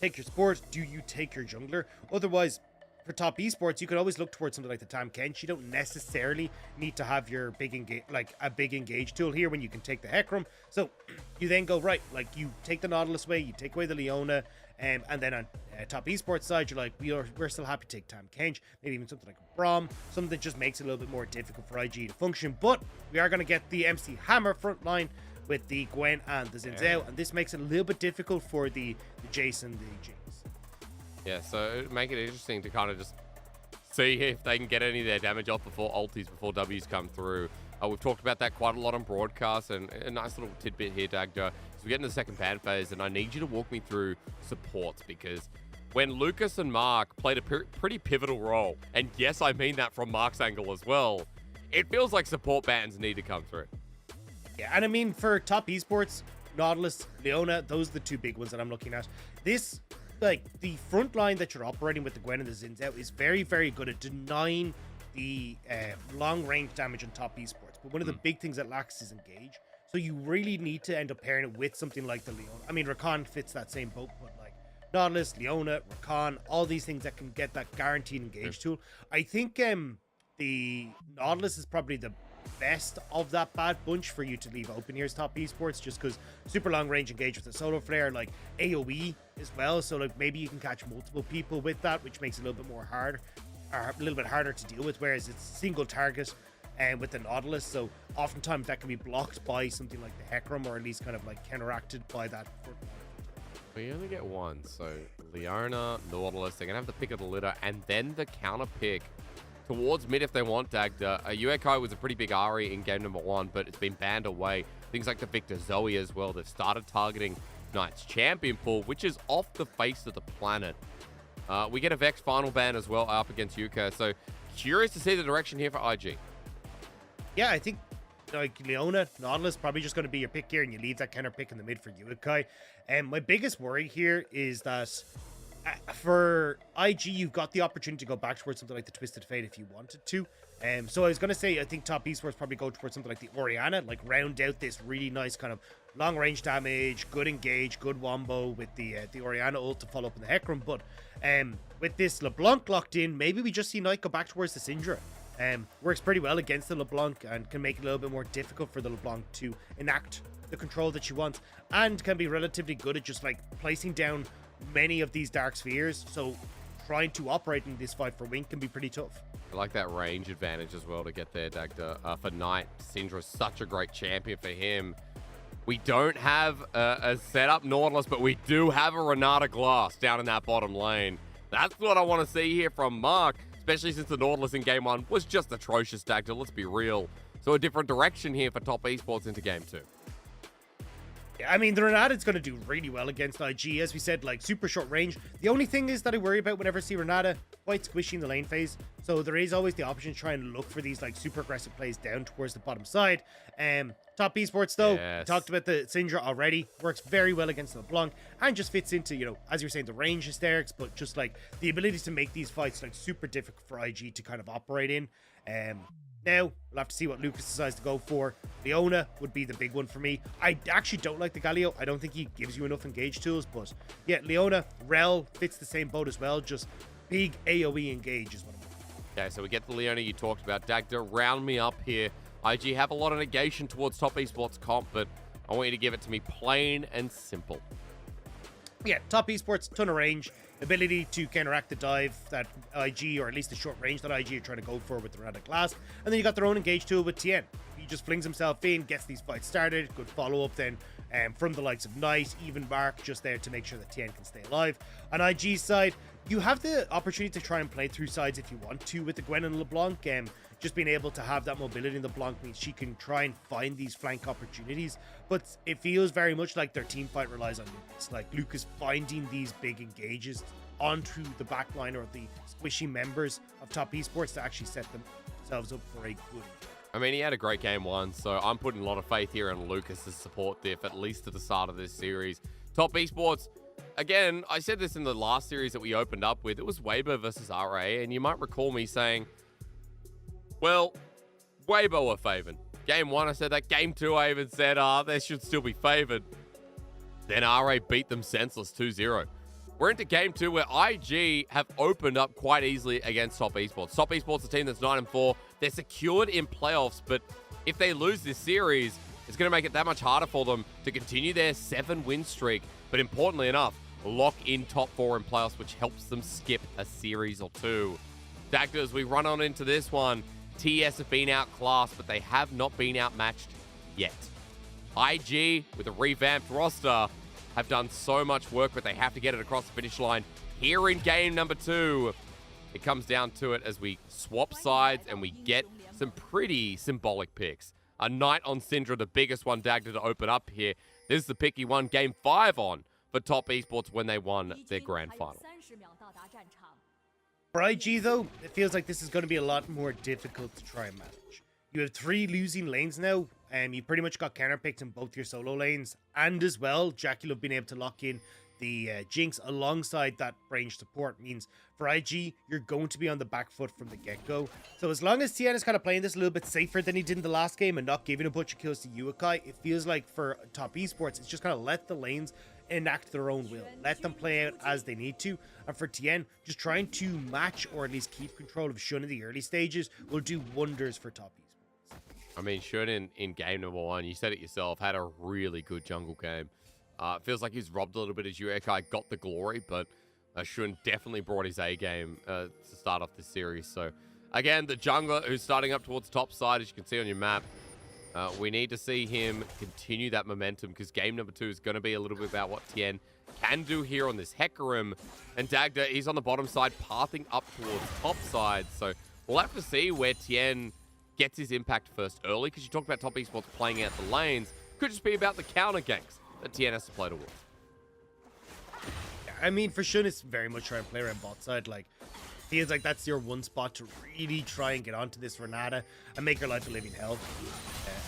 take your support? Do you take your jungler? Otherwise, for Top Esports, you could always look towards something like the Tam Kench. You don't necessarily need to have your big engage tool here when you can take the Hecarim. So you then go, right, you take the Nautilus away, you take away the Leona, and then on Top Esports side, you're like, we're still happy to take Tam Kench, maybe even something like a Braum, something that just makes it a little bit more difficult for IG to function. But we are going to get the MC Hammer front line with the Gwen and the Xin Zhao, and this makes it a little bit difficult for the Jace and the Jinx. Yeah, so make it interesting to kind of just see if they can get any of their damage off before ultis, before W's come through. We've talked about that quite a lot on broadcast, and a nice little tidbit here, Dagda. So we get into the second ban phase, and I need you to walk me through supports, because when Lucas and Mark played a pretty pivotal role, and yes, I mean that from Mark's angle as well, it feels like support bans need to come through. Yeah, and I mean, for Top Esports, Nautilus, Leona, those are the two big ones that I'm looking at. This, the front line that you're operating with the Gwen and the Xin Zhao is very, very good at denying the long-range damage on Top Esports. But one of the big things that lacks is engage. So you really need to end up pairing it with something like the Leona. I mean, Rakan fits that same boat, but Nautilus, Leona, Rakan, all these things that can get that guaranteed engage tool. I think the Nautilus is probably the best of that bad bunch for you to leave open here as Top Esports, just because super long range engage with the solo flare, AoE as well. So maybe you can catch multiple people with that, which makes it a little bit more hard, or a little bit harder to deal with, whereas it's single target and with the Nautilus, so oftentimes that can be blocked by something like the Hecarim, or at least kind of counteracted by that. We only get one, so Leona, Nautilus, they're going to have the pick of the litter, and then the counter pick towards mid if they want Dagda. Uekai was a pretty big Ari in game number 1, but it's been banned away. Things like the Victor Zoe as well. They've started targeting Knight's champion pool, which is off the face of the planet. We get a Vex final ban as well up against Yuka, so curious to see the direction here for IG. Yeah, I think like Leona, Nautilus probably just going to be your pick here, and you leave that counter pick in the mid for Uekai. And my biggest worry here is that for IG, you've got the opportunity to go back towards something like the Twisted Fate if you wanted to. So I was going to say, I think top esports probably go towards something like the Orianna, like round out this really nice kind of long range damage, good engage, good wombo with the Orianna ult to follow up in the Hecarim. But with this LeBlanc locked in, maybe we just see Knight go back towards the Syndra. Works pretty well against the LeBlanc and can make it a little bit more difficult for the LeBlanc to enact the control that she wants, and can be relatively good at just like placing down many of these dark spheres. So trying to operate in this fight for Wink can be pretty tough. I like that range advantage as well to get there, Dagda. For Knight, Syndra is such a great champion for him. We don't have a setup Nautilus, but we do have a Renata Glass down in that bottom lane. That's what I want to see here from Mark, especially since the Nautilus in game 1 was just atrocious, Dagda. Let's be real. So a different direction here for top esports into game 2. I mean, the Renata is going to do really well against IG. As we said, like, super short range. The only thing is that I worry about whenever I see Renata, quite squishy in the lane phase. So there is always the option to try and look for these, like, super aggressive plays down towards the bottom side. Top esports, though, we talked about the Syndra already. Works very well against the LeBlanc and just fits into, you know, as you were saying, the range hysterics, but just, like, the ability to make these fights, like, super difficult for IG to kind of operate in. Now, we'll have to see what Lucas decides to go for. Leona would be the big one for me. I actually don't like the Galio. I don't think he gives you enough engage tools, but yeah, Leona, Rel fits the same boat as well. Just big AoE engage is what I'm looking for. Okay, so we get the Leona you talked about. Dagda, round me up here. IG have a lot of negation towards top esports comp, but I want you to give it to me plain and simple. Yeah, top esports, ton of range. Ability to counteract the dive that IG, or at least the short range that IG are trying to go for with the Renata Glass. And then you got their own engage tool with Tien. He just flings himself in, gets these fights started. Good follow-up then from the likes of Knight, even Mark, just there to make sure that Tien can stay alive. On IG's side, you have the opportunity to try and play through sides if you want to with the Gwen and LeBlanc. Just being able to have that mobility in the LeBlanc means she can try and find these flank opportunities. But it feels very much like their team fight relies on Lucas. Like Lucas finding these big engages onto the backline or the squishy members of top esports to actually set themselves up for a good. I mean, he had a great game 1, so I'm putting a lot of faith here in Lucas's support diff, at least at the start of this series. Top esports, again, I said this in the last series that we opened up with. It was Weibo versus RA, and you might recall me saying, well, Weibo are favored. Game 1, I said that. Game 2, I even said, they should still be favored. Then RA beat them senseless 2-0. We're into game 2 where IG have opened up quite easily against top esports. Top esports, a team that's 9-4. They're secured in playoffs, but if they lose this series, it's going to make it that much harder for them to continue their 7-win streak. But importantly enough, lock in top 4 in playoffs, which helps them skip a series or 2. Dagda, as we run on into this one, TES have been outclassed, but they have not been outmatched yet. IG, with a revamped roster, have done so much work, but they have to get it across the finish line here in game number 2. It comes down to it as we swap sides and we get some pretty symbolic picks. A Knight on Syndra, the biggest one, Dagda, to open up here. This is the pick he won game 5 on for top esports when they won their grand final. For IG, though, it feels like this is going to be a lot more difficult to try and manage. You have 3 losing lanes now, and you pretty much got counterpicked in both your solo lanes, and as well, Jackie Love being able to lock in the Jinx alongside that range support means for IG, you're going to be on the back foot from the get-go. So as long as Tien is kind of playing this a little bit safer than he did in the last game and not giving a bunch of kills to Uekai, it feels like for top esports, it's just kind of let the lanes enact their own will. Let them play out as they need to. And for Tien, just trying to match or at least keep control of Shun in the early stages will do wonders for top esports. I mean, Shun in game number 1, you said it yourself, had a really good jungle game. It feels like he's robbed a little bit as Uekai got the glory, but Shun definitely brought his A game to start off this series. So, again, the jungler who's starting up towards top side, as you can see on your map, we need to see him continue that momentum because game number 2 is going to be a little bit about what Tien can do here on this Hecarim. And Dagda, he's on the bottom side, pathing up towards top side. So we'll have to see where Tien gets his impact first early, because you talked about top esports playing out the lanes. Could just be about the counter ganks that Tien has to play towards. I mean, for Shun, it's very much trying to play around bot side. Like, feels like that's your one spot to really try and get onto this Renata and make her life a living hell.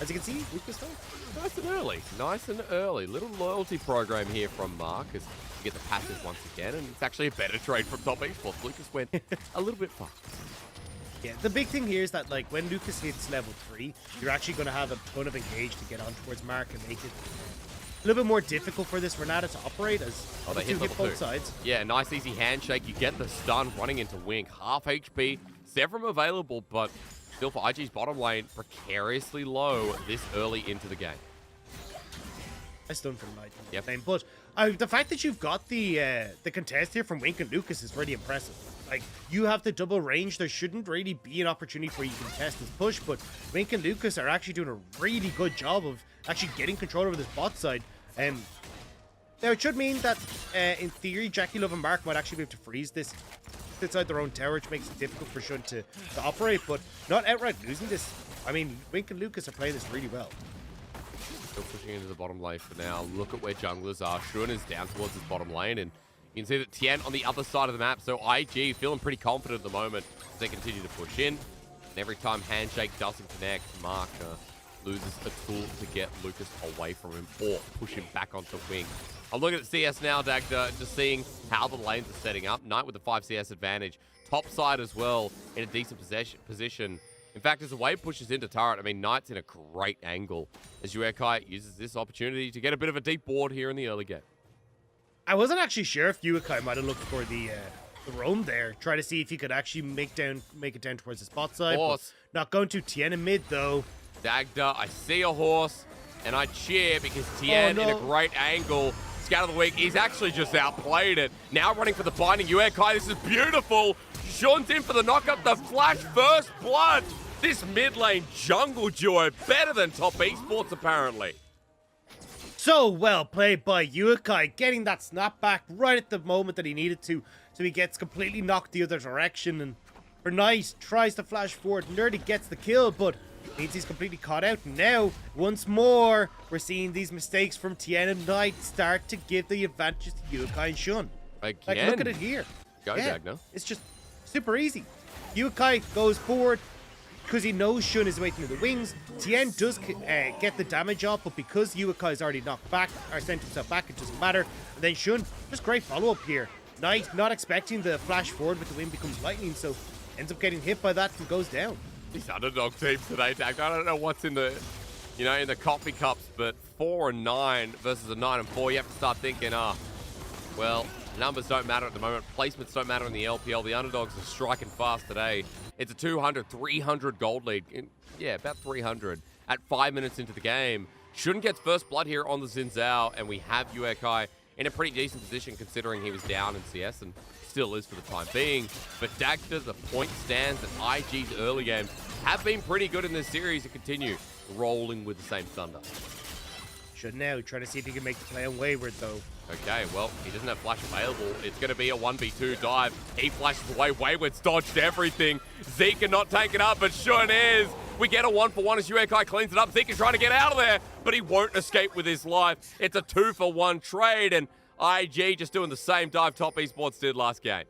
As you can see, Lucas though. Nice and early. Nice and early. Little loyalty program here from Mark as you get the passive once again, and it's actually a better trade from top esports. Lucas went a little bit far. Yeah, the big thing here is that, like, when Lucas hits level 3, you're actually going to have a ton of engage to get on towards Mark and make it a little bit more difficult for this Renata to operate, as they hit level both 2. sides. Yeah, nice easy handshake. You get the stun running into Wink. Half HP. Severum available, but still for IG's bottom lane, precariously low this early into the game. I stun from Knight. Yep. But the fact that you've got the contest here from Wink and Lucas is really impressive. Like, you have the double range. There shouldn't really be an opportunity for you to contest this push, but Wink and Lucas are actually doing a really good job of actually getting control over this bot side. Now, it should mean that, in theory, Jackie Love and Mark might actually be able to freeze this inside their own tower, which makes it difficult for Shun to operate, but not outright losing this. I mean, Wink and Lucas are playing this really well. Still pushing into the bottom lane for now. Look at where junglers are. Shun is down towards his bottom lane, and you can see that Tien on the other side of the map. So IG feeling pretty confident at the moment as they continue to push in. And every time handshake doesn't connect, Mark loses a tool to get Lucas away from him or push him back onto Wing. I'm looking at CS now, Dagda, just seeing how the lanes are setting up. Knight with the 5 CS advantage. Top side as well in a decent position. In fact, as the wave pushes into turret, I mean, Knight's in a great angle as Yuekai uses this opportunity to get a bit of a deep board here in the early game. I wasn't actually sure if Yuekai might have looked for the roam there, try to see if he could actually make it down towards the spot side. Not going to Tien in mid though. Dagda, I see a horse and I cheer because Tien in a great angle. Scout of the week, he's actually just outplayed it. Now running for the binding Yuekai, this is beautiful. Shun's in for the knockup, the flash first blood. This mid lane jungle duo better than top esports apparently. So well played by Yuekai, getting that snapback right at the moment that he needed to, so he gets completely knocked the other direction, and Knight tries to flash forward, nearly gets the kill, but means he's completely caught out. Now, once more, we're seeing these mistakes from Tien and Knight start to give the advantage to Yuekai and Shun. Again. Like, look at it here. Go, Dagda. It's just super easy. Yuekai goes forward, because he knows Shun is waiting in the wings. Tien does get the damage off, but because Yuekai is already knocked back, or sent himself back, it doesn't matter. And then Shun, just great follow-up here. Knight not expecting the flash forward, but the wind becomes lightning, so ends up getting hit by that and goes down. These underdog teams today, Dag. I don't know what's in the, in the coffee cups, but 4 and 9 versus a 9 and 4. You have to start thinking, well, numbers don't matter at the moment. Placements don't matter in the LPL. The underdogs are striking fast today. It's a 200, 300 gold lead. Yeah, about 300 at 5 minutes into the game. Shun gets first blood here on the Xin Zhao, and we have Yuekai in a pretty decent position considering he was down in CS and still is for the time being. But Dagda, the point stands that IG's early games have been pretty good in this series to continue rolling with the same thunder. Should now try to see if he can make the play on Wayward though. Okay, well, he doesn't have flash available. It's going to be a 1v2 dive. He flashes away. Wayward's dodged everything. Zeke not taking up, but Shun is. We get a 1-for-1 as Yuekai cleans it up. Zeke is trying to get out of there, but he won't escape with his life. It's a 2-for-1 trade, and IG just doing the same dive top esports did last game.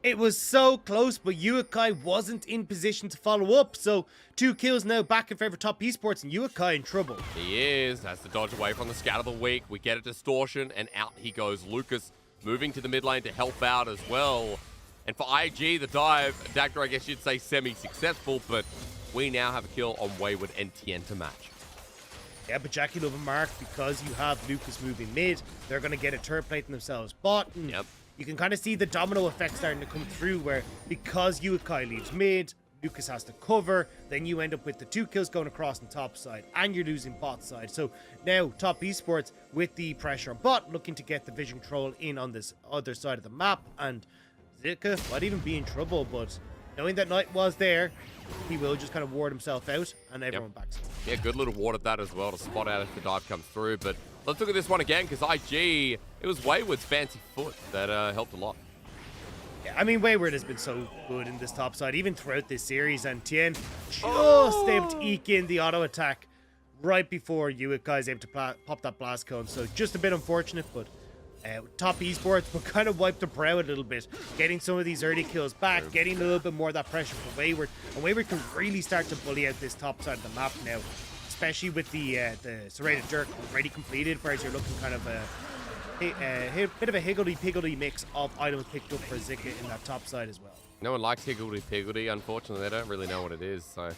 It was so close, but Yuekai wasn't in position to follow up, so 2 kills now back in favor of top esports, and Yuekai in trouble. He is. Has to dodge away from the scout of the week. We get a distortion, and out he goes. Lucas moving to the mid lane to help out as well. And for IG, the dive, Dagda, I guess you'd say semi-successful, but we now have a kill on Wayward and Tien to match. Yeah, but Jackie Love and Mark, because you have Lucas moving mid, they're going to get a turret plating themselves bot. And you can kind of see the domino effect starting to come through where because Yuekai leaves mid, Lucas has to cover, then you end up with the 2 kills going across on top side, and you're losing bot side. So now top esports with the pressure on bot, looking to get the vision control in on this other side of the map, and Zika might even be in trouble, but knowing that Knight was there, he will just kind of ward himself out, and everyone backs him. Yeah, good little ward at that as well to spot out if the dive comes through, but Let's look at this one again, because IG, it was Wayward's fancy foot that helped a lot. Yeah, I mean, Wayward has been so good in this top side, even throughout this series, and Tien just able to eke in the auto attack right before Uekai is able to pop that blast cone. So just a bit unfortunate, but top esports will kind of wipe the brow a little bit, getting some of these early kills back, getting a little bit more of that pressure for Wayward, and Wayward can really start to bully out this top side of the map now, especially with the serrated jerk already completed, whereas you're looking kind of a bit of a higgledy-piggledy mix of items picked up for Zika in that top side as well. No one likes higgledy-piggledy. Unfortunately, they don't really know what it is. So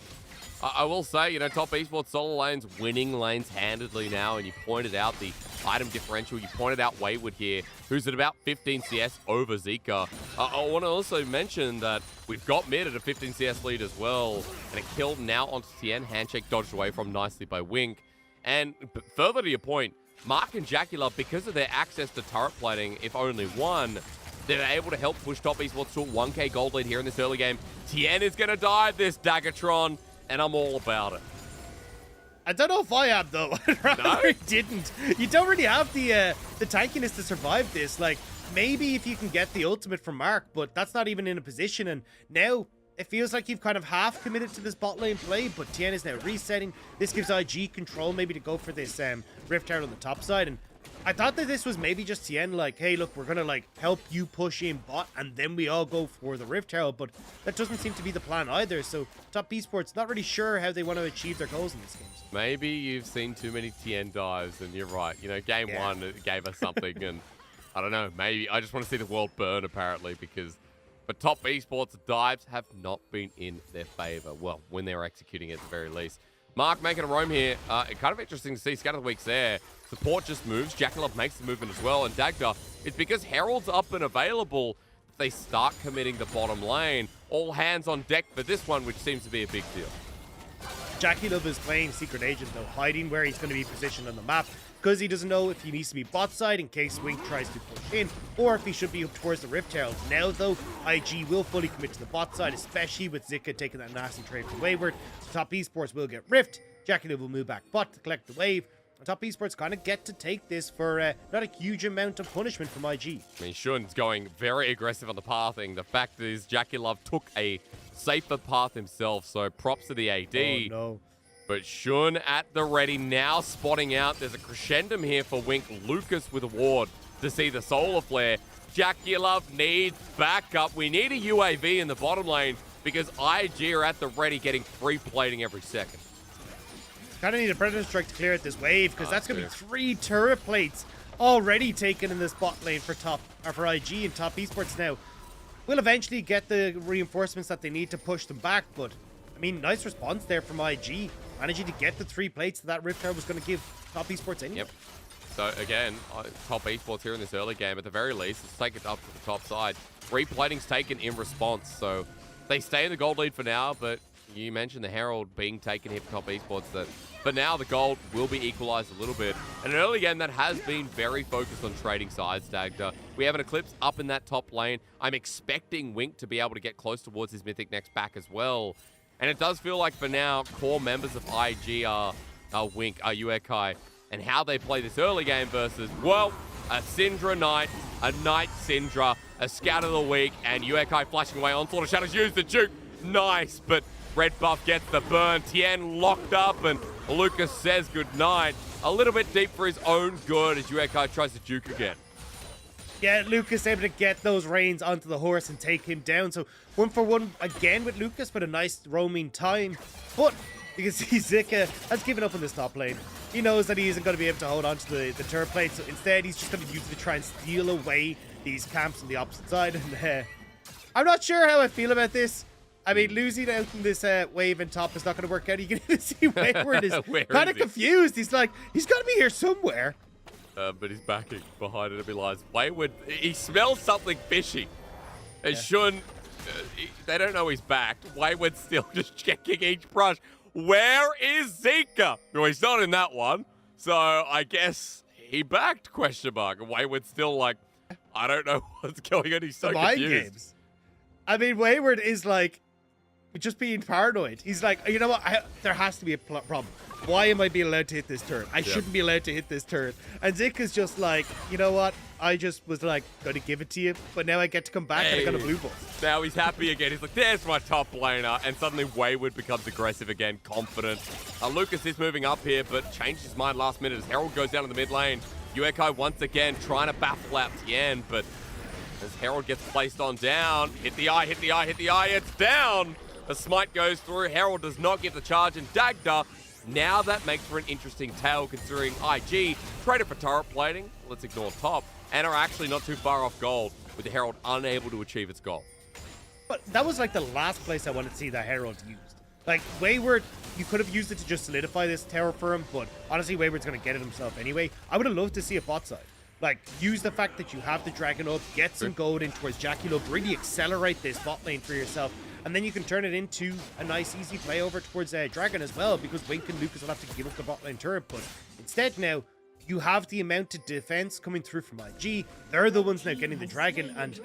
I will say, you know, top esports solo lanes winning lanes handedly now, and you pointed out the item differential. You pointed out Wayward here, who's at about 15 CS over Zika. I want to also mention that we've got mid at a 15 CS lead as well, and a kill now onto Tien. Handshake dodged away from nicely by Wink. And further to your point, Mark and Jacula, because of their access to turret plating, if only one, they're able to help push top esports to a 1k gold lead here in this early game. Tien is going to die this Daggertron, and I'm all about it. I don't know if I am, though. I'd rather didn't. You don't really have the tankiness to survive this. Like, maybe if you can get the ultimate from Mark, but that's not even in a position. And now it feels like you've kind of half committed to this bot lane play, but Tien is now resetting. This gives IG control maybe to go for this Rift Tower on the top side. And I thought that this was maybe just Tien, like, hey, look, we're going to, like, help you push in bot, and then we all go for the Rift Tower, but that doesn't seem to be the plan either, so top esports not really sure how they want to achieve their goals in this game. Maybe you've seen too many Tien dives, and you're right. You know, game one, it gave us something, and I don't know, maybe I just want to see the world burn, apparently, but top esports dives have not been in their favor. Well, when they're executing it at the very least. Mark making a roam here. Kind of interesting to see. Scatter the Week's there. Support just moves. Jackalop makes the movement as well. And Dagda, it's because Herald's up and available, they start committing the bottom lane. All hands on deck for this one, which seems to be a big deal. Jackie Love is playing Secret Agent, though, hiding where he's going to be positioned on the map, because he doesn't know if he needs to be bot side in case Wink tries to push in, or if he should be up towards the Rift Herald. Now, though, IG will fully commit to the bot side, especially with Zika taking that nasty trade from Wayward. So top esports will get Rift. Jackie Love will move back bot to collect the wave. And top esports kind of get to take this for not a huge amount of punishment from IG. I mean, Shun's going very aggressive on the pathing. The fact is, Jackie Love took a safer path himself, so props to the AD. Oh, no. But Shun at the ready, now spotting out. There's a crescendum here for Wink. Lucas with a ward to see the solar flare. Jackie Love needs backup. We need a UAV in the bottom lane because IG are at the ready getting free plating every second. Kind of need a Predator Strike to clear out this wave because that's going to be 3 turret plates already taken in this bot lane for IG and top esports now. We'll eventually get the reinforcements that they need to push them back, but I mean, nice response there from IG. Managing to get the 3 plates that Rift Tower was going to give top esports anyway. Yep. So again, top esports here in this early game, at the very least, let's take it up to the top side. 3 plating's taken in response, so they stay in the gold lead for now, but you mentioned the Herald being taken here for top esports, that for now the gold will be equalized a little bit. And an early game that has been very focused on trading sides, Dagda. We have an Eclipse up in that top lane. I'm expecting Wink to be able to get close towards his Mythic next back as well. And it does feel like for now, core members of IG are Wink, are Uekai, and how they play this early game versus, well, a Syndra Knight, a Knight Syndra, a Scout of the Week, and Uekai flashing away. Onslaught of Shadows used the juke. Nice, but red buff gets the burn. Tien locked up, and Lucas says goodnight. A little bit deep for his own good as Uekai tries to juke again. Yeah, Lucas able to get those reins onto the horse and take him down. So 1 for 1 again with Lucas, but a nice roaming time. But you can see Zika has given up on this top lane. He knows that he isn't going to be able to hold on to the turret plate, so instead he's just going to use it to try and steal away these camps on the opposite side. And I'm not sure how I feel about this. I mean, losing out in this wave and top is not going to work out. You can even see Wayward is kind of confused. He's like, he's got to be here somewhere. But he's backing behind enemy lines. Wayward, he smells something fishy. And Shun, they don't know he's backed. Wayward's still just checking each brush. Where is Zika? Well, he's not in that one. So I guess he backed, question mark. And Wayward's still like, I don't know what's going on. He's so confused. Games. I mean, Wayward is like, just being paranoid. He's like, you know what? There has to be a problem. why am I being allowed to hit this turret? I shouldn't be allowed to hit this turret. And Zik is just like, you know what? I just was like, gonna give it to you, but now I get to come back and I got a blue buff. Now he's happy again. He's like, there's my top laner. And suddenly Wayward becomes aggressive again, confident. Lucas is moving up here, but changed his mind last minute as Herald goes down to the mid lane. Uekai once again trying to baffle out Tien, but as Herald gets placed on down, hit the eye, hit the eye, hit the eye, it's down. The smite goes through. Herald does not give the charge, and Dagda, now that makes for an interesting tale considering IG traded for turret plating, let's ignore top, and are actually not too far off gold, with the Herald unable to achieve its goal. But that was like the last place I wanted to see that Herald used. Like, Wayward, you could have used it to just solidify this tower for him, but honestly, Wayward's going to get it himself anyway. I would have loved to see a bot side. Like, use the fact that you have the dragon up, get some gold in towards Jackie Love, really accelerate this bot lane for yourself, and then you can turn it into a nice, easy play over towards Dragon as well, because Wink and Lucas will have to give up the bot lane turret, but instead now, you have the amount of defense coming through from IG. They're the ones now getting the dragon, and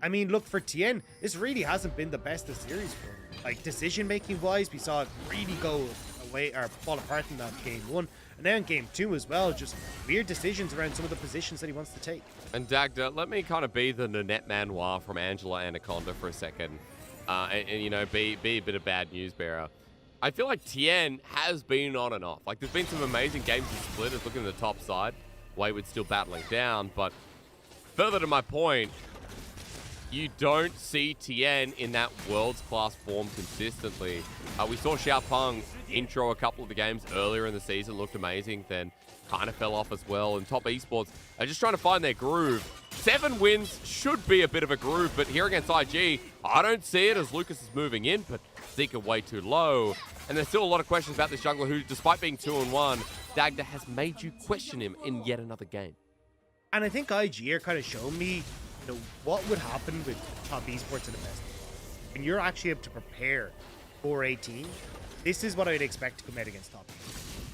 I mean, look, for Tien, this really hasn't been the best of series for him. Like, decision-making wise, we saw it really go away, or fall apart in that game 1. And now in game 2 as well, just weird decisions around some of the positions that he wants to take. And Dagda, let me kind of be the Nanette Manoir from Angela Anaconda for a second. And you know, be a bit of bad news bearer. I feel like Tien has been on and off. Like, there's been some amazing games in Splitters looking at the top side. Wayward's still battling down, but further to my point, you don't see Tien in that world's class form consistently. We saw Xiaopeng intro a couple of the games earlier in the season, looked amazing, then kind of fell off as well. And top esports are just trying to find their groove. 7 wins should be a bit of a groove, but here against IG, I don't see it as Lucas is moving in, but Zeke way too low. And there's still a lot of questions about this jungler who, despite being 2-1, Dagda has made you question him in yet another game. And I think IG are kind of showing me, you know, what would happen with top esports in the best. When you're actually able to prepare for 18, this is what I'd expect to come out against top.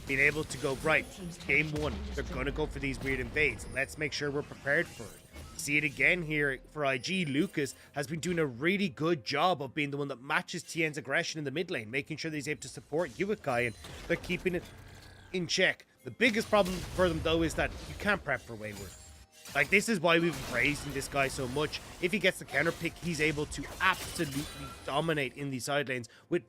Being able to go, right, game 1, they're going to go for these weird invades. Let's make sure we're prepared for it. See it again here for IG. Lucas has been doing a really good job of being the one that matches Tien's aggression in the mid lane, making sure that he's able to support Uekai, and they're keeping it in check. The biggest problem for them, though, is that you can't prep for Wayward. Like, this is why we've been praising this guy so much. If he gets the counter pick, he's able to absolutely dominate in the side lanes with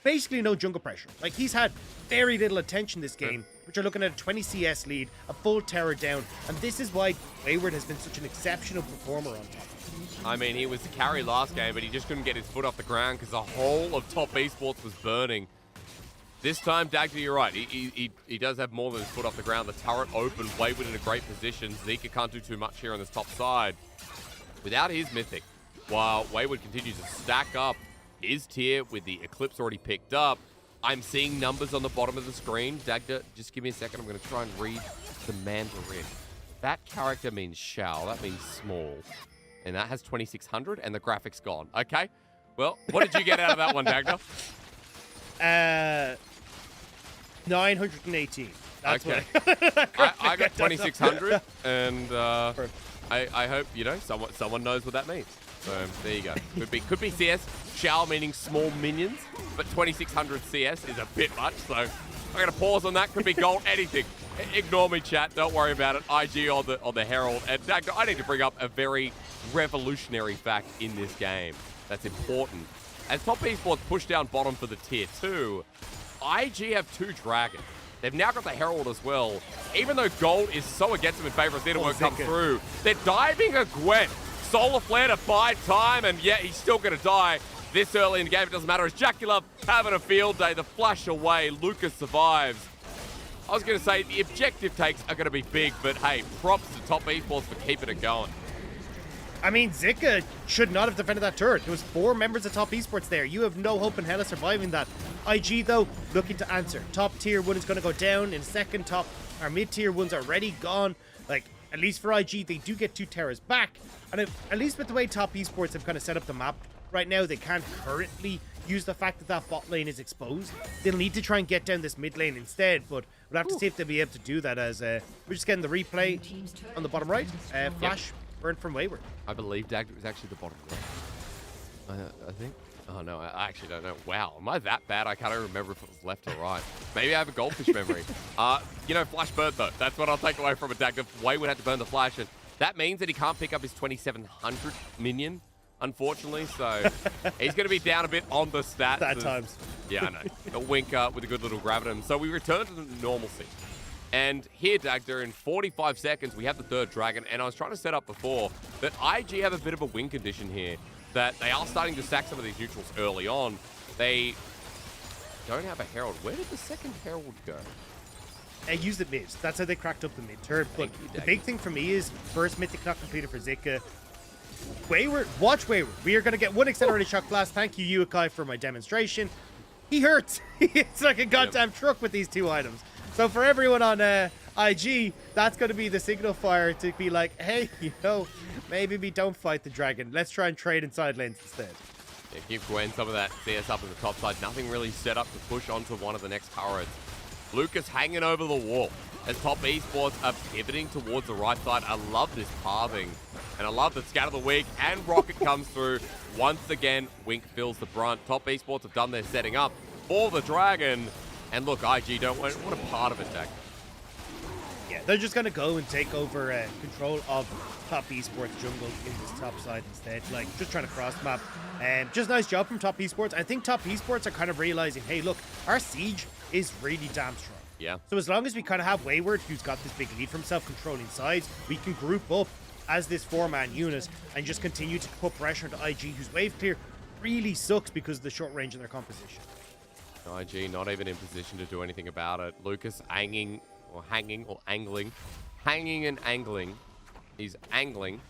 basically no jungle pressure. Like, he's had very little attention this game, which are looking at a 20 CS lead, a full tower down, and this is why Wayward has been such an exceptional performer on top. I mean, he was the carry last game, but he just couldn't get his foot off the ground because the whole of top esports was burning. This time, Dagda, you're right. He does have more than his foot off the ground. The turret open, Wayward in a great position. Zika can't do too much here on this top side. Without his mythic, while Wayward continues to stack up his tier with the Eclipse already picked up, I'm seeing numbers on the bottom of the screen. Dagda, just give me a second. I'm going to try and read the Mandarin. That character means shall. That means small. And that has 2600 and the graphics gone. Okay. Well, what did you get out of that one, Dagda? 918. That's okay. What I got 2600, and I hope, you know, someone knows what that means. So there you go. Could be CS, shall meaning small minions, but 2600 CS is a bit much. So I'm gonna pause on that. Could be gold, anything. Ignore me, chat. Don't worry about it. IG on the Herald. And I need to bring up a very revolutionary fact in this game that's important. As top esports push down bottom for the tier 2, IG have 2 dragons. They've now got the Herald as well. Even though gold is so against them in favor of Xenomorph come through, they're diving a Gwen. Solar Flare to buy time, and yeah, he's still going to die this early in the game. It doesn't matter. As Jackulove having a field day, the flash away, Lucas survives. I was going to say the objective takes are going to be big, but hey, props to top esports for keeping it going. I mean, Zika should not have defended that turret. There was 4 members of top esports there. You have no hope in hell of surviving that. IG, though, looking to answer. Top tier 1 is going to go down in a second. Our mid tier 1's already gone. Like, at least for IG, they do get 2 towers back. And at least with the way top esports have kind of set up the map right now, they can't currently use the fact that that bot lane is exposed. They'll need to try and get down this mid lane instead, but we'll have to see if they'll be able to do that, as we're just getting the replay on the bottom right. Flash burn from Wayward. I believe Dagda was actually the bottom right. I think. Oh no, I actually don't know. Wow, am I that bad? I can't even remember if it was left or right. Maybe I have a goldfish memory. You know, flash bird though. That's what I'll take away from it, Dag. Way would have to burn the flash, and that means that he can't pick up his 2700 minion, unfortunately. So he's going to be down a bit on the stats. Bad times. Yeah, I know. A Winker with a good little gravitum. So we return to the normalcy. And here, Dagda, in 45 seconds, we have the third dragon. And I was trying to set up before that IG have a bit of a win condition here, that they are starting to stack some of these neutrals early on. They don't have a herald. Where did the second herald go? I used it mid. That's how they cracked up the mid turret. But the big thing for me is first mythic not completed for Zika. Wayward, watch Wayward. We are going to get one accelerated shock blast. Thank you, Uekai, for my demonstration. He hurts. It's like a goddamn truck with these two items. So for everyone on IG, that's going to be the signal fire to be like, hey, you know, maybe we don't fight the dragon. Let's try and trade inside lanes instead. Yeah, give Gwen some of that CS up on the top side. Nothing really set up to push onto one of the next turrets. Lucas hanging over the wall as top esports are pivoting towards the right side. I love this pathing. And I love that Scatter the Weak and Rocket comes through. Once again, Wink fills the brunt. Top esports have done their setting up for the dragon. And look, IG don't want a part of it, Jack. Yeah, they're just going to go and take over control of top esports jungle in this top side instead. Like, just trying to cross map. Just nice job from top esports. I think top esports are kind of realizing, hey, look, our siege is really damn strong. Yeah. So as long as we kind of have Wayward, who's got this big lead for himself, controlling sides, we can group up as this four-man unit and just continue to put pressure into IG, whose wave clear really sucks because of the short range of their composition. IG not even in position to do anything about it. Lucas hanging and angling. He's angling.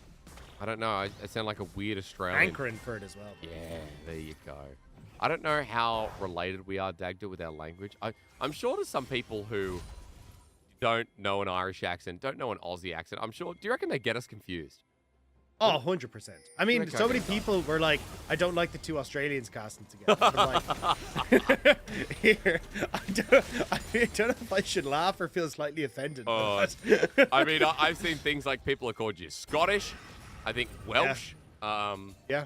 I don't know. I sound like a weird Australian. Anchoring for it as well. Yeah, there you go. I don't know how related we are, Dagda, with our language. I'm sure to some people who don't know an Irish accent, don't know an Aussie accent, I'm sure, do you reckon they get us confused? Oh, 100%. I mean, so many people were like, I don't like the two Australians casting together. I'm like, here, I don't know if I should laugh or feel slightly offended. I mean, I've seen things like people have called you Scottish, I think Welsh. Yeah.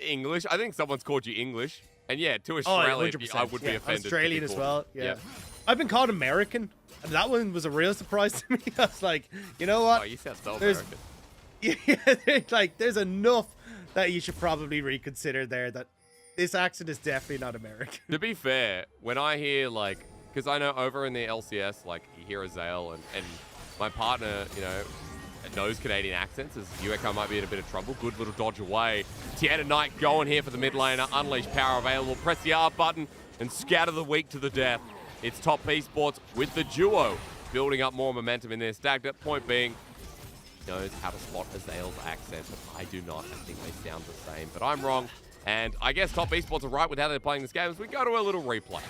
English? I think someone's called you English. And yeah, to Australian, I would be offended. Australian as well, yeah. I've been called American, and that one was a real surprise to me. I was like, you know what? Oh, you sound so American. Yeah, like, there's enough that you should probably reconsider there, that this accent is definitely not American. To be fair, when I hear, like, because I know over in the LCS, like, you hear Azale, and my partner, you know, knows Canadian accents, as Uekai might be in a bit of trouble. Good little dodge away. Tiana Knight going here for the mid laner. Unleash power available. Press the R button and scatter the weak to the death. It's top esports with the duo building up more momentum in this. Stacked up, point being, knows how to spot Azale's accent, but I do not. I think they sound the same, but I'm wrong. And I guess top esports are right with how they're playing this game as we go to a little replay.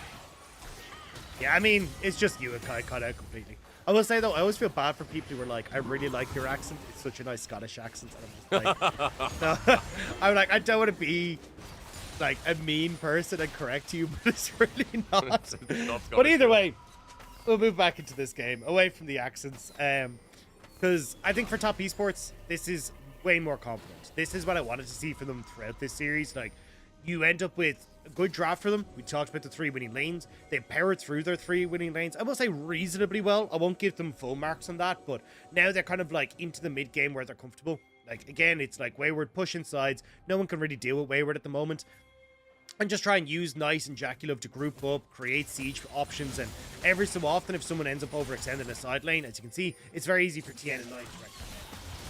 Yeah, I mean, it's just Uekai cut out completely. I will say, though, I always feel bad for people who are like, I really like your accent. It's such a nice Scottish accent. And I'm just like, I'm like, I don't want to be like a mean person and correct you, but it's really not. But either way, we'll move back into this game, away from the accents. Because I think for top esports, this is way more confident. This is what I wanted to see from them throughout this series. Like, you end up with a good draft for them. We talked about the 3 winning lanes. They powered through their 3 winning lanes. I will say reasonably well. I won't give them full marks on that, but now they're kind of like into the mid game where they're comfortable. Like, again, it's like Wayward pushing sides. No one can really deal with Wayward at the moment. And just try and use Nice and Jackie to group up, create siege options, and every so often, if someone ends up overextending a side lane, as you can see, it's very easy for TN and Knight.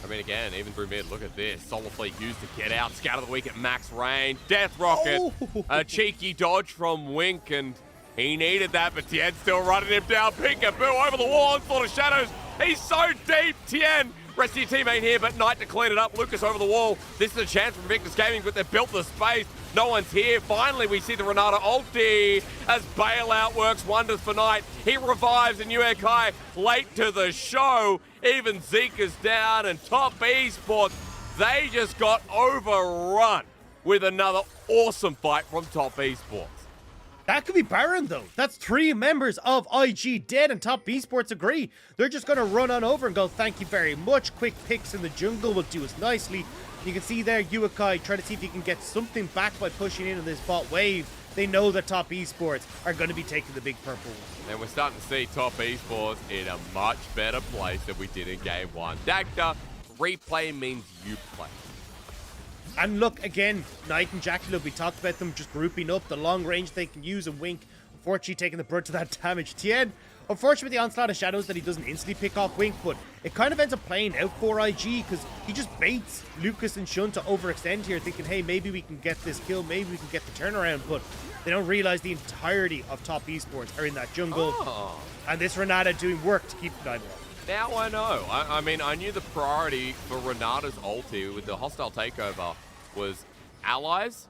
I mean, again, even through mid, look at this. Solar Fleet used to get out. Scout of the week at max range. Death Rocket. A cheeky dodge from Wink, and he needed that, but Tien still running him down. Peekaboo over the wall. Onslaught of Shadows. He's so deep. Tien, rest of your teammate here, but Knight to clean it up. Lucas over the wall. This is a chance for Victus Gaming, but they've built the space. No one's here. Finally, we see the Renata ulti as Bailout works wonders for Knight. He revives, and Uekai late to the show. Even Zika's down, and top esports, they just got overrun with another awesome fight from top esports. That could be Baron, though. That's 3 members of IG dead, and top esports agree. They're just going to run on over and go, thank you very much. Quick picks in the jungle will do us nicely. You can see there Uakai trying to see if he can get something back by pushing in on this bot wave. They know that Top Esports are going to be taking the big purple one. And we're starting to see Top Esports in a much better place than we did in Game 1. Dagda, replay means you play. And look, again, Knight and Jackalope, we talked about them just grouping up, the long range they can use, and Wink, unfortunately, taking the brunt of that damage. Tien, unfortunately, with the Onslaught of Shadows that he doesn't instantly pick off Wink, but it kind of ends up playing out for IG, because he just baits Lucas and Shun to overextend here, thinking, hey, maybe we can get this kill, maybe we can get the turnaround, but they don't realize the entirety of Top Esports are in that jungle, and this Renata doing work to keep Knight alive. Now I know. I mean, I knew the priority for Renata's ulti with the hostile takeover was allies,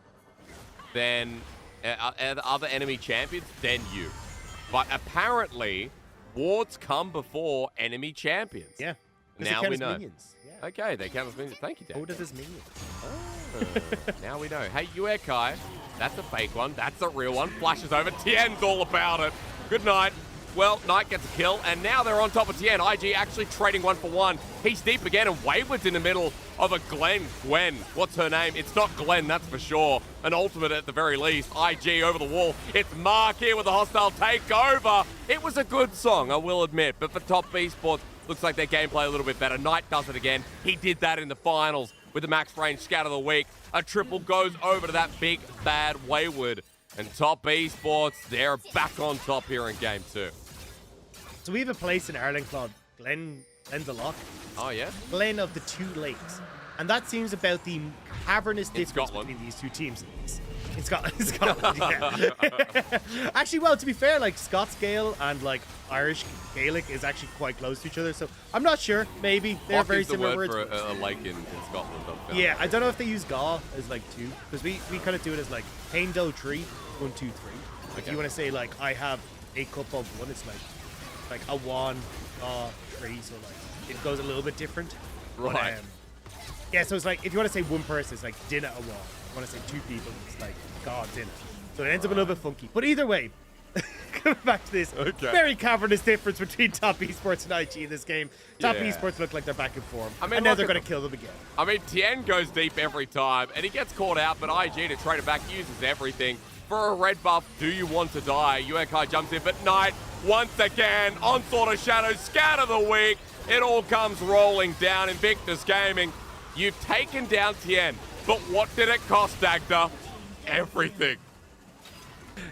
then other enemy champions, then you. But apparently, wards come before enemy champions. Yeah. Now we know. Minions. Yeah. Okay, they count as minions. Thank you, Dan. Oda as minions. Now we know. Hey, Uekai, that's a fake one. That's a real one. Flashes over. Tien's all about it. Good night. Well, Knight gets a kill, and now they're on top of Tien. IG actually trading 1-for-1. He's deep again, and Wayward's in the middle of a Gwen. What's her name? It's not Glenn, that's for sure. An ultimate at the very least. IG over the wall. It's Mark here with a hostile takeover. It was a good song, I will admit, but for Top Esports, looks like their gameplay a little bit better. Knight does it again. He did that in the finals with the max range scatter of the week. A triple goes over to that big, bad Wayward. And Top Esports, they're back on top here in Game 2. So we have a place in Ireland called Glendalough. Oh, yeah? Glen of the Two Lakes. And that seems about the cavernous difference Scotland. between these two teams. In Scotland, yeah. Actually, well, to be fair, like Scots Gael and like Irish Gaelic is actually quite close to each other. So I'm not sure. Maybe they're Loch very is the similar word words. for a lake in Scotland. I've found. Yeah, I don't know if they use Gaw as like two, because we kind of do it as like Haindo tree, 1, 2, 3. Like Okay. you want to say like I have a cup of one, it's like a one tree, so like it goes a little bit different. But, Right. yeah, so it's like if you want to say one person, it's like dinner a one. If you want to say two people, it's like God dinner. So it ends up a little bit funky. But either way, coming back to this very cavernous difference between Top Esports and IG in this game. Top Yeah. Esports look like they're back in form, I mean, and now look they're at going to kill them again. I mean, Tien goes deep every time, and he gets caught out, but IG to trade it back uses everything. For a red buff, do you want to die? Uekai jumps in, but Knight, once again, onslaught of shadows, scatter the week. It all comes rolling down. Invictus Gaming, you've taken down Tien, but what did it cost, Dagda? Everything.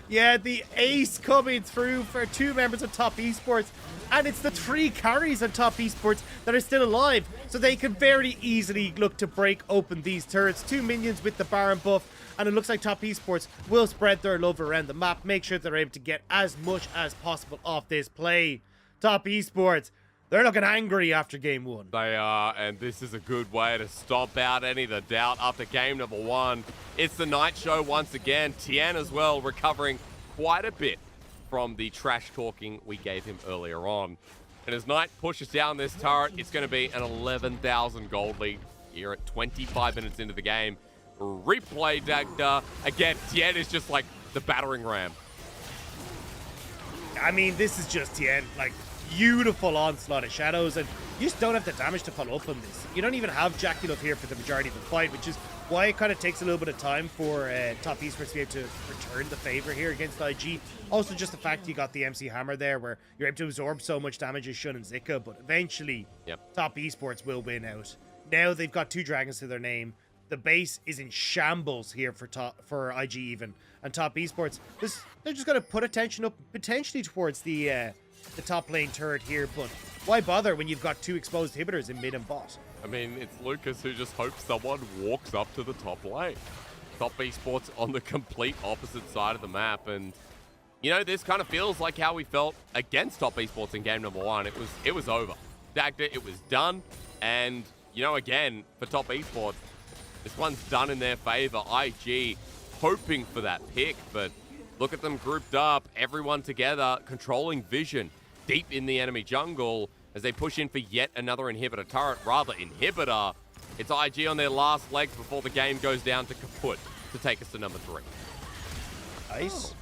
Yeah, the ace coming through for two members of Top Esports, and it's the 3 carries on Top Esports that are still alive, so they can very easily look to break open these turrets. 2 minions with the Baron buff, and it looks like Top Esports will spread their love around the map, make sure they're able to get as much as possible off this play. Top Esports, they're looking angry after game 1. They are, and this is a good way to stomp out any of the doubt after game number 1. It's the Night Show once again. Tien as well, recovering quite a bit from the trash talking we gave him earlier on. And as Knight pushes down this turret, it's going to be an 11,000 gold lead here at 25 minutes into the game. Replay, Dagda. Again, Tien is just like the battering ram. I mean, this is just Tien, like, beautiful onslaught of shadows, and you just don't have the damage to follow up on this. You don't even have Jackalope here for the majority of the fight, which is why it kind of takes a little bit of time for Top Esports to be able to return the favor here against IG. Also, just the fact you got the MC Hammer there, where you're able to absorb so much damage as Shun and Zika, but eventually, Top Esports will win out. Now they've got 2 dragons to their name. The base is in shambles here for IG even, and Top Esports, they're just going to put attention up potentially towards the top lane turret here, but why bother when you've got 2 exposed inhibitors in mid and bot? I mean, it's Lucas who just hopes someone walks up to the top lane. Top Esports on the complete opposite side of the map, and you know, this kind of feels like how we felt against Top Esports in game number 1. It was over. Dagda, it was done, and you know, again, for Top Esports, this one's done in their favor. IG hoping for that pick, but look at them grouped up, everyone together, controlling vision deep in the enemy jungle as they push in for yet another inhibitor turret, rather inhibitor. It's IG on their last legs before the game goes down to kaput to take us to number 3. Nice.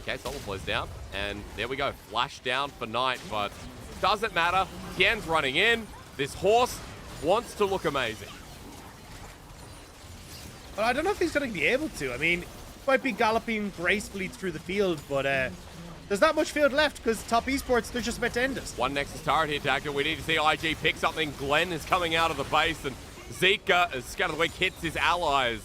Okay, Solar Flow's down, and there we go. Flash down for Knight, but doesn't matter. Tien's running in. This horse wants to look amazing. But I don't know if he's going to be able to. I mean, might be galloping gracefully through the field, but there's not much field left because Top Esports, they're just about to end us. One Nexus turret here, Dagger. We need to see IG pick something. Glenn is coming out of the base, and Zika, as Scout of the Week hits his allies.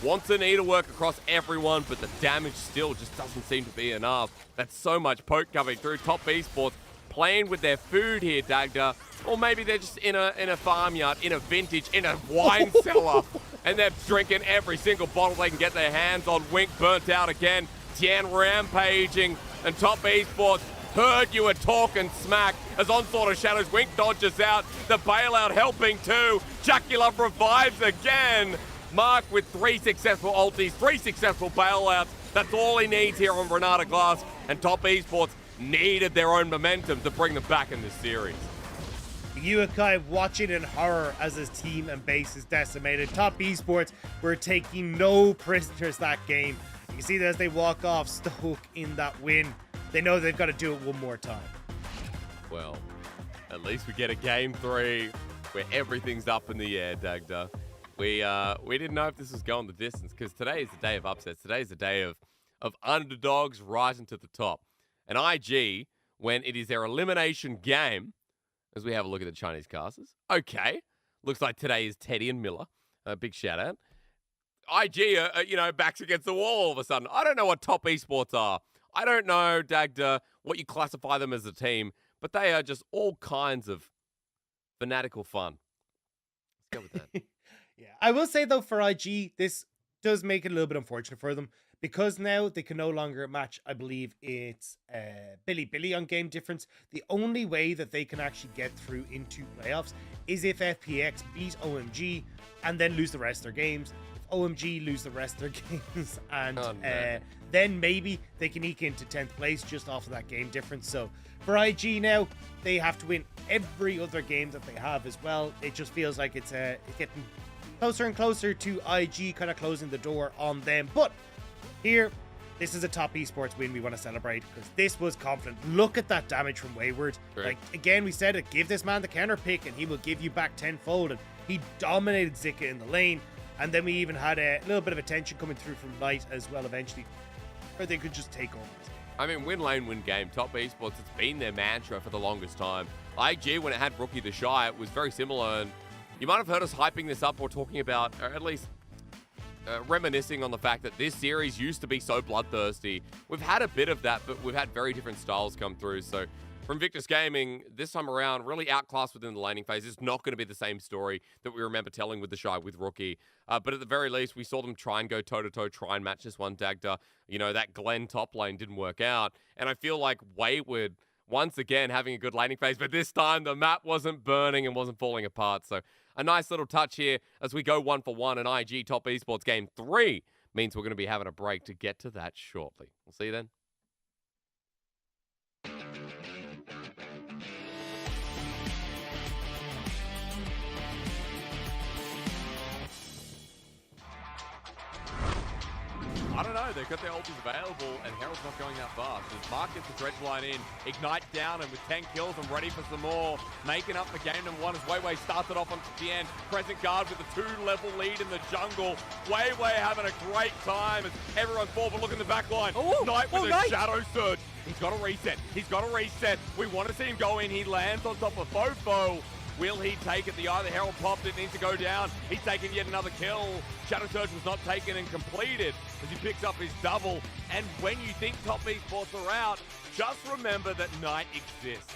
Wants to need to work across everyone, but the damage still just doesn't seem to be enough. That's so much poke coming through. Top Esports playing with their food here, Dagda. Or maybe they're just in a farmyard, in a vintage, in a wine cellar, and they're drinking every single bottle they can get their hands on. Wink burnt out again. Tian rampaging, and Top Esports heard you were talking smack as Onslaught of Shadows. Wink dodges out. The bailout helping too. Jaculov revives again. Mark with 3 successful ultis, 3 successful bailouts. That's all he needs here on Renata Glass, and Top Esports needed their own momentum to bring them back in this series. Yukai watching in horror as his team and base is decimated. Top Esports were taking no prisoners that game. You can see that as they walk off, Stoke in that win. They know they've got to do it one more time. Well, at least we get a game 3 where everything's up in the air, Dagda. We didn't know if this was going the distance because today is the day of upsets. Today is the day of underdogs rising to the top. And IG, when it is their elimination game, as we have a look at the Chinese casters. Okay, looks like today is Teddy and Miller. Big shout out. IG, backs against the wall all of a sudden. I don't know what Top Esports are. I don't know, Dagda, what you classify them as a team, but they are just all kinds of fanatical fun. Let's go with that. Yeah, I will say though, for IG, this does make it a little bit unfortunate for them because now they can no longer match. I believe it's Billy on game difference. The only way that they can actually get through into playoffs is if FPX beat OMG and then lose the rest of their games. If OMG lose the rest of their games and then maybe they can eke into 10th place just off of that game difference. So for IG now, they have to win every other game that they have as well. It just feels like it's getting closer and closer to IG kind of closing the door on them. But here, this is a Top Esports win we want to celebrate because this was confident. Look at that damage from Wayward. Right. Like, again, we said it, give this man the counter pick and he will give you back tenfold. And he dominated Zika in the lane. And then we even had a little bit of attention coming through from Knight as well eventually, where they could just take over. I mean, win lane, win game. Top Esports, it's been their mantra for the longest time. IG, when it had Rookie the Shy, it was very similar. And you might have heard us hyping this up or talking about, or at least reminiscing on the fact that this series used to be so bloodthirsty. We've had a bit of that, but we've had very different styles come through. So from Victus Gaming, this time around, really outclassed within the laning phase. It's not going to be the same story that we remember telling with the Shy with Rookie. But at the very least, we saw them try and go toe-to-toe, try and match this one Dagda. You know, that Glenn top lane didn't work out. And I feel like Wayward, once again, having a good laning phase, but this time the map wasn't burning and wasn't falling apart. So a nice little touch here as we go 1-for-1, and IG Top Esports Game 3 means we're going to be having a break to get to that shortly. We'll see you then. I don't know, they've got their ultis available and Herald's not going that fast. As Mark gets the dredge line in, Ignite down and with 10 kills and ready for some more. Making up for game number 1 as Weiwei started off on the end. Crescent Guard with a 2-level lead in the jungle. Weiwei having a great time as everyone's forward. Look in the back line. Knight with a Shadow Surge. He's got to reset. He's got to reset. We want to see him go in. He lands on top of Fofo. Will he take it? The eye of the Herald popped. It needs to go down. He's taken yet another kill. Shadow Surge was not taken and completed as he picks up his double. And when you think Top Esports are out, just remember that Knight exists.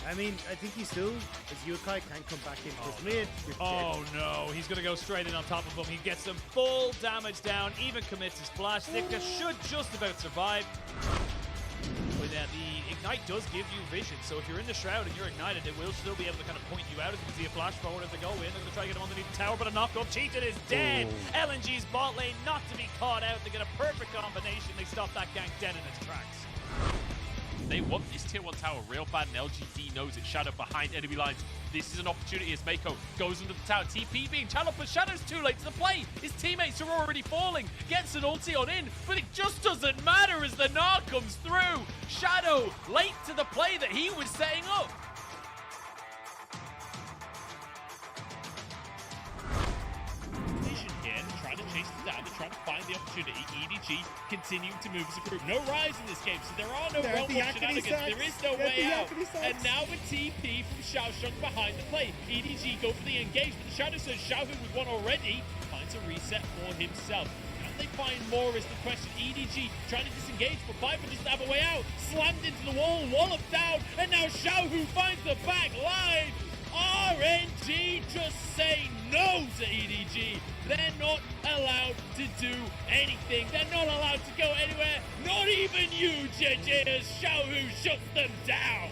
I mean, I think he still, as Yukai, can come back into his mid. Oh no, he's going to go straight in on top of him. He gets some full damage down, even commits his flash. Zika should just about survive. But the Ignite does give you vision, so if you're in the Shroud and you're ignited, it will still be able to kind of point you out. As you can see a flash forward as they go in. They're going to try to get him underneath the tower, but a knock-up. Cheated is dead. LNG's bot lane not to be caught out. They get a perfect combination. They stop that gank dead in its tracks. They want this tier 1 tower real bad, and LGD knows it. Shadow behind enemy lines. This is an opportunity as Mako goes into the tower. TP being channeled, but Shadow's too late to the play. His teammates are already falling. Gets an ulti on in, but it just doesn't matter as the Gnar comes through. Shadow late to the play that he was setting up. trying to find the opportunity. EDG continuing to move as a group. No rise in this game, so there are no There's realm the of Yakety shenanigans. Sax. There is no There's way the out. Yakety Sax. And now with TP from Xiaosheng behind the play. EDG go for the engage, but the Shadow says Xiaohu with one already finds a reset for himself. Can they find more is the question. EDG trying to disengage, but Viper doesn't have a way out. Slammed into the wall, walloped down, and now Xiaohu finds the back line. RNG just say no to EDG. They're not allowed to do anything. They're not allowed to go anywhere. Not even you, JJ, as Xiaohu shuts them down.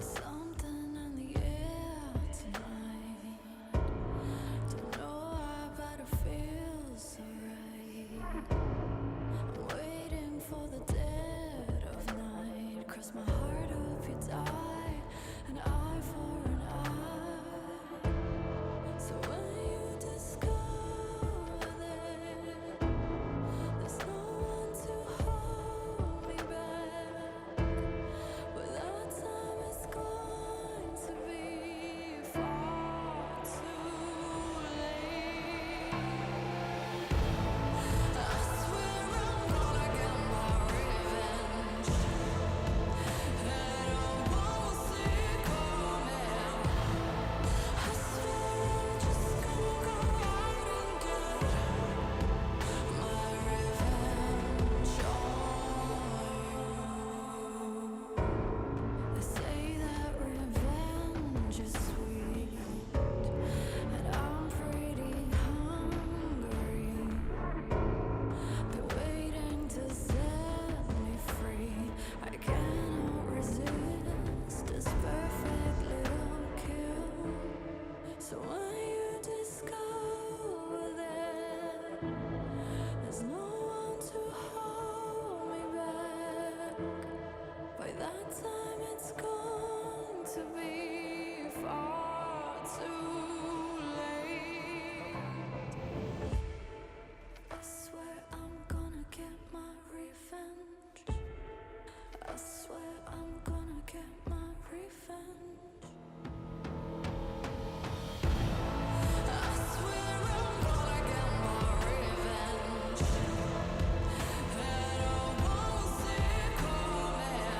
Something in the air tonight. Don't know why, but it feels so right. I'm waiting for the dead of night. Cross my heart, hope you die. An eye for an eye. So when you discover that there's no one to hold me back, but that time is going to be far too late. I swear I'm gonna get my revenge, and I won't see it coming. I swear I'm just gonna go out and get my revenge on you. They say that revenge is sweet, and I'm pretty hungry. Been waiting to set me free. I cannot resist this perfect little kill. So when you discover that there's no one to hold me back, by that time it's going to be far too late. I swear I'm gonna get my revenge. I swear I'm gonna get my revenge. I swear I'm gonna get my revenge, and I won't see it coming.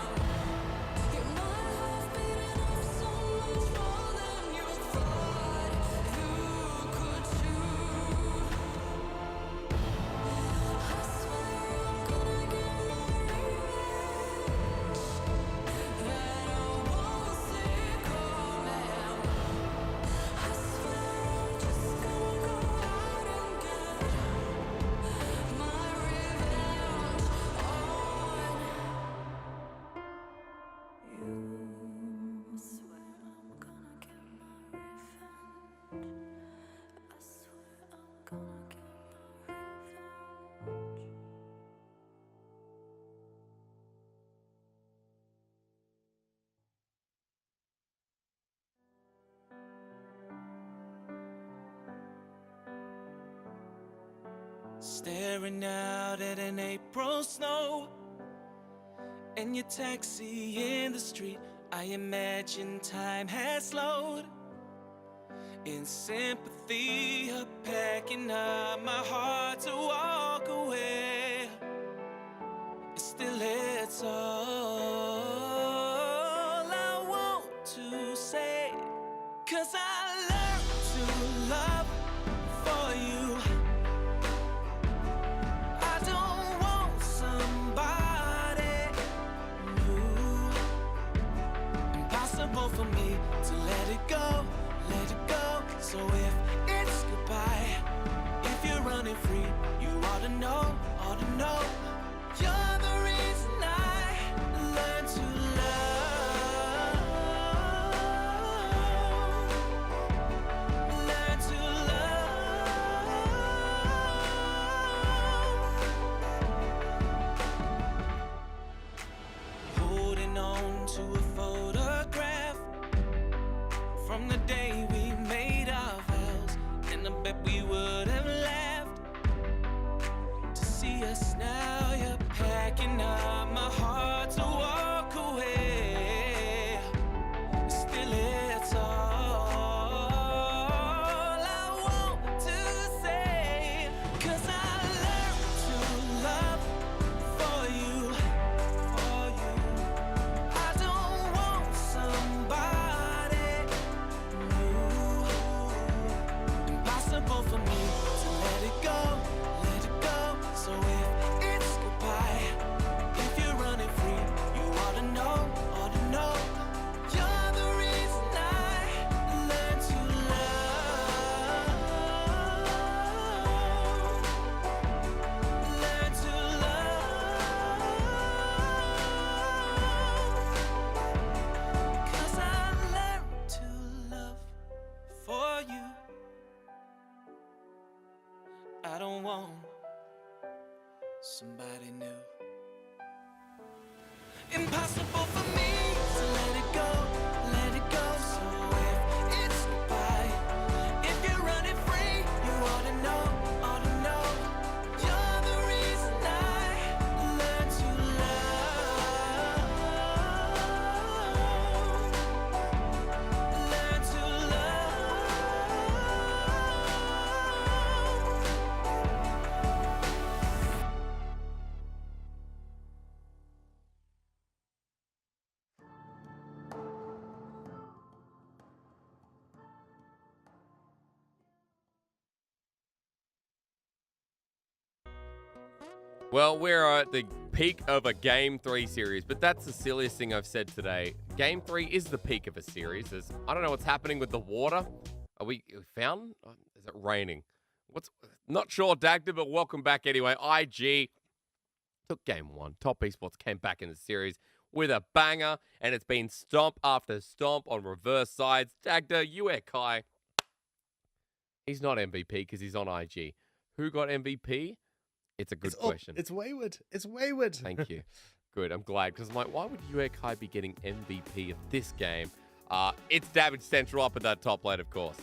You might have beaten up so much more than you thought you could chew. I swear I'm gonna get my revenge, and I won't see it coming. I swear I'm just gonna go out and get my revenge on you. I swear I'm gonna get my revenge. I swear I'm gonna get my revenge. Staring out at an April snow and your taxi in the street, I imagine time has slowed. In sympathy, of packing up my heart to walk away. Still, it's all I want to say, 'cause I learned to love for you. I don't want somebody new. Impossible for me to let it go, let it go. So if it's goodbye, if you're running free, you ought to know, ought to know. You're the reason I want somebody new. Impossible for me to let it go, let it go. So if it's goodbye, if you're running free, you ought to know, ought to know. You're the reason I learned to love, learn to Well, we're at the peak of a Game 3 series, but that's the silliest thing I've said today. Game 3 is the peak of a series. I don't know what's happening with the water. Are we found? Is it raining? Not sure, Dagda, but welcome back anyway. IG took Game 1. Top Esports came back in the series with a banger, and it's been stomp after stomp on reverse sides. Dagda, Kai. He's not MVP because he's on IG. Who got MVP? It's a good question. It's Wayward. It's Wayward. Thank you. Good. I'm glad because I'm like, why would Kai be getting MVP of this game? It's Damage Central up at that top lane, of course.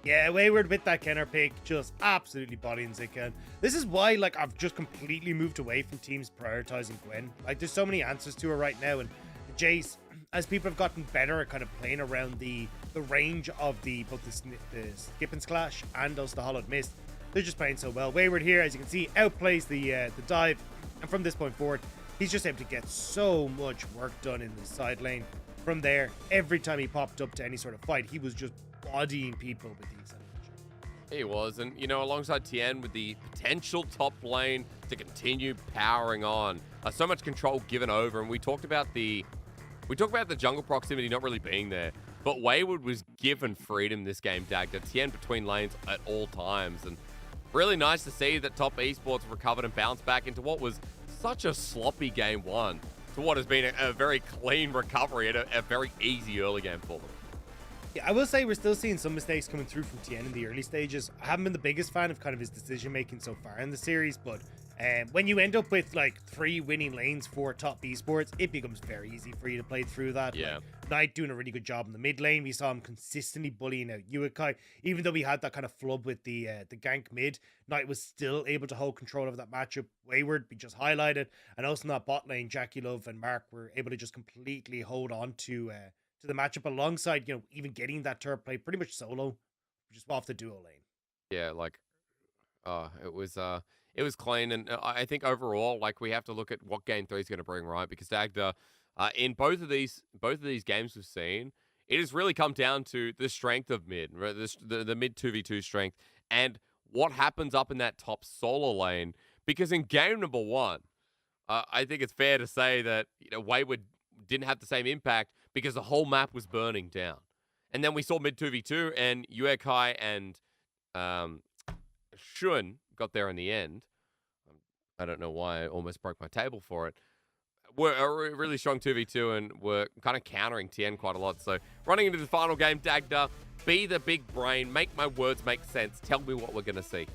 Yeah, Wayward with that Kenner pick, just absolutely bodying Zika. This is why, like, I've just completely moved away from teams prioritizing Gwen. Like, there's so many answers to her right now, and Jace, as people have gotten better at kind of playing around the range of both the Skip and Splash and also the Hollowed Mist, they're just playing so well. Wayward here, as you can see, outplays the dive, and from this point forward, he's just able to get so much work done in the side lane. From there, every time he popped up to any sort of fight, he was just bodying people with the acceleration. He was, and alongside Tien with the potential top lane to continue powering on. So much control given over, and we talked about the jungle proximity not really being there. But Wayward was given freedom this game, Dagda. Tien between lanes at all times, and really nice to see that Top Esports recovered and bounced back into what was such a sloppy Game 1 to what has been a very clean recovery and a very easy early game for them. Yeah, I will say we're still seeing some mistakes coming through from Tien in the early stages. I haven't been the biggest fan of kind of his decision making so far in the series, but when you end up with like 3 winning lanes for Top Esports, it becomes very easy for you to play through that. Yeah. Like, Knight doing a really good job in the mid lane. We saw him consistently bullying out Kai. Even though we had that kind of flub with the gank mid, Knight was still able to hold control of that matchup. Wayward, we just highlighted, and also in that bot lane, Jackie Love and Mark were able to just completely hold on to the matchup alongside, even getting that turret play pretty much solo, just off the duo lane. Yeah, it was clean, and I think overall, we have to look at what Game 3 is going to bring, right? Because Dagda, in both of these games we've seen, it has really come down to the strength of mid, right? The mid 2v2 strength, and what happens up in that top solo lane. Because in game number 1, I think it's fair to say that Wayward didn't have the same impact because the whole map was burning down. And then we saw mid 2v2, and Kai and Shun got there in the end. I don't know why I almost broke my table for it. We're a really strong 2v2 and we're kind of countering Tien quite a lot. So running into the final game, Dagda, be the big brain, make my words make sense. Tell me what we're going to see.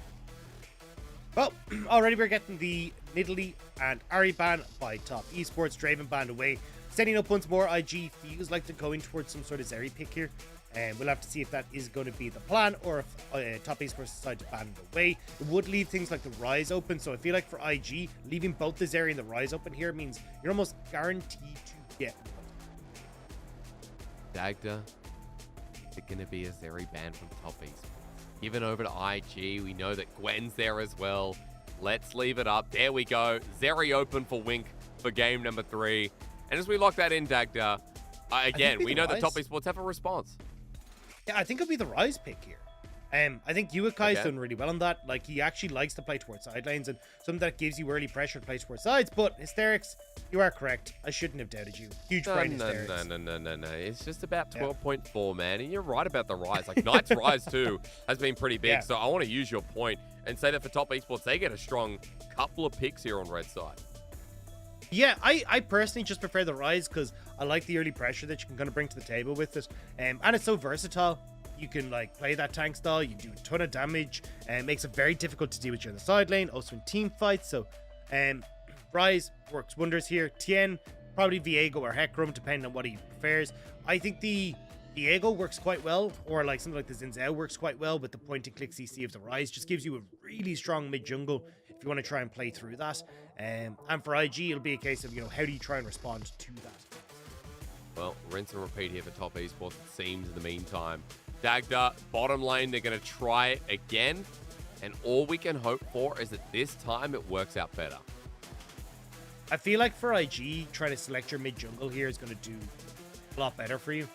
Well, already we're getting the Nidalee and Ari ban by Top Esports, Draven banned away. Setting up once more, IG feels like they're going towards some sort of Zeri pick here. And we'll have to see if that is going to be the plan or if Top Esports decide to ban it away. It would leave things like the Rise open. So I feel like for IG, leaving both the Zeri and the Rise open here means you're almost guaranteed to get one. Dagda, is it going to be a Zeri ban from Top Esports? Given over to IG, we know that Gwen's there as well. Let's leave it up. There we go. Zeri open for Wink for game number 3. And as we lock that in, Dagda, again, we know that Top Esports have a response. Yeah, I think it'll be the Rise pick here. I think Kai's done really well on that. Like, he actually likes to play towards side lanes and something that gives you early pressure to play towards sides. But Hysterics, you are correct. I shouldn't have doubted you. Huge brain Hysterics. No. It's just about 12.4, man. And you're right about the Rise. Like, Knight's Rise, too, has been pretty big. Yeah. So I want to use your point and say that for Top Esports, they get a strong couple of picks here on red side. Yeah, I personally just prefer the Rise because I like the early pressure that you can kind of bring to the table with it. And it's so versatile. You can like play that tank style, you do a ton of damage, and it makes it very difficult to deal with you in the side lane, also in team fights. So Rise works wonders here. Tien, probably Viego or Hecarim, depending on what he prefers. I think the Viego works quite well, or like something like the Xin Zhao works quite well with the point and click CC of the Rise. Just gives you a really strong mid jungle if you want to try and play through that. And for IG, it'll be a case of, how do you try and respond to that? Well, rinse and repeat here for top esports, it seems, in the meantime. Dagda, bottom lane, they're going to try it again. And all we can hope for is that this time it works out better. I feel like for IG, trying to select your mid jungle here is going to do a lot better for you.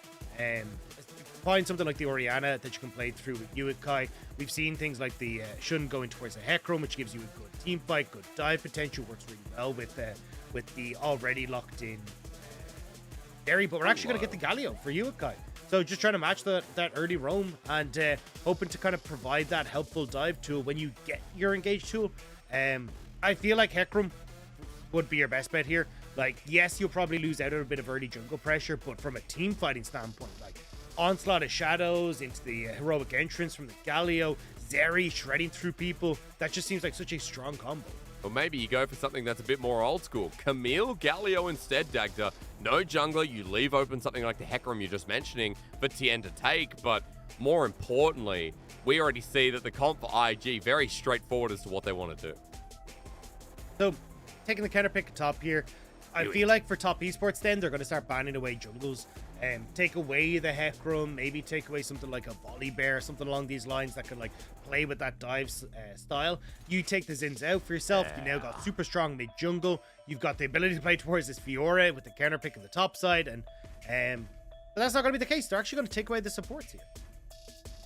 Find something like the Orianna that you can play through with Uikai. We've seen things like the Shun going towards a Hecarim, which gives you a good team fight, good dive potential, works really well with the already locked in Derry. But we're actually going to get the Galio for Uikai. So just trying to match that early roam and hoping to kind of provide that helpful dive tool when you get your engage tool. I feel like Hecarim would be your best bet here. Like, yes, you'll probably lose out on a bit of early jungle pressure, but from a team fighting standpoint, like onslaught of shadows into the heroic entrance from the Galio, Zeri shredding through people, that just seems like such a strong combo. Or maybe you go for something that's a bit more old school. Camille Galio instead, Dagda. No jungler, you leave open something like the Hecarim you're just mentioning for Tien to take, but more importantly, we already see that the comp for IG very straightforward as to what they want to do. So, taking the counter pick top here, I feel like for top esports then, they're going to start banning away jungles. Take away the Hecarim, maybe take away something like a Volley Bear, something along these lines that can like play with that dive style. You take the Xin Zhao for yourself. You now got super strong mid jungle. You've got the ability to play towards this Fiora with the counter pick on the top side, and but that's not going to be the case. They're actually going to take away the supports here.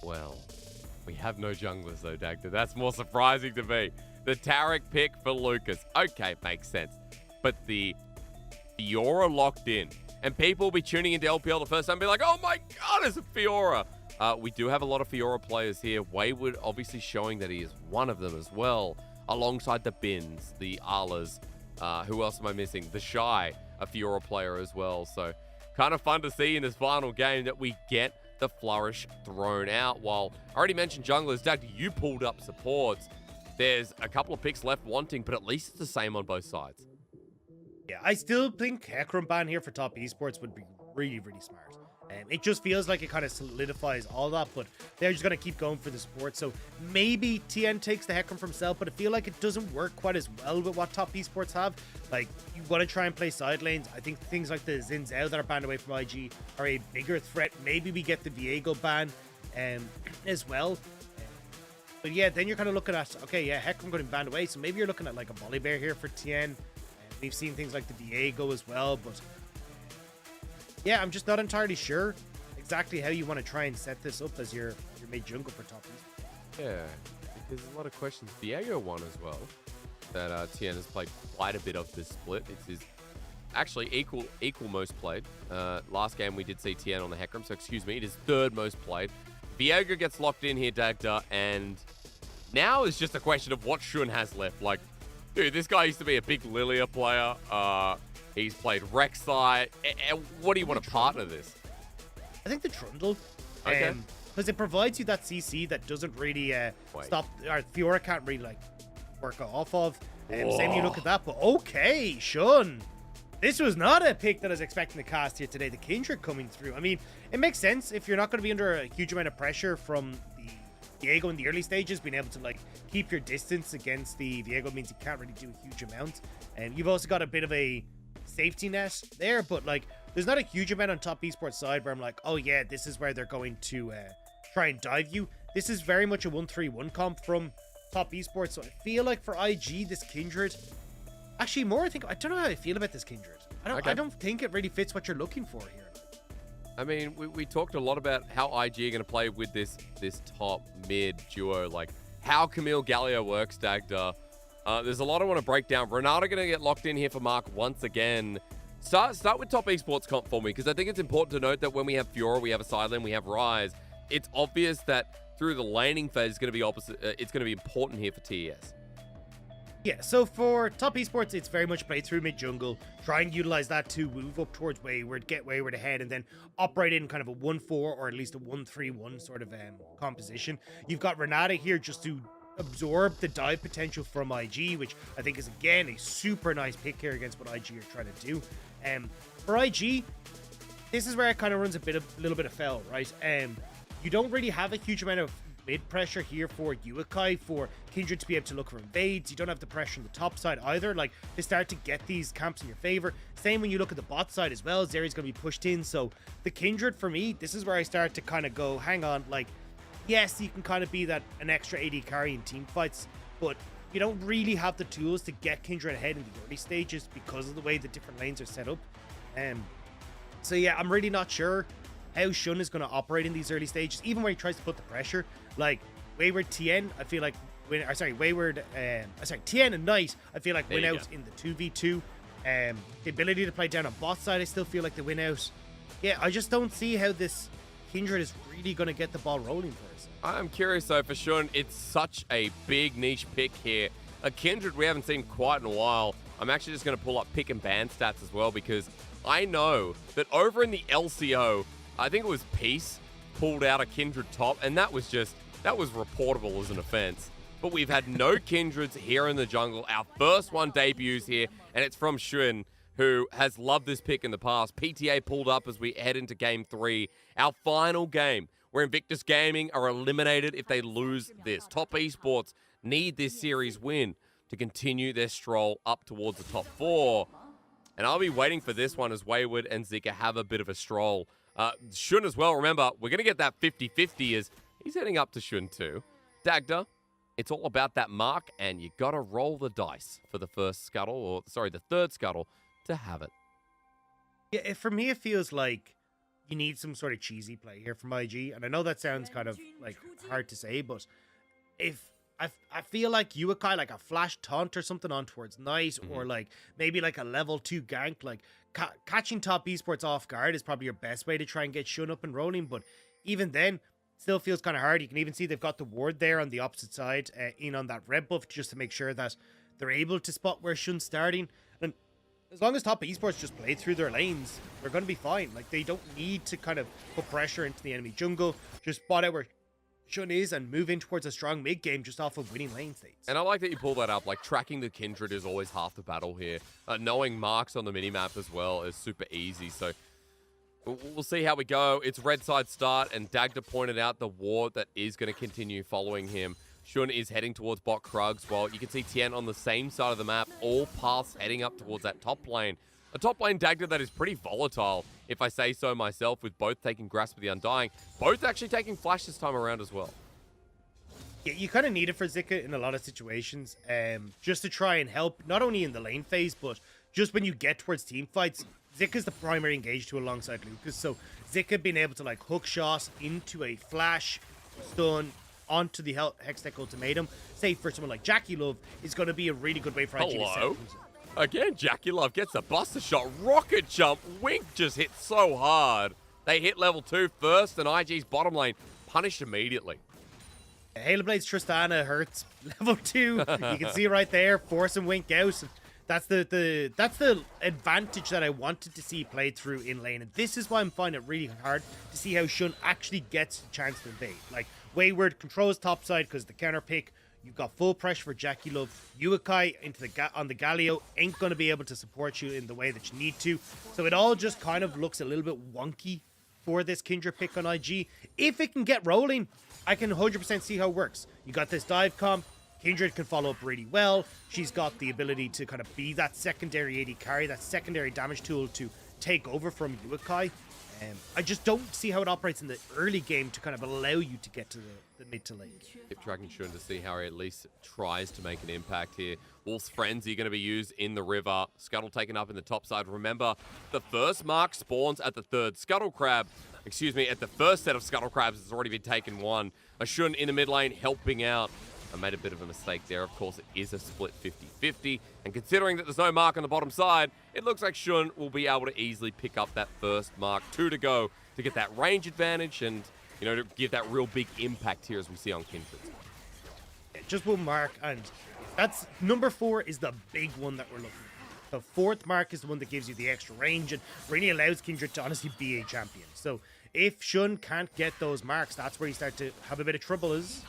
Well, we have no junglers though, Dagda. That's more surprising to me. The Tarek pick for Lucas. Okay, makes sense. But the Fiora locked in. And people will be tuning into LPL the first time and be like, oh my god, it's a Fiora. We do have a lot of Fiora players here. Wayward obviously showing that he is one of them as well, alongside the Bins, the Alas. Who else am I missing? The Shy, a Fiora player as well. So kind of fun to see in this final game that we get the Flourish thrown out. While I already mentioned junglers, Doug, you pulled up supports. There's a couple of picks left wanting, but at least it's the same on both sides. Yeah, I still think Hecarim ban here for top esports would be really, really smart. It just feels like it kind of solidifies all that, but they're just going to keep going for the support. So maybe Tien takes the Hecarim for himself, but I feel like it doesn't work quite as well with what top esports have. Like, you want to try and play side lanes. I think things like the Xin Zhao that are banned away from IG are a bigger threat. Maybe we get the Viego ban as well. But yeah, then you're kind of looking at, okay, yeah, Hecarim got him banned away, so maybe you're looking at like a Volley Bear here for Tien. We've seen things like the Viego as well, but yeah, I'm just not entirely sure exactly how you want to try and set this up as your mid jungle for top esports. Yeah, there's a lot of questions. Viego won as well, that Tien has played quite a bit of this split. It's his actually equal most played. Last game we did see Tien on the Hecarim, so excuse me, it is third most played. Viego gets locked in here, Dagda, and now it's just a question of what Shun has left. Like, dude, this guy used to be a big Lilia player. He's played Rek'Sai. What do you want to partner this? I think the Trundle. Okay. Because it provides you that CC that doesn't really stop, or Fiora can't really like work off of. Same you look at that, but okay, Shun. This was not a pick that I was expecting to cast here today. The Kindred coming through. I mean, it makes sense if you're not going to be under a huge amount of pressure from the Viego in the early stages. Being able to like keep your distance against the Viego means you can't really do a huge amount. And you've also got a bit of a safety net there, but like there's not a huge amount on top esports side where I'm like, oh yeah, this is where they're going to try and dive you. This is very much a 1-3-1 comp from top esports. So I feel like for IG, this Kindred, actually more I don't know how I feel about this Kindred. I don't think it really fits what you're looking for here. I mean, we talked a lot about how IG are going to play with this top mid duo, like how Camille Galio works, Dagda. There's a lot I want to break down. Renata going to get locked in here for Mark once again. Start with top esports comp for me, because I think it's important to note that when we have Fiora, we have a side lane, we have Rise. It's obvious that through the laning phase, it's going to be opposite. It's going to be important here for TES. Yeah, so for top esports, it's very much play through mid jungle, try and utilize that to move up towards Wayward, get Wayward ahead, and then operate in kind of a 1-4 or at least a 1-3-1 sort of composition. You've got Renata here just to absorb the dive potential from IG, which I think is again a super nice pick here against what IG are trying to do. For IG, this is where it kind of runs a little bit of foul, right? You don't really have a huge amount of mid pressure here for Uakai, for Kindred to be able to look for invades. You don't have the pressure on the top side either. Like, they start to get these camps in your favor. Same when you look at the bot side as well. Zeri's going to be pushed in. So the Kindred, for me, this is where I start to kind of go, hang on, like, yes, you can kind of be that an extra AD carry in team fights, but you don't really have the tools to get Kindred ahead in the early stages because of the way the different lanes are set up. So yeah, I'm really not sure how Shun is going to operate in these early stages, even when he tries to put the pressure. Like Wayward TN, I feel like TN and Knight, I feel like win out in the 2v2. The ability to play down on bot side, I still feel like they win out. Yeah, I just don't see how this Kindred is really going to get the ball rolling for us. I'm curious though, for Shun, it's such a big niche pick here. A Kindred we haven't seen quite in a while. I'm actually just going to pull up pick and ban stats as well, because I know that over in the LCO, I think it was Peace pulled out a Kindred top, and that was reportable as an offense. But we've had no Kindreds here in the jungle. Our first one debuts here, and it's from Shun, who has loved this pick in the past. PTA pulled up as we head into Game 3, our final game, where Invictus Gaming are eliminated if they lose this. Top Esports need this series win to continue their stroll up towards the top 4. And I'll be waiting for this one as Wayward and Zika have a bit of a stroll. Shun as well, remember, we're going to get that 50-50 as he's heading up to Shun too. Dagda, it's all about that mark, and you got to roll the dice for the first scuttle, or sorry, the third scuttle, to have it. Yeah, for me, it feels like you need some sort of cheesy play here from IG, and I know that sounds kind of like hard to say, but if I feel like Uakai, like a flash taunt or something on towards Knight, or like maybe like a level 2 gank, like catching top esports off guard is probably your best way to try and get Shun up and rolling. But even then, still feels kind of hard. You can even see they've got the ward there on the opposite side, in on that red buff, just to make sure that they're able to spot where Shun's starting. And as long as top esports just play through their lanes, they're going to be fine. Like, they don't need to kind of put pressure into the enemy jungle. Just spot out where Shun is and move in towards a strong mid game just off of winning lane states. And I like that you pull that up. Like, tracking the Kindred is always half the battle here. Knowing marks on the minimap as well is super easy. So we'll see how we go. It's red side start, and Dagda pointed out the ward that is going to continue following him. Shun is heading towards bot Krugs, while you can see Tien on the same side of the map, all paths heading up towards that top lane. A top lane Dagda that is pretty volatile, if I say so myself, with both taking Grasp of the Undying, both actually taking Flash this time around as well. Yeah, you kind of need it for Zika in a lot of situations, just to try and help, not only in the lane phase, but just when you get towards team fights. Zika's the primary engage to alongside Lucas, so Zika being able to like hook shots into a flash, stun, onto the Hextech ultimatum, say for someone like Jackie Love, is going to be a really good way for IG to set things up. Again, Jackie Love gets a buster shot, rocket jump, Wink just hit so hard. They hit level 2 first, and IG's bottom lane punished immediately. Halo Blade's Tristana hurts level 2. You can see right there, forcing Wink out. That's the advantage that I wanted to see played through in lane, and this is why I'm finding it really hard to see how Shun actually gets a chance to invade. Like, Wayward controls top side because the counter pick. You've got full pressure for Jackie Love. Uakai into on the Galio ain't going to be able to support you in the way that you need to. So it all just kind of looks a little bit wonky for this Kindred pick on IG. If it can get rolling, I can 100% see how it works. You got this dive comp. Kindred can follow up really well. She's got the ability to kind of be that secondary AD carry, that secondary damage tool to take over from Uakai. I just don't see how it operates in the early game to kind of allow you to get to the mid to late. Keep tracking Shun to see how he at least tries to make an impact here. Wolf's Frenzy going to be used in the river. Scuttle taken up in the top side. Remember, the first mark spawns at the third Scuttle Crab. Excuse me, at the first set of Scuttle Crabs, it's already been taken one. A Shun in the mid lane helping out. I made a bit of a mistake there. Of course, it is a split 50-50. And considering that there's no mark on the bottom side, it looks like Shun will be able to easily pick up that first mark. 2 to go to get that range advantage and, you know, to give that real big impact here as we see on Kindred. Just one mark, and That's number 4 is the big one that we're looking at. The 4th mark is the one that gives you the extra range and really allows Kindred to honestly be a champion. So if Shun can't get those marks, that's where you start to have a bit of trouble as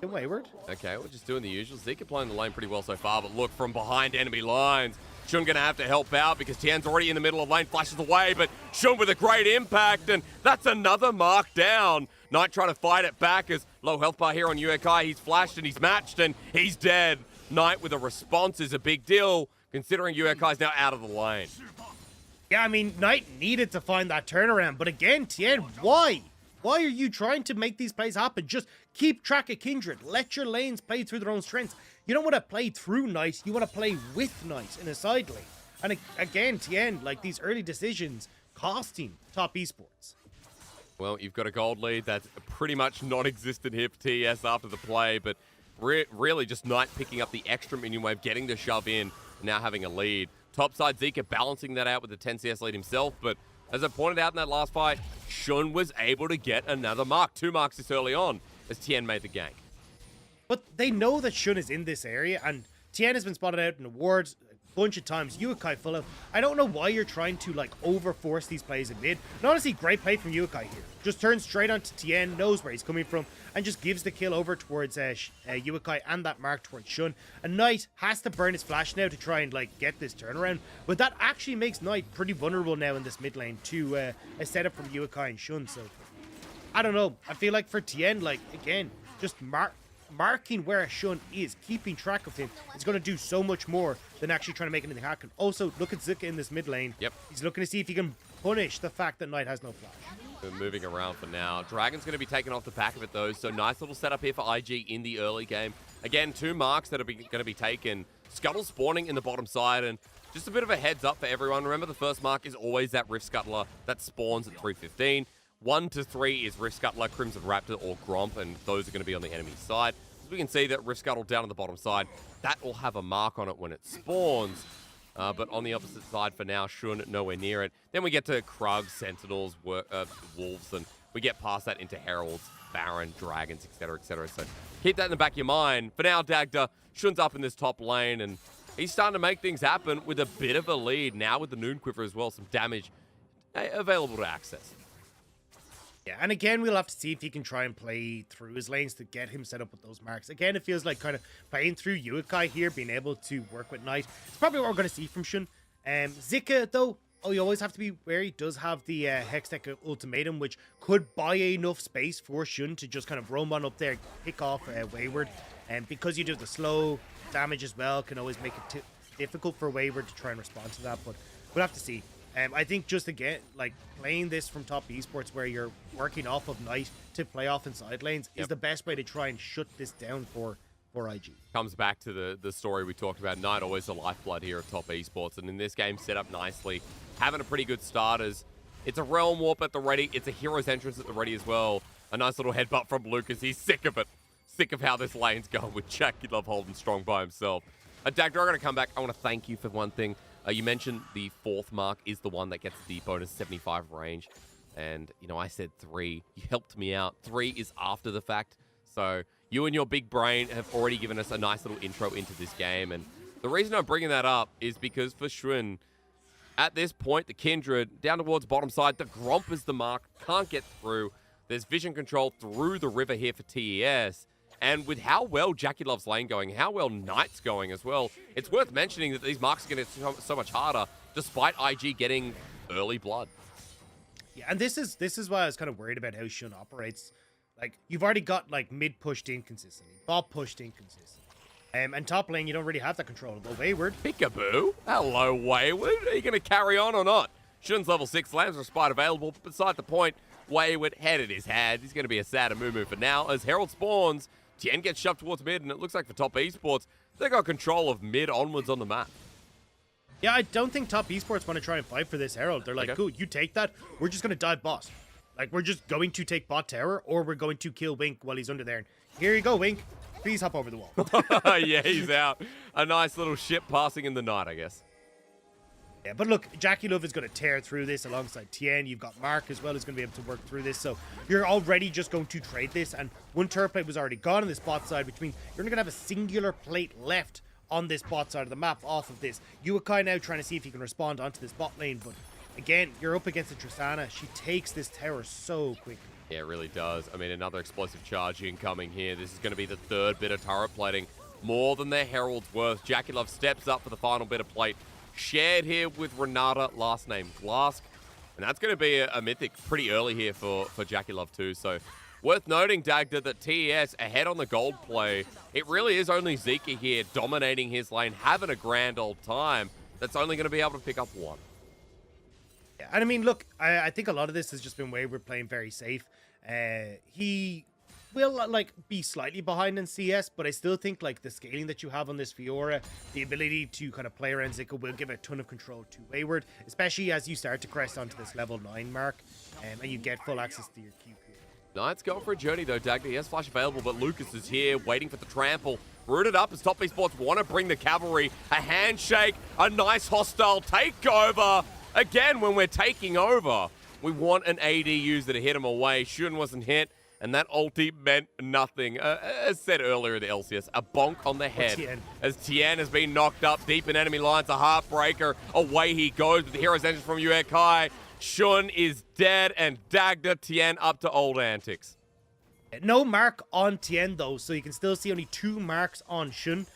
Wayward. Okay, we're just doing the usual. Zeke playing the lane pretty well so far, but look, from behind enemy lines, Shun gonna have to help out because Tian's already in the middle of lane, flashes away, but Shun with a great impact, and that's another mark down. Knight trying to fight it back as low health bar here on Uekai. He's flashed and he's matched and he's dead. Knight with a response is a big deal, considering Uekai's now out of the lane. Yeah, I mean, Knight needed to find that turnaround, but again, Tien, why? Why are you trying to make these plays happen? Just keep track of Kindred. Let your lanes play through their own strengths. You don't want to play through Knight, you want to play with Knight in a side lane. And again, Tien, like these early decisions costing top esports. Well, you've got a gold lead that's pretty much non-existent here for TES after the play, but really just Knight picking up the extra minion wave, getting the shove in, now having a lead. Topside, Zika balancing that out with the 10 CS lead himself, but as I pointed out in that last fight, Shun was able to get another mark. 2 marks this early on as Tien made the gank. But they know that Shun is in this area, and Tien has been spotted out in awards a bunch of times. Uekai full of. I don't know why you're trying to like overforce these plays in mid. And honestly, great play from Uekai here. Just turns straight onto Tien, knows where he's coming from, and just gives the kill over towards Uekai and that mark towards Shun. And Knight has to burn his flash now to try and like get this turnaround. But that actually makes Knight pretty vulnerable now in this mid lane to a setup from Uekai and Shun. So I don't know. I feel like for Tien, like again, just marking where Shun is, keeping track of him, is going to do so much more than actually trying to make anything happen. Also, look at Zika in this mid lane. Yep. He's looking to see if he can punish the fact that Knight has no flash. We're moving around for now. Dragon's going to be taken off the back of it, though, so nice little setup here for IG in the early game. Again, 2 marks that are going to be taken. Scuttle spawning in the bottom side, and just a bit of a heads up for everyone. Remember, the first mark is always that Rift Scuttler that spawns at 3:15. 1 to 3 is Rift Scuttler, Crimson Raptor, or Gromp, and those are going to be on the enemy side. As we can see that Rift Scuttle down on the bottom side, that will have a mark on it when it spawns. But on the opposite side for now, Shun nowhere near it. Then we get to Krugs, Sentinels, Wolves, and we get past that into Heralds, Baron, Dragons, etc., etc. So keep that in the back of your mind. For now, Dagda, Shun's up in this top lane, and he's starting to make things happen with a bit of a lead. Now with the Noon Quiver as well, some damage available to access. Yeah, and again, we'll have to see if he can try and play through his lanes to get him set up with those marks. Again, it feels like kind of playing through Uekai here, being able to work with Knight. It's probably what we're going to see from Shun. Zika, though, you always have to be wary. He does have the Hextech Ultimatum, which could buy enough space for Shun to just kind of roam on up there, pick off Wayward. And because you do the slow damage as well, can always make it difficult for Wayward to try and respond to that. But we'll have to see. I think just again, like playing this from top esports where you're working off of Knight to play off in side lanes is the best way to try and shut this down for IG. Comes back to the story we talked about. Knight always the lifeblood here at top esports, and in this game set up nicely, having a pretty good start as it's a Realm Warp at the ready, it's a Hero's Entrance at the ready as well. A nice little headbutt from Lucas. He's sick of it. Sick of how this lane's going with Jackie Love holding strong by himself. Dagda, I'm going to come back. I want to thank you for one thing. You mentioned the 4th mark is the one that gets the bonus 75 range. And, you know, I said 3. You helped me out. 3 is after the fact. So you and your big brain have already given us a nice little intro into this game. And the reason I'm bringing that up is because for Shun, at this point, the Kindred, down towards bottom side, the Gromp is the mark. Can't get through. There's vision control through the river here for TES. And with how well Jackie Love's lane going, how well Knight's going as well, it's worth mentioning that these marks are going to get so much harder, despite IG getting early blood. Yeah, and this is why I was kind of worried about how Shun operates. Like, you've already got, like, mid pushed inconsistently, bot pushed inconsistently. And top lane, you don't really have that control. Well, Wayward. Peekaboo. Hello, Wayward. Are you going to carry on or not? Shun's level 6, Lamb's Respite available. Beside the point, Wayward headed his head. He's going to be a sad Amumu for now. As Herald spawns, Tien gets shoved towards mid, and it looks like for top esports, they got control of mid onwards on the map. Yeah, I don't think top esports want to try and fight for this Herald. They're like, cool, you take that. We're just going to dive boss. Like, we're just going to take bot tower, or we're going to kill Wink while he's under there. Here you go, Wink. Please hop over the wall. Yeah, he's out. A nice little ship passing in the night, I guess. Yeah, but look, Jackie Love is going to tear through this alongside Tien. You've got Mark as well who's going to be able to work through this. So you're already just going to trade this. And one turret plate was already gone on this bot side, which means you're only going to have a singular plate left on this bot side of the map off of this. Uakai now trying to see if he can respond onto this bot lane. But again, you're up against a Tristana. She takes this tower so quickly. Yeah, it really does. I mean, another explosive charge incoming here. This is going to be the third bit of turret plating. More than their Herald's worth. Jackie Love steps up for the final bit of plate. Shared here with Renata, last name Glask. And that's going to be a mythic pretty early here for Jackie Love too. So worth noting, Dagda, that TES ahead on the gold play. It really is only Zika here dominating his lane, having a grand old time. That's only going to be able to pick up one. Yeah, and I mean, look, I think a lot of this has just been Wayward playing very safe. He will be slightly behind in CS, but I still think the scaling that you have on this Fiora, the ability to kind of play around Zika will give a ton of control to Wayward, especially as you start to crest onto this level 9 mark, and you get full access to your Q. Knight's going for a journey though, Dagda. He has flash available, but Lucas is here waiting for the trample. Rooted up as Top Esports want to bring the cavalry. A handshake, a nice hostile takeover. Again, when we're taking over, we want an AD user to hit him away. Shun wasn't hit, and that ulti meant nothing. As said earlier in the LCS, a bonk on the head. As Tien has been knocked up deep in enemy lines, a heartbreaker. Away he goes with the hero's engine from Uekai. Shun is dead, and Dagda Tien up to old antics. No mark on Tien, though, so you can still see only 2 marks on Shun.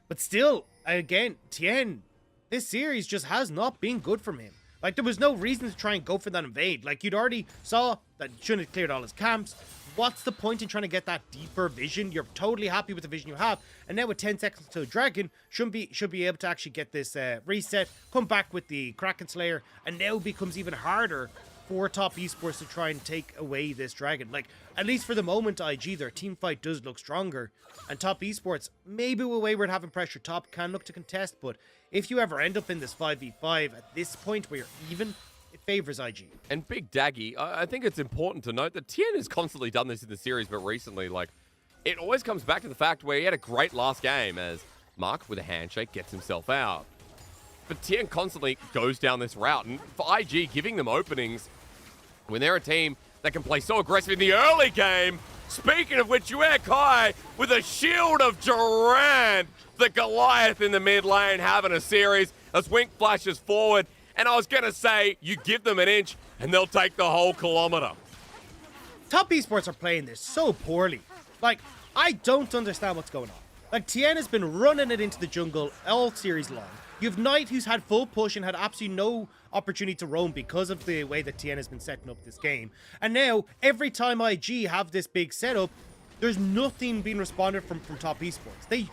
But still, again, Tien, this series just has not been good from him. There was no reason to try and go for that invade. You'd already saw that Shun had cleared all his camps. What's the point in trying to get that deeper vision? You're totally happy with the vision you have. And now with 10 seconds to Dragon, should be able to actually get this reset, come back with the Kraken Slayer, and now it becomes even harder for Top Esports to try and take away this Dragon. At least for the moment, IG, their team fight does look stronger. And Top Esports, maybe with Wayward having pressure top, can look to contest, but if you ever end up in this 5v5 at this point where you're even, it favors IG. And Big Daggy, I think it's important to note that Tien has constantly done this in the series, but recently, it always comes back to the fact where he had a great last game as Mark, with a handshake, gets himself out. But Tien constantly goes down this route, and for IG, giving them openings when they're a team that can play so aggressive in the early game. Speaking of which, Uekai with a shield of Durant, the Goliath in the mid lane having a series as Wink flashes forward. And I was going to say, you give them an inch and they'll take the whole kilometer. Top Esports are playing this so poorly. I don't understand what's going on. Tien has been running it into the jungle all series long. You have Knight, who's had full push and had absolutely no opportunity to roam because of the way that Tien has been setting up this game. And now, every time IG have this big setup, there's nothing being responded from Top Esports.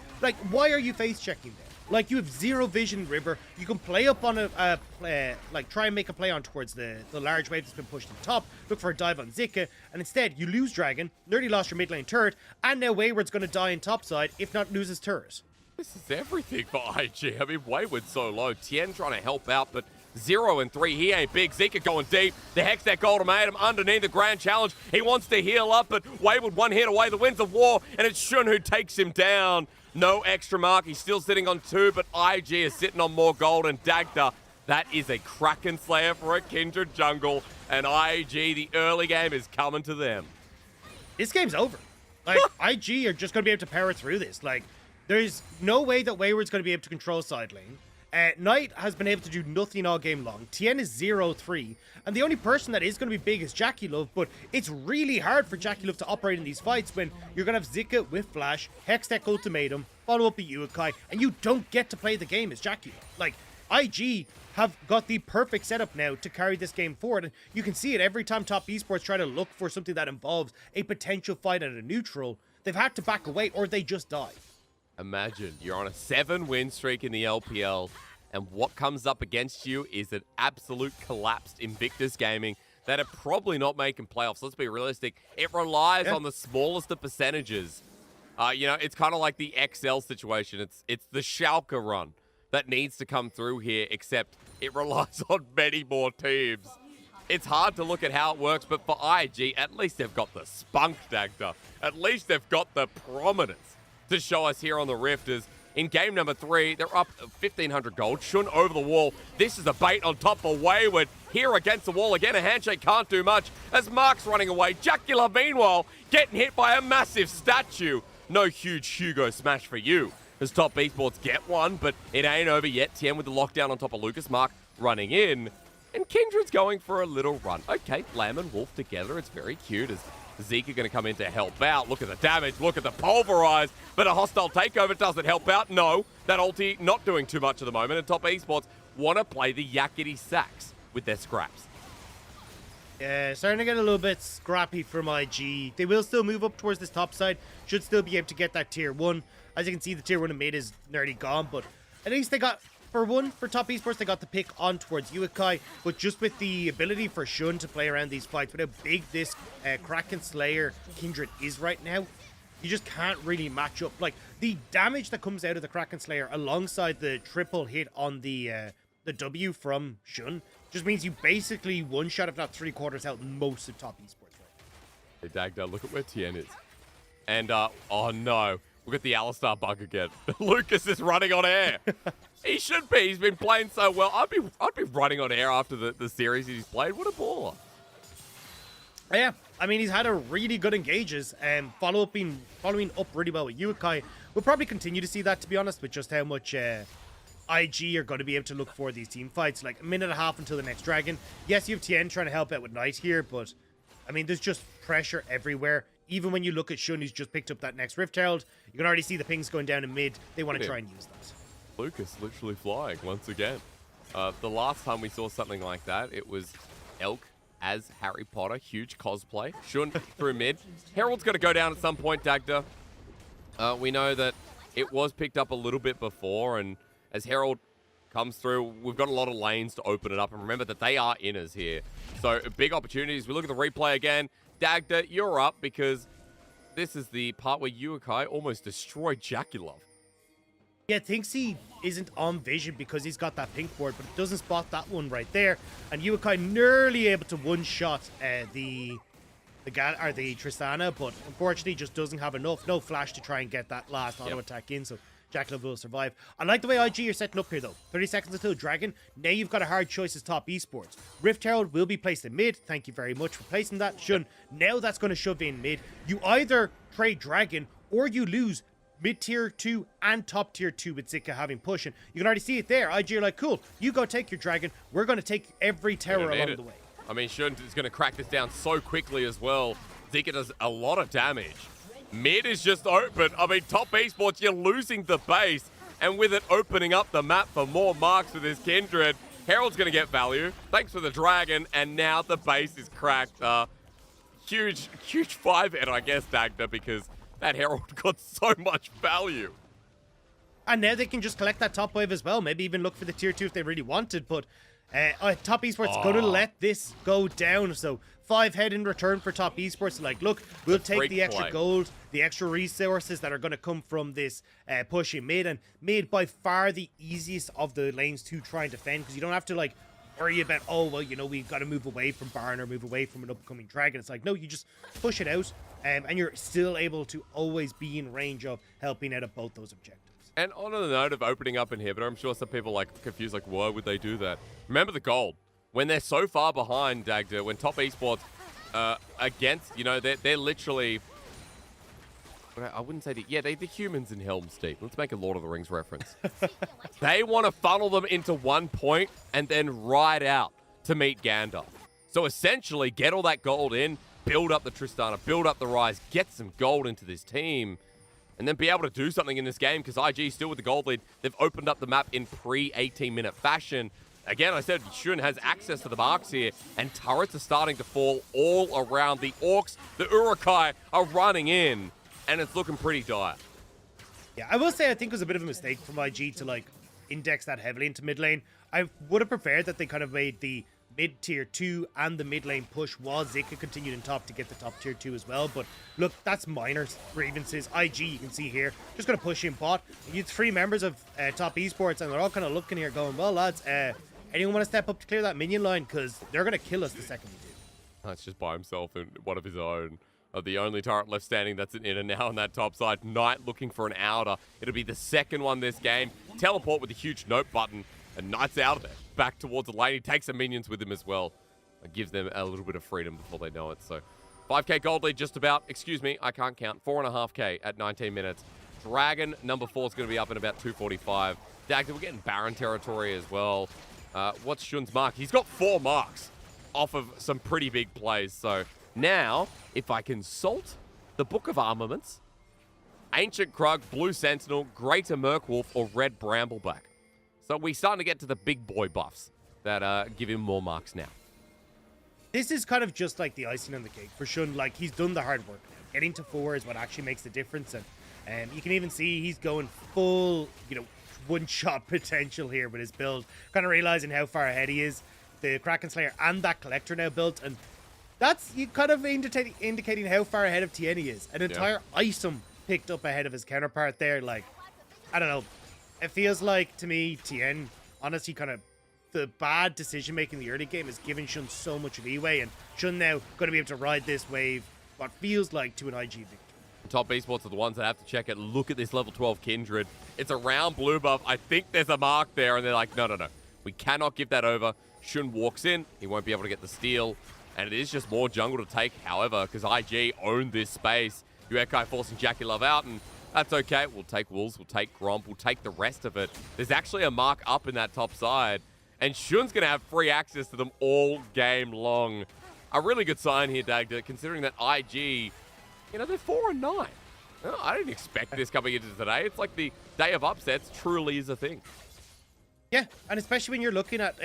Why are you face checking there? You have zero vision, River. You can play up on try and make a play on towards the large wave that's been pushed to the top. Look for a dive on Zika, and instead you lose Dragon, nearly lost your mid lane turret, and now Wayward's going to die in topside, if not lose his turret. This is everything for IG. I mean, Wayward's so low. Tien trying to help out, but 0 and 3. He ain't big. Zika going deep. The Hextech ultimatum underneath the grand challenge. He wants to heal up, but Wayward one hit away. The winds of war, and it's Shun who takes him down. No extra mark. He's still sitting on 2, but IG is sitting on more gold, and Dagda, that is a Kraken Slayer for a Kindred jungle, and IG, the early game is coming to them. This game's over. IG are just going to be able to power through this. There's no way that Wayward's going to be able to control side lane. Knight has been able to do nothing all game long. Tien is 0-3. And the only person that is going to be big is Jackie Love, but it's really hard for Jackie Love to operate in these fights when you're going to have Zika with Flash, Hextech ultimatum, follow up with Uekai, and you don't get to play the game as Jackie Love. IG have got the perfect setup now to carry this game forward, and you can see it every time Top Esports try to look for something that involves a potential fight at a neutral. They've had to back away or they just die. Imagine you're on a 7-win streak in the LPL, and what comes up against you is an absolute collapsed Invictus Gaming that are probably not making playoffs. Let's be realistic. It relies on the smallest of percentages. It's kind of like the XL situation. It's the Schalke run that needs to come through here, except it relies on many more teams. It's hard to look at how it works, but for IG, at least they've got the spunk, Dagda. At least they've got the prominence to show us here on the Rift as in game number 3. They're up 1,500 gold. Shun over the wall. This is a bait on top for Wayward. Here against the wall again. A handshake can't do much as Mark's running away. Jacula, meanwhile, getting hit by a massive statue. No huge Hugo smash for you as Top Esports get one, but it ain't over yet. TM with the lockdown on top of Lucas. Mark running in. And Kindred's going for a little run. Okay, Lamb and Wolf together. It's very cute as Zeke are going to come in to help out. Look at the damage. Look at the pulverize. But a hostile takeover doesn't help out. No, that ulti not doing too much at the moment. And Top Esports want to play the yakety sax with their scraps. Yeah, starting to get a little bit scrappy from IG. They will still move up towards this top side. Should still be able to get that tier 1. As you can see, the tier 1 in mid is nearly gone. But at least they got... For Top Esports, they got the pick on towards Uakai, but just with the ability for Shun to play around these fights, with how big this Kraken Slayer Kindred is right now, you just can't really match up. Like, the damage that comes out of the Kraken Slayer alongside the triple hit on the W from Shun just means you basically one-shot, if not three-quarters, out most of Top Esports. Hey, Dagda, look at where Tien is. And, oh no, look at the Alistar bug again. Lucas is running on air. He should be. He's been playing so well. I'd be running on air after the series he's played. What a baller. Yeah, I mean, he's had a really good engages and following up really well with Uakai. We'll probably continue to see that, to be honest, with just how much IG are going to be able to look for these team fights. Like, a minute and a half until the next dragon. Yes, you have Tien trying to help out with Knight here, but, I mean, there's just pressure everywhere. Even when you look at Shun, who's just picked up that next Rift Herald, you can already see the pings going down in mid. They want to try and use that. Lucas literally flying once again. The last time we saw something like that, it was Elk as Harry Potter. Huge cosplay. Shun through mid. Herald's going to go down at some point, Dagda. We know that it was picked up a little bit before, and as Herald comes through, we've got a lot of lanes to open it up. And remember that they are inners here. So big opportunities. We look at the replay again. Dagda, you're up because this is the part where Uakai almost destroyed Jacula. Yeah, thinks he isn't on vision because he's got that pink board, but it doesn't spot that one right there. And Uakai nearly able to one-shot the Tristana, but unfortunately just doesn't have enough. No flash to try and get that last auto attack in, so Jackalov will survive. I like the way IG are setting up here, though. 30 seconds until Dragon. Now you've got a hard choice as Top Esports. Rift Herald will be placed in mid. Thank you very much for placing that. Shun, now that's going to shove in mid. You either trade Dragon or you lose mid-tier 2 and top tier 2 with Zika having push. And you can already see it there. IG are like, cool, you go take your Dragon. We're going to take every tower along the way. I mean, Shun is going to crack this down so quickly as well. Zika does a lot of damage. Mid is just open. I mean, Top Esports, you're losing the base. And with it opening up the map for more marks with his Kindred, Herald's going to get value. Thanks for the Dragon. And now the base is cracked. Huge 5-hit, I guess, Dagda, because that Herald got so much value. And now they can just collect that top wave as well. Maybe even look for the tier 2 if they really wanted. But Top Esports going to let this go down. So 5 head in return for Top Esports. Like, look, we'll take the extra gold, the extra resources that are going to come from this push in mid. And mid by far the easiest of the lanes to try and defend, because you don't have to, like, worry about, oh, well, you know, we've got to move away from Baron or move away from an upcoming dragon. It's like, no, you just push it out, and you're still able to always be in range of helping out at both those objectives. And on the note of opening up Inhibitor, I'm sure some people like confused, like, why would they do that? Remember the gold. When they're so far behind, Dagda, when Top Esports against, you know, they're literally, I wouldn't say, they're the humans in Helm's Deep. Let's make a Lord of the Rings reference. They want to funnel them into one point and then ride out to meet Gandalf. So essentially, get all that gold in, build up the Tristana, build up the Rise, get some gold into this team, and then be able to do something in this game, because IG still with the gold lead. They've opened up the map in pre-18-minute fashion. Again, I said Shun has access to the marks here, and turrets are starting to fall all around. The Orcs, the Urukai are running in, and it's looking pretty dire. Yeah, I will say I think it was a bit of a mistake from IG to, like, index that heavily into mid lane. I would have preferred that they kind of made the mid-tier 2 and the mid lane push while Zika continued in top to get the top tier 2 as well. But look, that's minor grievances. IG, you can see here, just going to push in bot. You have 3 members of Top Esports, and they're all kind of looking here going, well, lads, anyone want to step up to clear that minion line? Because they're going to kill us the second we do. That's just by himself and one of his own. of the only turret left standing that's an inner now on that top side. Knight looking for an outer. It'll be the second one this game. Teleport with a huge note button, and Knight's out of there. Back towards the lane. He takes some minions with him as well. It gives them a little bit of freedom before they know it. So 5k gold lead just about. Excuse me, I can't count. 4.5k at 19 minutes. Dragon number 4 is going to be up in about 2:45. Dagda, we're getting Baron territory as well. What's Shun's mark? He's got 4 marks off of some pretty big plays. So now, if I can salt the Book of Armaments, Ancient Krug, Blue Sentinel, Greater Merkwolf, or Red Brambleback. So we're starting to get to the big boy buffs that give him more marks now. This is kind of just like the icing on the cake for Shun. Like, he's done the hard work. Getting to 4 is what actually makes the difference. And you can even see he's going full, one-shot potential here with his build. Kind of realizing how far ahead he is. The Kraken Slayer and that Collector now built. And that's kind of indicating how far ahead of TN he is. An entire item picked up ahead of his counterpart there. Like, I don't know. It feels like, to me, TN, honestly, kind of the bad decision-making in the early game is giving Shun so much leeway. And Shun now going to be able to ride this wave, what feels like, to an IG victory. Top esports are the ones that have to check it. Look at this level 12 Kindred. It's around blue buff. I think there's a mark there, and they're like, no. We cannot give that over. Shun walks in. He won't be able to get the steal. And it is just more jungle to take, however, because IG owned this space. Uekai forcing Jackie Love out, and that's okay. We'll take Wolves, we'll take Gromp, we'll take the rest of it. There's actually a mark up in that top side, and Shun's going to have free access to them all game long. A really good sign here, Dagda, considering that IG, they're 4-9. I didn't expect this coming into today. It's like the day of upsets truly is a thing. Yeah, and especially when you're looking at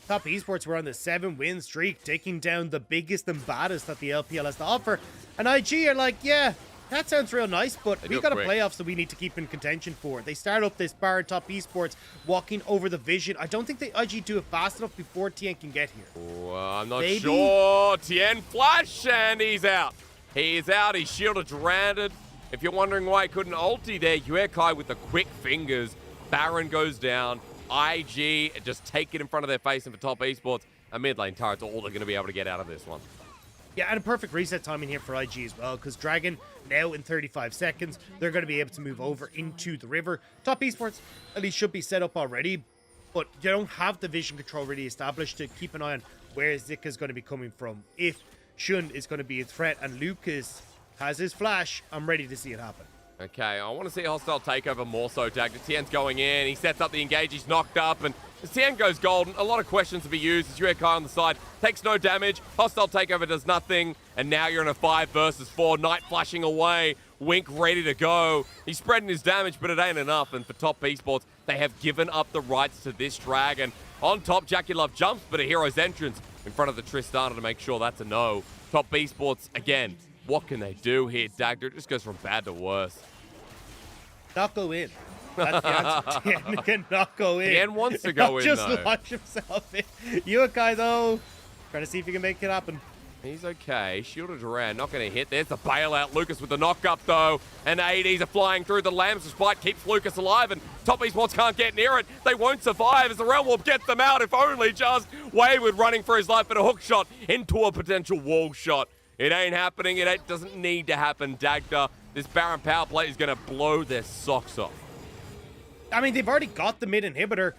top esports, we're on the 7-win streak, taking down the biggest and baddest that the LPL has to offer. And IG are like, yeah, that sounds real nice, but we got a playoffs that we need to keep in contention for. They start up this bar at top esports, walking over the vision. I don't think the IG do it fast enough before TN can get here. Well, I'm not sure. TN flash, and he's out. He is out. He's shielded, Duranded. If you're wondering why he couldn't ulti there, Uekai with the quick fingers. Baron goes down. IG just take it in front of their face, and for top esports, a mid lane turret's all they're going to be able to get out of this one. Yeah, and a perfect reset timing here for IG as well, because Dragon, now in 35 seconds, they're going to be able to move over into the river. Top esports at least should be set up already, but you don't have the vision control really established to keep an eye on where Zika is going to be coming from. If Shun is going to be a threat and Lucas has his flash, I'm ready to see it happen. Okay, I want to see a hostile takeover more so, Dagda. Tien's going in, he sets up the engage, he's knocked up, and as Tien goes golden, a lot of questions to be used. As Uekai on the side, takes no damage, hostile takeover does nothing, and now you're in a 5 versus 4, Knight flashing away, Wink ready to go. He's spreading his damage, but it ain't enough, and for top esports, they have given up the rights to this Dragon. On top, Jackie Love jumps, but a hero's entrance in front of the Tristana to make sure that's a no. Top esports, again, what can they do here, Dagda? It just goes from bad to worse. Not go in. That's the answer. Tien cannot go in. Tien wants to go in, just though. launch himself in. Uekai, though, trying to see if he can make it happen. He's okay. Shielded around, not going to hit. There's the bailout. Lucas with the knock-up, though. And ADs are flying through. The Lamb's Spite keeps Lucas alive, and top esports can't get near it. They won't survive as the Realm Warp gets them out, if only just Wayward running for his life, but a hook shot into a potential wall shot. It ain't happening. It doesn't need to happen, Dagda. This Baron power play is going to blow their socks off. I mean, they've already got the mid inhibitor,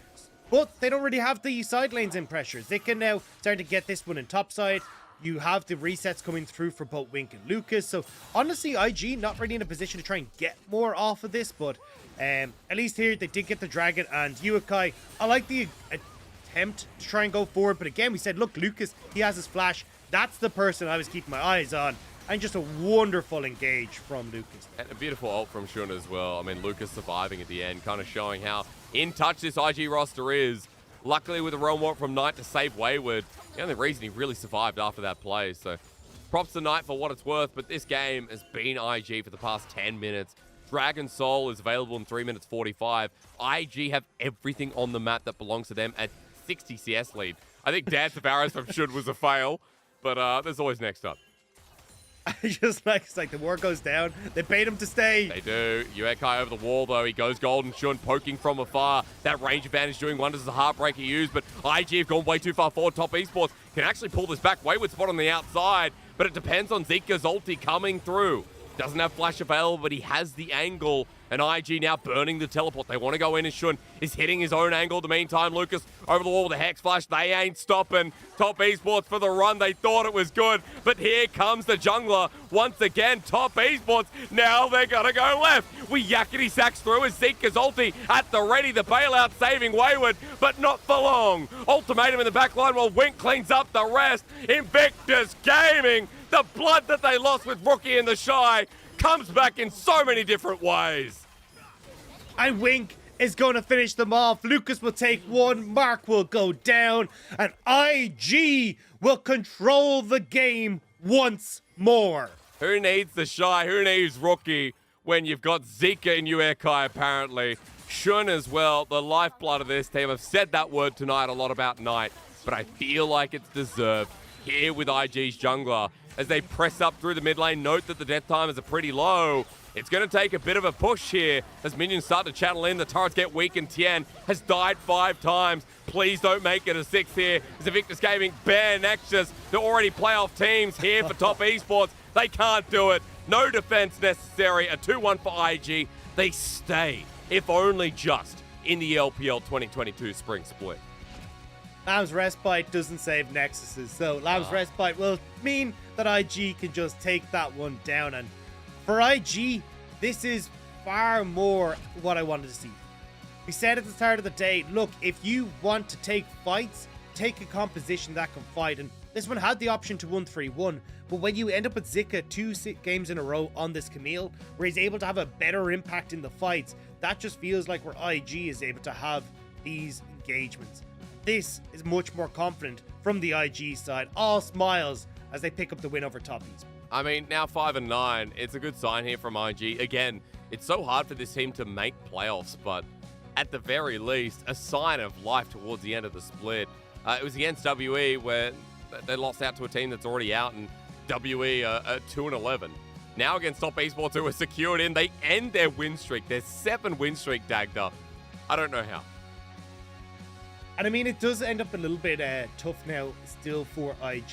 but they don't really have the side lanes in pressure. They can now start to get this one in top side. You have the resets coming through for both Wink and Lucas. So, honestly, IG not really in a position to try and get more off of this, but at least here they did get the Dragon and Uekai. I like the attempt to try and go forward, but again, we said, look, Lucas, he has his flash. That's the person I was keeping my eyes on. And just a wonderful engage from Lucas. And a beautiful ult from Shun as well. I mean, Lucas surviving at the end, kind of showing how in touch this IG roster is. Luckily, with a Realm Warp from Knight to save Wayward, the only reason he really survived after that play. So, props to Knight for what it's worth, but this game has been IG for the past 10 minutes. Dragon Soul is available in 3 minutes 45. IG have everything on the map that belongs to them at 60 CS lead. I think Dance of Arrows from Shun was a fail, but there's always next up. Just it's like the war goes down. They bait him to stay. They do. Uekai over the wall, though. He goes golden. Shun poking from afar. That range advantage doing wonders as a heartbreaker used, but IG have gone way too far forward. Top esports can actually pull this back. Wayward spot on the outside. but it depends on Zika's ulti coming through. Doesn't have flash available, but he has the angle. And IG now burning the teleport. They want to go in, and Shun is hitting his own angle. In the meantime, Lucas over the wall with the Hex Flash. They ain't stopping. Top Esports for the run. They thought it was good, but here comes the jungler. Once again, Top Esports. Now they're going to go left. We yakety sacks through as Zika's ulti at the ready. The bailout saving Wayward, but not for long. Ultimatum in the back line while Wink cleans up the rest. Invictus Gaming. The blood that they lost with Rookie and the Shy comes back in so many different ways. And Wink is going to finish them off. Lucas will take one, Mark will go down, and IG will control the game once more. Who needs the Shy? Who needs Rookie when you've got Zika and Uekai apparently? Shun as well, the lifeblood of this team. I've said that word tonight a lot about Knight, but I feel like it's deserved here with IG's jungler. As they press up through the mid lane, note that the death timers are pretty low. It's going to take a bit of a push here as minions start to channel in. The turrets get weak, and Tien has died 5 times. Please don't make it a 6th here. As Invictus Gaming bare Nexus, they're already playoff teams here for Top Esports. They can't do it. No defense necessary. A 2-1 for IG. They stay, if only just, in the LPL 2022 Spring Split. Lamb's Respite doesn't save Nexuses, so Lamb's Respite will mean that IG can just take that one down. And for IG, this is far more what I wanted to see. We said at the start of the day, look, if you want to take fights, take a composition that can fight. And this one had the option to 1-3-1, but when you end up with Zika 2 games in a row on this Camille, where he's able to have a better impact in the fights, that just feels like where IG is able to have these engagements. This is much more confident from the IG side. All smiles as they pick up the win over Top Esports. I mean, now 5-9, it's a good sign here from IG. Again, it's so hard for this team to make playoffs, but at the very least, a sign of life towards the end of the split. It was against WE where they lost out to a team that's already out, and WE are 2-11. Now against Top Esports, who are secured in, they end their win streak. Their 7-win streak, Dagda. I don't know how. And I mean, it does end up a little bit tough now still for IG.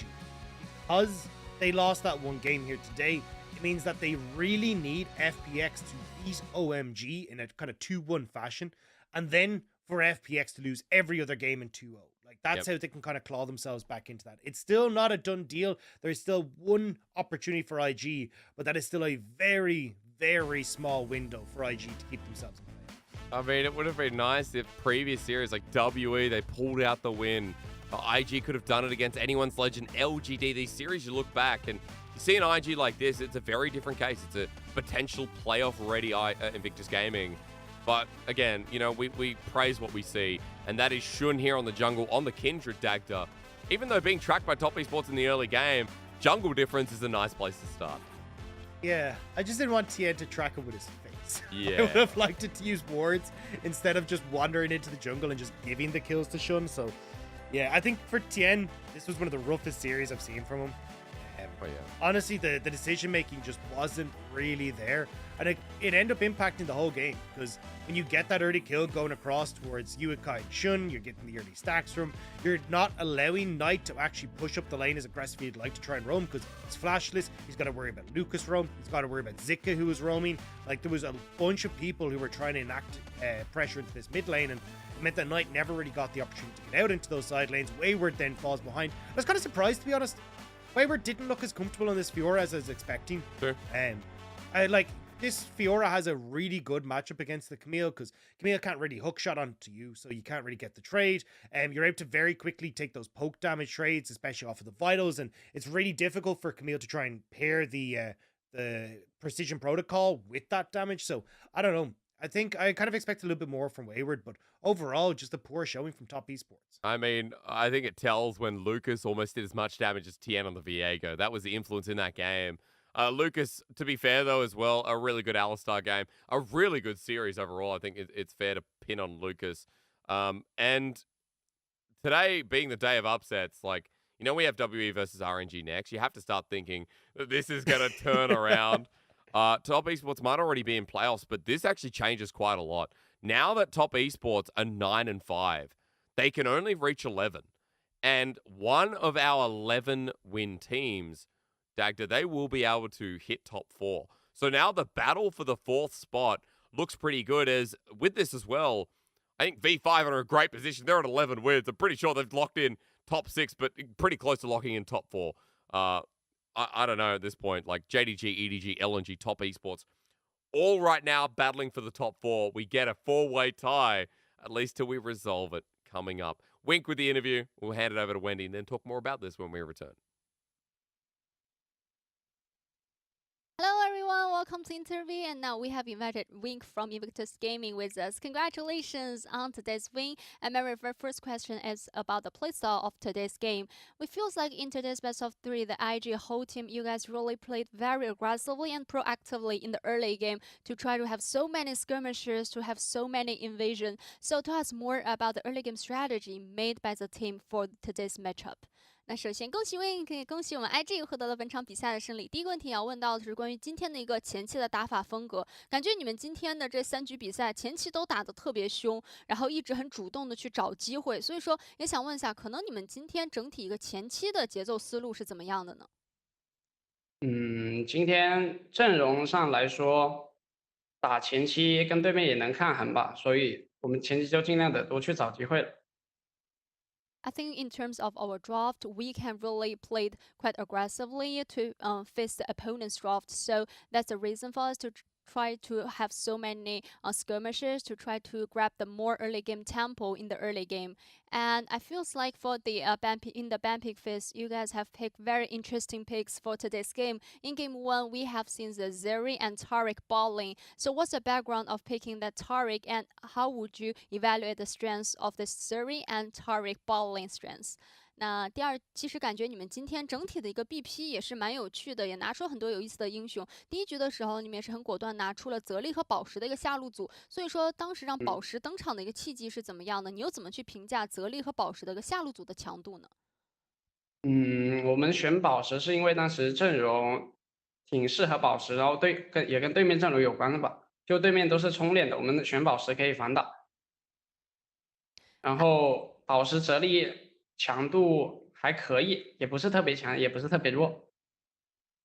Because they lost that one game here today, it means that they really need FPX to beat OMG in a kind of 2-1 fashion, and then for FPX to lose every other game in 2-0. Like, that's how they can kind of claw themselves back into that. It's still not a done deal. There's still one opportunity for IG, but that is still a very, very small window for IG to keep themselves in play. I mean, it would have been nice if previous series like WE, they pulled out the win. IG could have done it against anyone's legend, LGD. These series, you look back and you see an IG like this, it's a very different case. It's a potential playoff-ready Invictus Gaming. But again, you know, we praise what we see, and that is Shun here on the jungle, on the Kindred Dagda. Even though being tracked by Top Esports in the early game, jungle difference is a nice place to start. Yeah, I just didn't want Tien to track him with his face. Yeah. I would have liked it to use wards instead of just wandering into the jungle and just giving the kills to Shun. So, yeah, I think for Tien, this was one of the roughest series I've seen from him. Honestly, the decision-making just wasn't really there. And it ended up impacting the whole game, because when you get that early kill going across towards Uekai and Shun, you're getting the early stacks from, you're not allowing Knight to actually push up the lane as aggressively as he'd like to try and roam, because he's flashless, he's got to worry about Lucas roam, he's got to worry about Zika who was roaming. Like, there was a bunch of people who were trying to enact pressure into this mid lane, and it meant that Knight never really got the opportunity to get out into those side lanes. Wayward then falls behind. I was kind of surprised, to be honest. Wayward didn't look as comfortable on this Fiora as I was expecting. Sure. This Fiora has a really good matchup against the Camille, because Camille can't really hookshot onto you, so you can't really get the trade. You're able to very quickly take those poke damage trades, especially off of the vitals, and it's really difficult for Camille to try and pair the precision protocol with that damage. So I don't know. I think I kind of expect a little bit more from Wayward, but overall, just a poor showing from Top Esports. I mean, I think it tells when Lucas almost did as much damage as Tien on the Viego. That was the influence in that game. Lucas, to be fair, though, as well, a really good Alistar game. A really good series overall. I think it's fair to pin on Lucas. And today being the day of upsets, like, you know, we have WE versus RNG next. You have to start thinking that this is going to turn around. Top Esports might already be in playoffs, but this actually changes quite a lot. Now that Top Esports are 9-5, they can only reach 11. And one of our 11 win teams Dagda, they will be able to hit top 4. So now the battle for the 4th spot looks pretty good. As with this as well, I think V5 are in a great position. They're at 11 wins. I'm pretty sure they've locked in top 6, but pretty close to locking in top 4. I don't know at this point. Like JDG, EDG, LNG, top esports, all right now battling for the top 4. We get a 4-way tie, at least till we resolve it coming up. Wink with the interview. We'll hand it over to Wendy and then talk more about this when we return. Hello everyone, welcome to interview, and now we have invited Wink from Invictus Gaming with us. Congratulations on today's win. And my very first question is about the playstyle of today's game. It feels like in today's best of 3, the IG whole team, you guys really played very aggressively and proactively in the early game to try to have so many skirmishes, to have so many invasion. So tell us more about the early game strategy made by the team for today's matchup. 那首先恭喜 Win， 可以恭喜我们 IG 获得了本场比赛的胜利。第一个问题要问到的是关于今天的一个前期的打法风格，感觉你们今天的这3局比赛前期都打得特别凶，然后一直很主动的去找机会，所以说也想问一下，可能你们今天整体一个前期的节奏思路是怎么样的呢？今天阵容上来说，打前期跟对面也能抗衡吧，所以我们前期就尽量的多去找机会了。I think in terms of our draft, we can really play quite aggressively to face the opponent's draft. So that's the reason for us to try to have so many skirmishes to try to grab the more early game tempo in the early game. And I feels like for the in the ban pick phase, you guys have picked very interesting picks for today's game. In game 1, we have seen the Zeri and Tariq balling. So what's the background of picking that Tariq, and how would you evaluate the strengths of the Zeri and Tariq balling strengths? 那第二，其实感觉你们今天整体的一个 BP 也是蛮有趣的，也拿出很多有意思的英雄。第一局的时候，你们也是很果断拿出了泽利和宝石的一个下路组，所以说当时让宝石登场的一个契机是怎么样的？你又怎么去评价泽利和宝石的一个下路组的强度呢？我们选宝石是因为当时阵容挺适合宝石，然后也跟对面阵容有关的吧，就对面都是冲链的，我们选宝石可以反打，然后宝石泽利强度还可以，也不是特别强，也不是特别弱。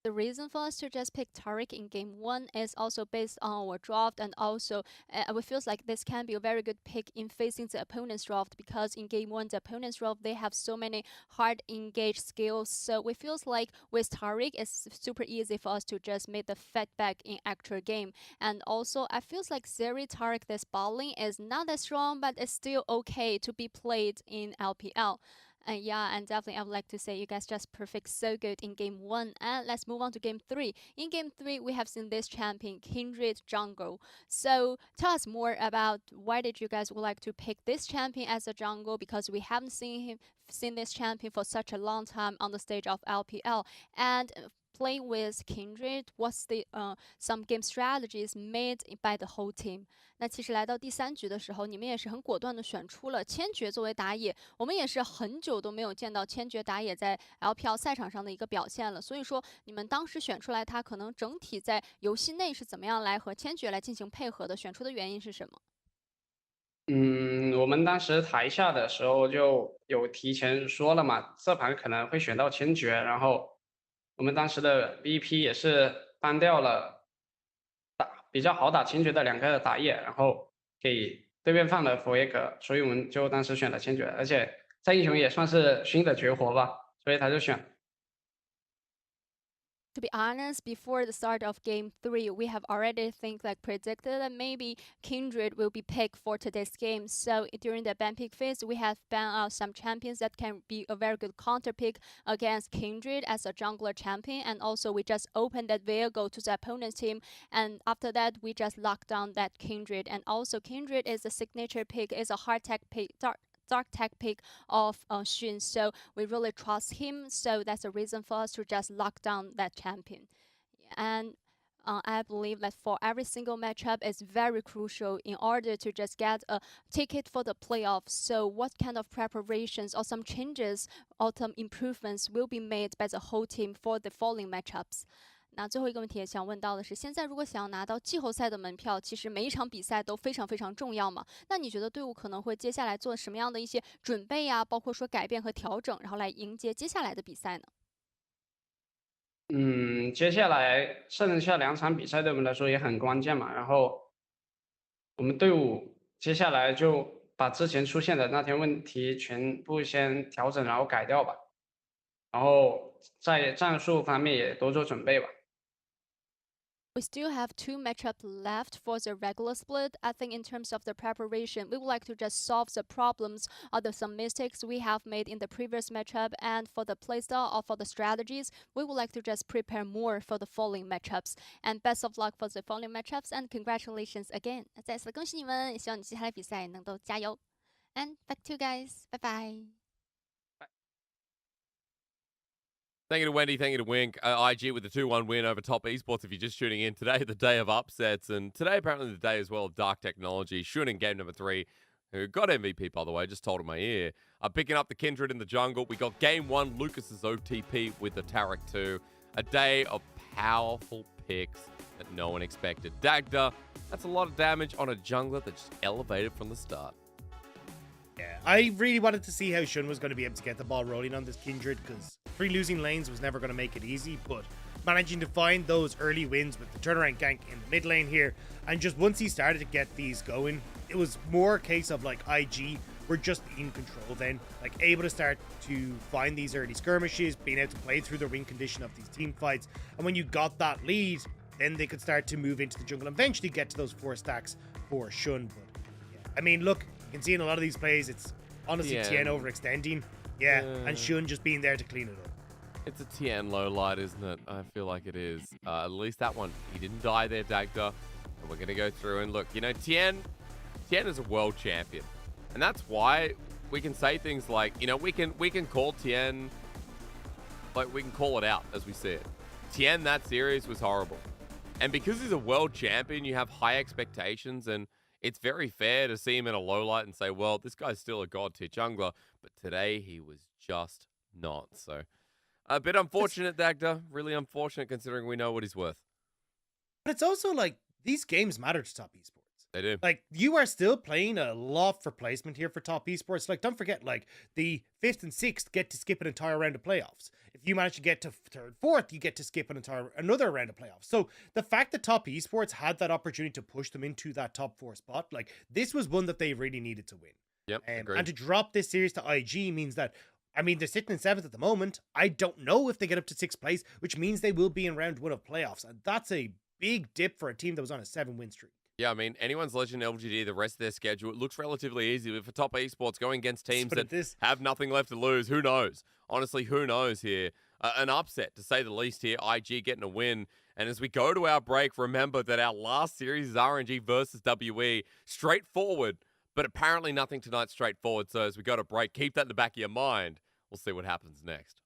The reason for us to just pick Tariq in game 1 is also based on our draft, and also it feels like this can be a very good pick in facing the opponent's draft, because in game 1 the opponent's draft they have so many hard engaged skills. So it feels like with Tariq it's super easy for us to just make the feedback in actual game. And also I feels like Zeri Tariq this balling is not that strong, but it's still okay to be played in LPL. Yeah, and definitely I would like to say you guys just perfect so good in game 1. And let's move on to game 3. In game 3, we have seen this champion, Kindred Jungle. So tell us more about why did you guys would like to pick this champion as a jungle, because we haven't seen this champion for such a long time on the stage of LPL. And playing with Kindred, what's the some game strategies made by the whole team? 那其实来到第3局的时候，你们也是很果断的选出了千珏作为打野。我们也是很久都没有见到千珏打野在 LPL 赛场上的一个表现了。所以说，你们当时选出来他，可能整体在游戏内是怎么样来和千珏来进行配合的？选出的原因是什么？我们当时台下的时候就有提前说了嘛，这盘可能会选到千珏，然后我们当时的 BP 也是单掉了比较好打千珏的2个打野，然后给对面放了佛耶格，所以我们就当时选了千珏，而且这英雄也算是新的绝活吧，所以他就选。To be honest, before the start of game 3, we have already predicted that maybe Kindred will be picked for today's game. So during the ban pick phase, we have banned out some champions that can be a very good counter pick against Kindred as a jungler champion. And also we just opened that vehicle to the opponent's team. And after that, we just locked down that Kindred. And also Kindred is a signature pick, is a hard tech pick, dark tech pick of Xun, so we really trust him. So that's the reason for us to just lock down that champion. And I believe that for every single matchup is very crucial in order to just get a ticket for the playoffs. So what kind of preparations or some changes or some improvements will be made by the whole team for the following matchups? 那最后一个问题也想问到的是，现在如果想要拿到季后赛的门票，其实每一场比赛都非常非常重要嘛。那你觉得队伍可能会接下来做什么样的一些准备呀？包括说改变和调整，然后来迎接接下来的比赛呢？接下来剩下2场比赛对我们来说也很关键嘛，然后我们队伍接下来就把之前出现的那些问题全部先调整，然后改掉吧，然后在战术方面也多做准备吧。We still have 2 matchups left for the regular split. I think in terms of the preparation, we would like to just solve the problems or some mistakes we have made in the previous matchup. And for the playstyle or for the strategies, we would like to just prepare more for the following matchups. And best of luck for the following matchups and congratulations again. 再次恭喜你们，也希望你接下来比赛能够加油。And back to you guys. Bye bye. Thank you to Wendy. Thank you to Wink. IG with the 2-1 win over Top Esports. If you're just tuning in today, the day of upsets. And today, apparently, the day as well of Dark Technology. Shun in game number 3, who got MVP, by the way, just told in my ear. Picking up the Kindred in the jungle. We got game 1, Lucas's OTP with the Tarek 2. A day of powerful picks that no one expected. Dagda, that's a lot of damage on a jungler that just elevated from the start. Yeah, I really wanted to see how Shun was going to be able to get the ball rolling on this Kindred, because 3 losing lanes was never going to make it easy, but managing to find those early wins with the turnaround gank in the mid lane here, and just once he started to get these going, it was more a case of like IG were just in control then, like able to start to find these early skirmishes, being able to play through the win condition of these team fights, and when you got that lead, then they could start to move into the jungle and eventually get to those 4 stacks for Shun. But yeah, I mean, look, you can see in a lot of these plays, it's honestly Tien overextending. Yeah, and Shun just being there to clean it up. It's a Tien low light, isn't it? I feel like it is. At least that one. He didn't die there, Dagda. And we're going to go through and look. You know, Tien is a world champion. And that's why we can say things like, you know, we can call Tien, like we can call it out as we see it. Tien, that series was horrible. And because he's a world champion, you have high expectations, and it's very fair to see him in a low light and say, well, this guy's still a god tier jungler, but today he was just not. So a bit unfortunate, Dagda. Really unfortunate considering we know what he's worth. But it's also like these games matter to Top Esports. They do. Like, you are still playing a lot for placement here for Top Esports. Like, don't forget, like, the 5th and 6th get to skip an entire round of playoffs. If you manage to get to 3rd, 4th, you get to skip another round of playoffs. So the fact that Top Esports had that opportunity to push them into that top 4 spot, like, this was one that they really needed to win. Yep, and to drop this series to IG means that, I mean, they're sitting in 7th at the moment. I don't know if they get up to 6th place, which means they will be in round 1 of playoffs. And that's a big dip for a team that was on a 7-win streak. Yeah, I mean, anyone's Legend LGD, the rest of their schedule, it looks relatively easy. But for Top Esports, going against teams that have nothing left to lose, who knows? Honestly, who knows here? An upset, to say the least here. IG getting a win. And as we go to our break, remember that our last series is RNG versus WE. Straightforward, but apparently nothing tonight straightforward. So as we go to break, keep that in the back of your mind. We'll see what happens next.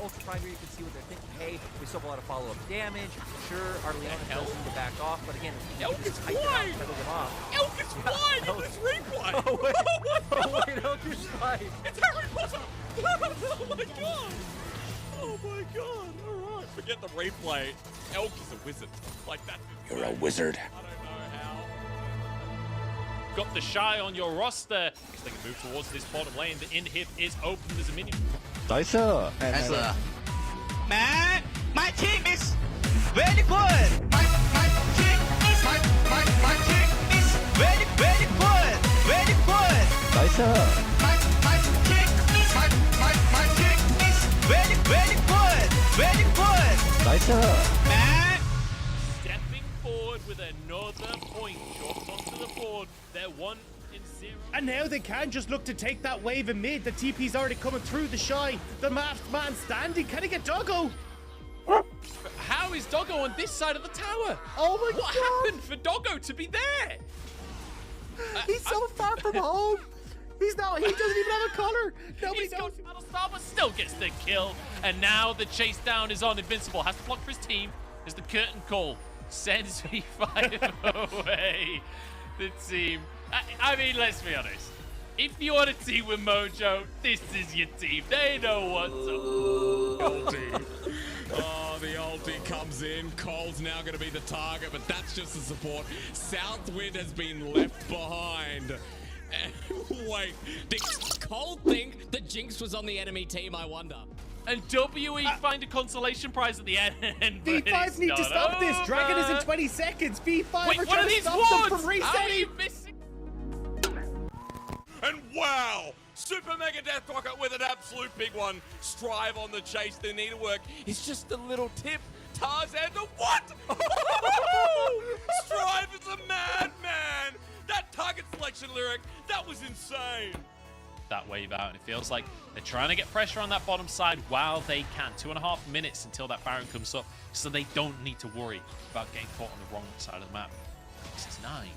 Ultra Prime here, you can see what they're thinking. Hey, we still have a lot of follow-up damage. Sure, Arleon does need to back off, but again, Elk is wide! Elk is wide in this replay! Oh, wait, Elk is wide! It's Harry Potter! Oh my god! Oh my god! Alright, forget the replay. Elk is a wizard. Like, that's You're a wizard. I don't know how. Got the Shy on your roster. Because they can move towards this bottom lane. The inhib is open. There's a minion. Nice. Man, my team is very good. My team is my team is very good. Very good. Nice. My team is my team is very good. Very good. Nice. Man. Stepping forward with another point. Shot onto the board. They're 1-0. And now they can just look to take that wave in mid. The TP's already coming through the Shy. The masked man standing. Can he get Doggo? How is Doggo on this side of the tower? Oh my god! What happened for Doggo to be there? He's so far from home. He doesn't even have a collar. He's got Battlestar, but still gets the kill. And now the chase down is on. Invincible has to block for his team as the curtain call sends V5 away. The team. I mean, let's be honest. If you want a team with Mojo, this is your team. They know what's up. Oh, the ulti comes pulls in. Cole's now going to be the target, but that's just the support. Southwind has been left behind. Wait, did Cole think the Jinx was on the enemy team, I wonder? And WE find a consolation prize at the end. V5 need to stop this. Dragon is in 20 seconds. V5 Wait, are what trying are to these stop them wards? from How are you resetting. missing? And wow, Super Mega Death Rocket with an absolute big one. Strive on the chase, the needlework is just a little tip. Tarzan the what? Strive is a madman. That target selection lyric, that was insane. That wave out, and it feels like they're trying to get pressure on that bottom side while they can. 2.5 minutes until that Baron comes up, so they don't need to worry about getting caught on the wrong side of the map. This is 9.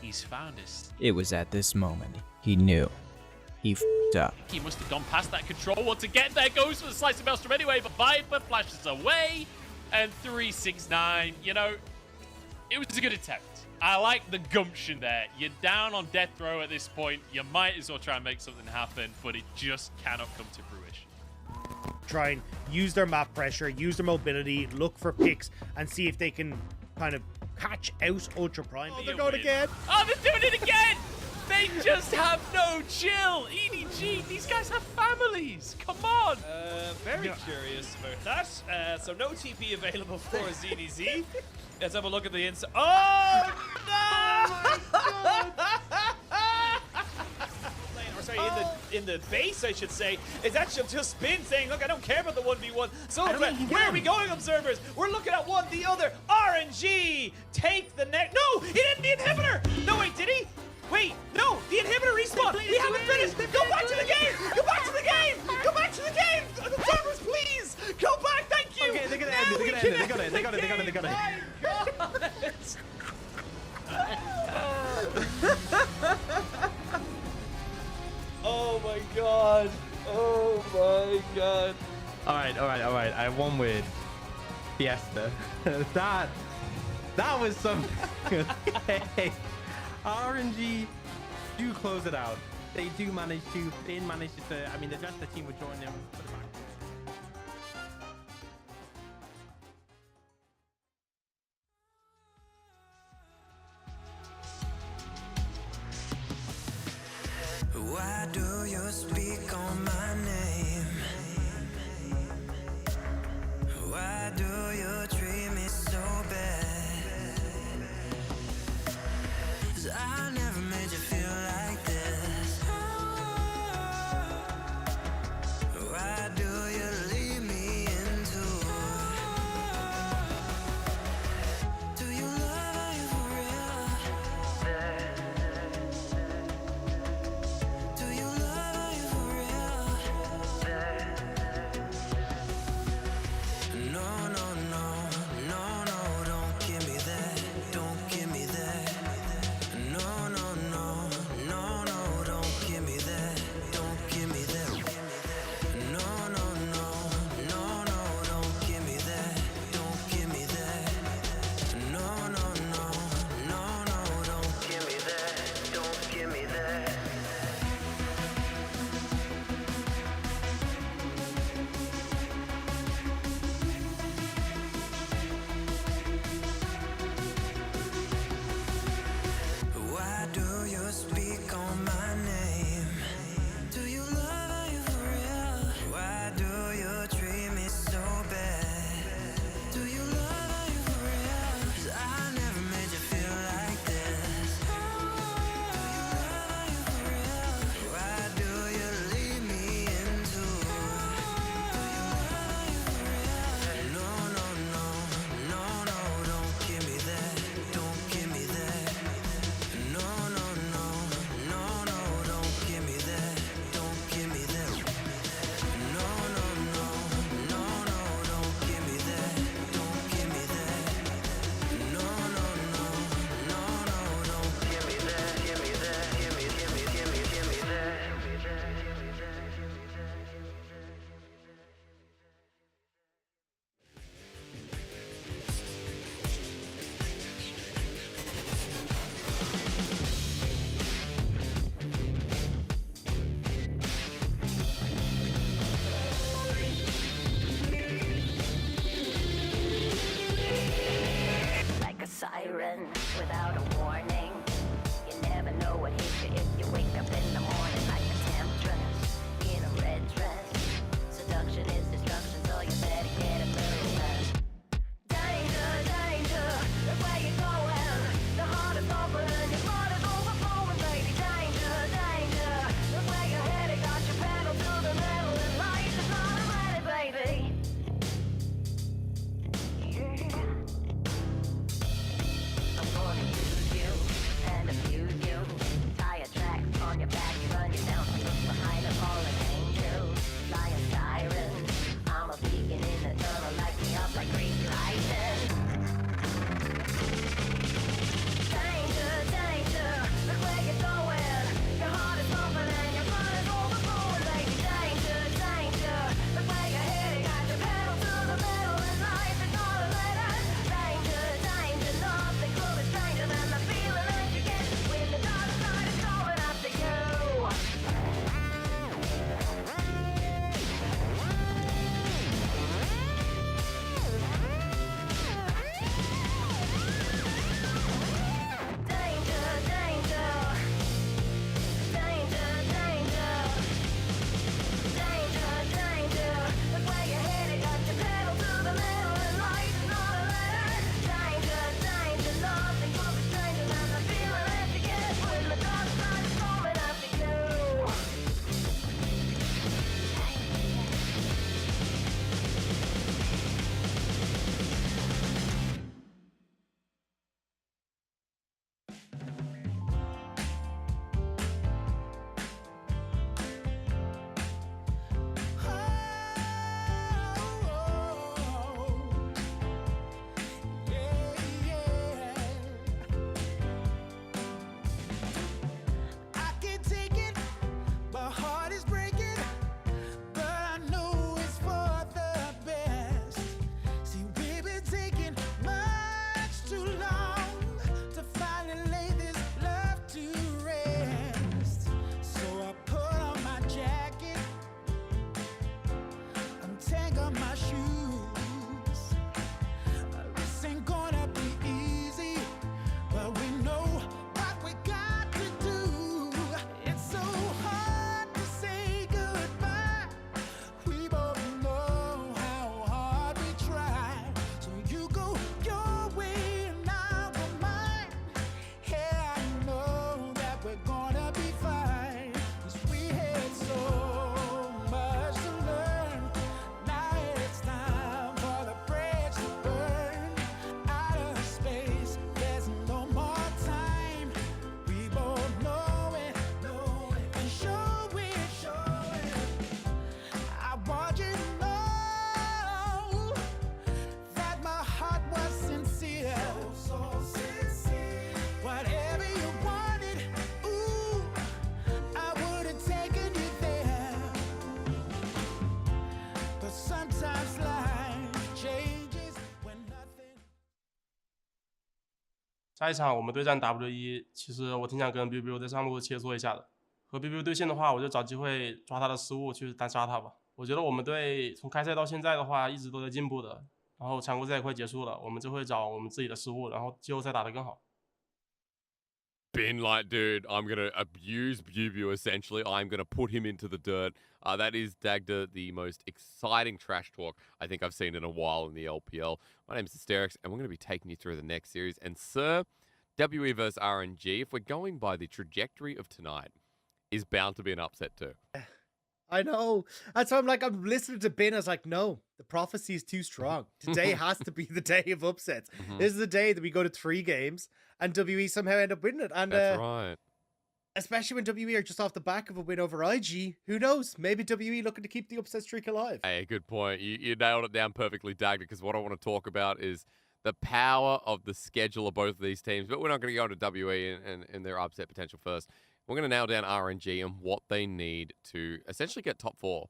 He's found us. It was at this moment he knew. He f***ed up. He must have gone past that control wall to get there. Goes for the slice of Maelstrom anyway, but Viper flashes away. And 369, you know, it was a good attempt. I like the gumption there. You're down on death row at this point. You might as well try and make something happen, but it just cannot come to fruition. Try and use their map pressure, use their mobility, look for picks, and see if they can kind of catch out Ultra Prime. Oh, they're going again. Oh, they're doing it again! They just have no chill. EDG, these guys have families. Come on. Very curious about that. So no TP available for ZDZ. Let's have a look at the inside. Oh, no! Or sorry, in the base, I should say, is actually just been saying, look, I don't care about the 1v1. So where are we going, observers? We're looking at one, the other. RNG, take the next. No, he didn't the inhibitor. No, wait, did he? Wait, no, the inhibitor respawn. We haven't finished. Go back to the game. Go back to the game. Go back to the game. Observers, please. Go back. Thank you. Okay, they're gonna end it. They're gonna end it. They got it. They got it. They got it. They got it. Oh my god. Oh my god. All right. I have one with Fiesta. that was some. Okay. RNG do close it out. They do manage to. They manage to. I mean, the rest of the team would join them. Why do you speak on my name? Why do you treat me so bad? 'Cause I never made you feel like this. Why do sudden, without a warning. You never know what hits you if you wake up in the morning like a temptress in a red dress. Seduction is destruction, so you better get a move. Danger, danger, look where you're going. The heart is open, your blood is overflowing, baby. Danger, danger, look where you're headed. Got your pedal to the metal, and life is not ready, baby. Yeah. I'm gonna use you and abuse you. Tire tracks on your back, you run you down. Look behind a fallen angel, flying sirens. I'm a beacon in the tunnel, light me up like green lightning. Danger, danger, look where you're going. Your heart is pumping and your blood is overflowing, baby. Danger, danger, look where you're headed. Got your pedal to the metal and life is not a letter. Danger, danger, nothing could be stranger than the feeling that you get when the dark side is coming after you. Danger, danger, danger, danger, danger, danger. Look where you're headed, got your pedal to the metal, and life is not a letter. Danger, danger, nothing could be stranger than the feeling that you get when the dark side is coming after you. I can't take it, my heart is breaking, but I know it's for the best. See, we've been taking much too long to finally lay this love to rest. So I put on my jacket, untangle my shoes. This ain't gonna be easy, but we know what we got to do. It's so hard to say goodbye. We both know how hard we try. So you go your way and I'll go mine. Yeah, I know that we're gonna be fine. 'Cause we had so much to learn. Now it's time for the bridge to burn. Out of space, there's no more time. We both know it, and show it. I want you to know that my heart was sincere. So sincere. Whatever you wanted, ooh, I would have taken you there. But sometimes life changes when nothing. 下一场我们对战 W1，其实我挺想跟 BBU 在上路切磋一下的。和 BBU 对线的话，我就找机会抓他的失误去单杀他吧。我觉得我们队从开赛到现在的话，一直都在进步的。然后常规赛也快结束了，我们就会找我们自己的失误，然后季后赛打得更好。Been like, dude, I'm going to abuse Bubu essentially. I'm going to put him into the dirt. That is Dagda, the most exciting trash talk I think I've seen in a while in the LPL. My name is Hysterics, and we're going to be taking you through the next series. And sir, WE versus RNG, if we're going by the trajectory of tonight, is bound to be an upset too. I know. That's why I'm listening to Ben. I was like, no, the prophecy is too strong. Today has to be the day of upsets. This is the day that we go to 3 games and WE somehow end up winning it. And That's right. Especially when WE are just off the back of a win over IG. Who knows? Maybe WE looking to keep the upset streak alive. Hey, good point. You nailed it down perfectly, Dagda, because what I want to talk about is the power of the schedule of both of these teams. But we're not going to go into WE and their upset potential first. We're going to nail down RNG and what they need to essentially get top 4.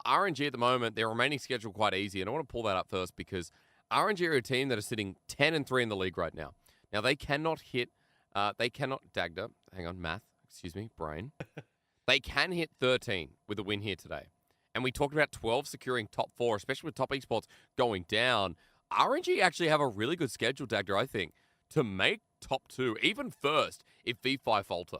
RNG at the moment, their remaining schedule quite easy. And I want to pull that up first because RNG are a team that are sitting 10-3 in the league right now. Now, they cannot hit, Dagda, hang on, math, excuse me, brain. They can hit 13 with a win here today. And we talked about 12 securing top 4, especially with top esports going down. RNG actually have a really good schedule, Dagda, I think, to make top 2, even first if V5 falter.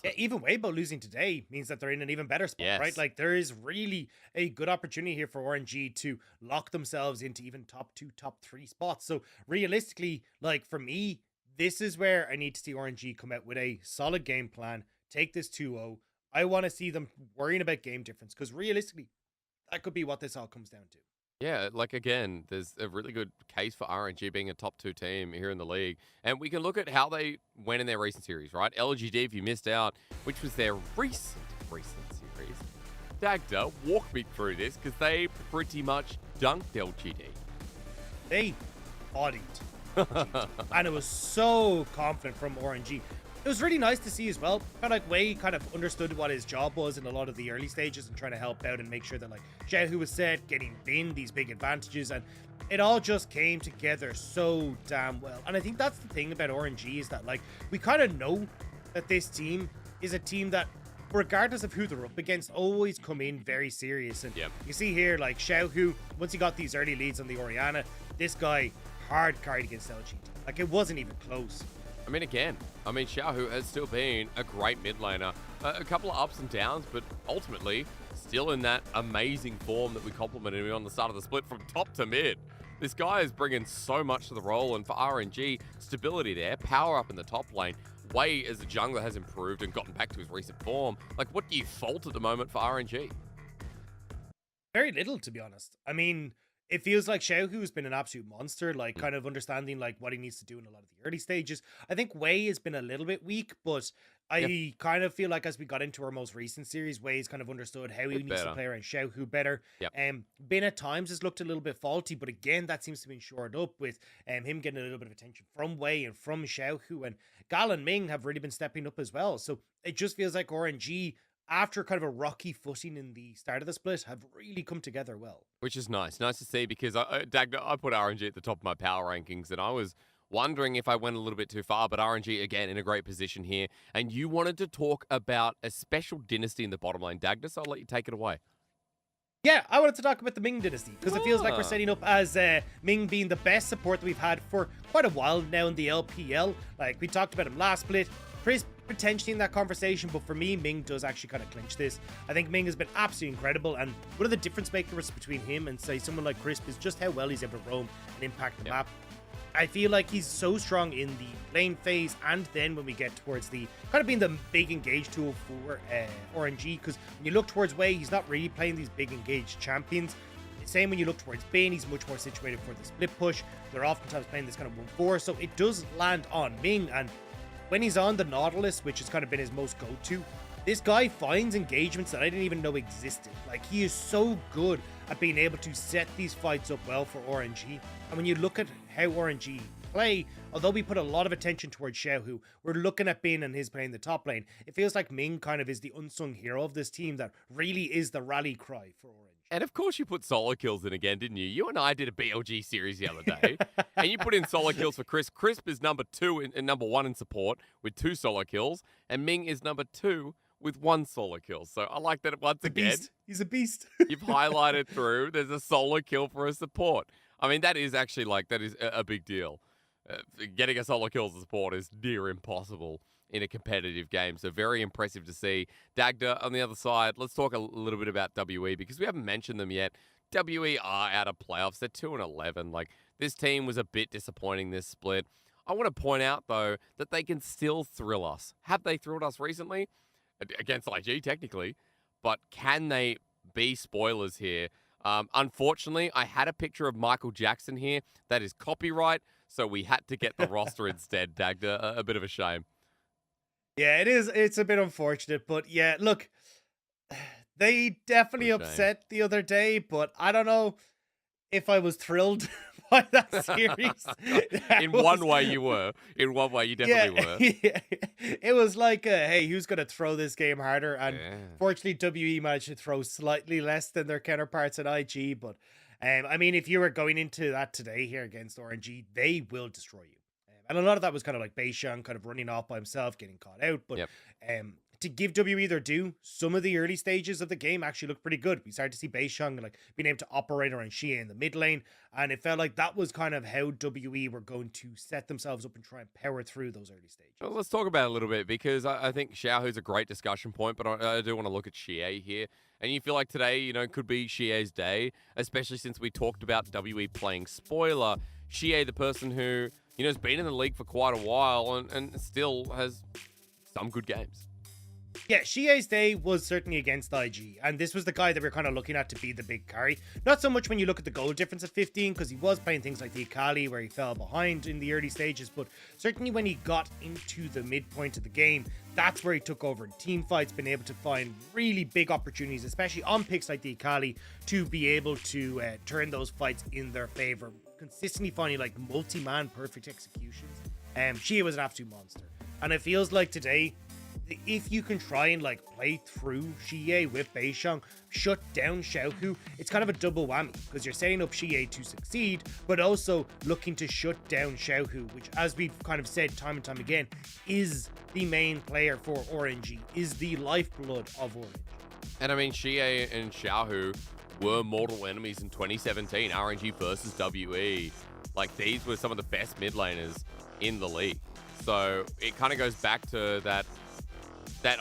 Yeah, even Weibo losing today means that they're in an even better spot, right? Like, there is really a good opportunity here for RNG to lock themselves into even top 2, top 3 spots. So realistically, like, for me, this is where I need to see RNG come out with a solid game plan, take this 2-0. I want to see them worrying about game difference, because realistically, that could be what this all comes down to. Yeah, like again, there's a really good case for RNG being a top 2 team here in the league. And we can look at how they went in their recent series, right? LGD, if you missed out, which was their recent series. Dagda, walk me through this, because they pretty much dunked LGD. They bodied LGD. And it was so confident from RNG. It was really nice to see as well. Kind of like Wei kind of understood what his job was in a lot of the early stages and trying to help out and make sure that like Xiaohu was set, getting Bin these big advantages, and it all just came together so damn well. And I think that's the thing about RNG is that like we kind of know that this team is a team that, regardless of who they're up against, always come in very serious. And you see here like Xiaohu, once he got these early leads on the Orianna, this guy hard carried against LGD. Like it wasn't even close. I mean, again, Xiaohu has still been a great mid laner. A couple of ups and downs, but ultimately still in that amazing form that we complimented him on the start of the split from top to mid. This guy is bringing so much to the role, and for RNG, stability there, power up in the top lane. Wei as a jungler has improved and gotten back to his recent form. Like, what do you fault at the moment for RNG? Very little, to be honest. I mean, it feels like Xiaohu has been an absolute monster, like kind of understanding like what he needs to do in a lot of the early stages. I think Wei has been a little bit weak, but I kind of feel like as we got into our most recent series, Wei's kind of understood how he needs to play around Xiaohu better. Bin at times has looked a little bit faulty, but again, that seems to be shored up with him getting a little bit of attention from Wei and from Xiaohu, and Gal and Ming have really been stepping up as well. So it just feels like RNG, after kind of a rocky footing in the start of the split, have really come together well. Which is nice. Nice to see, because I put RNG at the top of my power rankings, and I was wondering if I went a little bit too far, but RNG, again, in a great position here. And you wanted to talk about a special dynasty in the bottom lane, Dagda, so I'll let you take it away. Yeah, I wanted to talk about the Ming dynasty, because it feels like we're setting up as Ming being the best support that we've had for quite a while now in the LPL. Like, we talked about him last split. Chris potentially in that conversation, but for me, Ming does actually kind of clinch this. I think Ming has been absolutely incredible, and one of the difference makers between him and, say, someone like Crisp is just how well he's able to roam and impact the map. I feel like he's so strong in the lane phase, and then when we get towards the kind of being the big engage tool for RNG, because when you look towards Wei, he's not really playing these big engaged champions. Same when you look towards Bane, he's much more situated for the split push. They're oftentimes playing this kind of 1-4, so it does land on Ming, and when he's on the Nautilus, which has kind of been his most go-to, this guy finds engagements that I didn't even know existed. Like, he is so good at being able to set these fights up well for RNG. And when you look at how RNG play, although we put a lot of attention towards Xiaohu, we're looking at Bin and his playing the top lane. It feels like Ming kind of is the unsung hero of this team that really is the rally cry for RNG. And of course you put solo kills in again, didn't you? You and I did a BLG series the other day, and you put in solo kills for Chris. Crisp is number 2 and number 1 in support with 2 solo kills, and Ming is number 2 with 1 solo kill. So I like that once again. He's a beast. You've highlighted through there's a solo kill for a support. I mean, that is actually that is a big deal. Getting a solo kill as a support is near impossible in a competitive game. So very impressive to see. Dagda on the other side, let's talk a little bit about WE, because we haven't mentioned them yet. WE are out of playoffs. They're 2-11. Like, this team was a bit disappointing this split. I want to point out, though, that they can still thrill us. Have they thrilled us recently? Against IG, technically. But can they be spoilers here? Unfortunately, I had a picture of Michael Jackson here. That is copyright, so we had to get the roster instead, Dagda. A bit of a shame. Yeah, it is. It's a bit unfortunate, but yeah, look, they definitely upset the other day, but I don't know if I was thrilled by that series. In one way you were. In one way you definitely were. Yeah. It was like, hey, who's going to throw this game harder? And fortunately, WE managed to throw slightly less than their counterparts at IG, but I mean, if you were going into that today here against RNG, they will destroy you. And a lot of that was kind of like Beishang kind of running off by himself, getting caught out. But to give WE their due, some of the early stages of the game actually looked pretty good. We started to see Beisheng like being able to operate around Xie in the mid lane, and it felt like that was kind of how WE were going to set themselves up and try and power through those early stages. Well, let's talk about it a little bit, because I think Xiaohu's a great discussion point, but I do want to look at Xie here. And you feel like today, you know, could be Xie's day, especially since we talked about WE playing spoiler. Xie, the person who, you know, has been in the league for quite a while and still has some good games. Yeah, Xie's day was certainly against IG, and this was the guy that we're kind of looking at to be the big carry. Not so much when you look at the goal difference of 15, because he was playing things like the Akali, where he fell behind in the early stages, but certainly when he got into the midpoint of the game, that's where he took over in team fights, been able to find really big opportunities, especially on picks like the Akali, to be able to turn those fights in their favor, consistently finding like multi-man perfect executions. Xie was an absolute monster, and it feels like today, if you can try and like play through Xie with Beisheng, shut down Xiaohu, it's kind of a double whammy, because you're setting up Xie to succeed, but also looking to shut down Xiaohu, which, as we've kind of said time and time again, is the main player for RNG, is the lifeblood of RNG. And I mean, Xie and Xiaohu were mortal enemies in 2017, RNG versus WE. Like, these were some of the best mid laners in the league. So it kind of goes back to that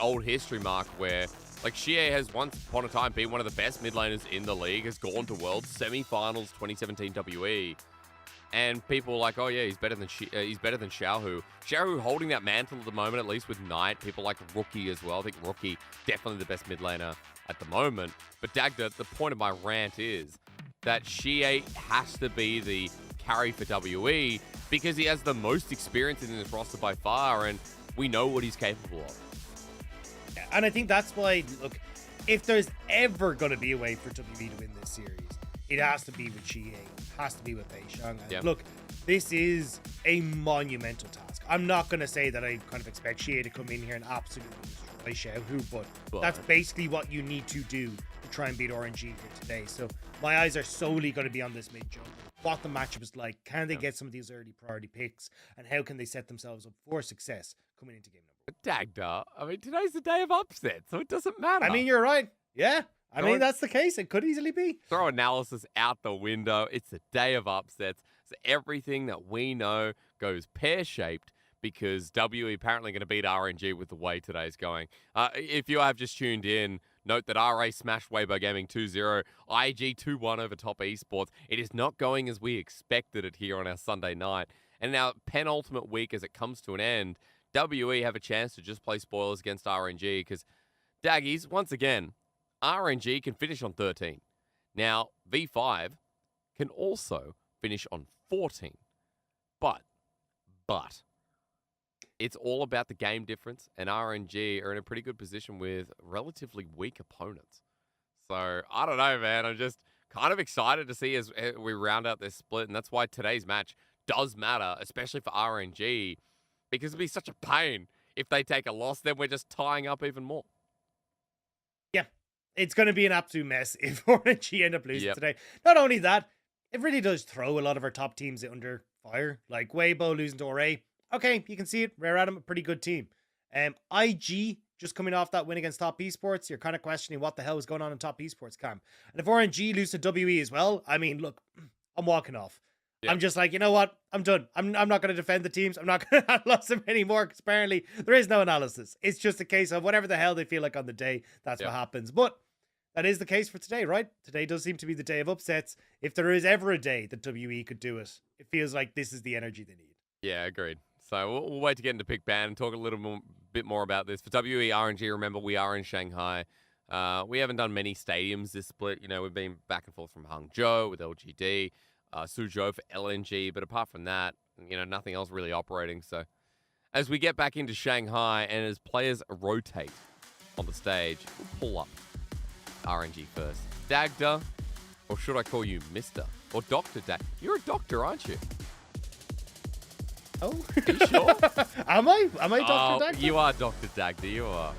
old history mark where, like, Xie has once upon a time been one of the best mid laners in the league, has gone to World Semi-Finals 2017 WE, and people are like, oh yeah, he's better than Xiaohu. Xiaohu holding that mantle at the moment, at least with Knight. People like Rookie as well. I think Rookie definitely the best mid laner at the moment. But Dagda, the point of my rant is that Xie has to be the carry for WE because he has the most experience in this roster by far, and we know what he's capable of. And I think that's why, look, if there's ever going to be a way for WE to win this series, it has to be with Xie, it has to be with Beisheng. And look, this is a monumental task. I'm not going to say that I kind of expect Xie to come in here and absolutely destroy Xiaohu, but that's basically what you need to do to try and beat RNG here today. So my eyes are solely going to be on this mid-jump. What the matchup is like, can they get some of these early priority picks, and how can they set themselves up for success coming into game number 1? Dagda, I mean, today's the day of upset, so it doesn't matter. I mean, you're right. Yeah. I mean, that's the case. It could easily be. Throw analysis out the window. It's the day of upsets. So everything that we know goes pear-shaped because WE apparently going to beat RNG with the way today's going. If you have just tuned in, note that RA smashed Weibo Gaming 2-0, IG 2-1 over Top Esports. It is not going as we expected it here on our Sunday night. And our penultimate week as it comes to an end, WE have a chance to just play spoilers against RNG because, Daggies, once again, RNG can finish on 13. Now, V5 can also finish on 14. But, it's all about the game difference, and RNG are in a pretty good position with relatively weak opponents. So, I don't know, man. I'm just kind of excited to see as we round out this split, and that's why today's match does matter, especially for RNG, because it'd be such a pain if they take a loss, then we're just tying up even more. Yeah, it's going to be an absolute mess if RNG end up losing today. Not only that, it really does throw a lot of our top teams under fire. Like Weibo losing to RA. Okay, you can see it. Rare Adam, a pretty good team. IG, just coming off that win against Top Esports, you're kind of questioning what the hell is going on in Top Esports camp. And if RNG lose to WE as well, I mean, look, I'm walking off. Yeah. I'm just like, you know what? I'm done. I'm not going to defend the teams. I'm not going to analyze them anymore because apparently there is no analysis. It's just a case of whatever the hell they feel like on the day, that's what happens. But that is the case for today, right? Today does seem to be the day of upsets. If there is ever a day that WE could do it, it feels like this is the energy they need. Yeah, agreed. So we'll wait to get into pick ban and talk a little bit more about this. For WE, RNG, remember, we are in Shanghai. We haven't done many stadiums this split. You know, we've been back and forth from Hangzhou with LGD. Suzhou for LNG, but apart from that, you know, nothing else really operating. So as we get back into Shanghai and as players rotate on the stage, we'll pull up RNG first. Dagda, or should I call you Mr. or Dr. Dag? You're a doctor, aren't you? Oh, are you sure? Am I Dr. Dagda? You are Dr. Dagda, you are.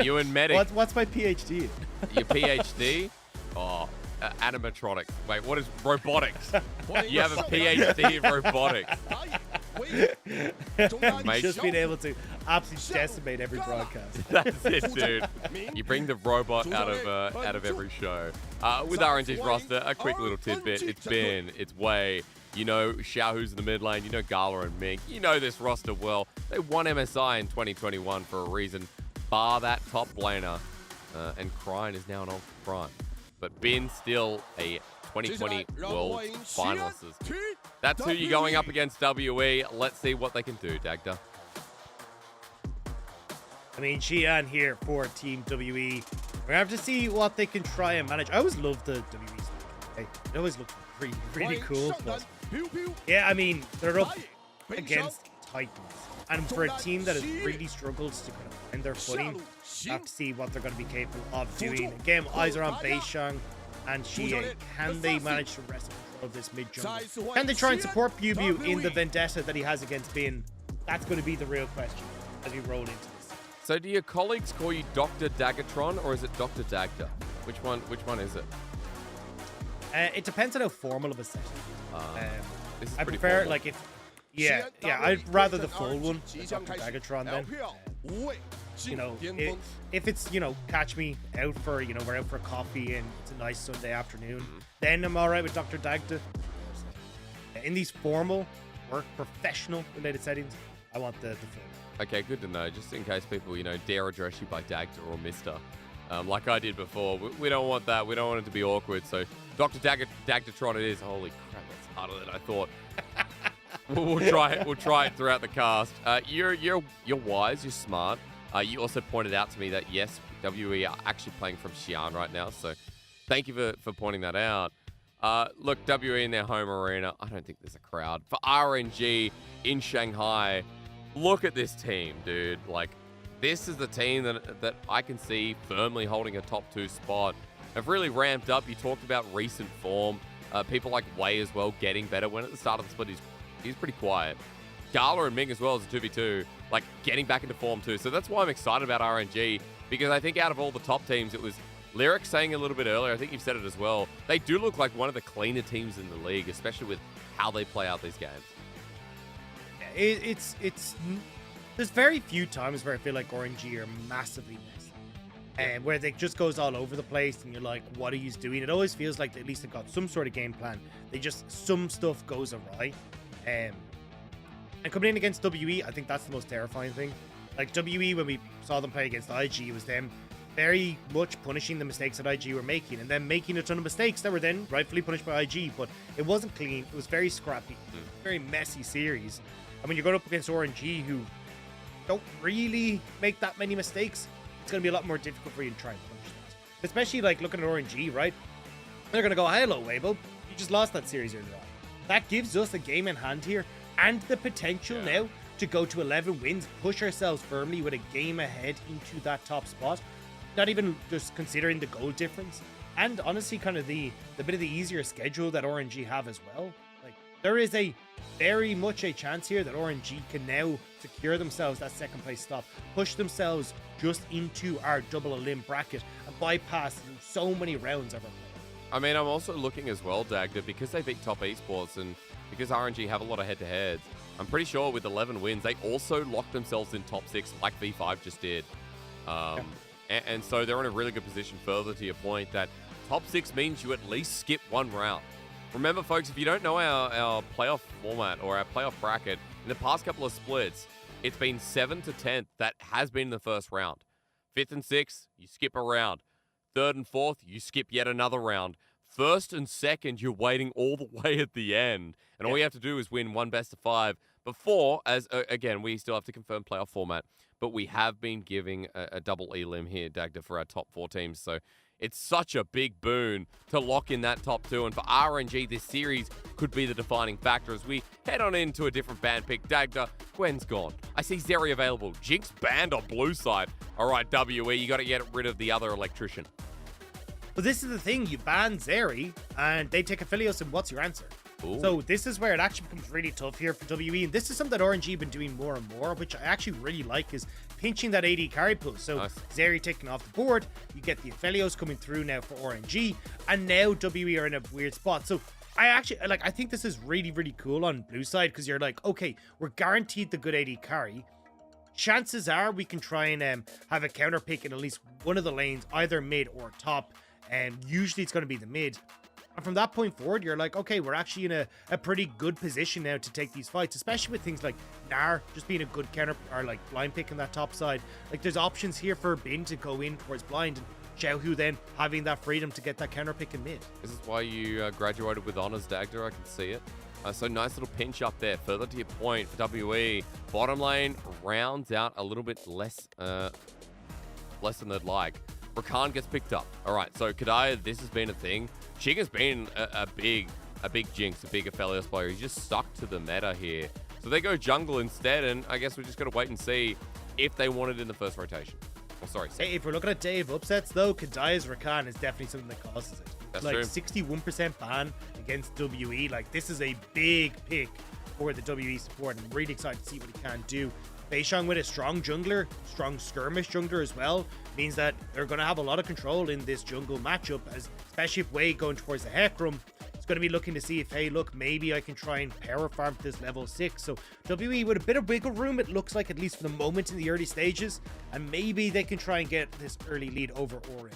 You and medic. What's my PhD? Your PhD? Oh, animatronics. Wait, what is robotics? You have a PhD in robotics. Just being able to absolutely decimate every broadcast. That's it, dude. You bring the robot out of every show. With RNG's roster, a quick little tidbit. It's Ben, it's Wei. You know Xiaohu's in the mid lane. You know Gala and Ming. You know this roster well. They won MSI in 2021 for a reason. Bar that top laner. And Krine is now an old Krine. But Bin still a 2020 World finalist. That's who you're going up against, WE. Let's see what they can do, Dagda. I mean, Xian here for Team WE. We're going to have to see what they can try and manage. I always loved the WE stage. It always looked really, really cool. But yeah, I mean, they're up against Titans. And for a team that has really struggled to kind of find their footing, you have to see what they're going to be capable of doing. Again, eyes are on Beishang and Xie. Can they manage to wrest control of this mid jungle? Can they try and support Biu in the vendetta that he has against Bin? That's going to be the real question as we roll into this. So do your colleagues call you Dr. Dagatron or is it Dr. Dagda? Which one is it? It depends on how formal of a setting. This is I pretty prefer, formal. like, yeah, I'd rather the full one, Dr. Dagatron then. You know, if it's, you know, catch me out for, you know, we're out for coffee and it's a nice Sunday afternoon, then I'm all right with Dr. Dagda. In these formal, work, professional related settings, I want the full. Okay, good to know. Just in case people, you know, dare address you by Dagda or Mister, like I did before. We don't want that. We don't want it to be awkward. So Dr. Dagdatron it is. Holy crap, that's harder than I thought. We'll try it. We'll try it throughout the cast. You're wise. You're smart. You also pointed out to me that yes, WE are actually playing from Xi'an right now. So thank you for pointing that out. Look, WE in their home arena. I don't think there's a crowd for RNG in Shanghai. Look at this team, dude. Like, this is the team that I can see firmly holding a top 2 spot. Have really ramped up. You talked about recent form. People like Wei as well getting better. When at the start of the split, he's pretty quiet. Gala and Ming as well as a 2v2, like getting back into form too. So that's why I'm excited about RNG, because I think out of all the top teams, it was Lyric saying a little bit earlier, I think you've said it as well, they do look like one of the cleaner teams in the league, especially with how they play out these games. There's very few times where I feel like RNG are massively messy. And where they just goes all over the place and you're like, what are you doing? It always feels like they at least have got some sort of game plan. Some stuff goes awry. And coming in against WE, I think that's the most terrifying thing. Like WE, when we saw them play against IG, it was them very much punishing the mistakes that IG were making and then making a ton of mistakes that were then rightfully punished by IG, but it wasn't clean. It was very scrappy, very messy series. And when you're going up against RNG, who don't really make that many mistakes, it's going to be a lot more difficult for you to try and punish that. Especially like looking at RNG, right? They're going to go, hello, Weibo. You just lost that series earlier on. That gives us a game in hand here and the potential now to go to 11 wins, push ourselves firmly with a game ahead into that top spot. Not even just considering the goal difference. And honestly, kind of the bit of the easier schedule that RNG have as well. Like, there is a very much a chance here that RNG can now secure themselves that second place stop, push themselves just into our double elim bracket and bypass so many rounds of our play. I mean, I'm also looking as well, Dagda, because they beat top esports and because RNG have a lot of head-to-heads, I'm pretty sure with 11 wins, they also locked themselves in top 6 like V5 just did. And so they're in a really good position further to your point that top 6 means you at least skip one round. Remember, folks, if you don't know our playoff format or our playoff bracket, in the past couple of splits, it's been 7 to 10th that has been the first round. 5th and 6th, you skip a round. 3rd and 4th, you skip yet another round. 1st and 2nd, you're waiting all the way at the end. And all you have to do is win one best of 5 before, as again, we still have to confirm playoff format, but we have been giving a double elim here, Dagda, for our top 4 teams. So it's such a big boon to lock in that top 2. And for RNG, this series could be the defining factor as we head on into a different ban pick. Dagda, Gwen's gone. I see Zeri available. Jinx banned on blue side. All right, WE, you got to get rid of the other electrician. But this is the thing, you ban Zeri and they take Aphelios, and what's your answer? Ooh. So this is where it actually becomes really tough here for WE, and this is something that RNG have been doing more and more, which I actually really like, is pinching that AD carry pool. So nice. Zeri taken off the board, you get the Aphelios coming through now for RNG, and now WE are in a weird spot. So I think this is really, really cool on blue side because you're like, okay, we're guaranteed the good AD carry. Chances are we can try and have a counter pick in at least one of the lanes, either mid or top, and usually it's going to be the mid. And from that point forward, you're like, okay, we're actually in a pretty good position now to take these fights, especially with things like Gnar just being a good counter, or like blind pick on that top side. Like, there's options here for Bin to go in towards blind, and Xiaohu then having that freedom to get that counter pick in mid. This is why you graduated with honors, Dagda. I can see it. So nice little pinch up there. Further to your point for WE. Bottom lane rounds out a little bit less than they'd like. Rakan gets picked up. All right, so Kadaya, this has been a thing. Ching has been a big jinx, a big Aphelios player. He's just stuck to the meta here. So they go jungle instead, and I guess we just got to wait and see if they want it in the first rotation. Oh, sorry. Hey, if we're looking at day of upsets, though, Kadaya's Rakan is definitely something that causes it. That's like true. 61% ban against WE. Like, this is a big pick for the WE support. I'm really excited to see what he can do. Beishang with a strong jungler, strong skirmish jungler as well, means that they're going to have a lot of control in this jungle matchup, as especially if Wei going towards the Hecarim is going to be looking to see if, hey, look, maybe I can try and power farm to this level 6. So WE with a bit of wiggle room, it looks like, at least for the moment in the early stages, and maybe they can try and get this early lead over RNG.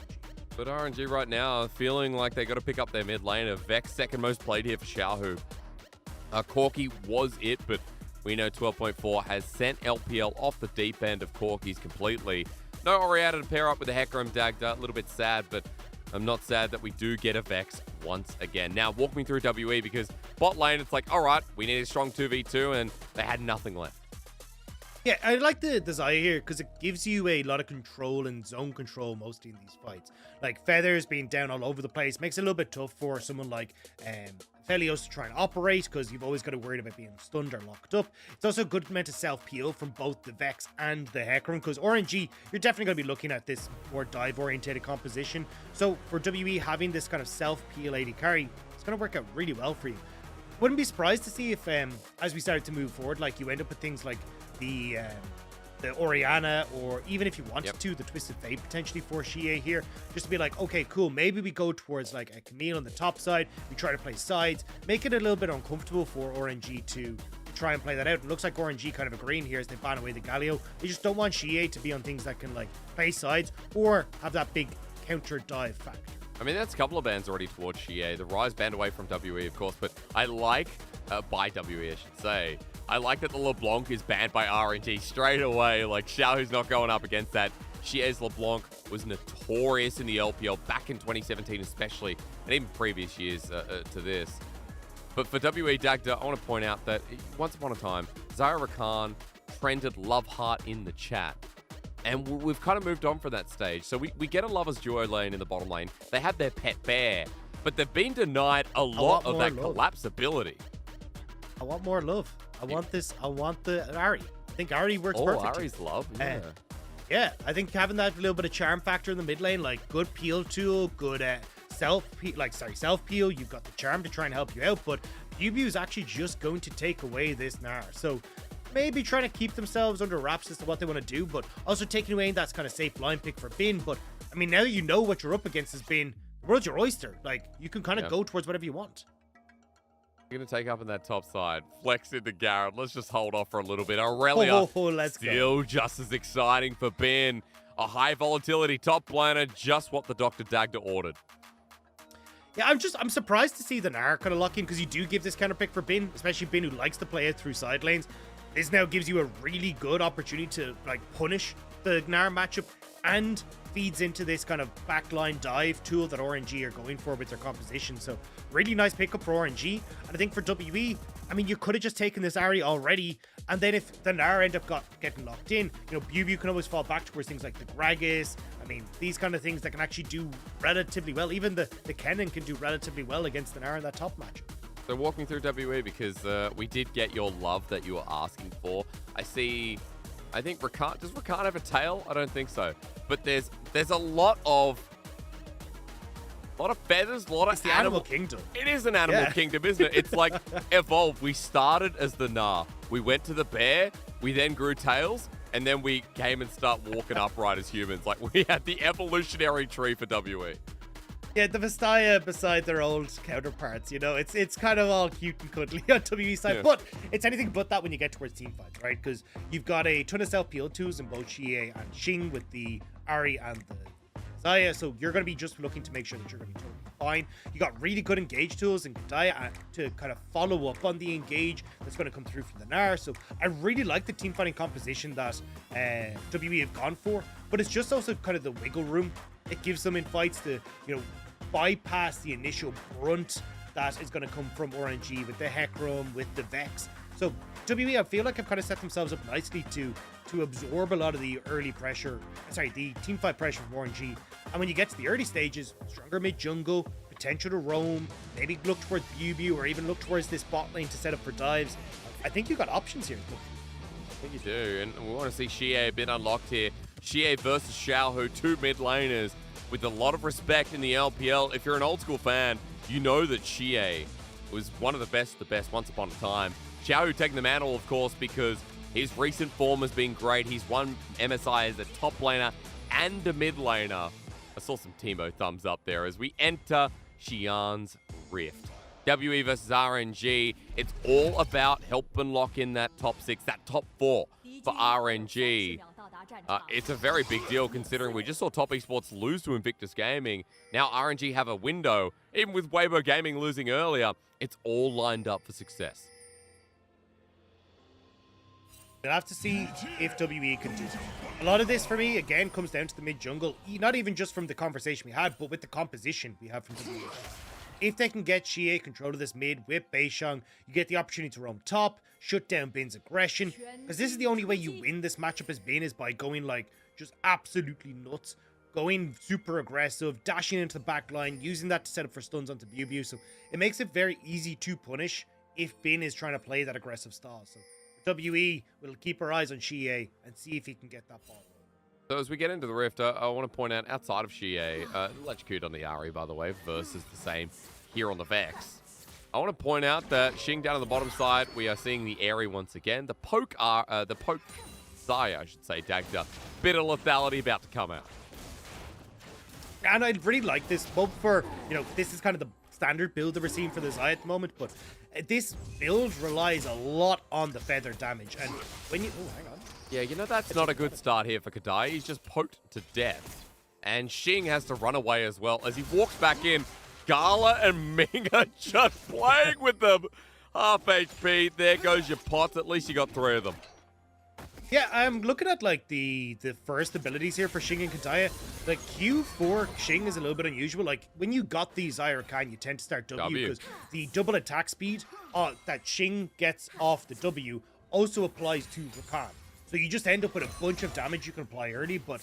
But RNG right now feeling like they got to pick up their mid laner. Vex second most played here for Xiaohu. Corki was it, but we know 12.4 has sent LPL off the deep end of Corki's completely. No Orianna to pair up with the Hecarim Dagda. A little bit sad, but I'm not sad that we do get a Vex once again. Now, walk me through WE, because bot lane, it's like, all right, we need a strong 2v2, and they had nothing left. Yeah, I like the desire here because it gives you a lot of control and zone control mostly in these fights. Like, Feathers being down all over the place makes it a little bit tough for someone like Aphelios to try and operate, because you've always got to worry about being stunned or locked up. It's also a good amount of self-peel from both the Vex and the Hecarim, because RNG, you're definitely going to be looking at this more dive-orientated composition. So for WE having this kind of self-peel AD carry, it's going to work out really well for you. Wouldn't be surprised to see if, as we started to move forward, like, you end up with things like the Orianna, or even if you wanted to, the Twisted Fate potentially for Xie here, just to be like, okay, cool, maybe we go towards like a Camille on the top side, we try to play sides, make it a little bit uncomfortable for RNG to try and play that out. It looks like RNG kind of agreeing here as they ban away the Galio. They just don't want Xie to be on things that can like play sides or have that big counter dive factor. I mean, that's a couple of bans already towards Xie. The Rise banned away from WE, of course, but I like, by WE, I should say, I like that the LeBlanc is banned by RNG straight away. Like, Xiaohu's not going up against that. Xie's LeBlanc was notorious in the LPL back in 2017 especially, and even previous years to this. But for WE Dagda, I want to point out that once upon a time, Zyra Rakan trended Love Heart in the chat. And we've kind of moved on from that stage. So we get a Lovers Duo lane in the bottom lane. They have their pet bear, but they've been denied a lot of that collapsibility. I want more love. I want this. I want the Ari. I think Ari works perfect. Oh, Ari's love. Yeah. Yeah, I think having that little bit of charm factor in the mid lane, like good peel tool, good self peel. You've got the charm to try and help you out, but Ubu is actually just going to take away this Gnar. So maybe trying to keep themselves under wraps as to what they want to do, but also taking away that's kind of safe blind pick for Bin. But I mean, now that you know what you're up against has been, the world's your oyster. Like, you can kind of go towards whatever you want. You're going to take up on that top side. Flex into Garrett. Let's just hold off for a little bit. Aurelia still just as exciting for Ben. A high volatility top laner, just what the Dr. Dagda ordered. Yeah, I'm surprised to see the Gnar kind of lock in, because you do give this counter pick for Bin, especially Bin who likes to play it through side lanes. This now gives you a really good opportunity to like punish the Gnar matchup, and feeds into this kind of backline dive tool that RNG are going for with their composition. So really nice pickup for RNG. And I think for WE, I mean, you could have just taken this Ahri already, and then if the Gnar end up getting locked in, you know, Bubu can always fall back towards things like the Gragas. I mean, these kind of things that can actually do relatively well. Even the Kennen can do relatively well against the Gnar in that top match. So walking through WE, because we did get your love that you were asking for. I think Rakan, does Rakan have a tail? I don't think so. But there's a lot of feathers, a lot of the animal kingdom. It is an animal kingdom, isn't it? It's like evolved. We started as the Gnar. We went to the bear. We then grew tails. And then we came and start walking upright as humans. Like, we had the evolutionary tree for WE. Yeah, the Vastaya beside their old counterparts, you know, it's kind of all cute and cuddly on WE side, Yeah. but it's anything but that when you get towards team fights, right? Because you've got a ton of self-PL2s in both Xie and Xing with the Ari and the Zaya, so you're going to be just looking to make sure that you're going to be totally fine. You got really good engage tools in Kadaya to kind of follow up on the engage that's going to come through from the Nar. So I really like the team fighting composition that WE have gone for, but it's just also kind of the wiggle room it gives them in fights to, you know, bypass the initial brunt that is going to come from RNG with the Hecarim, with the Vex. So WE, I feel like have kind of set themselves up nicely to absorb a lot of the early pressure, the team fight pressure from RNG. And when you get to the early stages, stronger mid jungle, potential to roam, maybe look towards Bubu or even look towards this bot lane to set up for dives. I think you've got options here. I think you do, and we want to see Xie a bit unlocked here. Xie versus Xiaohu, two mid laners with a lot of respect in the LPL. If you're an old school fan, you know that Xie was one of the best once upon a time. Xiaohu taking the mantle, of course, because his recent form has been great. He's won MSI as a top laner and a mid laner. I saw some Teemo thumbs up there as we enter Xi'an's Rift. WE versus RNG. It's all about help and lock in that top 6, that top 4 for RNG. It's a very big deal considering we just saw Top Esports lose to Invictus Gaming. Now RNG have a window. Even with Weibo Gaming losing earlier, it's all lined up for success. We'll have to see if WE can do it. A lot of this for me, again, comes down to the mid jungle. Not even just from the conversation we had, but with the composition we have from WE. If they can get Xie control of this mid with Beishang, you get the opportunity to roam top, shut down Bin's aggression. Because this is the only way you win this matchup as Bin, is by going like just absolutely nuts. Going super aggressive, dashing into the back line, using that to set up for stuns onto Bubu. So it makes it very easy to punish if Bin is trying to play that aggressive style. So WE will keep our eyes on Xie and see if he can get that ball. So as we get into the Rift, I want to point out outside of Xie, electrocute on the Ari, by the way, versus the same here on the Vex. I want to point out that Xing down on the bottom side, we are seeing the Airy once again. The poke Zaya, I should say, Dagda. Bit of lethality about to come out. And I really like this, both for, you know, this is kind of the standard build that we're seeing for the Zaya at the moment, but this build relies a lot on the feather damage. And when you... Oh, hang on. Yeah, you know, that's not a good start here for Kadai. He's just poked to death. And Xing has to run away as well. As he walks back in, Gala and Ming are just playing with them. Half HP. There goes your pots. At least you got 3 of them. Yeah, I'm looking at like the first abilities here for Xing and Kadaya. Like Q for Xing is a little bit unusual. Like when you got the Zyra Khan, you tend to start W because the double attack speed that Xing gets off the W also applies to Rakan. So you just end up with a bunch of damage you can apply early. But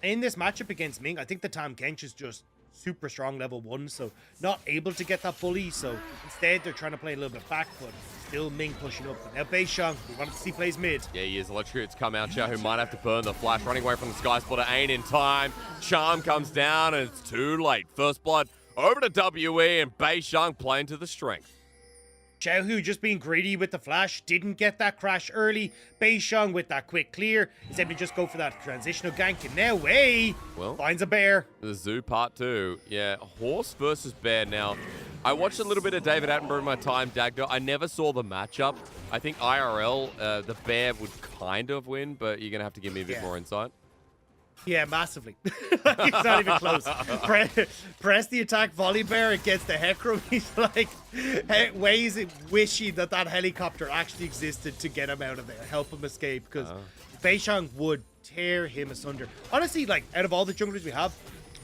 in this matchup against Ming, I think the Tam Kench is just super strong level 1, so not able to get that bully. So instead they're trying to play a little bit back, but still Ming pushing up. But now Beishang, we wanted to see plays mid. Yeah, he is. Electrocute's come out. Xiao, who might have to burn the flash. Running away from the Sky Splitter ain't in time. Charm comes down and it's too late. First blood over to WE and Beishang playing to the strength. Xiaohu just being greedy with the flash, didn't get that crash early. Beishang with that quick clear is able to just go for that transitional gank, and now Wei finds a bear. The zoo part 2. Yeah, horse versus bear. Now, I watched a little bit of David Attenborough in my time, Dagda. I never saw the matchup. I think IRL, the bear would kind of win, but you're going to have to give me a bit more insight. Yeah, massively. It's not even close. Press the attack volley bear against the Hecarim. He's like, Wei's wishing that helicopter actually existed to get him out of there, help him escape, because Beishang would tear him asunder. Honestly, like, out of all the junglers we have,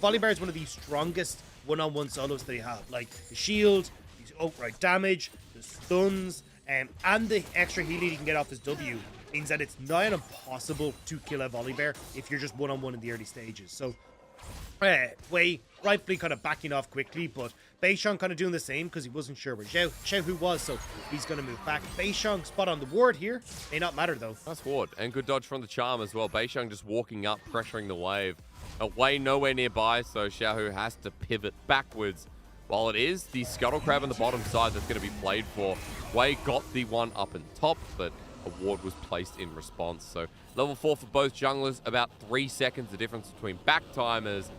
volley bear is one of the strongest one-on-one solos they have. Like, the shield, his outright damage, the stuns, and the extra healing he can get off his W means that it's nigh on impossible to kill a volley bear if you're just one-on-one in the early stages. So Wei rightfully kind of backing off quickly, but Beishang kind of doing the same because he wasn't sure where Xiaohu was, so he's going to move back. Beishang spot on the ward here. May not matter though. Nice ward and good dodge from the Charm as well. Beishang just walking up, pressuring the wave. Wei nowhere nearby, so Xiaohu has to pivot backwards. While it is the Scuttle Crab on the bottom side that's going to be played for, Wei got the one up and top, but a ward was placed in response. So level 4 for both junglers, about 3 seconds the difference between back timers.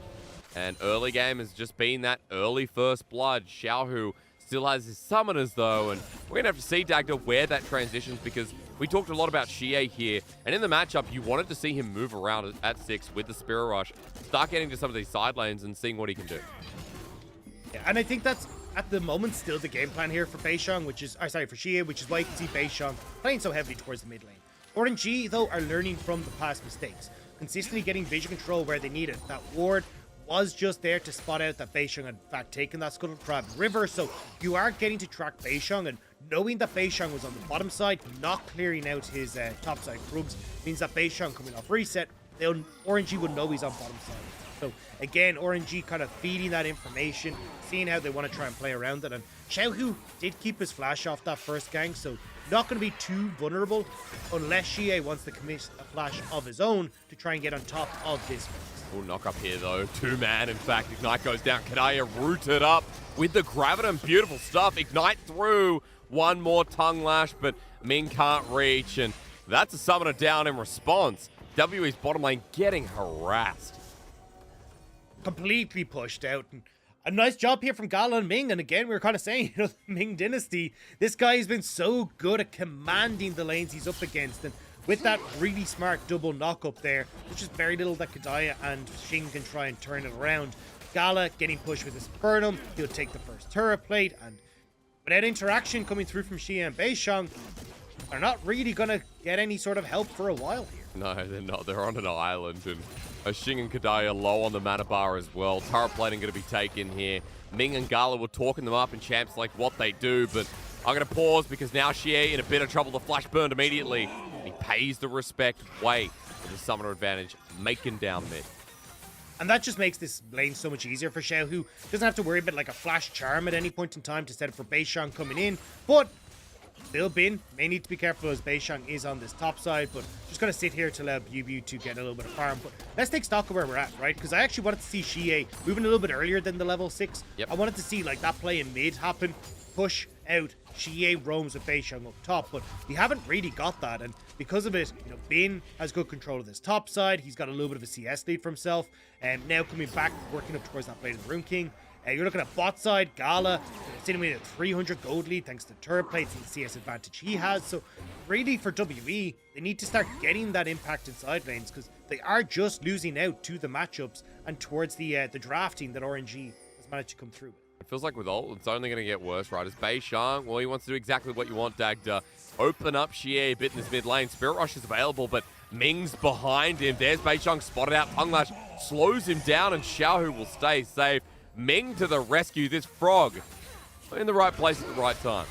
And early game has just been that early first blood. Xiaohu still has his summoners though, and we're gonna have to see Dagda where that transitions, because we talked a lot about Xie here, and in the matchup you wanted to see him move around at 6 with the Spirit Rush, start getting to some of these side lanes and seeing what he can do. Yeah, and I think that's at the moment still the game plan here for Beishang, which is, for Xie, which is why you can see Beishang playing so heavily towards the mid lane. RNG though are learning from the past mistakes, consistently getting vision control where they need it. That ward was just there to spot out that Beishang had in fact taken that Scuttle Crab River, so you are getting to track Beishang, and knowing that Beishang was on the bottom side, not clearing out his top side Krugs, means that Beishang coming off reset, RNG would know he's on bottom side. So again, RNG kind of feeding that information, seeing how they want to try and play around it, and Xiaohu did keep his flash off that first gang, so not going to be too vulnerable unless Xie wants to commit a flash of his own to try and get on top of this phase. We'll knock up here though. 2-man, in fact. Ignite goes down. Kadaya rooted up with the Graviton. Beautiful stuff. Ignite through. One more tongue lash, but Ming can't reach. And that's a summoner down in response. WE's bottom lane getting harassed. Completely pushed out. And a nice job here from Gala and Ming. And again, we were kind of saying, the Ming dynasty, this guy has been so good at commanding the lanes he's up against. And with that really smart double knock up there, there's just very little that Kadaya and Xing can try and turn it around. Gala getting pushed with his Burnham, he'll take the first turret plate, and without interaction coming through from Xie and Beishang, they're not really going to get any sort of help for a while here. No, they're not. They're on an island, and Xing and Kadaya low on the mana bar as well. Turret plating going to be taken here. Ming and Gala were talking them up in champs like what they do, but I'm going to pause because now Xie in a bit of trouble. The flash burned immediately. He pays the respect way with the summoner advantage, making down mid. And that just makes this lane so much easier for Xiao, who doesn't have to worry about like a flash charm at any point in time to set up for Beishang coming in. But still, Bin may need to be careful as Beishang is on this top side, but just going to sit here to allow BB to get a little bit of farm. But let's take stock of where we're at, right? Because I actually wanted to see Xie moving a little bit earlier than the level 6. Yep. I wanted to see like that play in mid happen, push out, Xie roams with Beishang up top, but we haven't really got that, and because of it, Bin has good control of this top side. He's got a little bit of a CS lead for himself, and now coming back, working up towards that blade of the Rune King. You're looking at bot side, Gala sitting with a 300 gold lead thanks to turret plates and the CS advantage he has. So really for WE, they need to start getting that impact in side lanes, because they are just losing out to the matchups and towards the drafting that RNG has managed to come through with. It feels like with ult, it's only going to get worse, right? As Beishang, well, he wants to do exactly what you want, Dagda. Open up Xie a bit in this mid lane. Spirit Rush is available, but Ming's behind him. There's Beishang spotted out. Tongue Lash slows him down, and Xiaohu will stay safe. Ming to the rescue. This frog in the right place at the right time.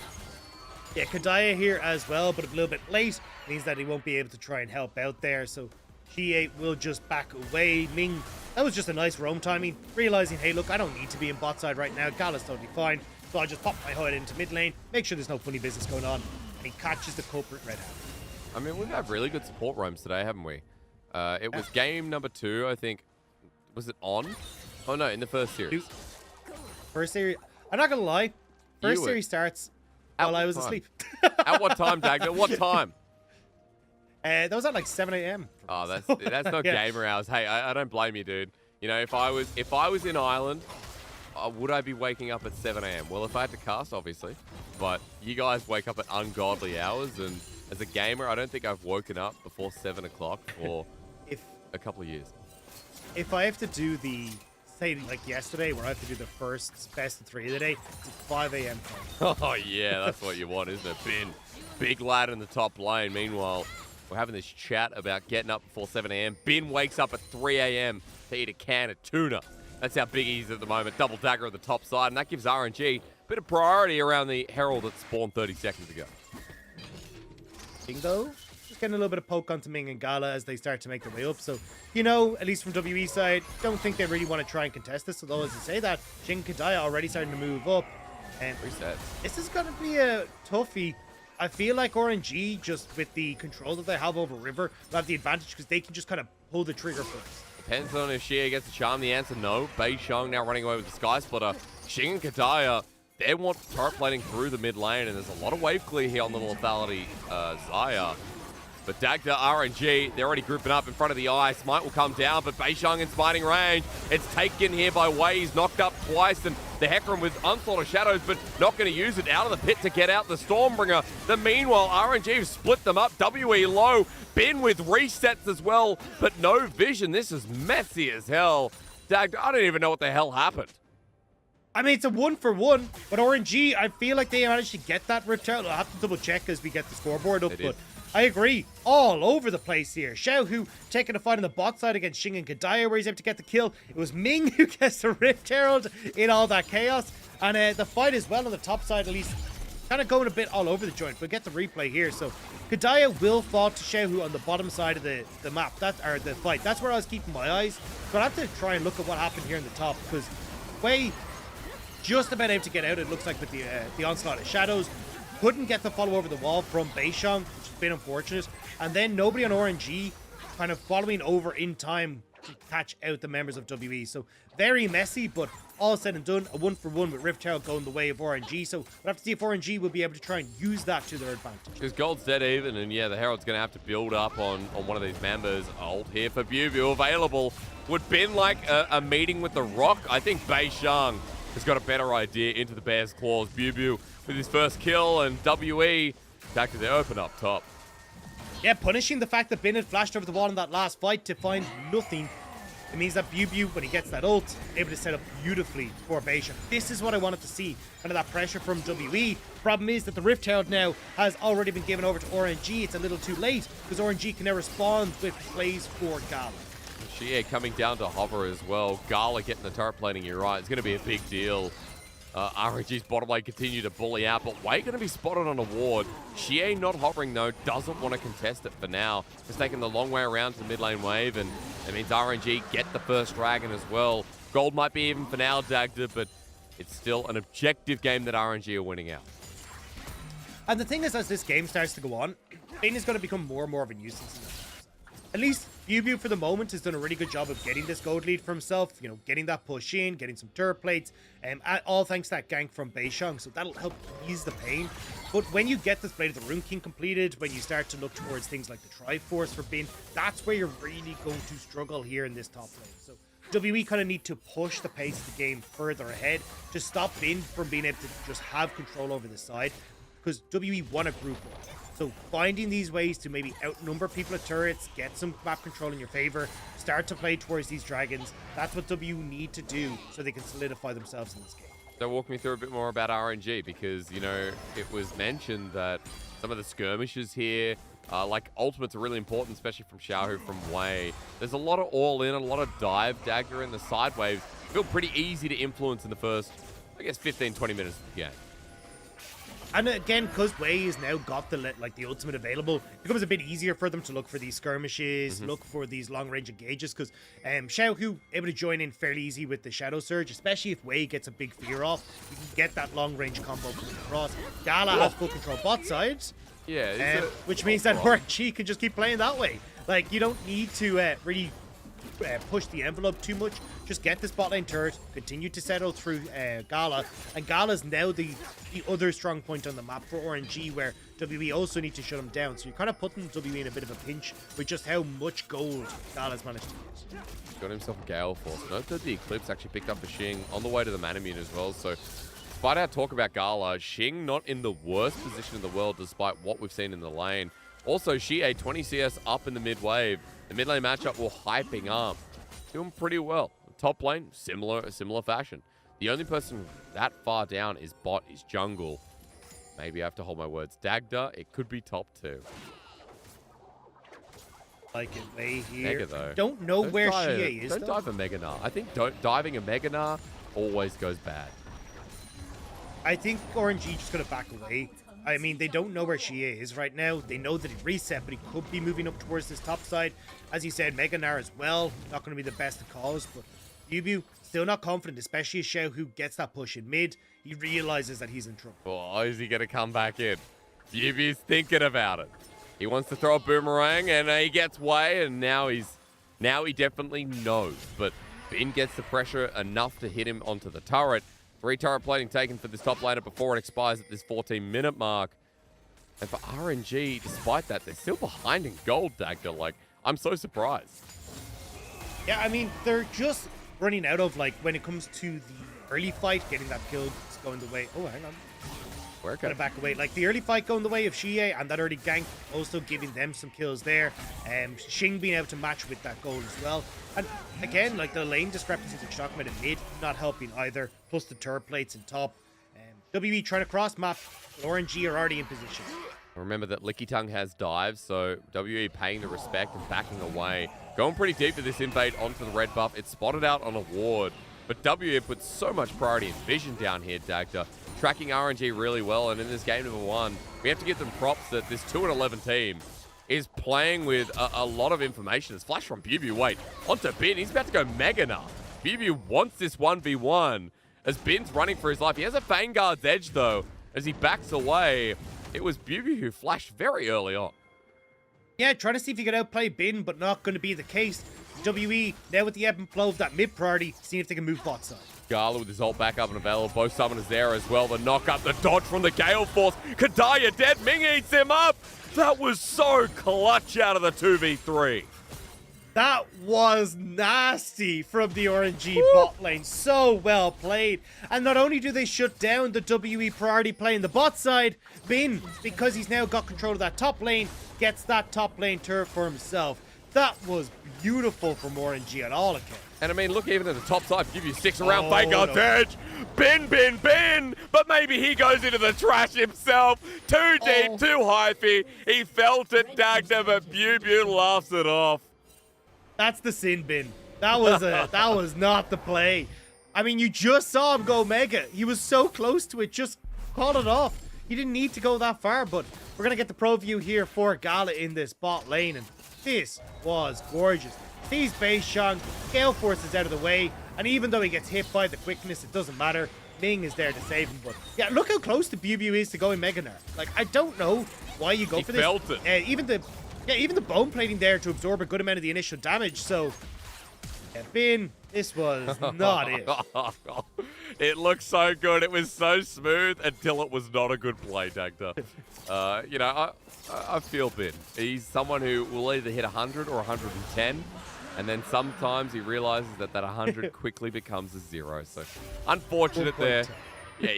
Yeah, Kadaya here as well, but a little bit late. Means that he won't be able to try and help out there. So Xie will just back away. Ming, that was just a nice roam timing. Realizing, hey, look, I don't need to be in bot side right now. Gala's totally fine. So I just pop my hood into mid lane, make sure there's no funny business going on, and he catches the culprit red hand. I mean, we've had really good support roams today, haven't we? It was game number 2, I think. Was it on? Oh, no, in the first series. First series, I'm not going to lie. First series starts while I was asleep. At what time, Dagda? What time? That was at like 7 a.m. Oh, that's not gamer hours. Hey, I don't blame you, dude. You know, if I was in Ireland, would I be waking up at 7 a.m.? Well, if I had to cast, obviously. But you guys wake up at ungodly hours, and as a gamer, I don't think I've woken up before 7 o'clock for a couple of years. If I have to do the, say, like yesterday, where I have to do the first best of 3 of the day, it's 5 a.m. Oh, yeah, that's what you want, isn't it? Bin, big lad in the top lane. Meanwhile, we're having this chat about getting up before 7 a.m. Bin wakes up at 3 a.m. to eat a can of tuna. That's how big he is at the moment. Double dagger at the top side, and that gives RNG a bit of priority around the Herald that spawned 30 seconds ago. Bingo. Just getting a little bit of poke onto Ming and Gala as they start to make their way up. So, at least from WE side, don't think they really want to try and contest this. Although, as I say that, Xing Kadaya already starting to move up. And this is going to be a toughie. I feel like RNG, just with the control that they have over River, will have the advantage because they can just kind of pull the trigger first. Depends on if Xie gets the charm. The answer, no. Beishang now running away with the Sky Splitter. Xing and Kadaya, they want turret plating through the mid lane, and there's a lot of wave clear here on the lethality Xayah. But Dagda, RNG, they're already grouping up in front of the eye. Smite will come down, but Beishang in smiting range. It's taken here by Wei. He's knocked up twice, and the Hecarim with Onslaught of Shadows, but not going to use it out of the pit to get out the Stormbringer. Meanwhile, RNG have split them up. WE low. Bin with resets as well, but no vision. This is messy as hell. Dagda, I don't even know what the hell happened. I mean, it's a 1-for-1, but RNG, I feel like they managed to get that ripped out. I'll have to double check as we get the scoreboard up, but I agree. All over the place here. Xiaohu taking a fight on the bot side against Xing and Kadaya, where he's able to get the kill. It was Ming who gets the Rift Herald in all that chaos. And the fight as well on the top side, at least, kind of going a bit all over the joint. But get the replay here. So Kadaya will fall to Xiaohu on the bottom side of the map, or the fight. That's where I was keeping my eyes. So I'll have to try and look at what happened here in the top, because Wei just about able to get out, it looks like, with the Onslaught of Shadows. Couldn't get the follow over the wall from Beishang, which has been unfortunate. And then nobody on RNG kind of following over in time to catch out the members of WE. So very messy, but all said and done, a 1-for-1 with Rift Herald going the way of RNG. So we'll have to see if RNG will be able to try and use that to their advantage. Because Gold's dead even, and yeah, the Herald's going to have to build up on one of these members. Ult here for Bubu available. Would Bin like a meeting with the Rock? I think Beishang has got a better idea into the Bear's Claws. Bubu with his first kill, and WE back to the open up top. Yeah, punishing the fact that Bin had flashed over the wall in that last fight to find nothing. It means that Bubu, when he gets that ult, able to set up beautifully for Beishang. This is what I wanted to see, kind of that pressure from WE. Problem is that the Rift Herald now has already been given over to RNG. It's a little too late, because RNG can now respond with plays for Gala. Xie coming down to hover as well. Gala getting the turret plating, you're right. It's going to be a big deal. RNG's bottom lane continue to bully out, but Wei going to be spotted on a ward. Xie not hovering though, doesn't want to contest it for now. Just taking the long way around to the mid lane wave, and that means RNG get the first dragon as well. Gold might be even for now, Dagda, but it's still an objective game that RNG are winning out. And the thing is, as this game starts to go on, Bane is going to become more and more of a nuisance in this. At least Bubu for the moment has done a really good job of getting this gold lead for himself, you know, getting that push in, getting some turret plates, all thanks to that gank from Beishang, so that'll help ease the pain. But when you get this Blade of the Rune King completed, when you start to look towards things like the Triforce for Bin, that's where you're really going to struggle here in this top lane. So WE kind of need to push the pace of the game further ahead to stop Bin from being able to just have control over the side, because WE want to group up. So finding these ways to maybe outnumber people at turrets, get some map control in your favor, start to play towards these dragons, that's what WE need to do so they can solidify themselves in this game. So walk me through a bit more about RNG, because, you know, it was mentioned that some of the skirmishes here, like ultimates are really important, especially from Xiaohu, from Wei. There's a lot of all-in, a lot of dive, dagger, and the side waves feel pretty easy to influence in the first, I guess, 15-20 minutes of the game. And again, because Wei has now got the ultimate available, it becomes a bit easier for them to look for these skirmishes, look for these long-range engages, because Xiaohu able to join in fairly easy with the Shadow Surge, especially if Wei gets a big fear off, you can get that long-range combo coming across. Gala has full control bot side, which means that RNG can just keep playing that way. Like, you don't need to really push the envelope too much. Just get this bot lane turret, continue to settle through Gala, and Gala's now the other strong point on the map for RNG, where WE also need to shut him down. So you're kind of putting WE in a bit of a pinch with just how much gold Gala's managed to get. Got himself a Gale Force. Note that the Eclipse actually picked up a Xing on the way to the Manamune as well. So despite our talk about Gala, Xing not in the worst position in the world despite what we've seen in the lane. Also, Xie 20 CS up in the mid wave. The mid lane matchup will hyping up. Doing pretty well. Top lane, similar fashion. The only person that far down is bot, is jungle. Maybe I have to hold my words. Dagda, it could be top 2. Like it way here. Mega though. Don't know where Xie is. Don't dive a Mega Gnar. I think diving a Mega Gnar always goes bad. I think RNG just gonna back away. I mean, they don't know where Xie is right now. They know that he reset, but he could be moving up towards this top side. As you said, Mega Gnar as well. Not going to be the best of calls, but Bubu still not confident, especially as Xiaohu gets that push in mid. He realizes that he's in trouble. Oh, is he going to come back in? Bubu's thinking about it. He wants to throw a boomerang, and he gets Wei, and now he definitely knows. But Bin gets the pressure enough to hit him onto the turret. 3 turret plating taken for this top laner before it expires at this 14-minute mark. And for RNG, despite that, they're still behind in gold, Dagda. Like, I'm so surprised. Yeah, I mean, they're just running out of, like, when it comes to the early fight, getting that kill is going the way. Oh, hang on. Gotta back away. Like, the early fight going the way of Xie and that early gank also giving them some kills there. Xing being able to match with that gold as well. And again, like, the lane discrepancies that you're talking about in mid, not helping either. Plus the turret plates in top. WE trying to cross map, but RNG are already in position. Remember that Licky Tongue has dives, so WE paying the respect and backing away. Going pretty deep with this invade onto the red buff. It's spotted out on a ward, but WE puts so much priority and vision down here, Dagda. Tracking RNG really well, and in this game number 1, we have to give them props that this 2-11 team is playing with a lot of information. It's flash from Bubu. Wait, onto Bin. He's about to go Mega now. Bubu wants this 1v1 as Bin's running for his life. He has a Vanguard's edge, though, as he backs away. It was Bubu who flashed very early on. Yeah, trying to see if he could outplay Bin, but not going to be the case. WE, now with the ebb and flow of that mid priority, seeing if they can move bot side. Gala with his ult back up and available. Both summoners there as well. The knock up, the dodge from the Gale Force. Kadaya dead. Ming eats him up. That was so clutch out of the 2v3. That was nasty from the RNG bot lane. So well played. And not only do they shut down the WE priority play in the bot side, Bin, because he's now got control of that top lane, gets that top lane turret for himself. That was beautiful from RNG on all accounts. And I mean, look, even at the top side, give you 6 around Vanguard's edge. Bin. But maybe he goes into the trash himself. Too deep, too hyphy. He felt it, Dagda, but Bubu laughs it off. That's the sin bin. That was not the play. I mean, you just saw him go mega. He was so close to it, just caught it off. He didn't need to go that far, but we're going to get the pro view here for Gala in this bot lane, and this was gorgeous. These base Shang, Gale Force is out of the way, and even though he gets hit by the quickness, it doesn't matter. Ming is there to save him, but yeah, look how close the Bubu is to going Mega Gnar. Like, I don't know why you go for this. Felt it. Even the bone plating there to absorb a good amount of the initial damage, so yeah, Bin, this was not it. It looked so good. It was so smooth until it was not a good play, Dagda. You know, I feel Bin. He's someone who will either hit 100 or 110, and then sometimes he realizes that 100 quickly becomes a 0. So unfortunate there. Yeah,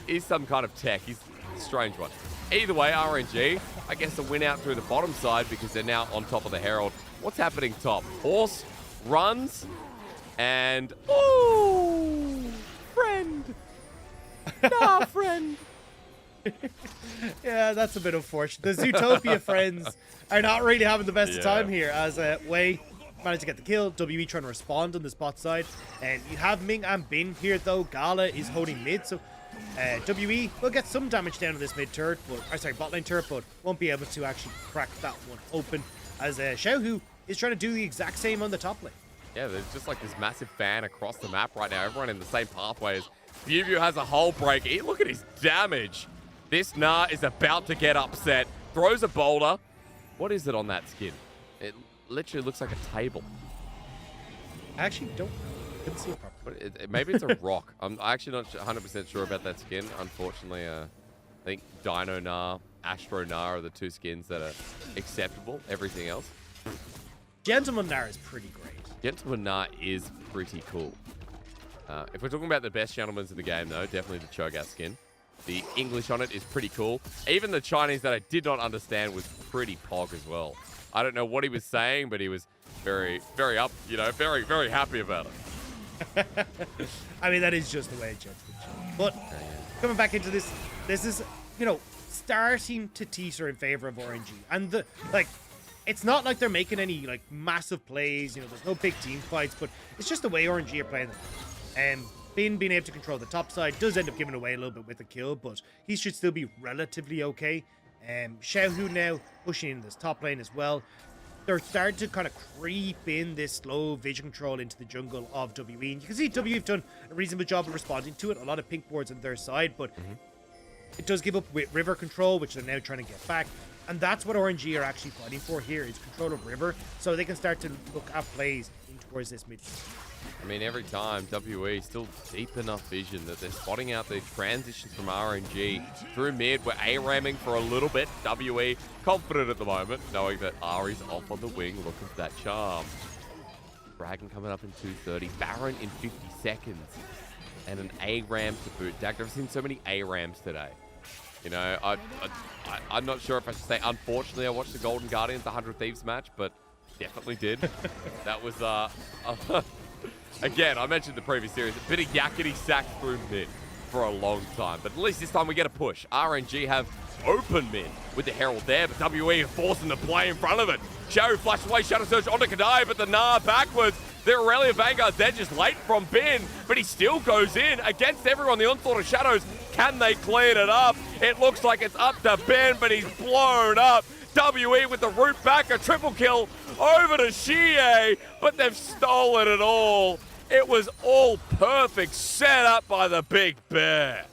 he's some kind of tech. He's a strange one. Either way, RNG, I guess a win out through the bottom side because they're now on top of the Herald. What's happening top? Horse runs and... Ooh! Friend! Nah, friend! Yeah, that's a bit unfortunate. The Zootopia friends are not really having the best of time here as Wei managed to get the kill. WE trying to respond on the spot side. And you have Ming and Bin here, though. Gala is holding mid, so WE will get some damage down to this mid turret, bot lane turret, but won't be able to actually crack that one open as Xiaohu is trying to do the exact same on the top lane. Yeah, there's just like this massive fan across the map right now. Everyone in the same pathway as Bubu has a hull break. Look at his damage. This Gnar is about to get upset. Throws a boulder. What is it on that skin? It literally looks like a table. I actually don't know. Couldn't see it properly. Maybe it's a rock. I'm actually not 100% sure about that skin. Unfortunately, I think Dino Gnar, Astro Gnar are the 2 skins that are acceptable. Everything else. Gentleman Gnar is pretty great. Gentleman Gnar is pretty cool. If we're talking about the best gentlemen in the game, though, definitely the Cho'Gath skin. The English on it is pretty cool. Even the Chinese that I did not understand was pretty pog as well. I don't know what he was saying, but he was very, very up, you know, very, very happy about it. I mean, that is just the way it gets. But coming back into this, this is, you know, starting to teeter in favor of RNG. And it's not like they're making any like massive plays, you know, there's no big team fights, but it's just the way RNG are playing them. And Bin being able to control the top side does end up giving away a little bit with a kill, but he should still be relatively okay. Xiaohu now pushing in this top lane as well. They're starting to kind of creep in this slow vision control into the jungle of WE. And you can see WE have done a reasonable job of responding to it. A lot of pink boards on their side, but it does give up with river control, which they're now trying to get back. And that's what RNG are actually fighting for here, is control of river, so they can start to look at plays in towards this mid. I mean, every time, WE still deep enough vision that they're spotting out these transitions from RNG through mid. We're A-ramming for a little bit. WE confident at the moment, knowing that Ari's off on the wing, looking for that charm. Dragon coming up in 2:30. Baron in 50 seconds. And an A-ram to boot. Dak, I've seen so many A-rams today. You know, I'm not sure if I should say, unfortunately, I watched the Golden Guardians, the 100 Thieves match, but definitely did. That was, again, I mentioned the previous series, a bit of yakety sack through mid for a long time. But at least this time we get a push. RNG have open mid with the Herald there, but WE are forcing the play in front of it. Shadow flashes away, Shadow Surge onto Kadai, but the Gnar backwards. The Aurelia Vanguard's there just late from Bin, but he still goes in against everyone. The onslaught of Shadows, can they clean it up? It looks like it's up to Ben, but he's blown up. WE with the root back, a triple kill over to Shie, but they've stolen it all. It was all perfect, set up by the Big Bear.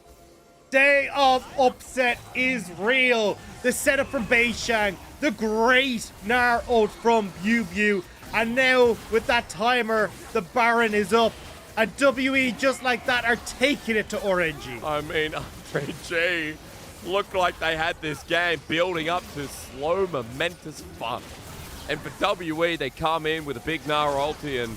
Day of upset is real. The setup from Beishang, the great Gnar ult from Bubu, and now with that timer, the Baron is up. And WE, just like that, are taking it to RNG. I mean, RNG looked like they had this game building up to slow, momentous fun. And for WE, they come in with a big Gnar ulti, and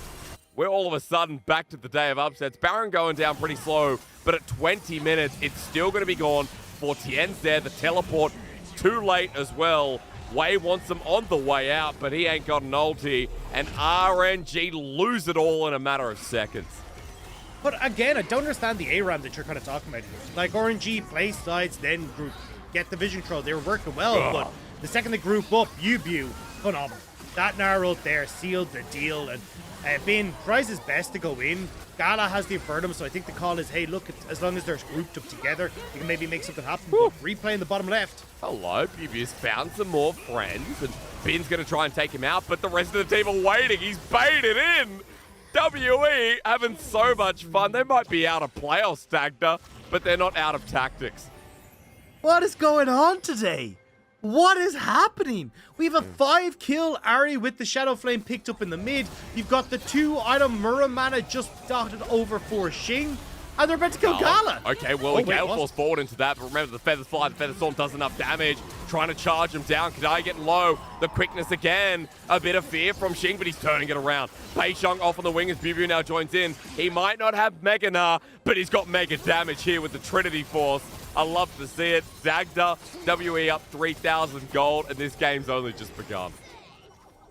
we're all of a sudden back to the day of upsets. Baron going down pretty slow, but at 20 minutes, it's still going to be gone. Fortien's there, the teleport too late as well. Wei wants them on the way out, but he ain't got an ulti, and RNG lose it all in a matter of seconds. But again, I don't understand the ARAM that you're kind of talking about here. Like, RNG play sides, then group, get the vision control. They were working well, but the second they group up, Bubu, phenomenal. That Gnar ult there sealed the deal, and Bin tries his best to go in. Gala has the Infernum, so I think the call is, hey, look, as long as they're grouped up together, you can maybe make something happen. But replay in the bottom left. Hello, Bubu's found some more friends, and Bin's going to try and take him out, but the rest of the team are waiting. He's baited in. WE having so much fun. They might be out of playoff Stagda, but they're not out of tactics. What is going on today? What is happening? We have a 5-kill Ari with the Shadow Flame picked up in the mid. You've got the 2-item Muramana just dotted over for Xing. And they're about to kill Gala. Okay, well, Gale falls forward into that, but remember the Feathers Fly, the Feather Storm does enough damage. Trying to charge him down. Kadai getting low. The quickness again. A bit of fear from Xing, but he's turning it around. Beishang off on the wing as Bubu now joins in. He might not have Mega Gnar, but he's got mega damage here with the Trinity Force. I love to see it. Dagda, WE up 3,000 gold, and this game's only just begun.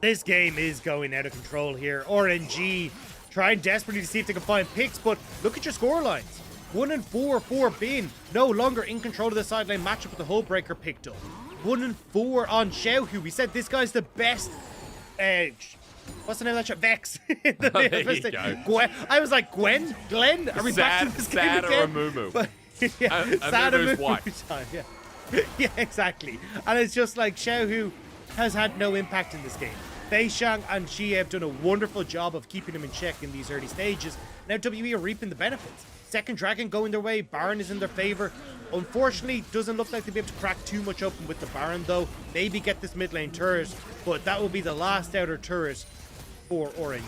This game is going out of control here. RNG trying desperately to see if they can find picks, but look at your score lines. 1 and 4 for Bin. No longer in control of the sideline matchup with the Hullbreaker picked up. 1 and 4 on Xiaohu. We said this guy's the best. What's the name of that shot? Vex. There you go. Gwen. I was like, Glenn? Are we back to this game again? Mumu. But, yeah, Mumu's wife. time, yeah. Yeah, exactly. And it's just like Xiaohu has had no impact in this game. Beishang and Xie have done a wonderful job of keeping him in check in these early stages. Now WE are reaping the benefits. Second Dragon going their way. Baron is in their favor. Unfortunately, doesn't look like they'll be able to crack too much open with the Baron, though. Maybe get this mid lane turret, but that will be the last outer turret for Orange.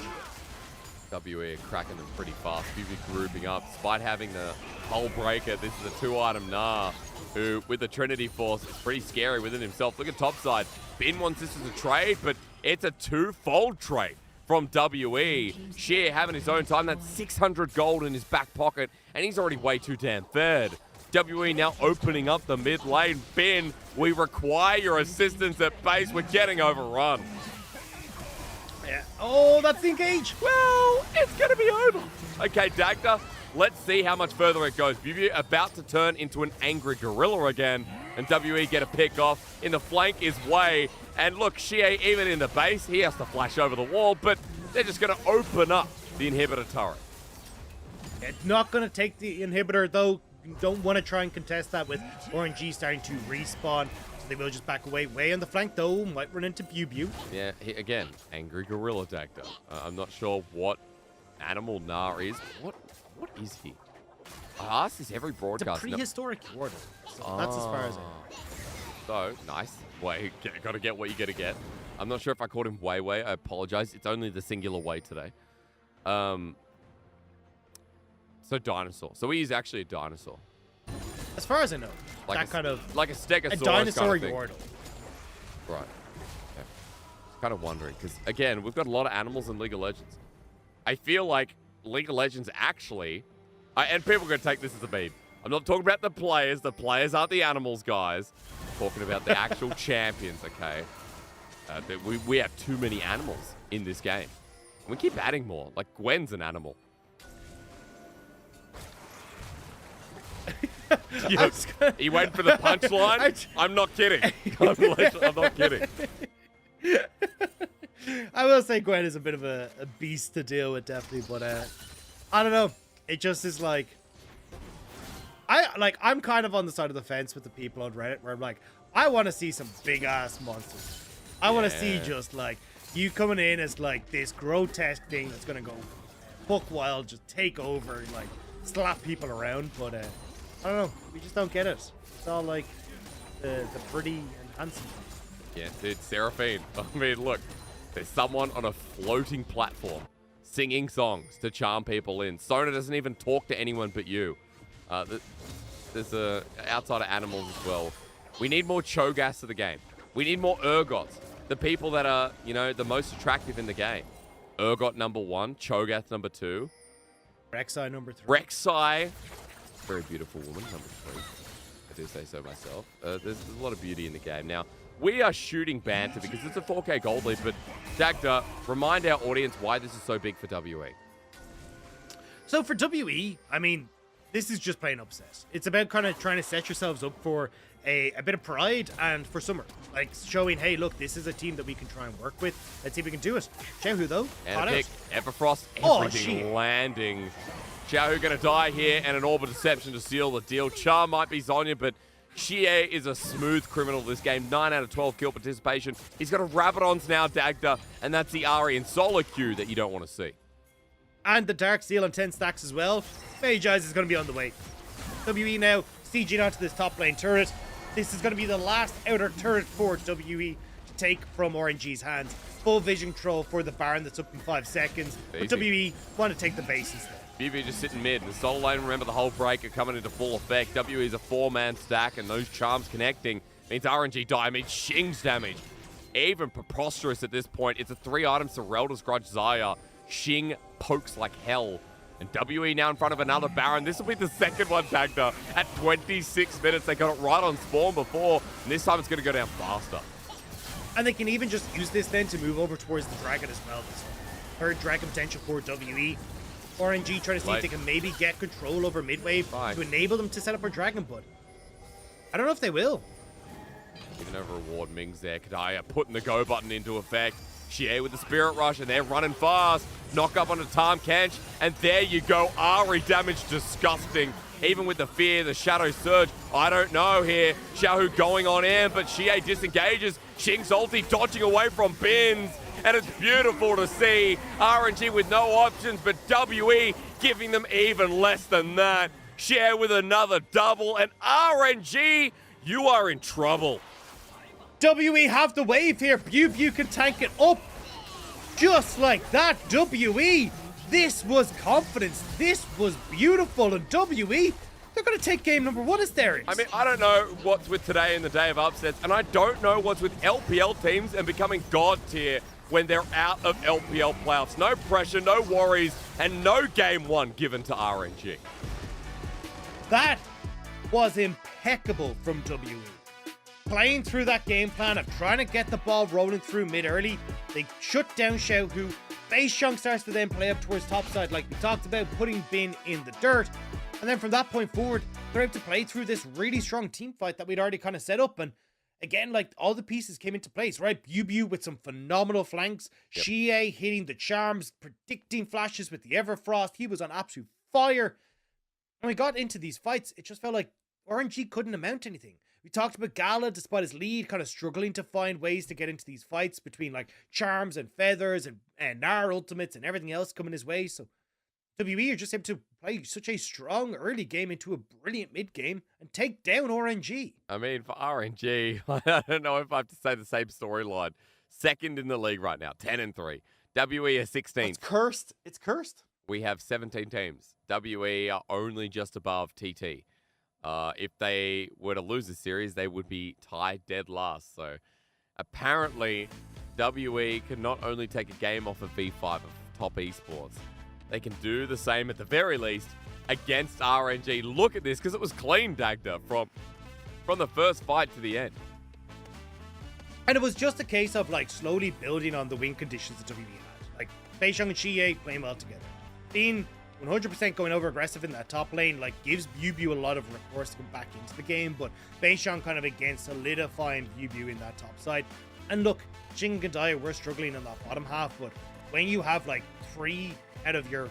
WE are cracking them pretty fast. Bubu grouping up. Despite having the Hull Breaker, this is a 2-item Gnar, who, with the Trinity Force, is pretty scary within himself. Look at topside. Bin wants this as a trade, but it's a 2-fold trade from WE. Sheer having his own time. That's 600 gold in his back pocket, and he's already way too damn fed. WE now opening up the mid lane. Bin, we require your assistance at base. We're getting overrun. Yeah. Oh, that's the engage. Well, it's going to be over. Okay, Dagda, let's see how much further it goes. Bubu about to turn into an angry gorilla again, and WE get a pick off. In the flank is Wei, and look, Xie, even in the base, he has to flash over the wall, but they're just going to open up the inhibitor turret. It's not going to take the inhibitor, though. You don't want to try and contest that with RNG starting to respawn. So they will just back away. Way on the flank, though. Might run into Bubu. Yeah, again, angry gorilla Dagda. I'm not sure what animal Gnar is. What is he? I ask this every broadcast. It's a prehistoric warden. So that's as far as I know. So, nice. Wait, gotta get what you gotta get. I'm not sure if I called him Wei. I apologize. It's only the singular way today. So dinosaur. So he's actually a dinosaur. As far as I know, Like that kind of like a stegosaurus a dinosaur kind of thing. Yordle. Right. Okay. Kind of wondering because again, we've got a lot of animals in League of Legends. I feel like League of Legends actually, and people are going to take this as a meme. I'm not talking about the players. The players aren't the animals, guys. I'm talking about the actual champions. Okay. We have too many animals in this game. We keep adding more. Like Gwen's an animal. He went for the punchline. I'm not kidding. I'm not kidding. I will say Gwen is a bit of a beast to deal with, definitely, but I don't know. It just is like I'm kind of on the side of the fence with the people on Reddit where I'm like, I want to see some big ass monsters. I want to see just like you coming in as like this grotesque thing that's gonna go buck wild, just take over, like slap people around. But I don't know. We just don't get it. It's all like the pretty and handsome. Yeah, dude, Seraphine. I mean, look, there's someone on a floating platform singing songs to charm people in. Sona doesn't even talk to anyone but you. There's outside of animals as well. We need more Cho'Gaths to the game. We need more Urgots. The people that are, you know, the most attractive in the game. Urgot number 1, Cho'Gath number 2. Rek'Sai number 3. Rek'Sai, very beautiful woman, number 3. I do say so myself. There's a lot of beauty in the game. Now, we are shooting banter because it's a 4K gold lead, but Dagda, remind our audience why this is so big for WE. So for WE, I mean, this is just plain upset. It's about kind of trying to set yourselves up for a bit of pride and for summer. Like showing, hey, look, this is a team that we can try and work with. Let's see if we can do it. Xiaohu, though, And a pick, Everfrost, Oh, everything shit. landing. Xiaohu going to die here, and an Orb of Deception to seal the deal. Charm might be Zonya, but Xie is a smooth criminal this game. 9 out of 12 kill participation. He's got a Rabadons now, Dagda, and that's the Ari and solo queue that you don't want to see. And the Dark Seal on 10 stacks as well. Mage Eyes is going to be on the way. WE now sieging onto this top lane turret. This is going to be the last outer turret for WE to take from RNG's hands. Full vision control for the Baron that's up in 5 seconds. But WE want to take the base instead. BB just sitting mid. The solo lane, remember the whole break are coming into full effect. WE is a 4-man stack, and those charms connecting means RNG damage, Xing's damage. Even preposterous at this point. It's a 3-item Serelda's Grudge Zaya. Xing pokes like hell. And WE now in front of another Baron. This will be the second one, Dagda. At 26 minutes, they got it right on spawn before. And this time it's going to go down faster. And they can even just use this then to move over towards the Dragon as well. This third Dragon potential for WE. RNG trying to see if they can maybe get control over midwave to enable them to set up a Dragon, but I don't know if they will. Even over reward, Ming's there. Kadaya putting the go button into effect. Xie with the Spirit Rush, and they're running fast. Knock up onto Tahm Kench, and there you go. Ari damage, disgusting. Even with the fear, the Shadow Surge, I don't know here. Xiaohu going on in, but Xie disengages. Xing's ulti dodging away from Bins, and it's beautiful to see. RNG with no options, but WE giving them even less than that. Xie with another double, and RNG, you are in trouble. WE have the wave here. Bew can tank it up. Just like that, WE. This was confidence. This was beautiful. And WE, they're going to take game number 1 as theirs. I mean, I don't know what's with today in the day of upsets, and I don't know what's with LPL teams and becoming god tier when they're out of LPL playoffs. No pressure, no worries, and no game 1 given to RNG. That was impeccable from WE. Playing through that game plan of trying to get the ball rolling through mid early. They shut down Xiaohu. Base Chunk starts to then play up towards topside like we talked about, putting Bin in the dirt. And then from that point forward, they're able to play through this really strong team fight that we'd already kind of set up. And again, like all the pieces came into place, right? Bew with some phenomenal flanks. Xie hitting the charms, predicting flashes with the Everfrost. He was on absolute fire. When we got into these fights, it just felt like RNG couldn't amount to anything. We talked about Gala, despite his lead, kind of struggling to find ways to get into these fights between like charms and feathers and Nar ultimates and everything else coming his way. So WE are just able to play such a strong early game into a brilliant mid game and take down RNG. I mean, for RNG, I don't know if I have to say the same storyline. Second in the league right now, 10-3. WE are 16th. It's cursed. It's cursed. We have 17 teams. WE are only just above TT. If they were to lose the series, they would be tied dead last. So apparently, WE can not only take a game off of V5 of top esports, they can do the same at the very least against RNG. Look at this, because it was clean, Dagda, from the first fight to the end. And it was just a case of like slowly building on the win conditions that WB had. Like Beishang and Xie playing well together. Being 100% going over aggressive in that top lane like gives Bubu a lot of recourse to come back into the game, but Beishang kind of again solidifying Bubu in that top side. And look, Jing and Daya were struggling in that bottom half, but when you have like 3 out of your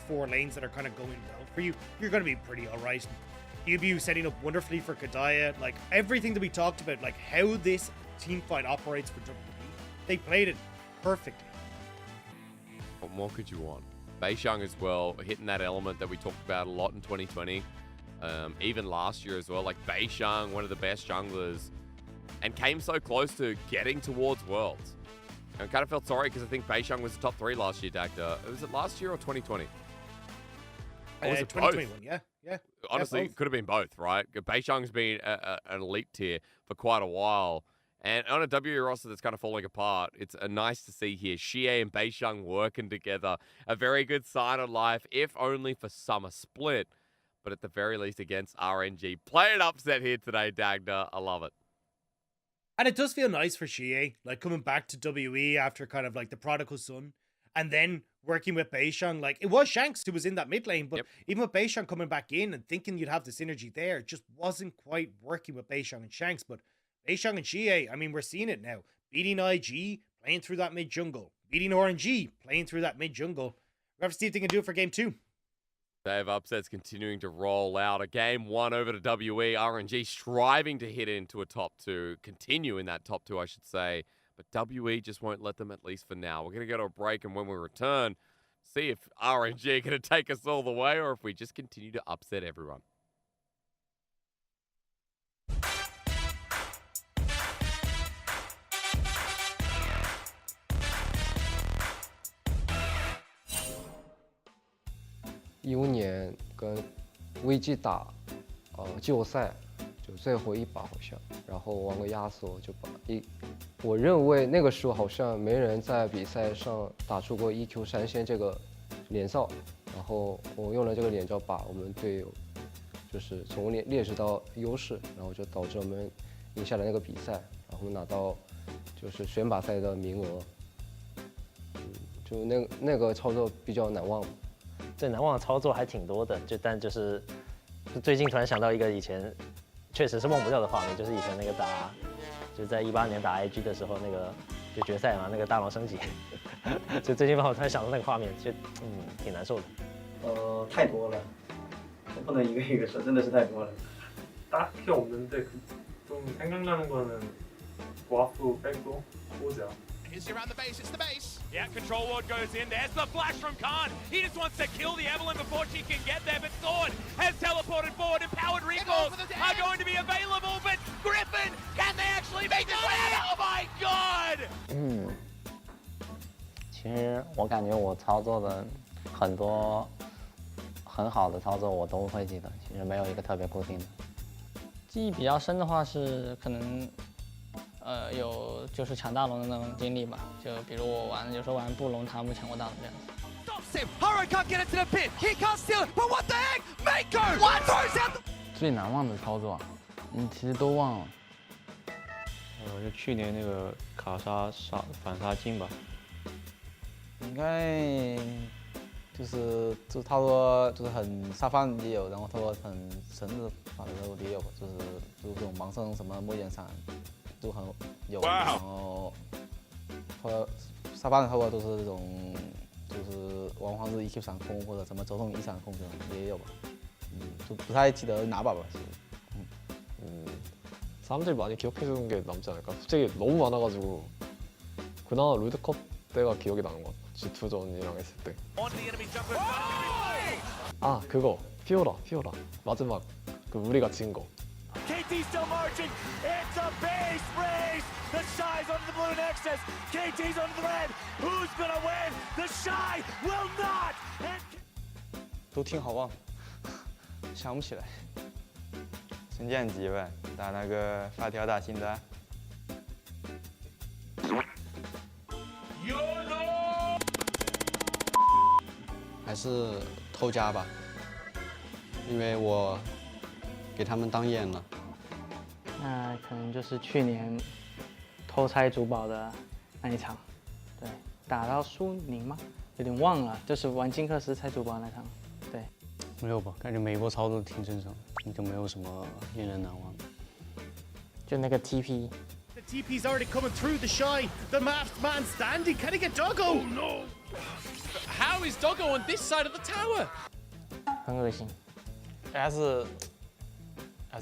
4 lanes that are kind of going well for you, you're going to be pretty alright. Bubu setting up wonderfully for Kadaya, like everything that we talked about, like how this team fight operates for WB, they played it perfectly. What more could you want? Beishang as well, hitting that element that we talked about a lot in 2020. Even last year as well, like Beishang, one of the best junglers, and came so close to getting towards Worlds. And I kind of felt sorry because I think Beishang was the top 3 last year, Dagda. Was it last year or 2020? Or was it 2021, both? yeah. Honestly, it could have been both, right? Beishang's been an elite tier for quite a while. And on a W roster that's kind of falling apart, it's nice to see here Xie and Beishang working together. A very good sign of life, if only for Summer Split, but at the very least against RNG. Play an upset here today, Dagda. I love it. And it does feel nice for Xie, like coming back to WE after kind of like the prodigal son, and then working with Beishang. Like it was Shanks who was in that mid lane, but even with Beishang coming back in and thinking you'd have the synergy there, it just wasn't quite working with Beishang and Shanks. But Beishang and Xie, I mean, we're seeing it now. Beating IG, playing through that mid jungle. Beating RNG, playing through that mid jungle. We have to see if they can do it for game 2. They have upsets continuing to roll out. A game 1 over to WE. RNG striving to hit into a top 2. Continue in that top 2, I should say. But WE just won't let them, at least for now. We're going to go to a break, and when we return, see if RNG are going to take us all the way or if we just continue to upset everyone.2015年跟 WBG 打季后赛，就最后一把好像，然后玩个压缩就把我认为那个时候好像没人在比赛上打出过 EQ 3仙这个连哨，然后我用了这个连招把我们队友就是从劣势到优势，然后就导致我们赢下了那个比赛，然后拿到就是选拔赛的名额，就那个操作比较难忘。最难忘的操作还挺多的，但就是最近突然想到一个以前确实是忘不掉的画面，就是以前那个就在18年打 IG 的时候，那个就决赛嘛，那个大狼升级，就最近让我突然想到那个画面，就挺难受的。太多了，我不能一个一个说，真的是太多了。 딱히 없는데 좀 생각나는 거는 와프 백도 호자. Here's around the base, it's the base. Yeah, control ward goes in. There's the flash from Khan. He just wants to kill the Evelyn before she can get there, but Sword has teleported forward. Empowered recalls are going to be available, but Griffin, can they actually make this win? Oh my god! 其实我感觉我操作的很多很好的操作我都会记得，其实没有一个特别固定的。记忆比较深的话是可能。 有就是抢大龙的那种经历吧，就比如我有时候玩布隆，他们抢过大龙这样子。Stops him. Haro can't get into the pit. He can't steal it. But what the heck? Mako! What? Throws out the... 最难忘的操作，其实都忘了。就去年那个卡莎反杀镜吧。应该就差不多就是很沙发也有，然后差不多很神的法的也有，就是这种盲僧什么末眼闪。 都很有，然后沙发的差不多都是这种，就是王皇是1Q 3控或者什么周通1闪控这种也有吧，就不太记得哪把吧，사람들이 많이 기억해주는 게 남지 않을까? 솔직히 너무 많아가지고 그나마 롤드컵 때가 기억이 나는 것 같아. G2전이랑 했을 때. 아 그거 피오라 마지막 그 우리가 진 거. KT still marching. It's a base race. The Shy's under the blue Nexus. KT's under the red. Who's gonna win? The Shy will not. And 都挺好忘，想不起来。升降级吧，打那个发条打新单。还是偷家吧，因为我给他们当眼了。那可能就是去年偷拆主堡的那一场，对，打到苏宁吗？有点忘了，就是玩金克斯拆主堡那场，对。没有吧，感觉每一波操作挺正常，就没有什么令人难忘的。就那个 TP。 The TP's already coming through the Shy. The masked man standing. Can he get Doggo? Oh no! How is Doggo on this side of the tower? 很恶心。 S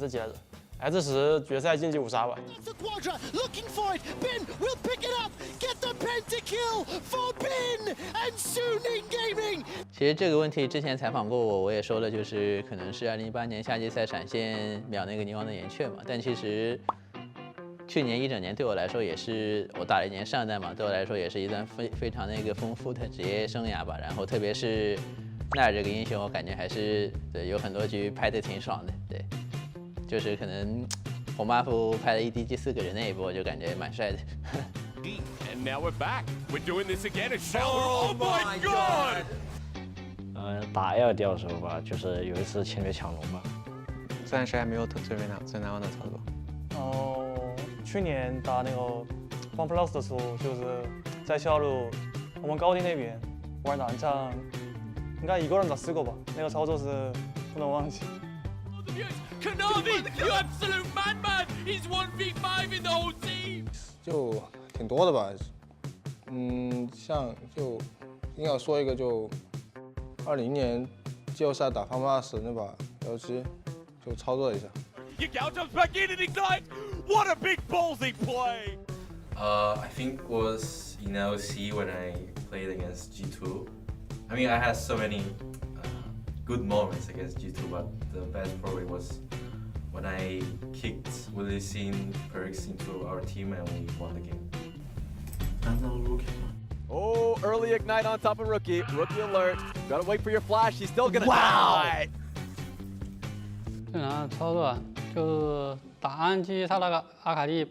几来着 ？S10决赛晋级5杀吧。 The Quadra looking for it. Bin will pick it up. Get the pentakill for Bin and Suning Gaming. 其实这个问题之前采访过我，我也说了，就是可能是2018年夏季赛闪现秒那个宁王的岩雀嘛。但其实去年一整年对我来说也是，我打了1年上单嘛，对我来说也是一段非常那个丰富的职业生涯吧。然后特别是奈尔这个英雄，我感觉还是对有很多局拍的挺爽的，对。 就是可能红 buff 拍了1DG 4个人那一波，就感觉蛮帅的。And now we're back. We're doing this again at Shower. Oh my god! 打 LPL 的时候吧，就是有一次侵略抢龙吧。暂时还没有最难忘的操作。去年打那个 OnePlus 的时候，就是在下路我们高地那边玩南仗，应该一个人打4个吧，那个操作是不能忘记。 Kanavi, you absolute madman! He's 1v5 in the whole team. 就挺多的吧，像就硬要说一个，就20年季后赛打方 plus 那把LG，就操作了一下。Yagao jumps back in and ignites. What a big ballsy play! I think was in LC when I played against G2. I mean, I had so many good moments against G2, but the best probably was when I kicked Willie Sin perks into our team and we won the game. Oh, early ignite on top of Rookie. Rookie alert. Gotta wait for your flash. He's still gonna die. 正常操作啊，就是打RNG，他那个阿卡丽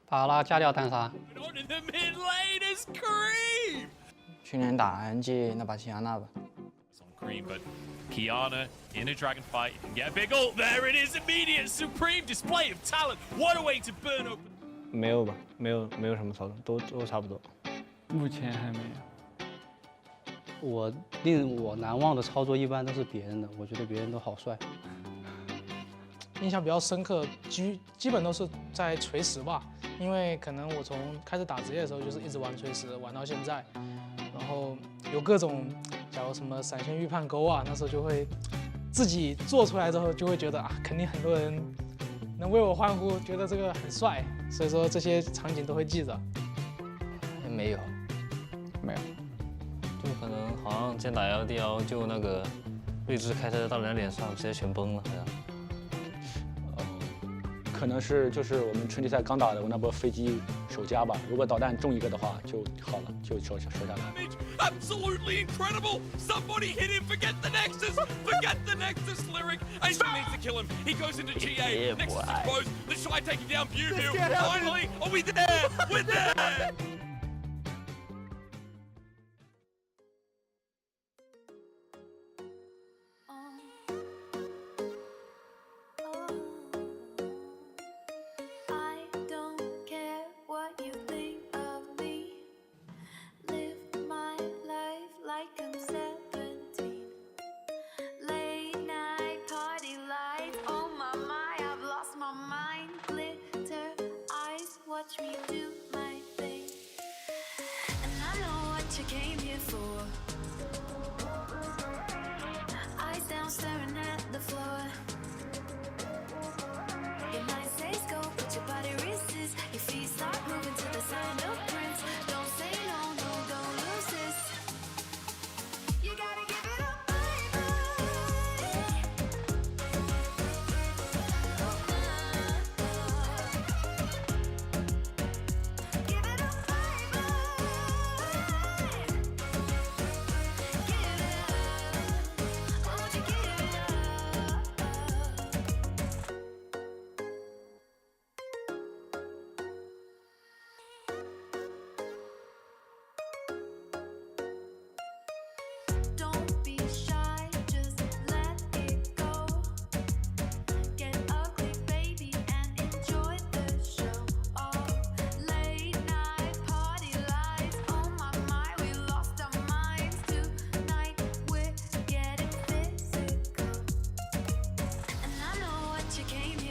把那个加掉单杀。 In the mid lane is Kareem. 去年打RNG那把齐亚娜吧。 On Kareem, but Kiana in a dragon fight. You can get a big ult. There it is, immediate supreme display of talent. What a way to burn open. 没有吧，没有什么操作，都差不多。目前还没有。令我难忘的操作一般都是别人的，我觉得别人都好帅。印象比较深刻，基本都是在锤石吧，因为可能我从开始打职业的时候就是一直玩锤石，玩到现在，然后有各种，假如什么闪现预判钩啊，那时候就会自己做出来之后就会觉得啊，肯定很多人能为我欢呼，觉得这个很帅，所以说这些场景都会记着。没有，就可能好像先打 LDL 就那个睿智开车到人脸上，直接全崩了，好像。可能是就是我们春季赛刚打的那波飞机首加吧，如果导弹中一个的话就好了，就收下来。Absolutely incredible! Somebody hit him. Forget the Nexus. Forget the Nexus lyric. Aiden needs to kill him. He goes into GA. Yeah, Nexus boy. exposed. The Shy taking down View. Finally, are we there? We're there. I don't care what you think of me. Live my life like I'm 17. Late night party lights, oh my, I've lost my mind. Glitter eyes, watch me do my thing. And I know what you came here for. Eyes down, staring at the floor. Your mind says go, but your body resists. Your feet start moving to the sound of Prince. Don't say no, no, don't lose this. You gotta give it up, baby.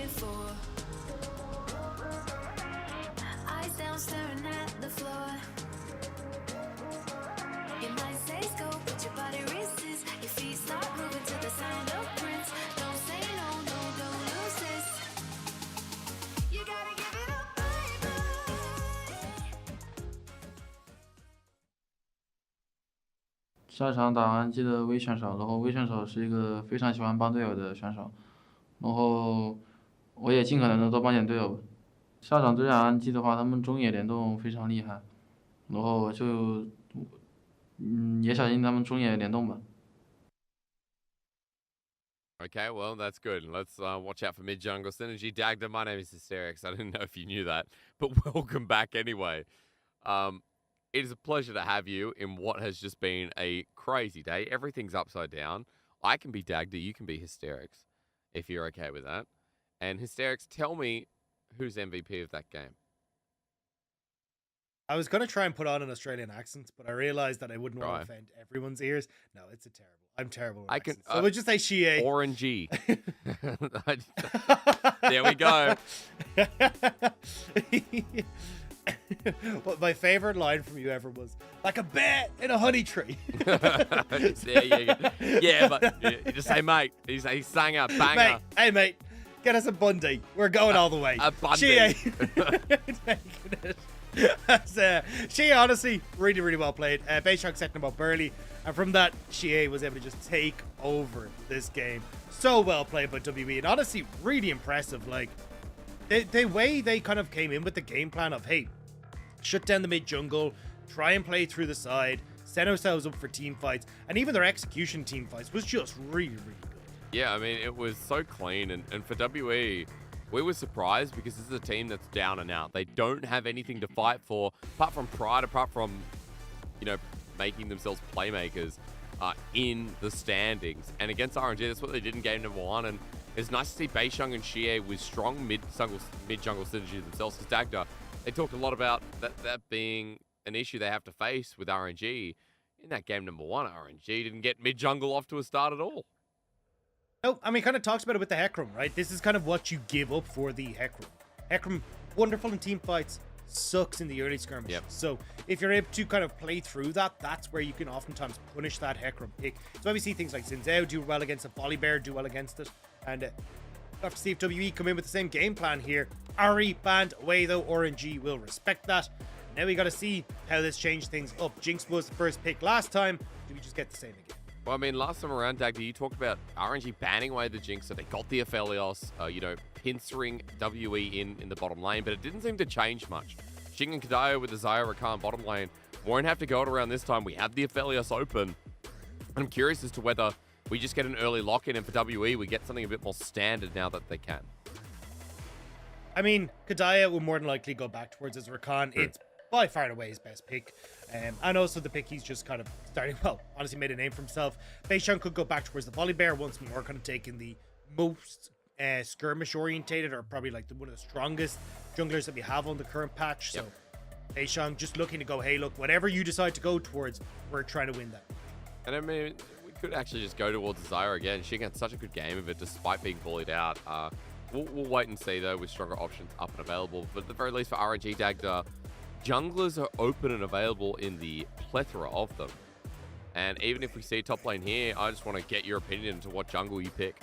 before. Eyes down, staring at the floor. You might say go, but your body resists. Your feet start moving to the sound of Prince. Don't say no, no, don't lose this. You gotta give it up, baby. 下场打 RNG 的微选手，然后微选手是一个非常喜欢帮队友的选手，然后我也尽可能的多帮点队友。下场对战 RNG 的话，他们中野联动非常厉害，然后就也小心他们中野联动吧。 Okay, well, that's good. Let's watch out for mid jungle synergy. Dagda, my name is Hysterics. I didn't know if you knew that, but welcome back anyway. It is a pleasure to have you in what has just been a crazy day. Everything's upside down. I can be Dagda, you can be Hysterics, if you're okay with that. And Hysterics, tell me who's MVP of that game. I was going to try and put on an Australian accent, but I realized that I wouldn't want to offend everyone's ears. No, it's a terrible. I'm terrible with accents. So we'll just say Shie. RNG. There we go. What my favorite line from you ever was, like a bear in a honey tree. There you go. Yeah, but you just say, mate. He sang a banger. Mate, hey, mate, get us a Bundy. We're going all the way. A Bundy. Shie, honestly, really, really well played. Bayshock setting him up early, and from that, Shie was able to just take over this game. So well played by WB, and honestly, really impressive. Like, the way they kind of came in with the game plan of, hey, shut down the mid jungle, try and play through the side, set ourselves up for team fights, and even their execution team fights was just really, really good. Yeah, I mean, it was so clean, and for WE, we were surprised because this is a team that's down and out. They don't have anything to fight for, apart from pride, apart from, you know, making themselves playmakers in the standings. And against RNG, that's what they did in game number 1, and it's nice to see Beisheng and Shie with strong mid-jungle synergy themselves. Because Dagda, they talked a lot about that being an issue they have to face with RNG. In that game number 1, RNG didn't get mid-jungle off to a start at all. No, I mean, kind of talks about it with the Hecarim, right? This is kind of what you give up for the Hecarim. Hecarim, wonderful in team fights, sucks in the early skirmishes. Yep. So if you're able to kind of play through that, that's where you can oftentimes punish that Hecarim pick. So we see things like Xin Zhao do well against a Volibear, do well against it. And we'll have to see if WE come in with the same game plan here. Ari banned away though, RNG will respect that. Now we got to see how this changed things up. Jinx was the first pick last time. Do we just get the same again? Well, I mean, last time around, Dagda, you talked about RNG banning away the Jinx, so they got the Aphelios, you know, pincering WE in the bottom lane, but it didn't seem to change much. Xing and Kadaya with the Zaya Rakan bottom lane won't have to go it around this time. We have the Aphelios open. I'm curious as to whether we just get an early lock-in, and for WE, we get something a bit more standard now that they can. I mean, Kadaya will more than likely go back towards his Rakan. It's by far and away his best pick. And also the pick he's just kind of starting, well, honestly made a name for himself. Beisheng could go back towards the Volibear once more, kind of taking the most skirmish orientated, or probably like one of the strongest junglers that we have on the current patch. So Beisheng just looking to go, hey, look, whatever you decide to go towards, we're trying to win that. And I mean, we could actually just go towards Zyra again. She had such a good game of it despite being bullied out. We'll wait and see though with stronger options up and available. But at the very least for RNG Dagda, junglers are open and available in the plethora of them. And even if we see top lane here, I just want to get your opinion into what jungle you pick.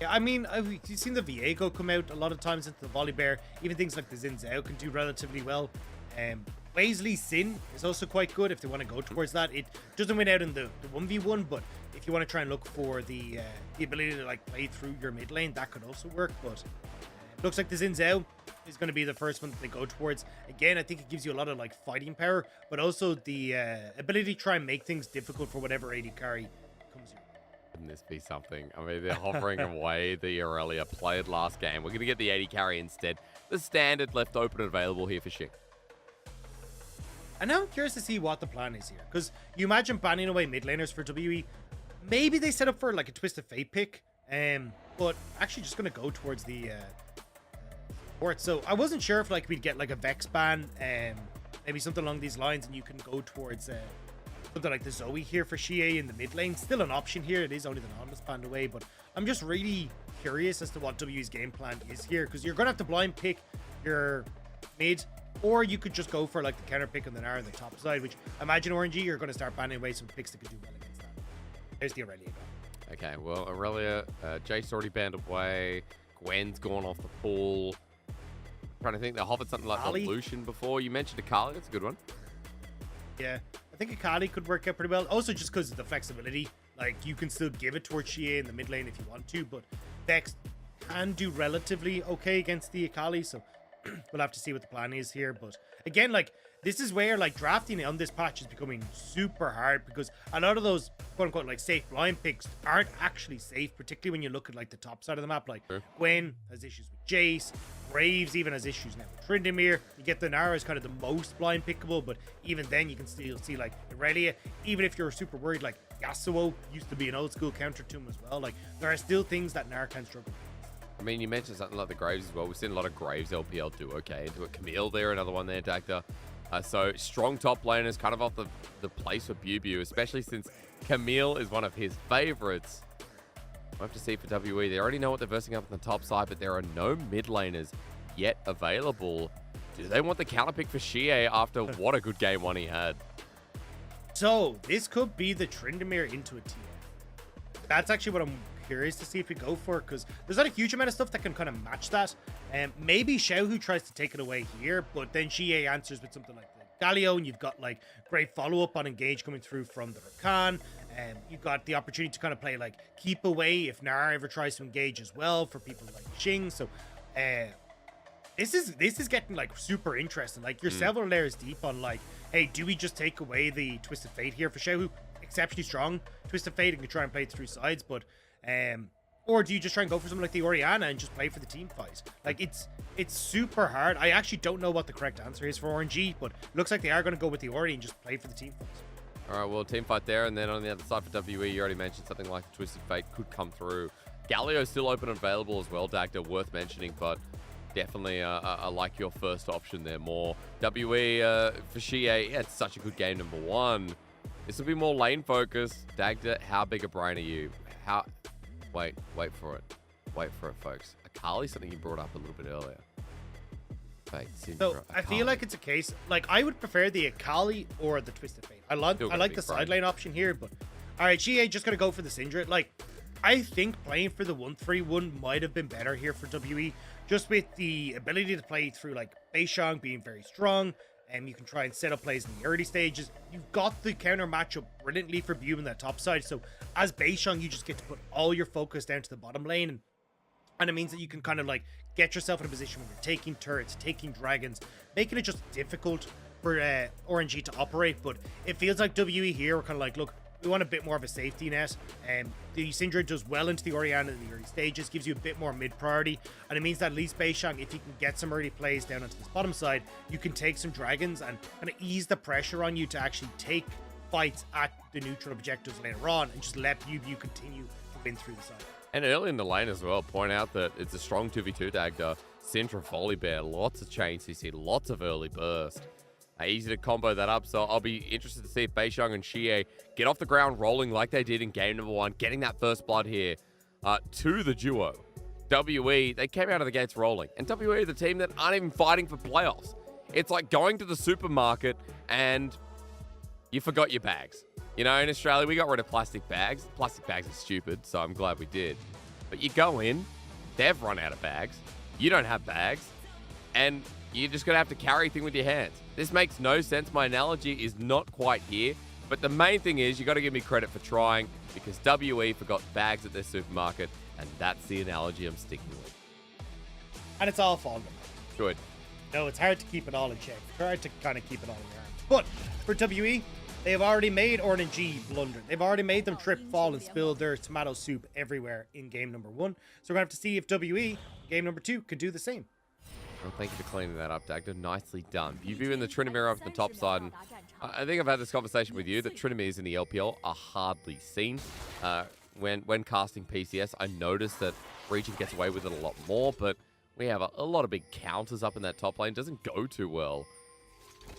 Yeah, I mean, you've seen the Viego come out a lot of times into the Volibear. Even things like the Xin Zhao can do relatively well. Weasley Sin is also quite good if they want to go towards that. It doesn't win out in the 1v1, but if you want to try and look for the ability to like play through your mid lane, that could also work. But looks like the Xin Zhao is going to be the first one that they go towards. Again, I think it gives you a lot of like fighting power, but also the ability to try and make things difficult for whatever AD carry comes in. Wouldn't this be something? I mean, they're hovering away the Aurelia played last game. We're going to get the AD carry instead. The standard left open and available here for Xing. And now I'm curious to see what the plan is here, because you imagine banning away mid laners for WE. Maybe they set up for like a Twisted Fate pick, but actually just going to go towards the support. So I wasn't sure if like we'd get like a Vex ban, maybe something along these lines, and you can go towards something like the Zoe here for Xie in the mid lane. Still an option here. It is only the Nautilus banned away, but I'm just really curious as to what WE's game plan is here, because you're going to have to blind pick your mid, or you could just go for like the counter pick on the Nara on the top side, which I imagine RNG you're going to start banning away some picks that could do well against that. There's the Aurelia guy. Okay, well, Aurelia, Jace already banned away. Gwen's gone off the pool. Trying to think, they hovered something like Akali? the Lucian before. You mentioned Akali, that's a good one. Yeah, I think Akali could work out pretty well. Also, just because of the flexibility. Like, you can still give it towards Xie in the mid lane if you want to, but Vex can do relatively okay against the Akali, so we'll have to see what the plan is here. But again, like, this is where like drafting on this patch is becoming super hard, because a lot of those quote unquote like safe blind picks aren't actually safe, particularly when you look at like the top side of the map. Like Gwen has issues with Jace, Graves even has issues now with Tryndamere. You get the Nara is kind of the most blind pickable, but even then you can still see like Aurelia. Even if you're super worried, like Yasuo used to be an old school counter to him as well. Like, there are still things that Nara can struggle with. I mean, you mentioned something like the Graves as well. We've seen a lot of Graves LPL do okay into it. Camille there, another one there, Dagda. So strong top laners, kind of off the place for Bubu, especially since Camille is one of his favorites. We'll have to see for WE. They already know what they're versing up on the top side, but there are no mid laners yet available. Do they want the counter pick for Xie after what a good game one he had? So this could be the Tryndamere into a TF. That's actually what I'm curious to see if we go for, because there's not a huge amount of stuff that can kind of match that. Maybe Xiaohu tries to take it away here, but then Xie answers with something like the Galio, and you've got like great follow-up on engage coming through from the Rakan. You've got the opportunity to kind of play like keep away if Nara ever tries to engage as well for people like Xing. So this is getting like super interesting. Like, you're several layers deep on like, hey, do we just take away the Twisted Fate here for Xiaohu? Exceptionally strong Twisted Fate and can try and play it through sides, but or do you just try and go for something like the Orianna and just play for the team fight? Like, it's super hard. I actually don't know what the correct answer is for RNG, but looks like they are going to go with the Ori and just play for the team fight. All right, well, team fight there, and then on the other side for WE, you already mentioned something like Twisted Fate could come through. Galio's still open and available as well, Dagda, worth mentioning, but definitely I like your first option there more. WE for Xie, yeah, it's such a good game, number one. This will be more lane focused. Dagda, how big a brain are you? Wait for it. Wait for it, folks. Akali, something you brought up a little bit earlier. Fate, Syndra, So I feel like it's a case, like, I would prefer the Akali or the Twisted Fate. I like the side lane option here, but all right, Xie just gonna go for the Syndra. Like, I think playing for the 1-3-1 might have been better here for WE, just with the ability to play through like Beishang being very strong, and you can try and set up plays in the early stages. You've got the counter matchup brilliantly for Bu in that top side. So as Beishang, you just get to put all your focus down to the bottom lane, and it means that you can kind of like get yourself in a position where you're taking turrets, taking dragons, making it just difficult for RNG to operate. But it feels like WE here, we're kind of like, look, we want a bit more of a safety net. The Syndra does well into the Orianna in the early stages, gives you a bit more mid priority, and it means that at least Beishang, if you can get some early plays down onto this bottom side, you can take some dragons and kind of ease the pressure on you to actually take fights at the neutral objectives later on, and just let you continue to win through the side. And early in the lane as well, point out that it's a strong 2v2 Dagda. Syndra Volibear, lots of chain CC, lots of early burst. Easy to combo that up, so I'll be interested to see if Beishang and Xie get off the ground rolling like they did in game number one, getting that first blood here to the duo. WE, they came out of the gates rolling, and WE, the team that aren't even fighting for playoffs. It's like going to the supermarket and you forgot your bags. You know, in Australia, we got rid of plastic bags. Plastic bags are stupid, so I'm glad we did. But you go in, they've run out of bags, you don't have bags, and you're just going to have to carry things with your hands. This makes no sense. My analogy is not quite here. But the main thing is you got to give me credit for trying, because WE forgot bags at their supermarket, and that's the analogy I'm sticking with. And it's all fallen. Good. No, it's hard to keep it all in check. It's hard to kind of keep it all in your hands. But for WE, they have already made RNG blunder. They've already made them trip, fall, and spill their tomato soup everywhere in game number one. So we're going to have to see if WE, game number two, can do the same. Well, thank you for cleaning that up, Dagda. Nicely done. You viewing the Tryndamere up the top side, and I think I've had this conversation with you that Tryndameres in the LPL are hardly seen. When casting PCS, I noticed that Region gets away with it a lot more, but we have a lot of big counters up in that top lane. Doesn't go too well.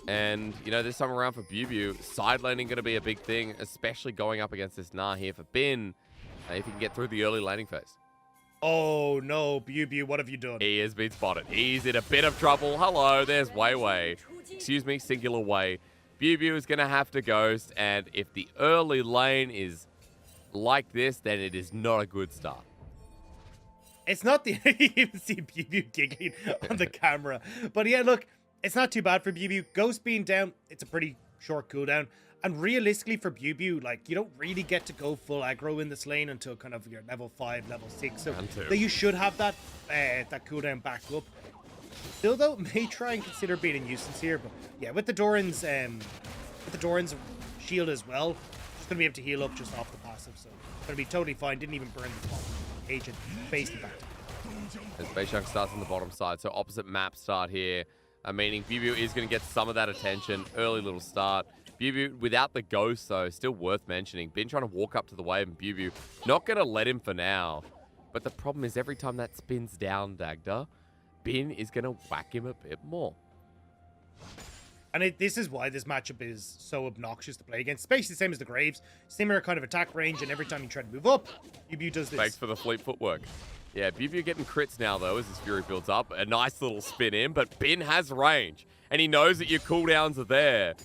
And, you know, this time around for BuBu, side laning going to be a big thing, especially going up against this Nah here for Bin, if he can get through the early laning phase. Oh no, BuBu, what have you done? He has been spotted. He's in a bit of trouble. Hello, there's Wei. Excuse me, singular Wei. BuBu is going to have to ghost, and if the early lane is like this, then it is not a good start. It's not the... you even see BuBu giggling on the camera. But yeah, look, it's not too bad for BuBu. Ghost being down, it's a pretty short cooldown. And realistically for BuBu, like, you don't really get to go full aggro in this lane until kind of your level 5, level 6. So you should have that that cooldown back up. Still, though, may try and consider being a nuisance here. But yeah, with the Doran's shield as well, just going to be able to heal up just off the passive. So going to be totally fine. Didn't even burn the top agent. Faced the back. As Beishang starts on the bottom side, so opposite map start here. Meaning BuBu is going to get some of that attention. Early little start. BuBu, without the ghost, though, still worth mentioning. Bin trying to walk up to the wave, and BuBu not going to let him for now. But the problem is every time that spins down, Dagda, Bin is going to whack him a bit more. And this is why this matchup is so obnoxious to play against. It's basically the same as the Graves. Similar kind of attack range, and every time you try to move up, BuBu does this. Thanks for the fleet footwork. Yeah, BuBu getting crits now, though, as his Fury builds up. A nice little spin in, but Bin has range. And he knows that your cooldowns are there.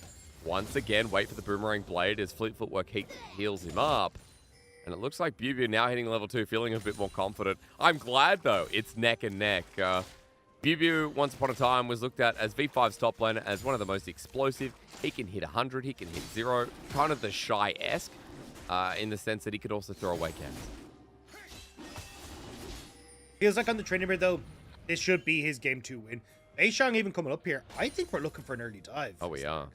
Once again, wait for the Boomerang Blade as fleet footwork heals him up. And it looks like BuBu now hitting level 2, feeling a bit more confident. I'm glad, though, it's neck and neck. BuBu, once upon a time, was looked at as V5's top laner as one of the most explosive. He can hit 100, he can hit 0. Kind of the Shy-esque in the sense that he could also throw away camps. Feels like on the training board, though, this should be his game 2 win. Beishang even coming up here. I think we're looking for an early dive. Oh, we are.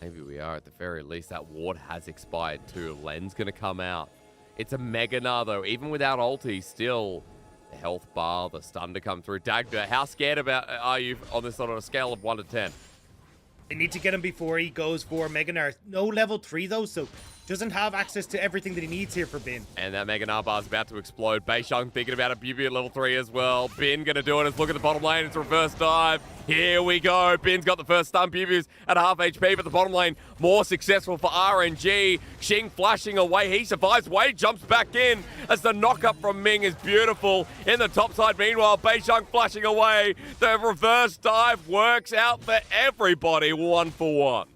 Maybe we are at the very least. That ward has expired too. Len's going to come out. It's a Mega Gnar, though. Even without ulti, still the health bar, the stun to come through. Dagda, how scared are you on this sort of scale of 1 to 10? They need to get him before he goes for Mega Gnar. No level 3, though, so doesn't have access to everything that he needs here for Bin. And that Mega Gnar bar is about to explode. Beishang thinking about a BuBu at level 3 as well. Bin going to do it. Let's look at the bottom lane. It's a reverse dive. Here we go. Bin's got the first stun. BuBu's at half HP, but the bottom lane more successful for RNG. Xing flashing away. He survives. Wade jumps back in as the knock-up from Ming is beautiful. In the top side, meanwhile, Beishang flashing away. The reverse dive works out for everybody. 1 for 1.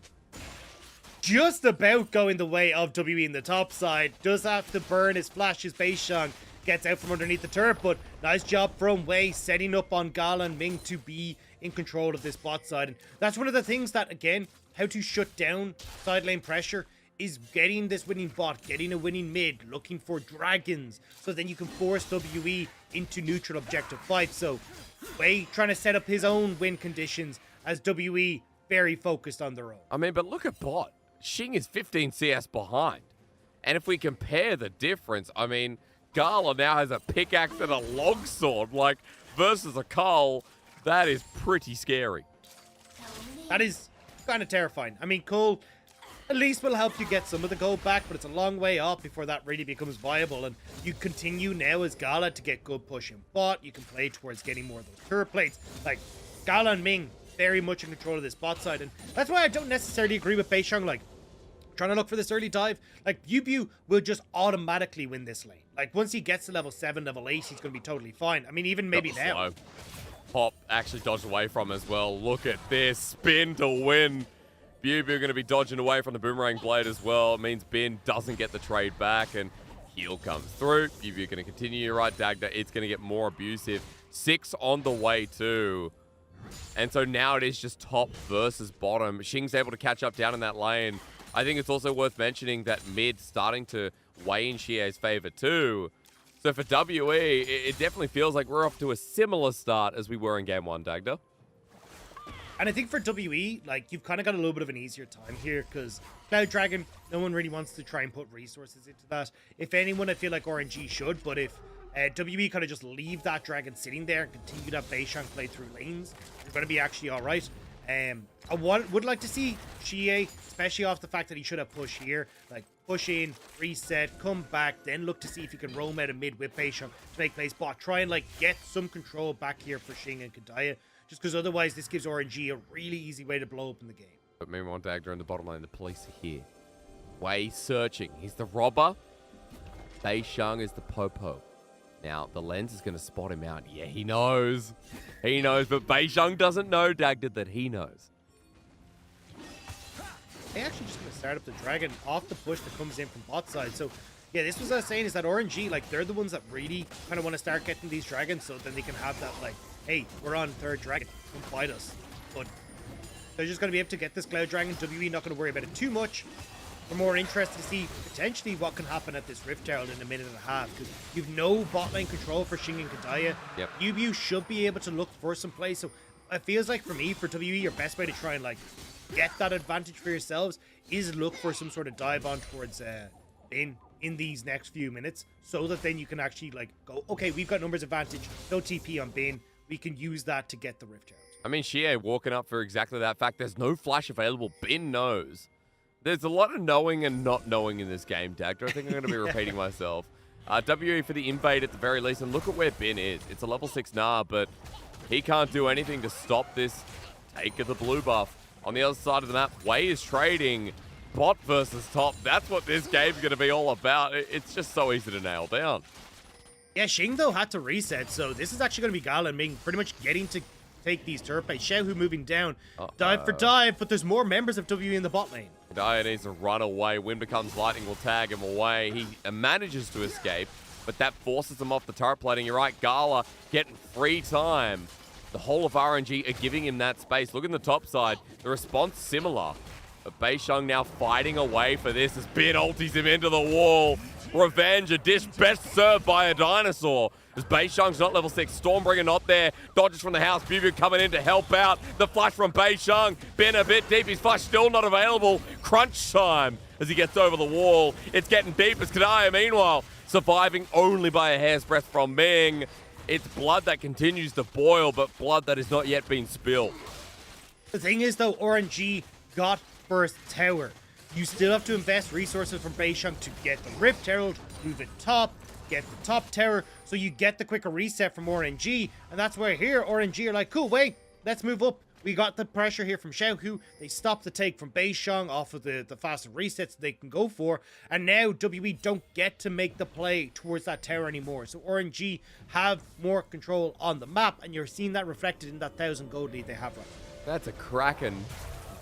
Just about going the way of WE in the top side. Does have to burn his flashes. Beishang gets out from underneath the turret, but nice job from Wei setting up on Gala and Ming to be in control of this bot side. And that's one of the things that, again, how to shut down side lane pressure is getting this winning bot, getting a winning mid, looking for dragons, so then you can force WE into neutral objective fights. So Wei trying to set up his own win conditions as WE very focused on their own. I mean, but look at bot. Xing is 15 CS behind. And if we compare the difference, I mean, Gala now has a pickaxe and a longsword, like, versus a Carl. That is pretty scary. That is kind of terrifying. I mean, Cole at least will help you get some of the gold back, but it's a long way off before that really becomes viable. And you continue now as Gala to get good push in bot. You can play towards getting more of those turret plates. Like, Gala and Ming very much in control of this bot side, and that's why I don't necessarily agree with Beishang, like, trying to look for this early dive. Like, BuBu will just automatically win this lane. Like, once he gets to level 7, level 8, he's going to be totally fine. I mean, even maybe now. Pop actually dodged away from as well. Look at this. Spin to win. BuBu going to be dodging away from the Boomerang Blade as well. It means Bin doesn't get the trade back, and heal comes through. BuBu going to continue. You're right, Dagda. It's going to get more abusive. 6 on the way, too. And so now it is just top versus bottom. Xing's able to catch up down in that lane. I think it's also worth mentioning that mid starting to weigh in Xie's favor too. So for WE, it definitely feels like we're off to a similar start as we were in game 1, Dagda. And I think for WE, like, you've kind of got a little bit of an easier time here because Cloud Dragon, no one really wants to try and put resources into that. If anyone, I feel like RNG should, but if WE kind of just leave that dragon sitting there and continue to have Beishang play through lanes, you're going to be actually all right. I would like to see Xie, especially off the fact that he should have push here, like push in, reset, come back, then look to see if he can roam out of mid with Beishang to make plays bot. Try and like get some control back here for Xing and Kadaya, just because otherwise this gives RNG a really easy way to blow up in the game. But meanwhile, Dagda in the bottom lane, the police are here. Wei searching. He's the robber. Bei Shang is the popo. Now, the lens is going to spot him out. Yeah, he knows. He knows, but Bei Shang doesn't know, Dagda, that he knows. They actually just going to start up the dragon off the push that comes in from bot side. So, yeah, this was what I was saying, is that RNG, like, they're the ones that really kind of want to start getting these dragons so then they can have that, like, hey, we're on third dragon. Come fight us. But they're just going to be able to get this Cloud Dragon. WE not going to worry about it too much. We're more interested to see potentially what can happen at this Rift Herald in a minute and a half, because you've no bot lane control for Xing and Kadaya. Yep. UBU should be able to look for some play. So it feels like for me, for WE, your best way to try and like get that advantage for yourselves is look for some sort of dive on towards in these next few minutes, so that then you can actually like go, okay, we've got numbers advantage, no TP on Bin, we can use that to get the Rift Herald. I mean, Xie walking up for exactly that fact. There's no flash available. Bin knows. There's a lot of knowing and not knowing in this game, Dagda. I think I'm going to be repeating myself. WE for the invade at the very least, and look at where Bin is. It's a level 6 Nah, but he can't do anything to stop this take of the blue buff. On the other side of the map, Wei is trading bot versus top. That's what this game's going to be all about. It's just so easy to nail down. Yeah, Xing, though, had to reset, so this is actually going to be Gala and Ming pretty much getting to take these turret plays. Xiaohu moving down. Dive for dive, but there's more members of WE in the bot lane. Kadaya needs to run away. Wind becomes lightning, will tag him away. He manages to escape, but that forces him off the turret plating. You're right, Gala getting free time. The whole of RNG are giving him that space. Look in the top side. The response similar. But Bei Shang now fighting away for this as Bin ulties him into the wall. Revenge, a dish best served by a dinosaur. As Bei Shang's not level 6. Stormbringer not there. Dodges from the house. Bubu coming in to help out. The flash from Bei Shang. Bin a bit deep. His flash still not available. Crunch time as he gets over the wall. It's getting deep as Kadaya, meanwhile, surviving only by a hair's breadth from Ming. It's blood that continues to boil, but blood that has not yet been spilled. The thing is, though, RNG got first tower. You still have to invest resources from Bei Shang to get the Rift Herald, move it top, get the top tower, so you get the quicker reset from RNG, and that's where here RNG are like, cool, wait, let's move up. We got the pressure here from Xiaohu. They stopped the take from Bei Shang off of the faster resets they can go for, and now WE don't get to make the play towards that tower anymore. So RNG have more control on the map, and you're seeing that reflected in that 1,000 gold lead they have right now. That's a Kraken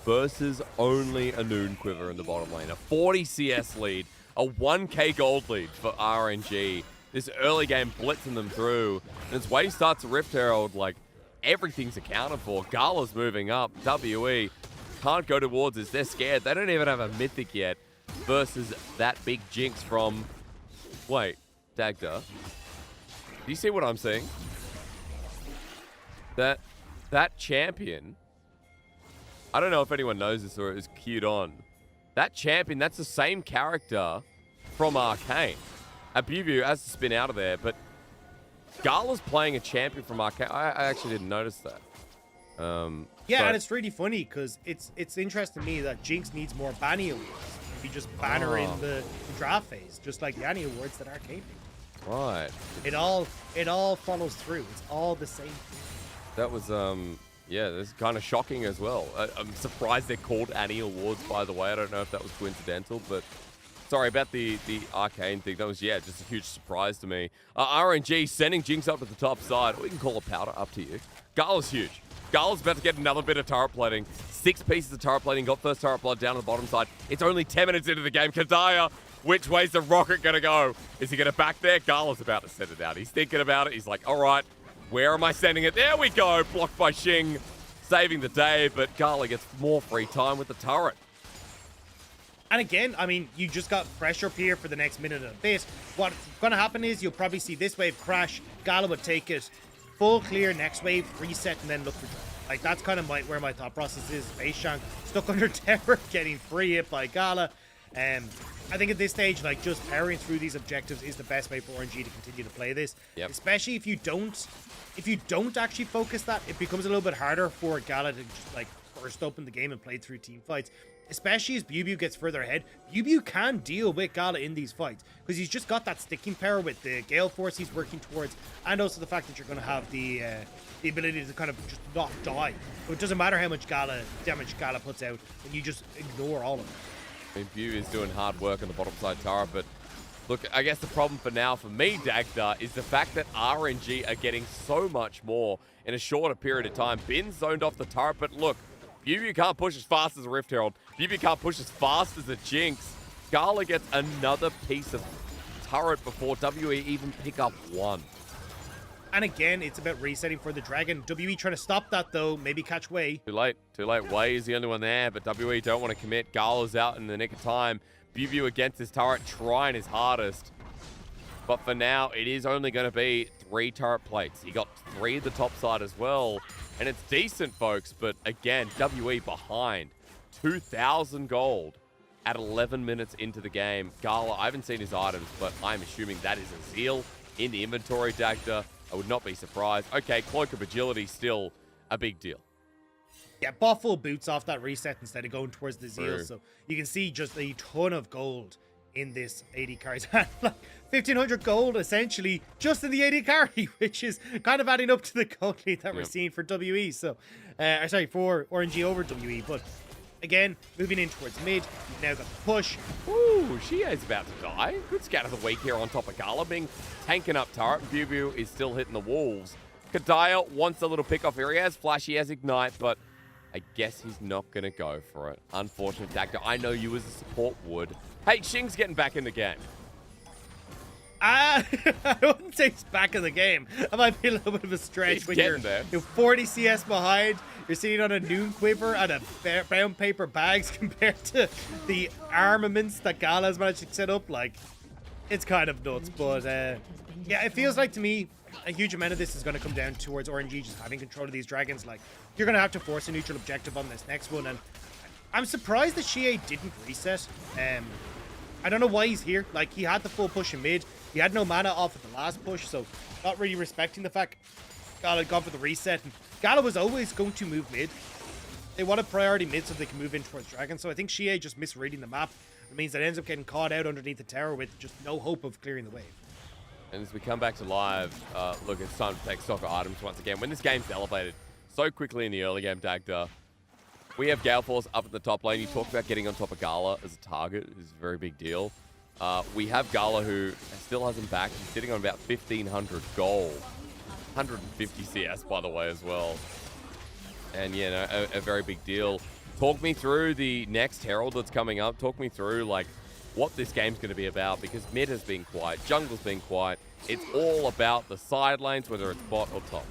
versus only a Noon Quiver in the bottom lane. A 40 CS lead, a 1k gold lead for RNG. This early game blitzing them through. And as Wei starts a Rift Herald, like, everything's accounted for. Gala's moving up. WE can't go towards this. They're scared. They don't even have a Mythic yet versus that big Jinx from... Wait, Dagda. Do you see what I'm seeing? That champion... I don't know if anyone knows this or is cued on. That champion, that's the same character from Arcane. Abubu has to spin out of there, but Gala's playing a champion from Arcane. I actually didn't notice that. Yeah, and it's really funny because it's interesting to me that Jinx needs more Banny awards. Maybe just ban her in the draft phase, just like the Annie awards that Arcane did. Right. It all follows through. It's all the same thing. That was yeah, that's kind of shocking as well. I'm surprised they're called Annie Awards, by the way. I don't know if that was coincidental, but sorry about the Arcane thing. That was, yeah, just a huge surprise to me. RNG sending Jinx up to the top side. We can call it Powder, up to you. Gala's huge. Gala's about to get another bit of turret plating. 6 pieces of turret plating. Got first turret blood down on the bottom side. It's only 10 minutes into the game. Kadaya, which way's the rocket going to go? Is he going to back there? Gala's about to send it out. He's thinking about it. He's like, all right. Where am I sending it? There we go. Blocked by Xing. Saving the day, but Gala gets more free time with the turret. And again, I mean, you just got pressure up here for the next minute and a bit. What's going to happen is you'll probably see this wave crash. Gala would take it. Full clear, next wave, reset, and then look for draft. Like, that's kind of where my thought process is. Bei Shang stuck under tower, getting free hit by Gala. I think at this stage, like, just powering through these objectives is the best way for RNG to continue to play this. Yep. Especially if you don't actually focus that, it becomes a little bit harder for Gala to just, like, burst open the game and play through team fights. especially as Bubu gets further ahead, Bubu can deal with Gala in these fights because he's just got that sticking power with the Gale Force he's working towards, and also the fact that you're going to have the ability to kind of just not die. So it doesn't matter how much damage Gala puts out, and you just ignore all of it. I mean, Bu is doing hard work on the bottom side turret, but look, I guess the problem for now for me, Dagda, is the fact that RNG are getting so much more in a shorter period of time. Bin's zoned off the turret, but look, Bu can't push as fast as a Rift Herald. Bu can't push as fast as a Jinx. Gala gets another piece of turret before WE even pick up one. And again, it's about resetting for the Dragon. WE trying to stop that, though. Maybe catch Wei. Too late. Too late. Wei is the only one there, but WE don't want to commit. Gala's out in the nick of time. Bu against his turret, trying his hardest. But for now, it is only going to be 3 turret plates. He got 3 at the top side as well. And it's decent, folks, but again, WE behind. 2,000 gold at 11 minutes into the game. Gala, I haven't seen his items, but I'm assuming that is a Zeal in the inventory, Dagda. I would not be surprised. Okay, Cloak of Agility still a big deal. Yeah, bought full boots off that reset instead of going towards the Zeal. True. So you can see just a ton of gold in this AD carries. Like 1,500 gold, essentially, just in the AD carry, which is kind of adding up to the gold lead that we're seeing for WE. So, sorry, for RNG over WE. But again, moving in towards mid, you've now got the push. Ooh, she is about to die. Good scout of the week here on top of Gala, being tanking up turret. Bu is still hitting the walls. Kadaya wants a little pick off here. He has Flash, he has Ignite, but I guess he's not going to go for it. Unfortunate, Dagda. I know you as a support would. Hey, Xing's getting back in the game. I wouldn't say he's back in the game. That might be a little bit of a stretch when you're 40 CS behind. You're sitting on a noon quiver and a brown paper bags compared to the armaments that Gala's managed to set up. Like, it's kind of nuts. But yeah, it feels like to me a huge amount of this is going to come down towards RNG just having control of these dragons. Like, you're going to have to force a neutral objective on this next one. And I'm surprised that Shie didn't reset. I don't know why he's here. Like, he had the full push in mid. He had no mana off of the last push, so not really respecting the fact Gala had gone for the reset. And Gala was always going to move mid. They wanted priority mid so they can move in towards Dragon. So I think Shie just misreading the map. It means that it ends up getting caught out underneath the tower with just no hope of clearing the wave. And as we come back to live, look, it's time to take stock of items once again. When this game's elevated so quickly in the early game, Dagda, we have Gale Force up at the top lane. You talk about getting on top of Gala as a target. It's a very big deal. We have Gala, who still hasn't backed. He's sitting on about 1,500 gold. 150 CS, by the way, as well. And, yeah, no, a very big deal. Talk me through the next Herald that's coming up. Talk me through, like, what this game's going to be about, because mid has been quiet, jungle's been quiet. It's all about the side lanes, whether it's bot or top.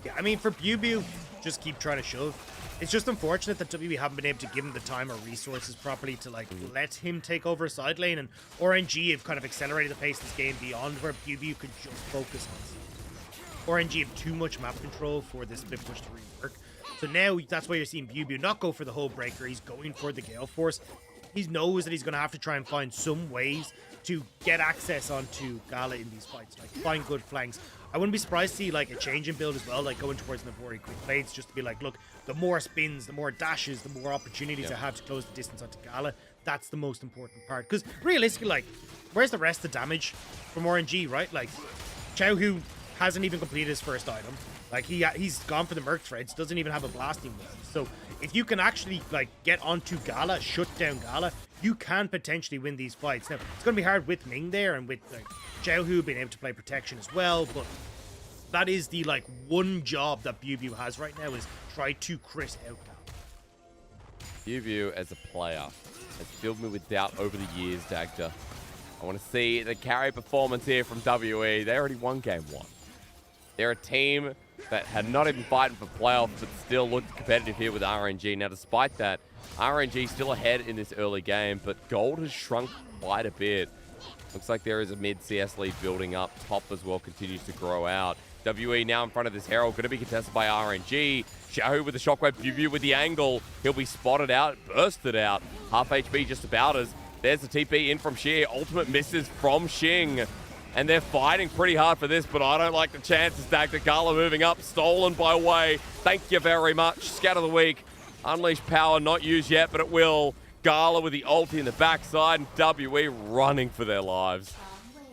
Yeah, I mean, for Bu, just keep trying to shove. It's just unfortunate that WB haven't been able to give him the time or resources properly to, like, let him take over a side lane, and RNG have kind of accelerated the pace of this game beyond where Bu could just focus on. RNG have too much map control for this split push to really work. So now that's why you're seeing Bu not go for the whole breaker. He's going for the Gale Force. He knows that he's going to have to try and find some ways to get access onto Gala in these fights, like find good flanks. I wouldn't be surprised to see like a change in build as well, like going towards Navori quick blades, just to be like, look, the more spins, the more dashes, the more opportunities I have to close the distance onto Gala. That's the most important part. Because realistically, like, where's the rest of the damage from RNG, right? Like, Xiaohu hasn't even completed his first item. Like, he's gone for the Merc Threads, doesn't even have a blasting one. So if you can actually, like, get onto Gala, shut down Gala, you can potentially win these fights. Now, it's going to be hard with Ming there and with, like, Xiaohu being able to play protection as well, but that is the, like, one job that Bu has right now, is try to crit out Gala. Bu as a player has filled me with doubt over the years, Dagda. I want to see the carry performance here from WE. They already won game 1. They're a team that had not even fighting for playoffs, but still looked competitive here with RNG. Now, despite that, RNG still ahead in this early game, but gold has shrunk quite a bit. Looks like there is a mid CS lead building up. Top as well continues to grow out. WE now in front of this Herald, going to be contested by RNG. Xiaohu with the shockwave, Bu with the angle. He'll be spotted out, bursted out. Half HP just about as there's the TP in from Xie. Ultimate misses from Xing. And they're fighting pretty hard for this, but I don't like the chances. Dagda, Gala moving up, stolen by Wei. Thank you very much. Scat of the week Unleash power, not used yet, but it will. Gala with the ulti in the backside, and WE running for their lives.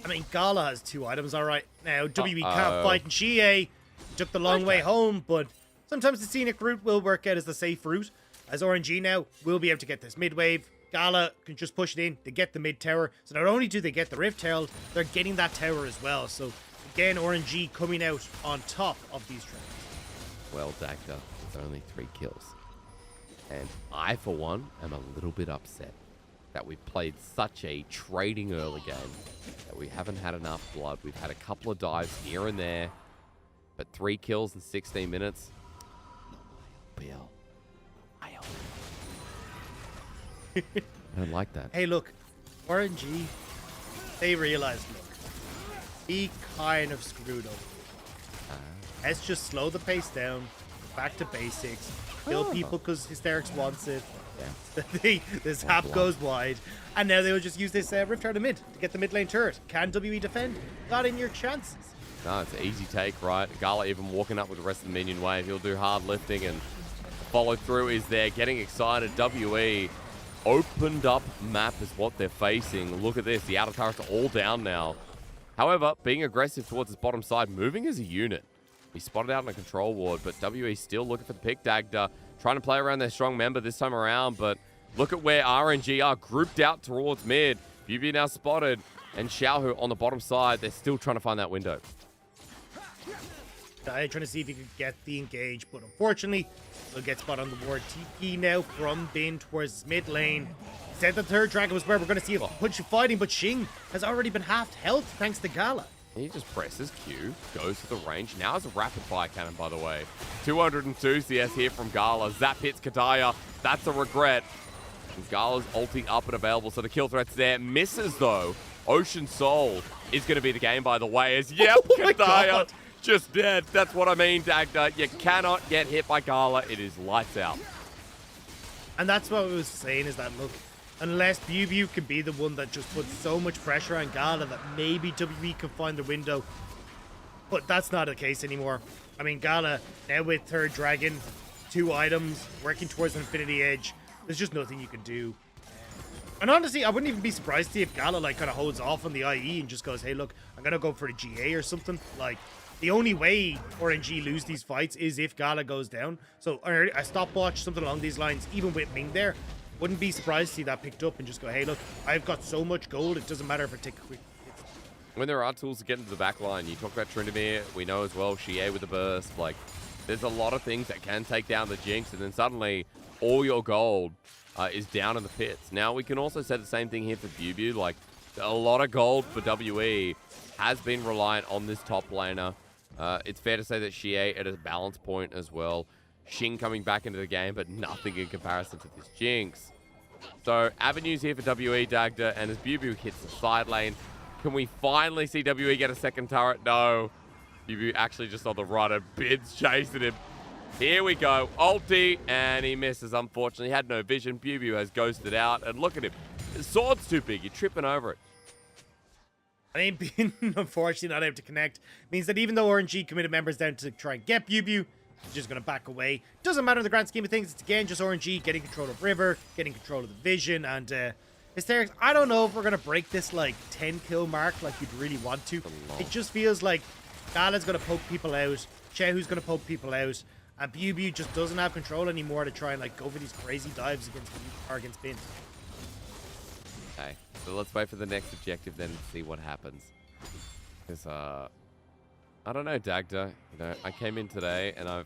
I mean, Gala has 2 items, all right. Now, WB can't fight in Chie. Took the long way home, but sometimes the scenic route will work out as the safe route. As RNG now will be able to get this mid wave. Gala can just push it in to get the mid tower. So not only do they get the Rift Herald, they're getting that tower as well. So again, RNG coming out on top of these trades. Well, Dagda, with only 3 kills. And I, for one, am a little bit upset that we've played such a trading early game that we haven't had enough blood. We've had a couple of dives here and there, but 3 kills in 16 minutes. LPL. I don't like that. Hey, look, RNG, they realized, look, he kind of screwed up. Let's just slow the pace down, back to basics, kill people because Hysterics wants it. Yeah. This hap goes wide, and now they will just use this Rift Herald mid to get the mid lane turret. Can WE defend? Not in your chances. No, it's an easy take, right? Gala even walking up with the rest of the minion wave. He'll do hard lifting, and follow through is there. Getting excited. WE opened up map is what they're facing. Look at this. The outer turrets are all down now. However, being aggressive towards his bottom side, moving as a unit. He spotted out in a control ward, but WE still looking for the pick. Dagda trying to play around their strong member this time around, but look at where RNG are grouped out towards mid. BB now spotted, and Xiaohu on the bottom side. They're still trying to find that window. Trying to see if he could get the engage, but unfortunately, he'll get spot on the ward. TP now from Bin towards mid lane. Said the third dragon was where we're going to see a bunch of fighting, but Xing has already been halved health thanks to Gala. He just presses Q, goes to the range. Now it's a rapid fire cannon, by the way. 202 CS here from Gala. Zap hits Kadaya. That's a regret. And Gala's ulti up and available, so the kill threat's there. Misses, though. Ocean Soul is going to be the game, by the way. As, yep, Kadaya just dead. That's what I mean, Dagda. You cannot get hit by Gala. It is lights out. And that's what I was saying, is that, look, unless BuBu can be the one that just puts so much pressure on Gala that maybe WE can find the window. But that's not the case anymore. I mean, Gala, now with third dragon, 2 items, working towards Infinity Edge, there's just nothing you can do. And honestly, I wouldn't even be surprised to see if Gala, like, kind of holds off on the IE and just goes, hey, look, I'm going to go for the GA or something. Like, the only way RNG lose these fights is if Gala goes down. So a stopwatch, something along these lines, even with Ming there, wouldn't be surprised to see that picked up and just go, hey, look, I've got so much gold, it doesn't matter if I take a quick hit. When there are tools to get into the back line, you talk about Tryndamere, we know as well, Xie with the burst, like, there's a lot of things that can take down the Jinx, and then suddenly all your gold is down in the pits. Now, we can also say the same thing here for BuBu, like, a lot of gold for WE has been reliant on this top laner. It's fair to say that Xie at a balance point as well. Xing coming back into the game, but nothing in comparison to this Jinx. So, avenues here for WE, Dagda, and as BuBu hits the side lane, can we finally see WE get a second turret? No. BuBu actually just on the run, and Bid's chasing him. Here we go. Ulti, and he misses, unfortunately. He had no vision. BuBu has ghosted out, and look at him. His sword's too big. You're tripping over it. I mean, being unfortunately not able to connect means that even though RNG committed members down to try and get BuBu, he's just going to back away. Doesn't matter in the grand scheme of things. It's again just RNG getting control of River, getting control of the vision, and Hysterics. I don't know if we're going to break this like 10 kill mark like you'd really want to. It just feels like Gala's going to poke people out, Chehu's going to poke people out, and BuBu just doesn't have control anymore to try and like go for these crazy dives against Bin. Okay, so let's wait for the next objective then and see what happens. Because, I don't know, Dagda. You know, I came in today and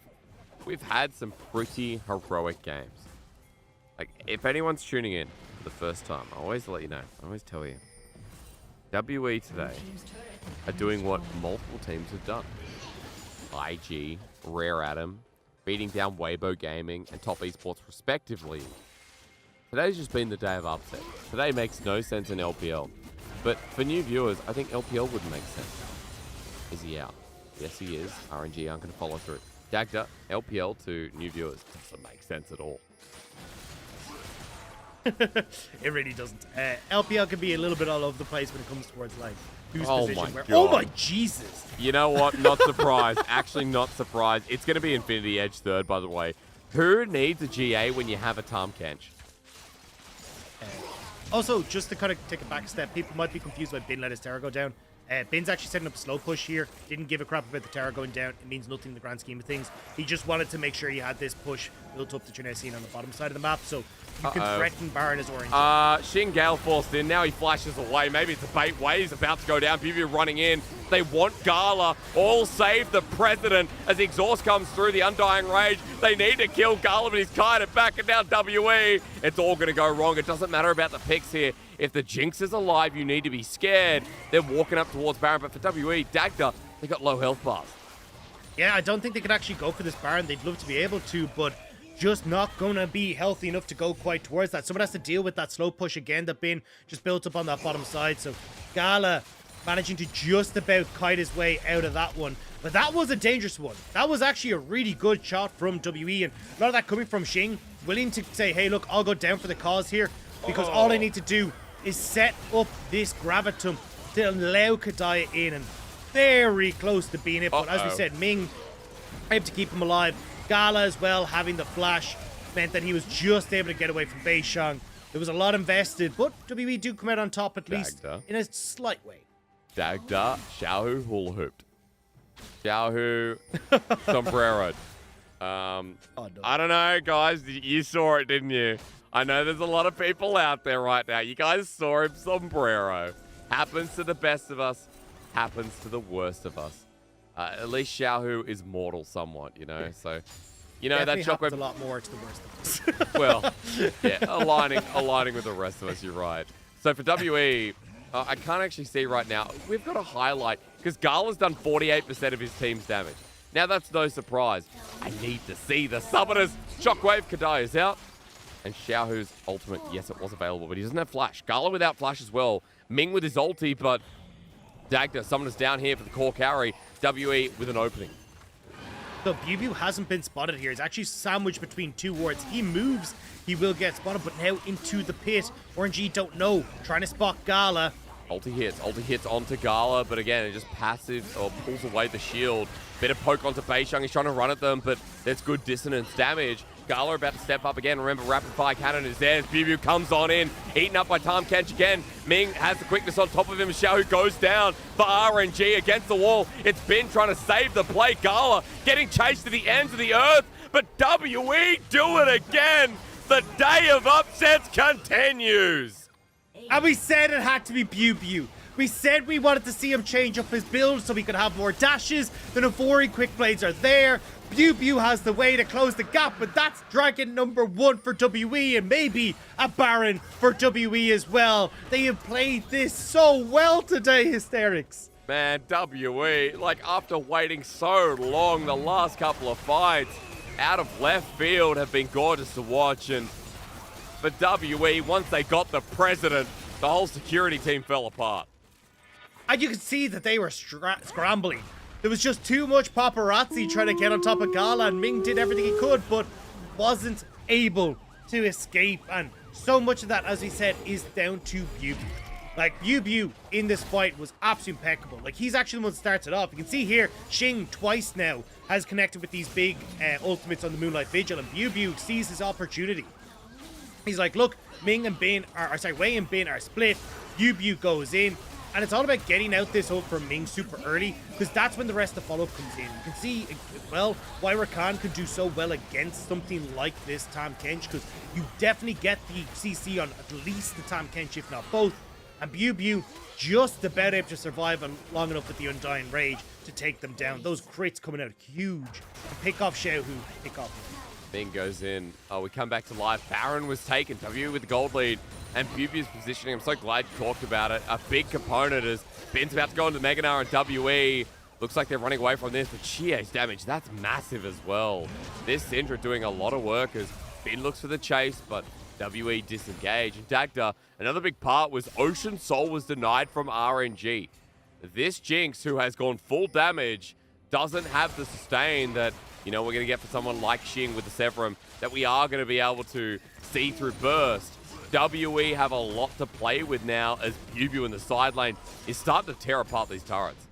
we've had some pretty heroic games. Like, if anyone's tuning in for the first time, I always let you know. I always tell you. WE today are doing what multiple teams have done. IG, Rare Atom, beating down Weibo Gaming, and Top Esports respectively. Today's just been the day of upset. Today makes no sense in LPL. But for new viewers, I think LPL wouldn't make sense. Is he out? Yes, he is. RNG aren't going to follow through. Dagda, LPL to new viewers doesn't make sense at all. It really doesn't. LPL can be a little bit all over the place when it comes towards like whose position where. God. Oh my Jesus! You know what? Not surprised. Actually, not surprised. It's going to be Infinity Edge third, by the way. Who needs a GA when you have a Tahm Kench? Also, just to kind of take it back a step, people might be confused why Bin let his tower go down. Bin's actually setting up a slow push here. Didn't give a crap about the tower going down. It means nothing in the grand scheme of things. He just wanted to make sure he had this push built up to Trinessian on the bottom side of the map, so you can threaten Baron as orange. Shin Gale forced in. Now he flashes away. Maybe it's a bait way. He's about to go down. BB running in. They want Gala. All save the president as the exhaust comes through the Undying Rage. They need to kill Gala, but he's kind of back and down WE. It's all going to go wrong. It doesn't matter about the picks here. If the Jinx is alive, you need to be scared. They're walking up towards Baron, but for WE, Dagda, they got low health bars. Yeah, I don't think they could actually go for this Baron. They'd love to be able to, but just not going to be healthy enough to go quite towards that. Someone has to deal with that slow push again that Bin just built up on that bottom side. So Gala managing to just about kite his way out of that one. But that was a dangerous one. That was actually a really good shot from WE, and a lot of that coming from Xing, willing to say, hey, look, I'll go down for the cause here, because all I need to do is set up this Gravitum to allow Kadaya in, and very close to being it. But as we said, Ming able to keep him alive. Gala as well, having the flash, meant that he was just able to get away from Beishang. There was a lot invested, but WE do come out on top, at least in a slight way. Dagda, Xiaohu hula hooped. Xiaohu sombreroed. I don't know, guys. You saw it, didn't you? I know there's a lot of people out there right now. You guys saw him sombrero. Happens to the best of us. Happens to the worst of us. At least Xiaohu is mortal somewhat, you know? So, you know, that shockwave... a lot more to the worst of us. Well, yeah, aligning with the rest of us, you're right. So for WE, I can't actually see right now. We've got a highlight, because Gala's done 48% of his team's damage. Now, that's no surprise. I need to see the summoners. Shockwave, Kadai is out. And Xiaohu's ultimate, yes, it was available, but he doesn't have flash. Gala without flash as well. Ming with his ulti, but Dagda, summoners down here for the core carry. WE with an opening. So BuBu hasn't been spotted here. He's actually sandwiched between two wards. He moves, he will get spotted, but now into the pit. RNG don't know. Trying to spot Gala. Ulti hits onto Gala, but again, it just passive or pulls away the shield. Bit of poke onto Beishang. He's trying to run at them, but there's good dissonance damage. Gala about to step up again. Remember, rapid fire cannon is there. BuBu comes on in, eaten up by Tahm Kench again. Ming has the quickness on top of him. Xiaohu goes down for RNG against the wall. It's Bin trying to save the play. Gala getting chased to the ends of the earth, but WE do it again. The day of upsets continues. And we said it had to be BuBu. We said we wanted to see him change up his build so we could have more dashes. The Navori quick blades are there. BuBu has the way to close the gap, but that's Dragon number 1 for WE, and maybe a Baron for WE as well. They have played this so well today, Hysterics. Man, WE, like after waiting so long, the last couple of fights out of left field have been gorgeous to watch. And for WE, once they got the president, the whole security team fell apart. And you could see that they were scrambling. There was just too much paparazzi trying to get on top of Gala, and Ming did everything he could, but wasn't able to escape. And so much of that, as we said, is down to BuBu. Like, BuBu in this fight was absolutely impeccable. Like, he's actually the one that starts it off. You can see here, Xing twice now has connected with these big ultimates on the Moonlight Vigil, and BuBu sees his opportunity. He's like, look, Wei and Bin are split. BuBu goes in. And it's all about getting out this ult from Ming super early, because that's when the rest of the follow-up comes in. You can see, well, why Rakan could do so well against something like this Tahm Kench, because you definitely get the CC on at least the Tahm Kench, if not both. And BuBu just about able to survive long enough with the Undying Rage to take them down. Those crits coming out huge. And pick off Xiaohu, pick off him. Ming goes in. We come back to life. Baron was taken. WE with the gold lead. And BuBu's positioning, I'm so glad you talked about it. A big component is Bin's about to go into Meganar and WE. Looks like they're running away from this, but Chie's damage, that's massive as well. This Syndra doing a lot of work as Bin looks for the chase, but WE disengage. And Dagda, another big part was Ocean Soul was denied from RNG. This Jinx, who has gone full damage, doesn't have the sustain that, you know, we're going to get for someone like Xing with the Severum, that we are going to be able to see through burst. WE have a lot to play with now as BuBu in the side lane is starting to tear apart these turrets.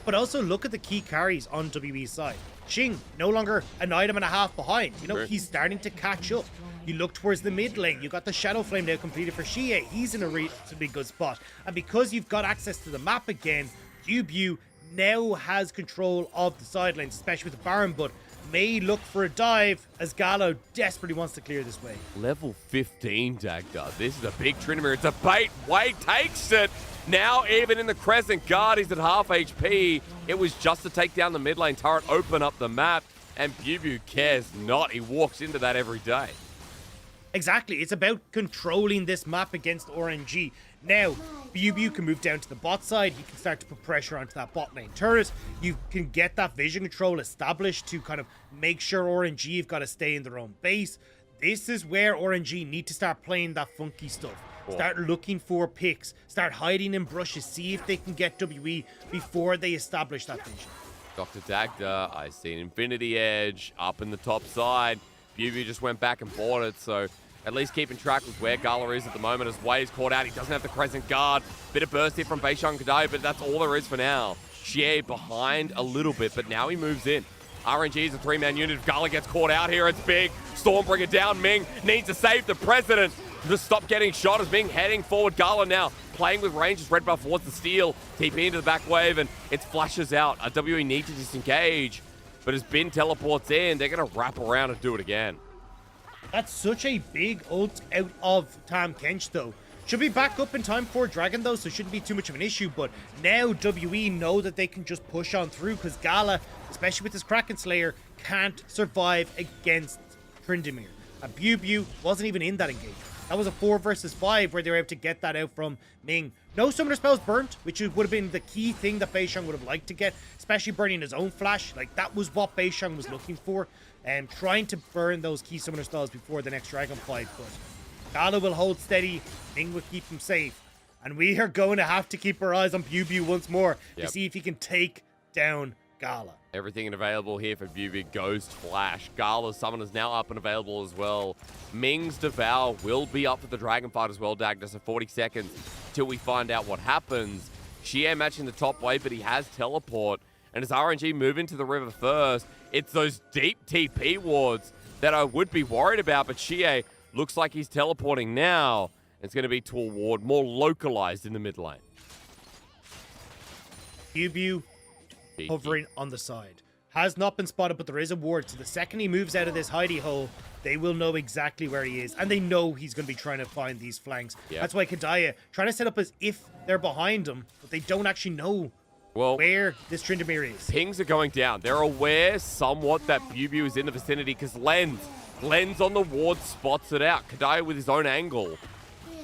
But also look at the key carries on WE's side. Xing, no longer an item and a half behind. You know, he's starting to catch up. You look towards the mid lane. You got the Shadow Flame now completed for Xie. He's in a reasonably good spot. And because you've got access to the map again, Bu now has control of the side lanes, especially with the Baron, but may look for a dive as Gallo desperately wants to clear this way. Level 15 Dagda. This is a big Tryndamere. It's a bait. Wade takes it. Now even in the Crescent Guard, he's at half HP. It was just to take down the mid lane turret, open up the map, and Bu cares not. He walks into that every day. Exactly. It's about controlling this map against RNG. Now, Bu can move down to the bot side. He can start to put pressure onto that bot lane turret. You can get that vision control established to kind of make sure RNG have got to stay in their own base. This is where RNG need to start playing that funky stuff. Start looking for picks. Start hiding in brushes. See if they can get WE before they establish that vision. Dr. Dagda, I see an Infinity Edge up in the top side. Bu just went back and bought it, so at least keeping track with where Gala is at the moment as Wave's caught out. He doesn't have the Crescent Guard. Bit of burst here from Beishang Kadai, but that's all there is for now. Xie behind a little bit, but now he moves in. RNG is a three-man unit. If Gala gets caught out here, it's big. Stormbringer down. Ming needs to save the President. Just stop getting shot as Ming heading forward. Gala now playing with range as red buff wants the steal. TP into the back wave, and it flashes out. WE need to disengage, but as Bin teleports in, they're going to wrap around and do it again. That's such a big ult out of Tam Kench, though. Should be back up in time for Dragon, though, so it shouldn't be too much of an issue. But now WE know that they can just push on through because Gala, especially with his Kraken Slayer, can't survive against Tryndamere. And Bu wasn't even in that engagement. That was a 4 versus 5 where they were able to get that out from Ming. No summoner spells burnt, which would have been the key thing that Beishang would have liked to get, especially burning his own flash. Like, that was what Beishang was looking for, and trying to burn those key summoner spells before the next dragon fight. But Gala will hold steady, Ming will keep him safe, and we are going to have to keep our eyes on Bu once more to see if he can take down Gala. Everything available here for Bu Ghost Flash. Gala's summoner's now up and available as well. Ming's Devour will be up for the dragon fight as well, Dagda, so 40 seconds till we find out what happens. Xie matching the top wave, but he has teleport. And as RNG move into the river first, it's those deep TP wards that I would be worried about, but Xie looks like he's teleporting now. It's going to be to a ward more localized in the mid lane. Bu hovering on the side. Has not been spotted, but there is a ward. So the second he moves out of this hidey hole, they will know exactly where he is. And they know he's going to be trying to find these flanks. That's why Kadaya trying to set up as if they're behind him, but they don't actually know where this Tryndamere is. Pings are going down. They're aware somewhat that Bu is in the vicinity because Lens on the ward spots it out. Kadaya with his own angle.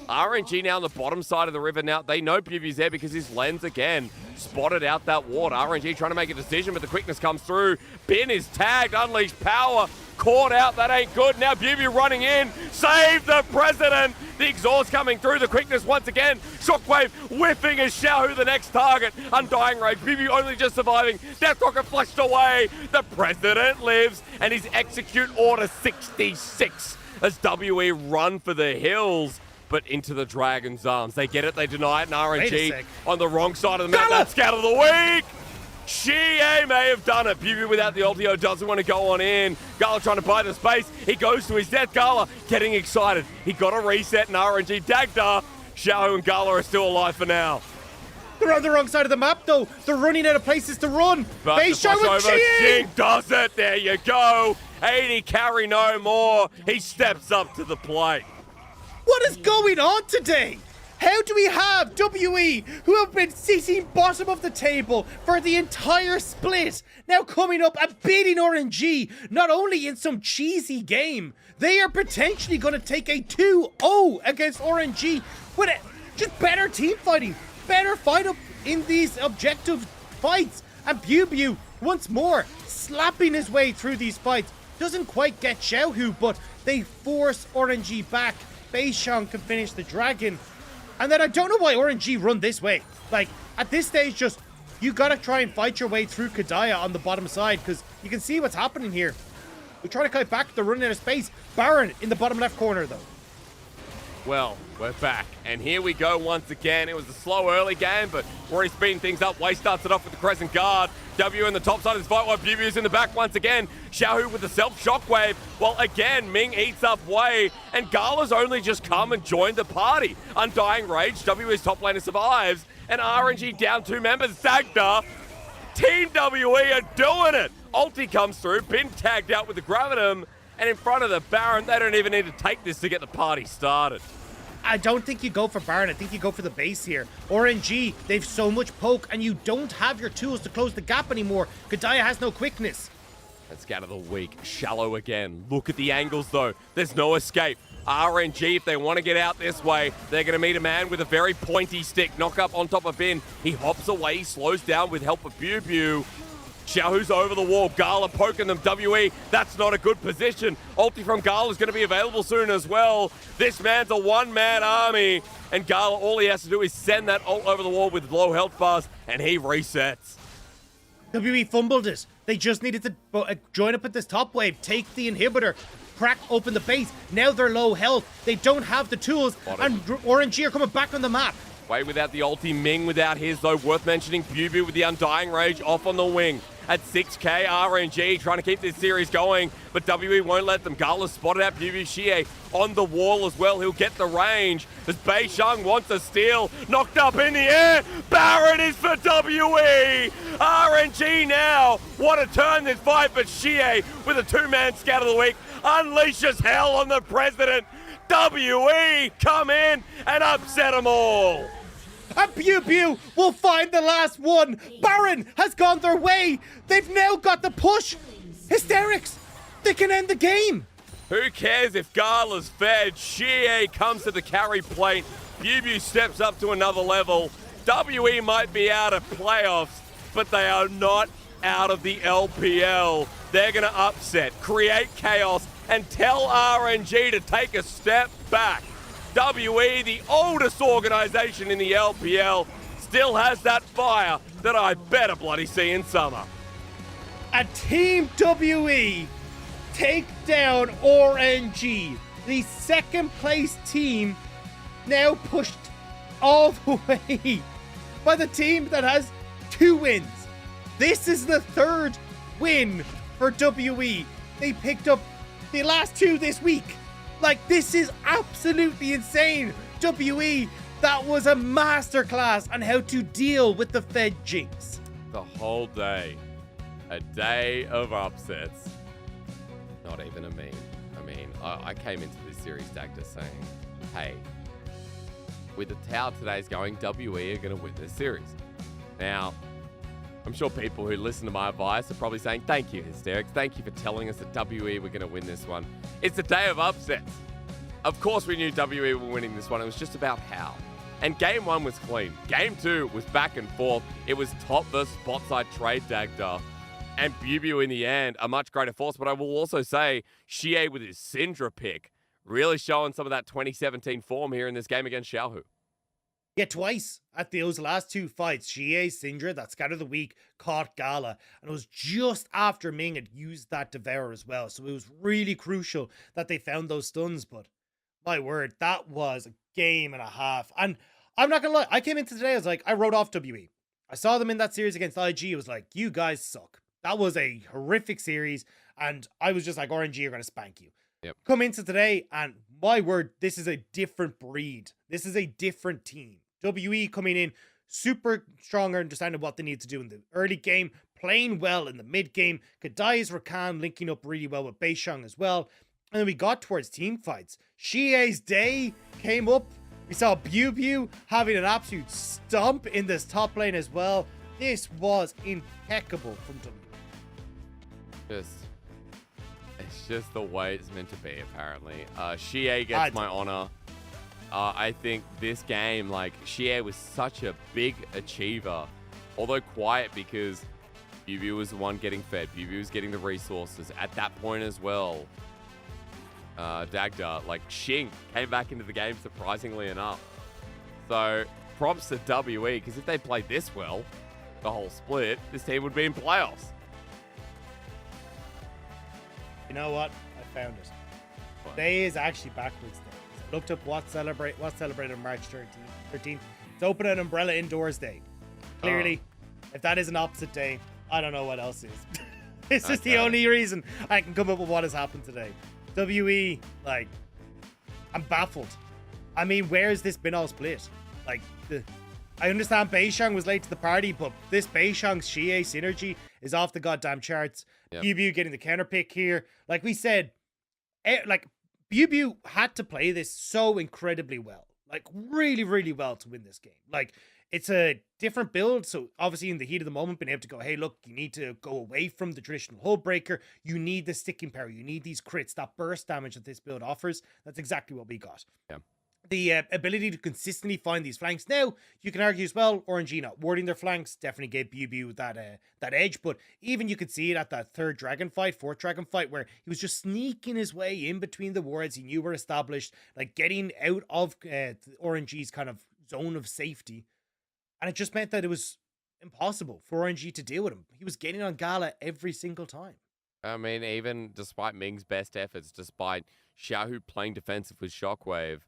RNG now on the bottom side of the river now. They know Bubu's there because his Lens again spotted out that ward. RNG trying to make a decision, but the quickness comes through. Bin is tagged, unleashed power. Caught out, that ain't good. Now Bubu running in. Save the President. The exhaust coming through. The quickness once again. Shockwave whiffing as Xiao the next target. Undying Rage. Bubu only just surviving. Death Rocket flushed away. The President lives, and his execute order 66 as WE run for the hills. But into the Dragon's arms. They get it, they deny it, and RNG on the wrong side of the map. That's scout of the week! Xie may have done it. Bu without the ultio doesn't want to go on in. Gala trying to buy the space. He goes to his death. Gala getting excited. He got a reset, and RNG Dagda. Xiao and Gala are still alive for now. They're on the wrong side of the map, though. They're running out of places to run. But they show it. Xing does it. There you go. 80 carry no more. He steps up to the plate. What is going on today? How do we have WE, who have been sitting bottom of the table for the entire split, now coming up and beating RNG, not only in some cheesy game, they are potentially going to take a 2-0 against RNG with just better team fighting, better fight up in these objective fights, and Bu once more slapping his way through these fights. Doesn't quite get Xiaohu, but they force RNG back. Beishang can finish the dragon. And then I don't know why RNG run this way. Like, at this stage, just, you gotta try and fight your way through Kadaya on the bottom side, because you can see what's happening here. We try to kite back, they're running out of space. Baron in the bottom left corner, though. Well, we're back, and here we go once again. It was a slow early game, but we're already speeding things up. Wei starts it off with the Crescent Guard. W in the top side of this fight, while BBU's in the back once again. Xiaohu with the self-shockwave, while again, Ming eats up Wei, and Gala's only just come and joined the party. Undying Rage, WE's top laner survives, and RNG down 2 members. Zagda, Team WE are doing it! Ulti comes through, been tagged out with the Gravitum, and in front of the Baron, they don't even need to take this to get the party started. I don't think you go for Baron. I think you go for the base here. RNG, they've so much poke, and you don't have your tools to close the gap anymore. Kadaya has no quickness. Let's get out of the week. Shallow again. Look at the angles, though. There's no escape. RNG, if they want to get out this way, they're going to meet a man with a very pointy stick. Knock up on top of Bin. He hops away, slows down with help of Biu. Xiaohu's over the wall. Gala poking them. WE, that's not a good position. Ulti from Gala is going to be available soon as well. This man's a one-man army. And Gala, all he has to do is send that ult over the wall with low health bars, and he resets. WE fumbled it. They just needed to join up at this top wave, take the inhibitor, crack open the base. Now they're low health. They don't have the tools, and RNG are coming back on the map. Wei without the ulti, Ming without his, though. Worth mentioning, Biu with the Undying Rage off on the wing. At 6k, RNG trying to keep this series going, but WE won't let them. Gala spotted out Biu Xie on the wall as well. He'll get the range as Bei Sheng wants a steal. Knocked up in the air. Baron is for WE. RNG now. What a turn this fight, but Xie with a 2-man scout of the week unleashes hell on the president. WE come in and upset them all. And Biu will find the last one. Baron has gone their way. They've now got the push. Hysterics. They can end the game. Who cares if Gala's fed? Xie comes to the carry plate. Biu steps up to another level. WE might be out of playoffs, but they are not out of the LPL. They're going to upset, create chaos, and tell RNG to take a step back. WE, the oldest organization in the LPL, still has that fire that I better bloody see in summer. And Team WE take down RNG, the second place team, now pushed all the way by the team that has 2 wins. This is the 3rd win for WE. They picked up the last 2 this week. Like, this is absolutely insane. WE, that was a masterclass on how to deal with the Fed jinx. The whole day. A day of upsets. Not even a meme. I mean, I came into this series, Dagda, saying, hey, with how today's going, WE are going to win this series. Now, I'm sure people who listen to my advice are probably saying, thank you, Hysterics. Thank you for telling us that WE were going to win this one. It's a day of upsets. Of course, we knew WE were winning this one. It was just about how. And game 1 was clean. Game 2 was back and forth. It was top versus bot side trade, Dagda. And Biu in the end, a much greater force. But I will also say, Xie with his Syndra pick, really showing some of that 2017 form here in this game against Xiaohu. Yeah, twice at those last 2 fights, Xie, Syndra, that scatter of the week, caught Gala. And it was just after Ming had used that Devour as well. So it was really crucial that they found those stuns. But my word, that was a game and a half. And I'm not going to lie, I came into today, I was like, I wrote off WE. I saw them in that series against IG. It was like, you guys suck. That was a horrific series. And I was just like, RNG are going to spank you. Yep. Come into today, and my word, this is a different breed. This is a different team. WE coming in super strong, understanding what they need to do in the early game, playing well in the mid game. Kadai's Rakan linking up really well with Bei Sheng as well. And then we got towards team fights. Xie's day came up. We saw Biu having an absolute stomp in this top lane as well. This was impeccable from WE. It's just the way it's meant to be, apparently. Xie gets my honor. I think this game, like, Xie was such a big achiever. Although quiet, because Biu was the one getting fed. Biu was getting the resources at that point as well. Dagda, like, Xing came back into the game, surprisingly enough. So, props to WE, because if they played this well, the whole split, this team would be in playoffs. You know what? I found it. They is actually backwards there. Looked up what celebrated on March 13th. It's Open an Umbrella Indoors Day. Clearly, if that is an opposite day, I don't know what else is. This is the only reason I can come up with what has happened today. WE, like, I'm baffled. I mean, where has this been all split? Like, I understand Beishang was late to the party, but this Beishang Xie synergy is off the goddamn charts. Yep. BU getting the counter pick here. Like we said, BU had to play this so incredibly well. Like, really, really well to win this game. Like, it's a different build, so obviously in the heat of the moment, being able to go, hey, look, you need to go away from the traditional hull breaker. You need the sticking power. You need these crits, that burst damage that this build offers. That's exactly what we got. Yeah. The ability to consistently find these flanks. Now, you can argue as well, RNG not warding their flanks definitely gave BB that edge, but even you could see it at that fourth dragon fight, where he was just sneaking his way in between the wards he knew were established, like getting out of RNG's kind of zone of safety. And it just meant that it was impossible for RNG to deal with him. He was getting on Gala every single time. I mean, even despite Ming's best efforts, despite Xiaohu playing defensive with Shockwave,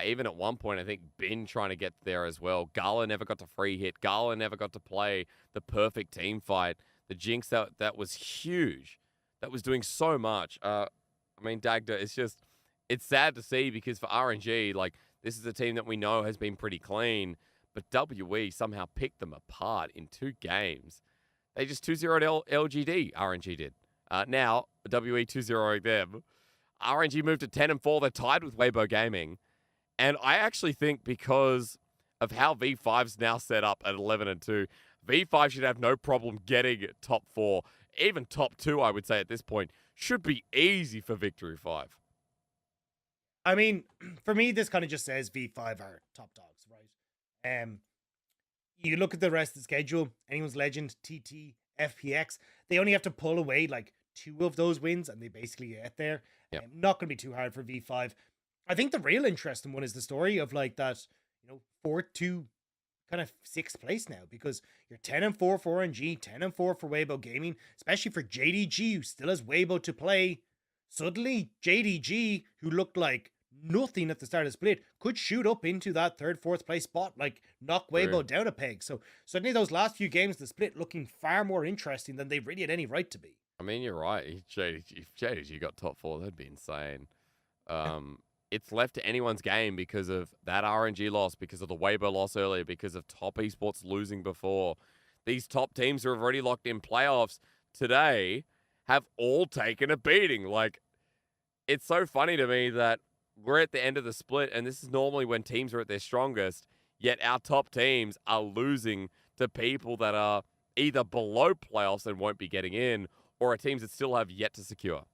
even at one point, I think Bin trying to get there as well. Gala never got to free hit. Gala never got to play the perfect team fight. The Jinx, that was huge. That was doing so much. I mean, Dagda, it's sad to see because for RNG, like, this is a team that we know has been pretty clean, but WE somehow picked them apart in 2 games. They just 2-0'd LGD, RNG did. Now, WE 2-0'ing them. RNG moved to 10-4. They're tied with Weibo Gaming. And I actually think because of how V5's now set up at 11-2, V5 should have no problem getting top 4. Even top 2, I would say at this point, should be easy for Victory 5. I mean, for me, this kind of just says V5 are top dogs, right? You look at the rest of the schedule, Anyone's Legend, TT, FPX, they only have to pull away like 2 of those wins and they basically get there. Yep. Not going to be too hard for V5. I think the real interesting one is the story of like that, 4th to kind of 6th place now, because you're 10-4 for RNG, 10-4 for Weibo Gaming, especially for JDG, who still has Weibo to play. Suddenly, JDG, who looked like nothing at the start of the split, could shoot up into that 3rd, 4th place spot, like knock Weibo down a peg. So suddenly those last few games of the split looking far more interesting than they really had any right to be. I mean, you're right. If JDG got top 4, that'd be insane. It's left to anyone's game because of that RNG loss, because of the Weibo loss earlier, because of top esports losing before. These top teams who have already locked in playoffs today have all taken a beating. Like, it's so funny to me that we're at the end of the split, and this is normally when teams are at their strongest, yet our top teams are losing to people that are either below playoffs and won't be getting in, or are teams that still have yet to secure.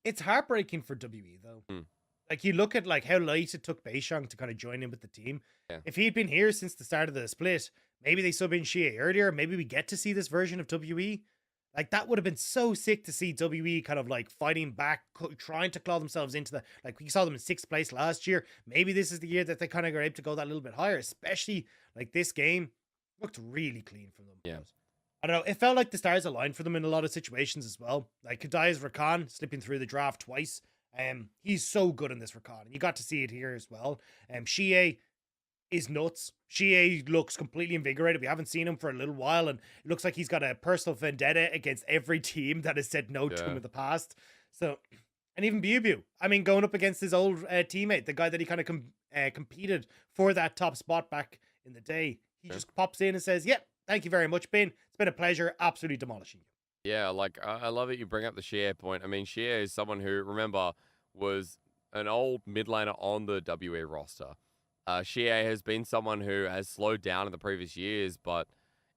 It's heartbreaking for WE, though. Like, you look at like how late it took Beishang to kind of join in with the team. Yeah. If he'd been here since the start of the split, maybe they sub in Xie earlier. Maybe we get to see this version of WE. Like, that would have been so sick to see WE kind of like fighting back, trying to claw themselves into the, like we saw them in 6th place last year. Maybe this is the year that they kind of are able to go that little bit higher, especially like this game looked really clean from them. Yeah. I don't know. It felt like the stars aligned for them in a lot of situations as well. Like Kadai's Rakan slipping through the draft twice. He's so good in this Rakan. And you got to see it here as well. Xie is nuts. Xie looks completely invigorated. We haven't seen him for a little while, and it looks like he's got a personal vendetta against every team that has said no to him in the past. So, and even Bubu. I mean, going up against his old teammate, the guy that he kind of competed for that top spot back in the day. He just pops in and says, "Yep, thank you very much, Ben. It's been a pleasure. Absolutely demolishing you." Yeah, like, I love that you bring up the Xie point. I mean, Xie is someone who, remember, was an old mid laner on the WE roster. Xie has been someone who has slowed down in the previous years, but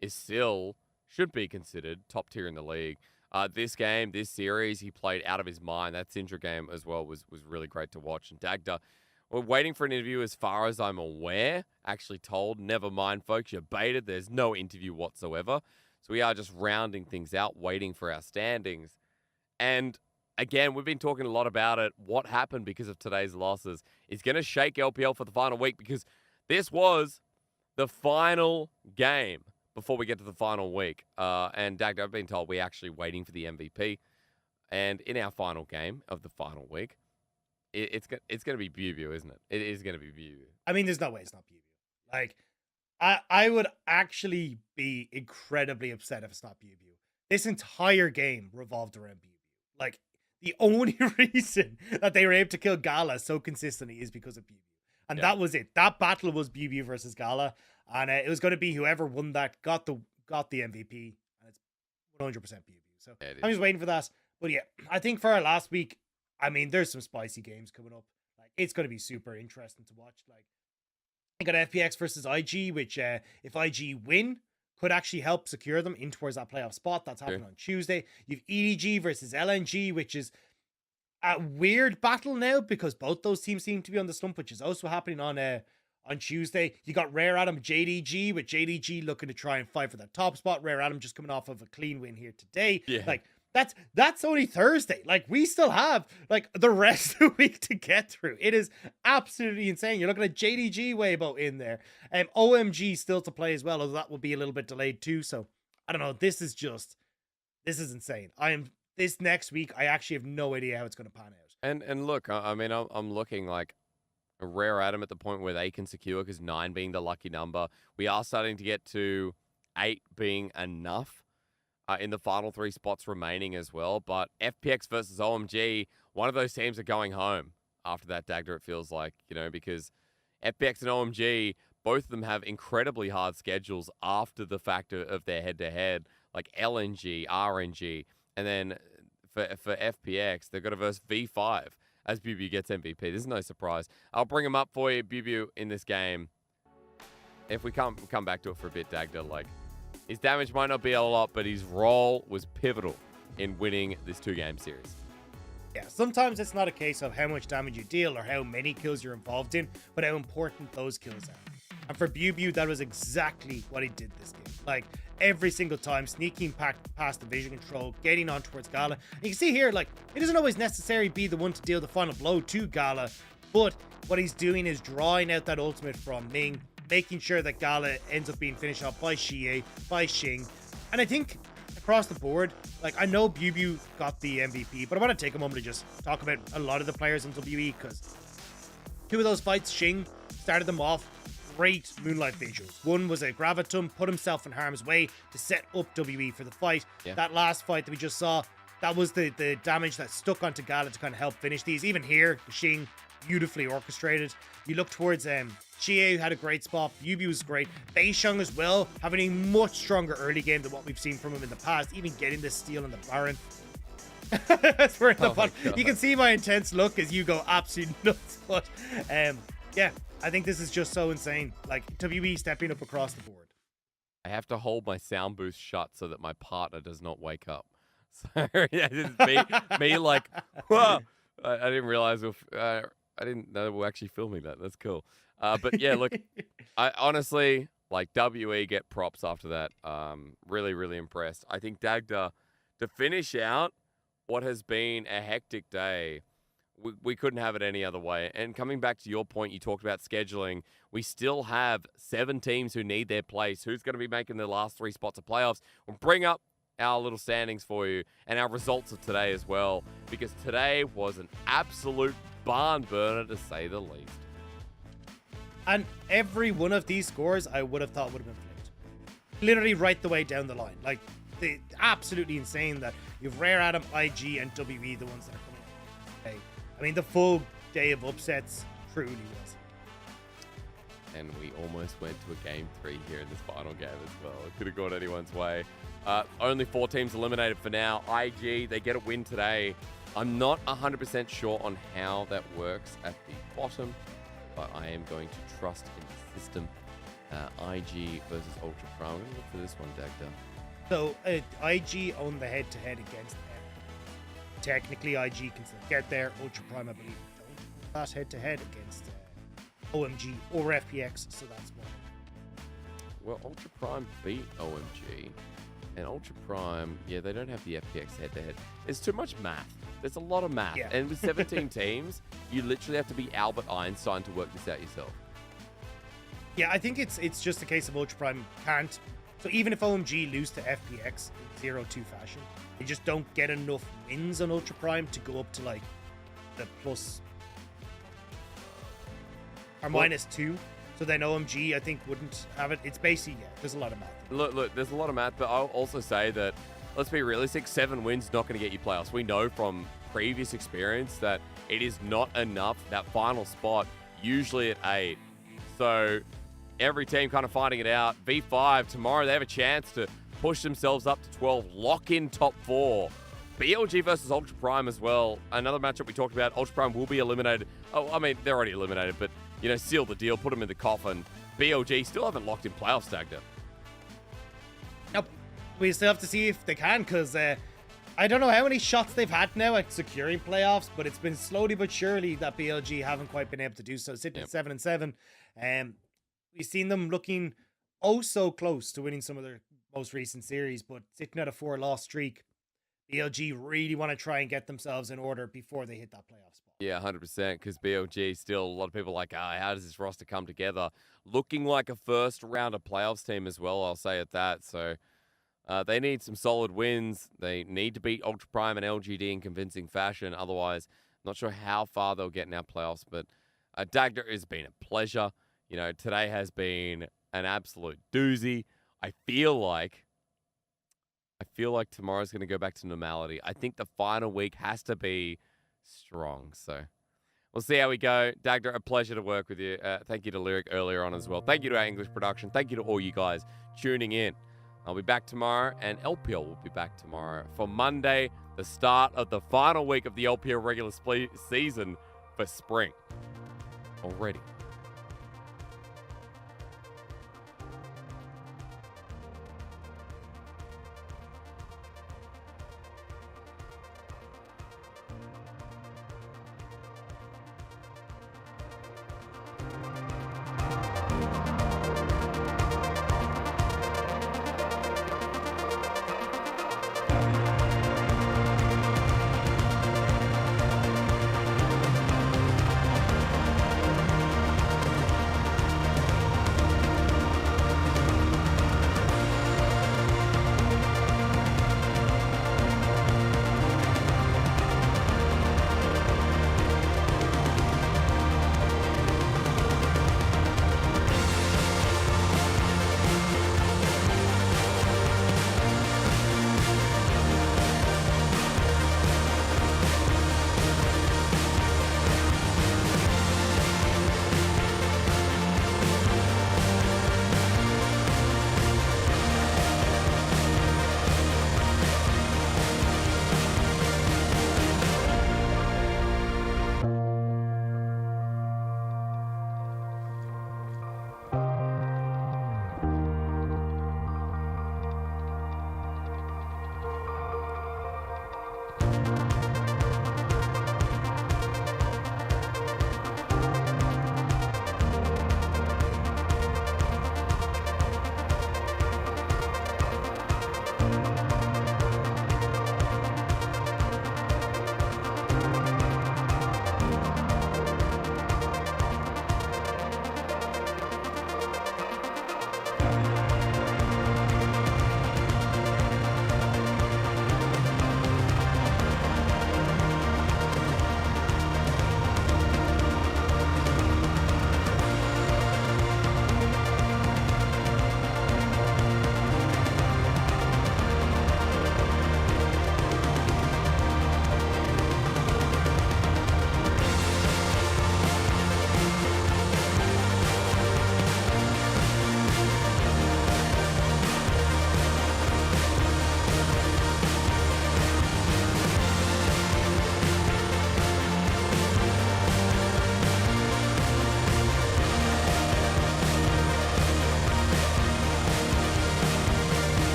is still, should be considered, top tier in the league. This game, this series, he played out of his mind. That Syndra game as well was really great to watch. And Dagda, we're waiting for an interview as far as I'm aware. Actually told, never mind, folks, you're baited. There's no interview whatsoever. So we are just rounding things out, waiting for our standings. And again, we've been talking a lot about it. What happened because of today's losses is going to shake LPL for the final week, because this was the final game before we get to the final week. And Dagda, I've been told we're actually waiting for the MVP. And in our final game of the final week, it's gonna be BBU, isn't it? It is gonna be BBU. I mean, there's no way it's not BBU. Like, I would actually be incredibly upset if it's not BBU. This entire game revolved around BBU. Like, the only reason that they were able to kill Gala so consistently is because of BBU. And that was it. That battle was BBU versus Gala. And it was going to be whoever won that got the MVP. And it's 100% BBU. So I'm just waiting for that. But yeah, I think for our last week, I mean, there's some spicy games coming up. Like, it's going to be super interesting to watch. Like, you got FPX versus IG, which if IG win, could actually help secure them in towards that playoff spot. That's happening on Tuesday. You've EDG versus LNG, which is a weird battle now because both those teams seem to be on the slump, which is also happening on Tuesday. You got Rare Adam JDG, with JDG looking to try and fight for that top spot. Rare Adam just coming off of a clean win here today. Yeah. Like, that's only Thursday. Like, we still have like the rest of the week to get through. It is absolutely insane. You're looking at JDG Weibo in there. OMG still to play as well, although that will be a little bit delayed too. So I don't know. This is insane. This next week, I actually have no idea how it's going to pan out. And look, I mean, I'm looking like a Rare Adam at the point where they can secure, because 9 being the lucky number. We are starting to get to 8 being enough. In the final 3 spots remaining as well. But FPX versus OMG, one of those teams are going home after that Dagda, it feels like, because FPX and OMG, both of them have incredibly hard schedules after the fact of their head-to-head, like LNG, RNG, and then for FPX, they've got to verse V5 as BBU gets MVP. This is no surprise. I'll bring them up for you, BBU, in this game. If we come back to it for a bit, Dagda, like, his damage might not be a lot, but his role was pivotal in winning this 2-game series. Yeah, sometimes it's not a case of how much damage you deal or how many kills you're involved in, but how important those kills are. And for BBU, that was exactly what he did this game. Like, every single time, sneaking past the vision control, getting on towards Gala. And you can see here, like, it doesn't always necessarily be the one to deal the final blow to Gala, but what he's doing is drawing out that ultimate from Ming, making sure that Gala ends up being finished off by Xie, by Xing. And I think across the board, like, I know BBU got the MVP, but I want to take a moment to just talk about a lot of the players in WE, because 2 of those fights, Xing started them off great Moonlight visuals. One was a Gravitum, put himself in harm's way to set up WE for the fight. Yeah. That last fight that we just saw, that was the damage that stuck onto Gala to kind of help finish these. Even here, Xing, beautifully orchestrated. You look towards Xie, had a great spot. BBU was great. Beisheng as well, having a much stronger early game than what we've seen from him in the past, even getting the steal in the Baron. That's where you can see my intense look as you go absolutely nuts. But yeah, I think this is just so insane. Like, WE stepping up across the board. I have to hold my sound boost shut so that my partner does not wake up. So yeah, it's me like, whoa! I didn't realize I didn't know we're actually filming that. That's cool. But yeah, look, I honestly, like, WE get props after that. Really, really impressed. I think Dagda, to finish out what has been a hectic day, we couldn't have it any other way. And coming back to your point, you talked about scheduling. We still have 7 teams who need their place. Who's going to be making the last 3 spots of playoffs? We'll bring up our little standings for you and our results of today as well, because today was an absolute barn burner, to say the least. And every one of these scores I would have thought would have been flipped. Literally right the way down the line. Like, absolutely insane that you've Rare Adam, IG, and WE, the ones that are coming up today. I mean, the full day of upsets truly was. And we almost went to a game 3 here in this final game as well. It could have gone anyone's way. Only 4 teams eliminated for now. IG, they get a win today. I'm not 100% sure on how that works at the bottom, but I am going to trust in the system. IG versus Ultra Prime. I'm going to look for this one, Dagda. So, IG own the head-to-head against them. Technically, IG can still get there. Ultra Prime, I believe, don't. That head-to-head against OMG or FPX, so that's why. Well, Ultra Prime beat OMG. And Ultra Prime, yeah, they don't have the FPX head-to-head. It's too much math. There's a lot of math. Yeah. And with 17 teams, you literally have to be Albert Einstein to work this out yourself. Yeah, I think it's just a case of Ultra Prime can't. So even if OMG lose to FPX in 0-2 fashion, they just don't get enough wins on Ultra Prime to go up to, like, the plus are -2. So then OMG, I think, wouldn't have it. It's basically, yeah, there's a lot of math. Look, there's a lot of math, but I'll also say that, let's be realistic, 7 wins not going to get you playoffs. We know from previous experience that it is not enough. That final spot, usually at 8. So every team kind of finding it out. V5, tomorrow they have a chance to push themselves up to 12, lock in top 4. BLG versus Ultra Prime as well. Another matchup we talked about. Ultra Prime will be eliminated. Oh, I mean, they're already eliminated, but, you know, seal the deal, put them in the coffin. BLG still haven't locked in playoffs, Dagda. Nope. We still have to see if they can, because I don't know how many shots they've had now at securing playoffs, but it's been slowly but surely that BLG haven't quite been able to do so. Sitting at 7-7. We've seen them looking oh so close to winning some of their most recent series, but sitting at a 4-loss streak. BLG really want to try and get themselves in order before they hit that playoff spot. Yeah, 100%, because BLG still, a lot of people are like, how does this roster come together? Looking like a first round of playoffs team as well, I'll say at that. So they need some solid wins. They need to beat Ultra Prime and LGD in convincing fashion. Otherwise, not sure how far they'll get in our playoffs. But Dagda, has been a pleasure. You know, today has been an absolute doozy. I feel like tomorrow's going to go back to normality. I think the final week has to be strong. So we'll see how we go. Dagda, a pleasure to work with you. Thank you to Lyric earlier on as well. Thank you to our English production. Thank you to all you guys tuning in. I'll be back tomorrow, and LPL will be back tomorrow for Monday, the start of the final week of the LPL regular season for spring already.